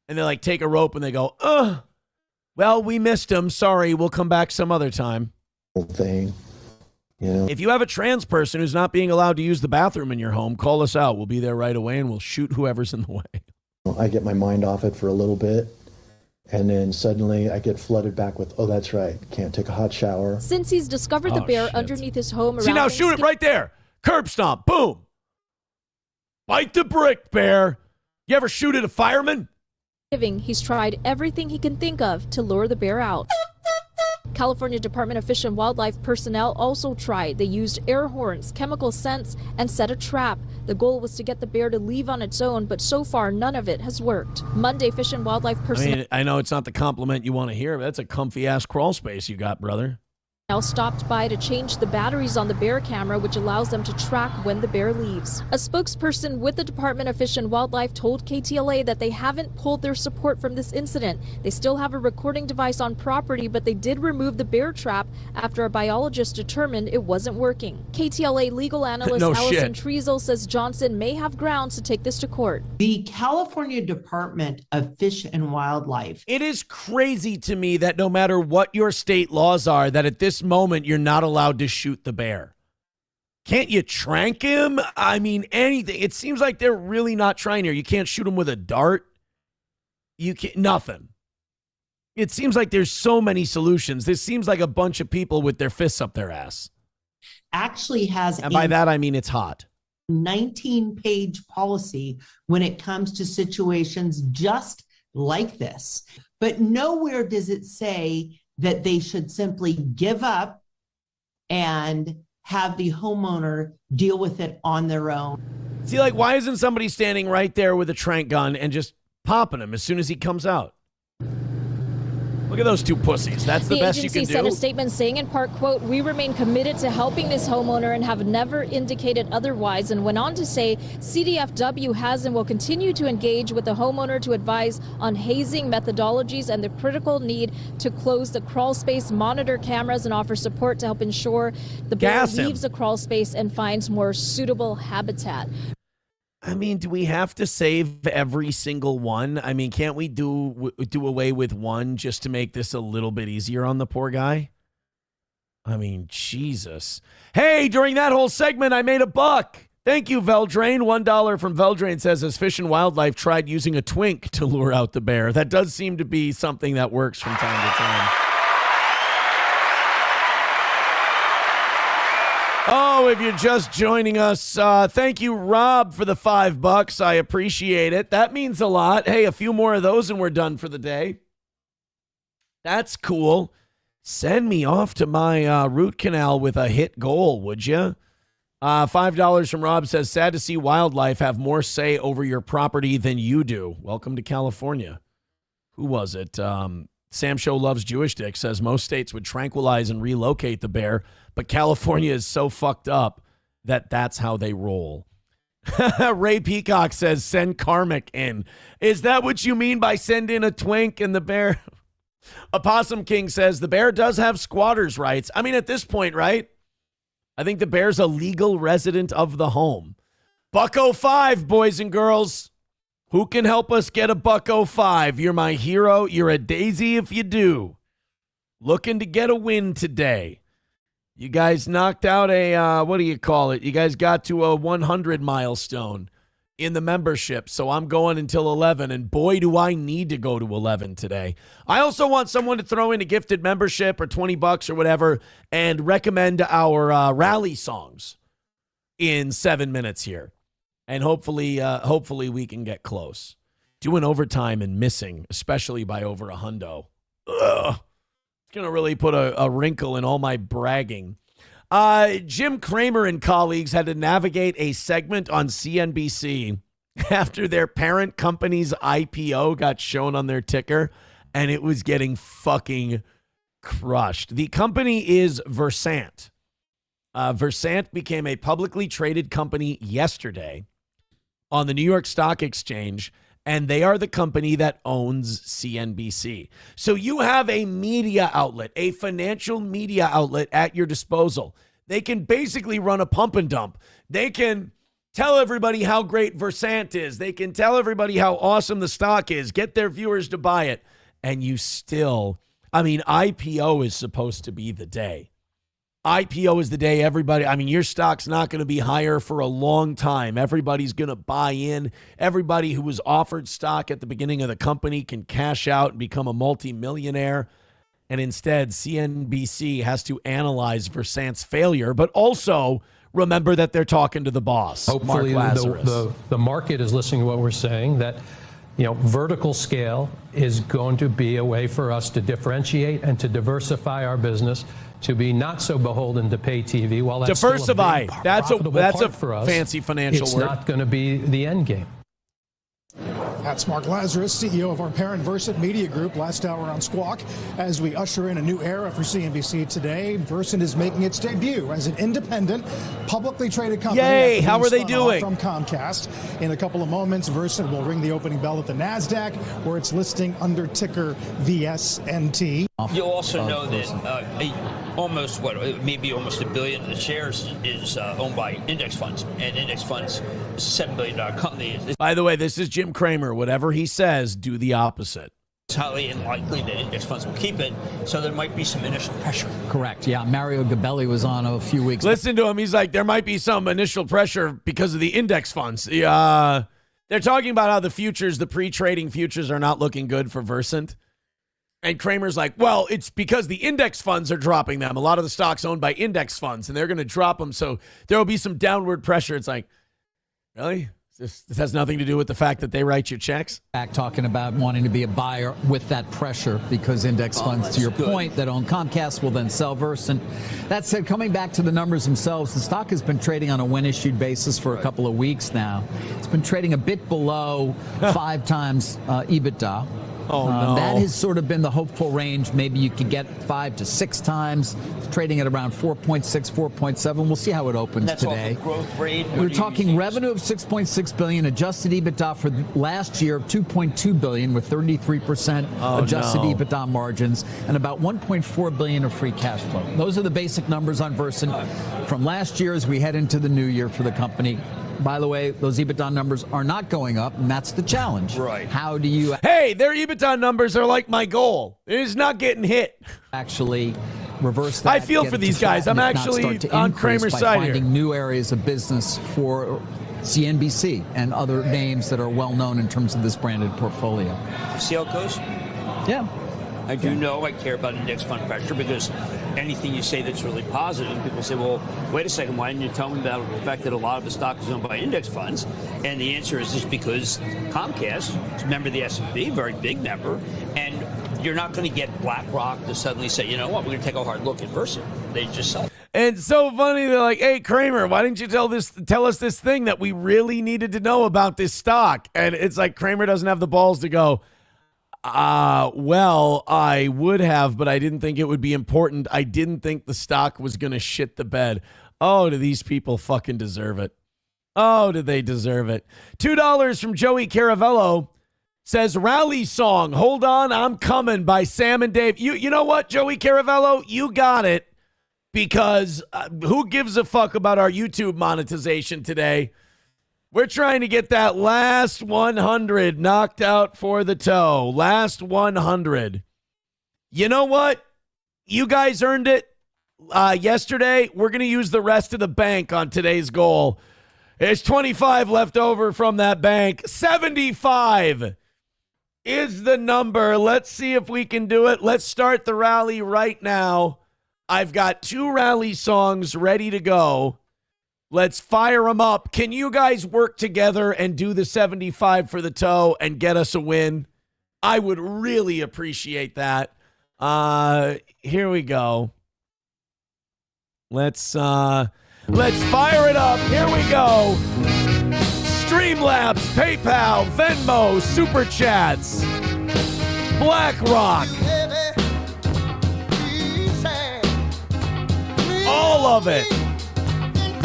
And they like take a rope and they go, well, we missed him. Sorry, we'll come back some other time. Thing. If you have a trans person who's not being allowed to use the bathroom in your home, call us out. We'll be there right away and we'll shoot whoever's in the way. I get my mind off it for a little bit, and then suddenly I get flooded back with, oh, that's right, can't take a hot shower. Since he's discovered the bear underneath his home. See, now shoot it right there. Curb stomp. Boom. Bite the brick, bear. You ever shoot at a fireman? He's tried everything he can think of to lure the bear out. California Department of Fish and Wildlife personnel also tried. They used air horns, chemical scents, and set a trap. The goal was to get the bear to leave on its own, but so far none of it has worked. Monday, Fish and Wildlife personnel... I know it's not the compliment you want to hear, but that's a comfy-ass crawl space you got, brother. Now stopped by to change the batteries on the bear camera, which allows them to track when the bear leaves. A spokesperson with the Department of Fish and Wildlife told KTLA that they haven't pulled their support from this incident. They still have a recording device on property, but they did remove the bear trap after a biologist determined it wasn't working. KTLA legal analyst Allison Treasel says Johnson may have grounds to take this to court. The California Department of Fish and Wildlife. It is crazy to me that no matter what your state laws are, that at this moment you're not allowed to shoot the bear. Can't you trank him? I mean, anything. It seems like they're really not trying here. You can't shoot him with a dart. You can't, nothing. It seems like there's so many solutions. This seems like a bunch of people with their fists up their ass. Actually has, and by that I mean it's hot. 19-page policy when it comes to situations just like this. But nowhere does it say that they should simply give up and have the homeowner deal with it on their own. See, like, why isn't somebody standing right there with a trank gun and just popping him as soon as he comes out? Look at those two pussies. That's the best you can do. The agency sent a statement saying in part, quote, "We remain committed to helping this homeowner and have never indicated otherwise," and went on to say CDFW has and will continue to engage with the homeowner to advise on hazing methodologies and the critical need to close the crawl space, monitor cameras, and offer support to help ensure the bear leaves the crawl space and finds more suitable habitat. I mean, do we have to save every single one? I mean, can't we do away with one just to make this a little bit easier on the poor guy? I mean, Jesus. Hey, during that whole segment, I made $1. Thank you, Veldrain. $1 from Veldrain says, "Has Fish and Wildlife tried using a twink to lure out the bear?" That does seem to be something that works from time to time. Oh, if you're just joining us, thank you, Rob, for the $5. I appreciate it. That means a lot. Hey, a few more of those and we're done for the day. That's cool. Send me off to my root canal with a hit goal, would you? $5 from Rob says, "Sad to see wildlife have more say over your property than you do. Welcome to California." Who was it? Sam Show Loves Jewish Dick says most states would tranquilize and relocate the bear, but California is so fucked up that that's how they roll. Ray Peacock says, "Send Karmic in." Is that what you mean by send in a twink and the bear? Opossum King says, "The bear does have squatters' rights." I mean, at this point, right? I think the bear's a legal resident of the home. $1.05, boys and girls. Who can help us get a $1.05? You're my hero. You're a daisy if you do. Looking to get a win today. You guys knocked out a, what do you call it? You guys got to a 100 milestone in the membership. So I'm going until 11. And boy, do I need to go to 11 today. I also want someone to throw in a gifted membership or $20 or whatever and recommend our rally songs in 7 minutes here. And hopefully we can get close. Doing overtime and missing, especially by over $100. Ugh. It's going to really put a wrinkle in all my bragging. Jim Cramer and colleagues had to navigate a segment on CNBC after their parent company's IPO got shown on their ticker, and it was getting fucking crushed. The company is Versant. Versant became a publicly traded company yesterday on the New York Stock Exchange, and they are the company that owns CNBC. So you have a media outlet, a financial media outlet at your disposal. They can basically run a pump and dump. They can tell everybody how great Versant is. They can tell everybody how awesome the stock is, get their viewers to buy it. And you still, I mean, IPO is supposed to be the day. IPO is the day everybody, I mean, your stock's not going to be higher for a long time. Everybody's going to buy in. Everybody who was offered stock at the beginning of the company can cash out and become a multimillionaire. And instead, CNBC has to analyze Versant's failure, but also remember that they're talking to the boss, Hopefully Mark Lazarus. The market is listening to what we're saying, that vertical scale is going to be a way for us to differentiate and to diversify our business, to be not so beholden to pay TV. While that's diversify, still a big, that's a for us, fancy financial it's word. It's not going to be the end game. That's Mark Lazarus, CEO of our parent Versant Media Group. Last hour on Squawk. As we usher in a new era for CNBC today, Versant is making its debut as an independent, publicly traded company. Yay! How are they doing? From Comcast. In a couple of moments, Versant will ring the opening bell at the NASDAQ, where it's listing under ticker VSNT. You'll also know that almost $1 billion of the shares is owned by index funds, and index funds is a $7 billion company. By the way, this is Jim Cramer. Whatever he says, do the opposite. It's highly unlikely that index funds will keep it, so there might be some initial pressure. Correct. Yeah, Mario Gabelli was on a few weeks. Listen to him. He's like, there might be some initial pressure because of the index funds. They're talking about how the futures, the pre-trading futures, are not looking good for Versant. And Kramer's like, well, it's because the index funds are dropping them. A lot of the stocks owned by index funds, and they're going to drop them, so there will be some downward pressure. It's like, really? This has nothing to do with the fact that they write your checks? Talking about wanting to be a buyer with that pressure because index funds, to your point, that own Comcast will then sell Versant. That said, coming back to the numbers themselves, the stock has been trading on a when-issued basis for a couple of weeks now. It's been trading a bit below 5 times EBITDA. Oh, no. That has sort of been the hopeful range. Maybe you could get 5 to 6 times. It's trading at around 4.6, 4.7. We'll see how it opens That's today. off of growth rate. We're talking revenue of $6.6 billion, adjusted EBITDA for last year of $2.2 billion with 33% adjusted EBITDA margins, and about $1.4 billion of free cash flow. Those are the basic numbers on Versant from last year as we head into the new year for the company. By the way, those EBITDA numbers are not going up, and that's the challenge. Right. How do you... Hey, their EBITDA numbers are like my goal. It is not getting hit. Actually reverse that. I feel for these guys. I'm actually on Kramer's side here. Finding new areas of business for CNBC and other names that are well known in terms of this branded portfolio. See how it goes? Yeah. I do know I care about index fund pressure because anything you say that's really positive, people say, well, wait a second, why didn't you tell me about the fact that a lot of the stock is owned by index funds? And the answer is just because Comcast is a member of the S&P, very big member, and you're not going to get BlackRock to suddenly say, you know what, we're going to take a hard look at Versant. They just sell. And so funny, they're like, hey, Kramer, why didn't you tell us this thing that we really needed to know about this stock? And it's like Kramer doesn't have the balls to go, well, I would have, but I didn't think it would be important. I didn't think the stock was going to shit the bed. Oh, do these people fucking deserve it? Oh, do they deserve it? $2 from Joey Caravello says, rally song, Hold On, I'm Coming by Sam and Dave. You know what, Joey Caravello? You got it, because who gives a fuck about our YouTube monetization today? We're trying to get that last 100 knocked out for the toe. Last 100. You know what? You guys earned it yesterday. We're going to use the rest of the bank on today's goal. There's 25 left over from that bank. 75 is the number. Let's see if we can do it. Let's start the rally right now. I've got 2 rally songs ready to go. Let's fire them up. Can you guys work together and do the 75 for the toe and get us a win? I would really appreciate that. Here we go. Let's fire it up. Here we go. Streamlabs, PayPal, Venmo, Super Chats, BlackRock. All of it.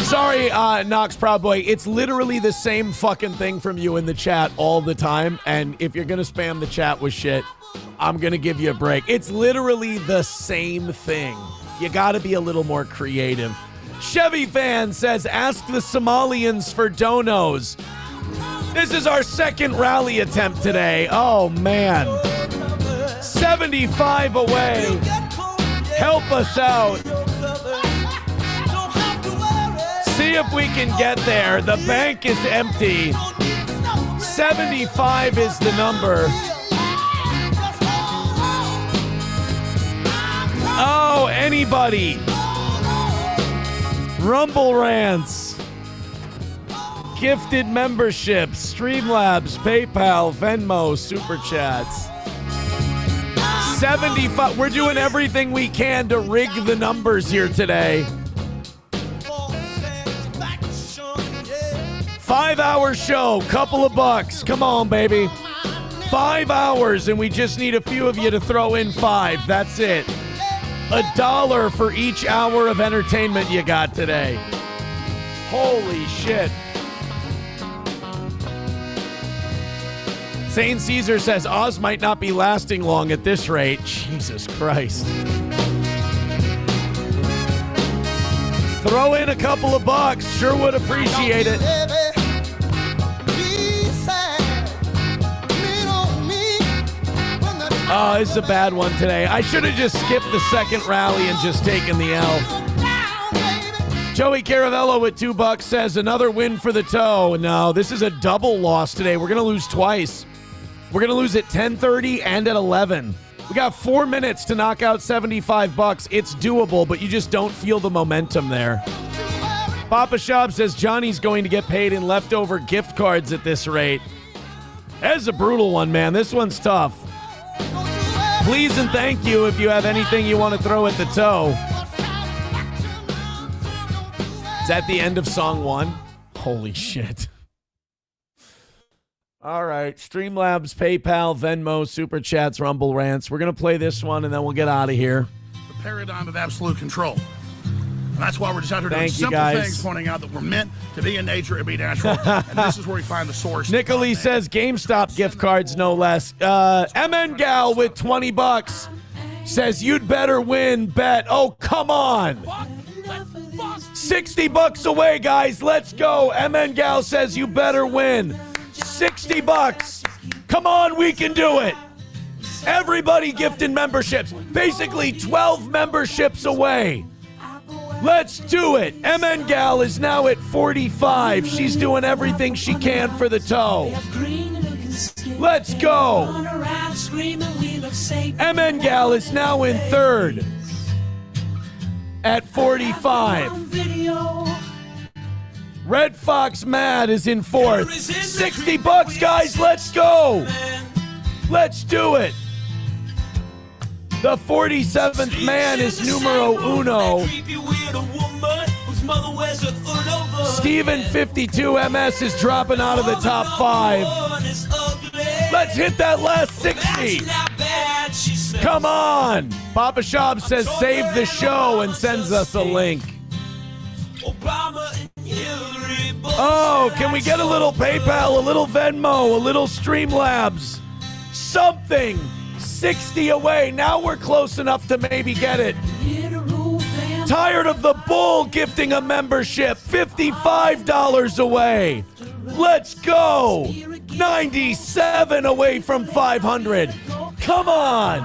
Sorry, Knox Proud Boy. It's literally the same fucking thing from you in the chat all the time. And if you're going to spam the chat with shit, I'm going to give you a break. It's literally the same thing. You got to be a little more creative. Chevy Fan says, ask the Somalians for donos. This is our second rally attempt today. Oh, man. 75 away. Help us out. See if we can get there. The bank is empty. 75 is the number. Oh, anybody. Rumble Rants. Gifted memberships. Streamlabs, PayPal, Venmo, Super Chats. 75. We're doing everything we can to rig the numbers here today. 5-hour show, couple of bucks. Come on, baby. 5 hours, and we just need a few of you to throw in 5. That's it. $1 for each hour of entertainment you got today. Holy shit. Saint Caesar says Oz might not be lasting long at this rate. Jesus Christ. Throw in a couple of bucks. Sure would appreciate it. Oh, this is a bad one today. I should have just skipped the second rally and just taken the L. Joey Caravello with $2 says another win for the toe. No, this is a double loss today. We're going to lose twice. We're going to lose at 10:30 and at 11. We got 4 minutes to knock out $75. It's doable, but you just don't feel the momentum there. Papa Shop says Johnny's going to get paid in leftover gift cards at this rate. That's a brutal one, man. This one's tough. Please and thank you if you have anything you want to throw at the toe. Is that the end of song 1? Holy shit. All right. Streamlabs, PayPal, Venmo, Super Chats, Rumble Rants. We're going to play this one, and then we'll get out of here. The paradigm of absolute control. And that's why we're just out here doing Thank you, simple guys. things, pointing out that we're meant to be in nature and be natural. And this is where we find the source. Nicolene says GameStop gift cards, no less. MN Gal with $20 says you'd better win, bet. Oh, come on. $60 away, guys. Let's go. MN Gal says you better win. $60. Come on, we can do it. Everybody gifting memberships. Basically 12 memberships away. Let's do it. MN Gal is now at 45. She's doing everything she can for the toe. Let's go. MN Gal is now in third at 45. Red Fox Mad is in fourth. $60, guys. Let's go. Let's do it. The 47th man is numero uno. Steven 52MS is dropping out of the top 5. Let's hit that last 60. Come on. Papa Shab says save the show and sends us a link. Oh, can we get a little PayPal, a little Venmo, a little Streamlabs? Something. 60 away. Now we're close enough to maybe get it. Tired of the bull gifting a membership. $55 away. Let's go. 97 away from 500. Come on.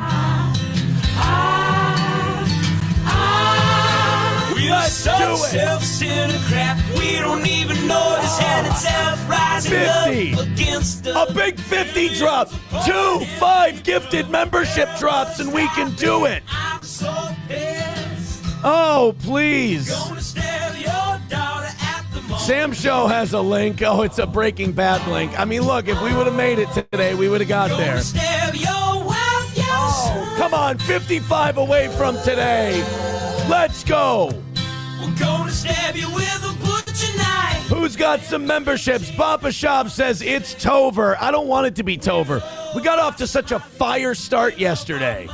Let's do it. We don't even notice and it's rising 50. A big 50 drop. 2 5 gifted membership drops and we can do it. Oh, please. Sam Show has a link. Oh, it's a Breaking Bad link. I mean, look, if we would have made it today, we would have got there. Oh, come on. 55 away from today. Let's go. We're gonna stab you with a butcher knife. Who's got some memberships? Papa Shab says it's Tover. I don't want it to be Tover. We got off to such a fire start yesterday.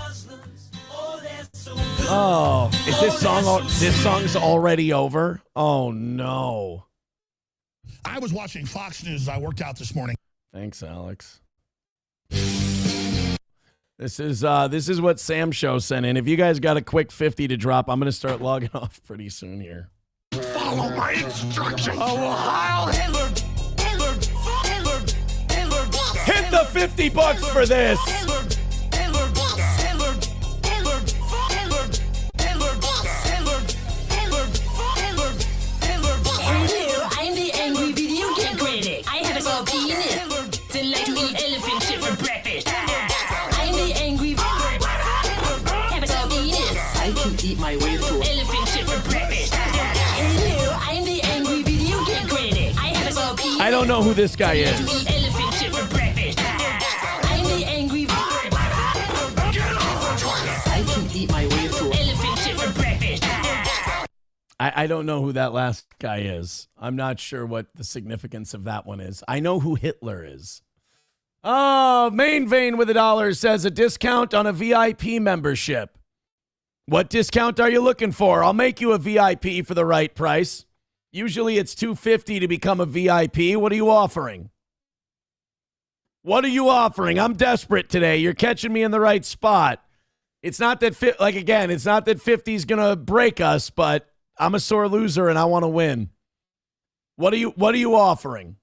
Oh, is this song's already over? Oh no. I was watching Fox News as I worked out this morning. Thanks, Alex. This is what Sam Show sent in. If you guys got a quick 50 to drop, I'm going to start logging off pretty soon here. Follow my instructions. Oh, Heil Hitler. Hit the $50 for this. I'm the angry video game critic. I have a penis. Then like to eat elephant shit for breakfast. I can eat my way through elephant shit for breakfast. Hello, I'm the angry video game critic. I have a penis. I don't know who this guy is. Eat elephant shit for breakfast. I'm the angry I can eat my way through elephant shit for breakfast. I don't know who that last guy is. I'm not sure what the significance of that one is. I know who Hitler is. Oh, Main Vein with $1 says a discount on a VIP membership. What discount are you looking for? I'll make you a VIP for the right price. Usually it's $250 to become a VIP. What are you offering? What are you offering? I'm desperate today. You're catching me in the right spot. It's not that it's not that 50 is going to break us, but I'm a sore loser and I want to win. What are you offering?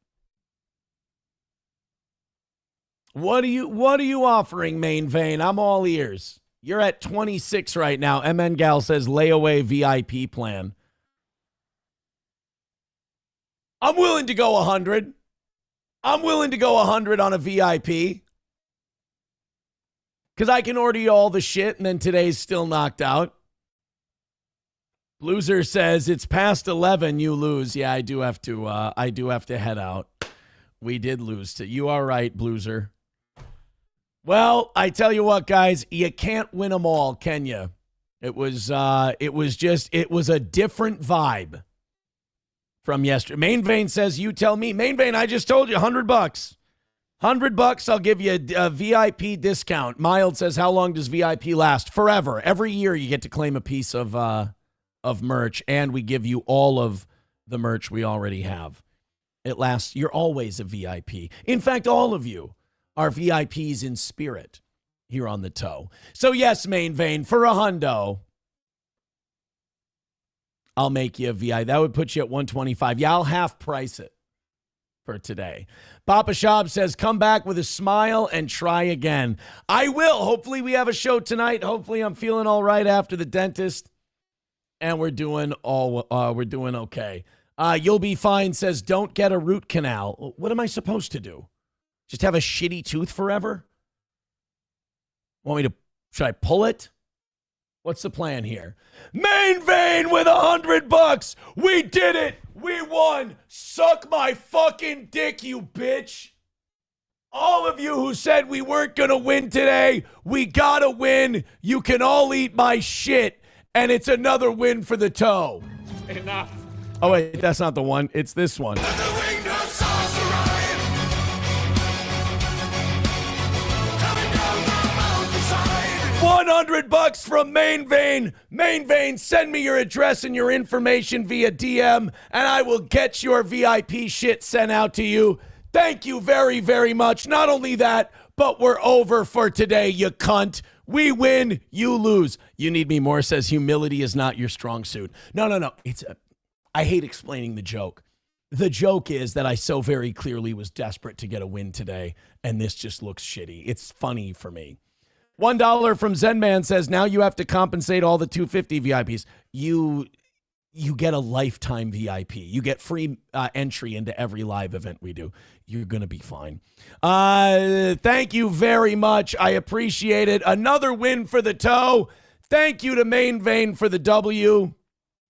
What are you offering, Main Vein? I'm all ears. You're at 26 right now. MN Gal says layaway VIP plan. I'm willing to go 100. I'm willing to go 100 on a VIP. Because I can order you all the shit and then today's still knocked out. Blueser says it's past 11, you lose. Yeah, I do have to head out. We did lose to you. Are right, Blueser. Well, I tell you what, guys, you can't win them all, can you? It was a different vibe from yesterday. Main Vein says, you tell me. Main Vein, I just told you, $100. $100, I'll give you a VIP discount. Mild says, how long does VIP last? Forever. Every year you get to claim a piece of merch, and we give you all of the merch we already have. It lasts. You're always a VIP. In fact, all of you are VIPs in spirit here on the toe. So yes, Main Vein, for $100, I'll make you a VIP. That would put you at $125. Yeah, I'll half price it for today. Papa Shab says, come back with a smile and try again. I will. Hopefully we have a show tonight. Hopefully I'm feeling all right after the dentist, and we're doing okay. You'll be fine says, don't get a root canal. What am I supposed to do? Just have a shitty tooth forever? Should I pull it? What's the plan here? Main Vein with $100. We did it. We won. Suck my fucking dick, you bitch. All of you who said we weren't going to win today, we got to win. You can all eat my shit. And it's another win for the toe. Enough. Oh, wait, that's not the one. It's this one. $100 from Main Vein. Main Vein, send me your address and your information via DM, and I will get your VIP shit sent out to you. Thank you very, very much. Not only that, but we're over for today, you cunt. We win, you lose. You need me more, says humility is not your strong suit. No. I hate explaining the joke. The joke is that I so very clearly was desperate to get a win today, and this just looks shitty. It's funny for me. $1 from Zenman says, now you have to compensate all the 250 VIPs. You get a lifetime VIP. You get free entry into every live event we do. You're going to be fine. Thank you very much. I appreciate it. Another win for the toe. Thank you to Main Vein for the W.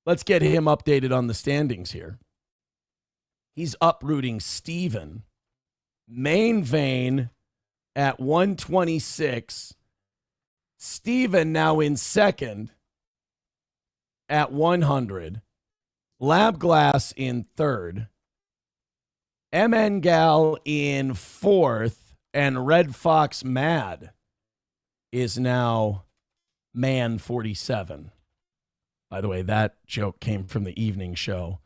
Let's get him updated on the standings here. He's uprooting Steven. Main Vein at 126. Steven now in second at 100. Lab Glass in third. MN Gal in fourth. And Red Fox Mad is now man 47. By the way, that joke came from the evening show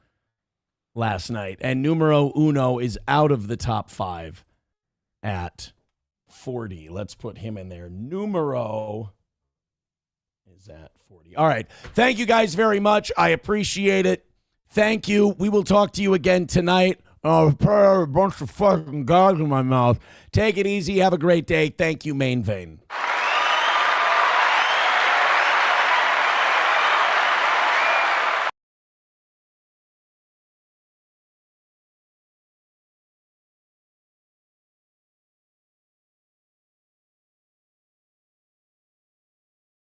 last night. And numero uno is out of the top 5 at 40. Let's put him in there. Numero is at 40. All right. Thank you guys very much. I appreciate it. Thank you. We will talk to you again tonight. Oh, a bunch of fucking gauze in my mouth. Take it easy. Have a great day. Thank you, Main Vein.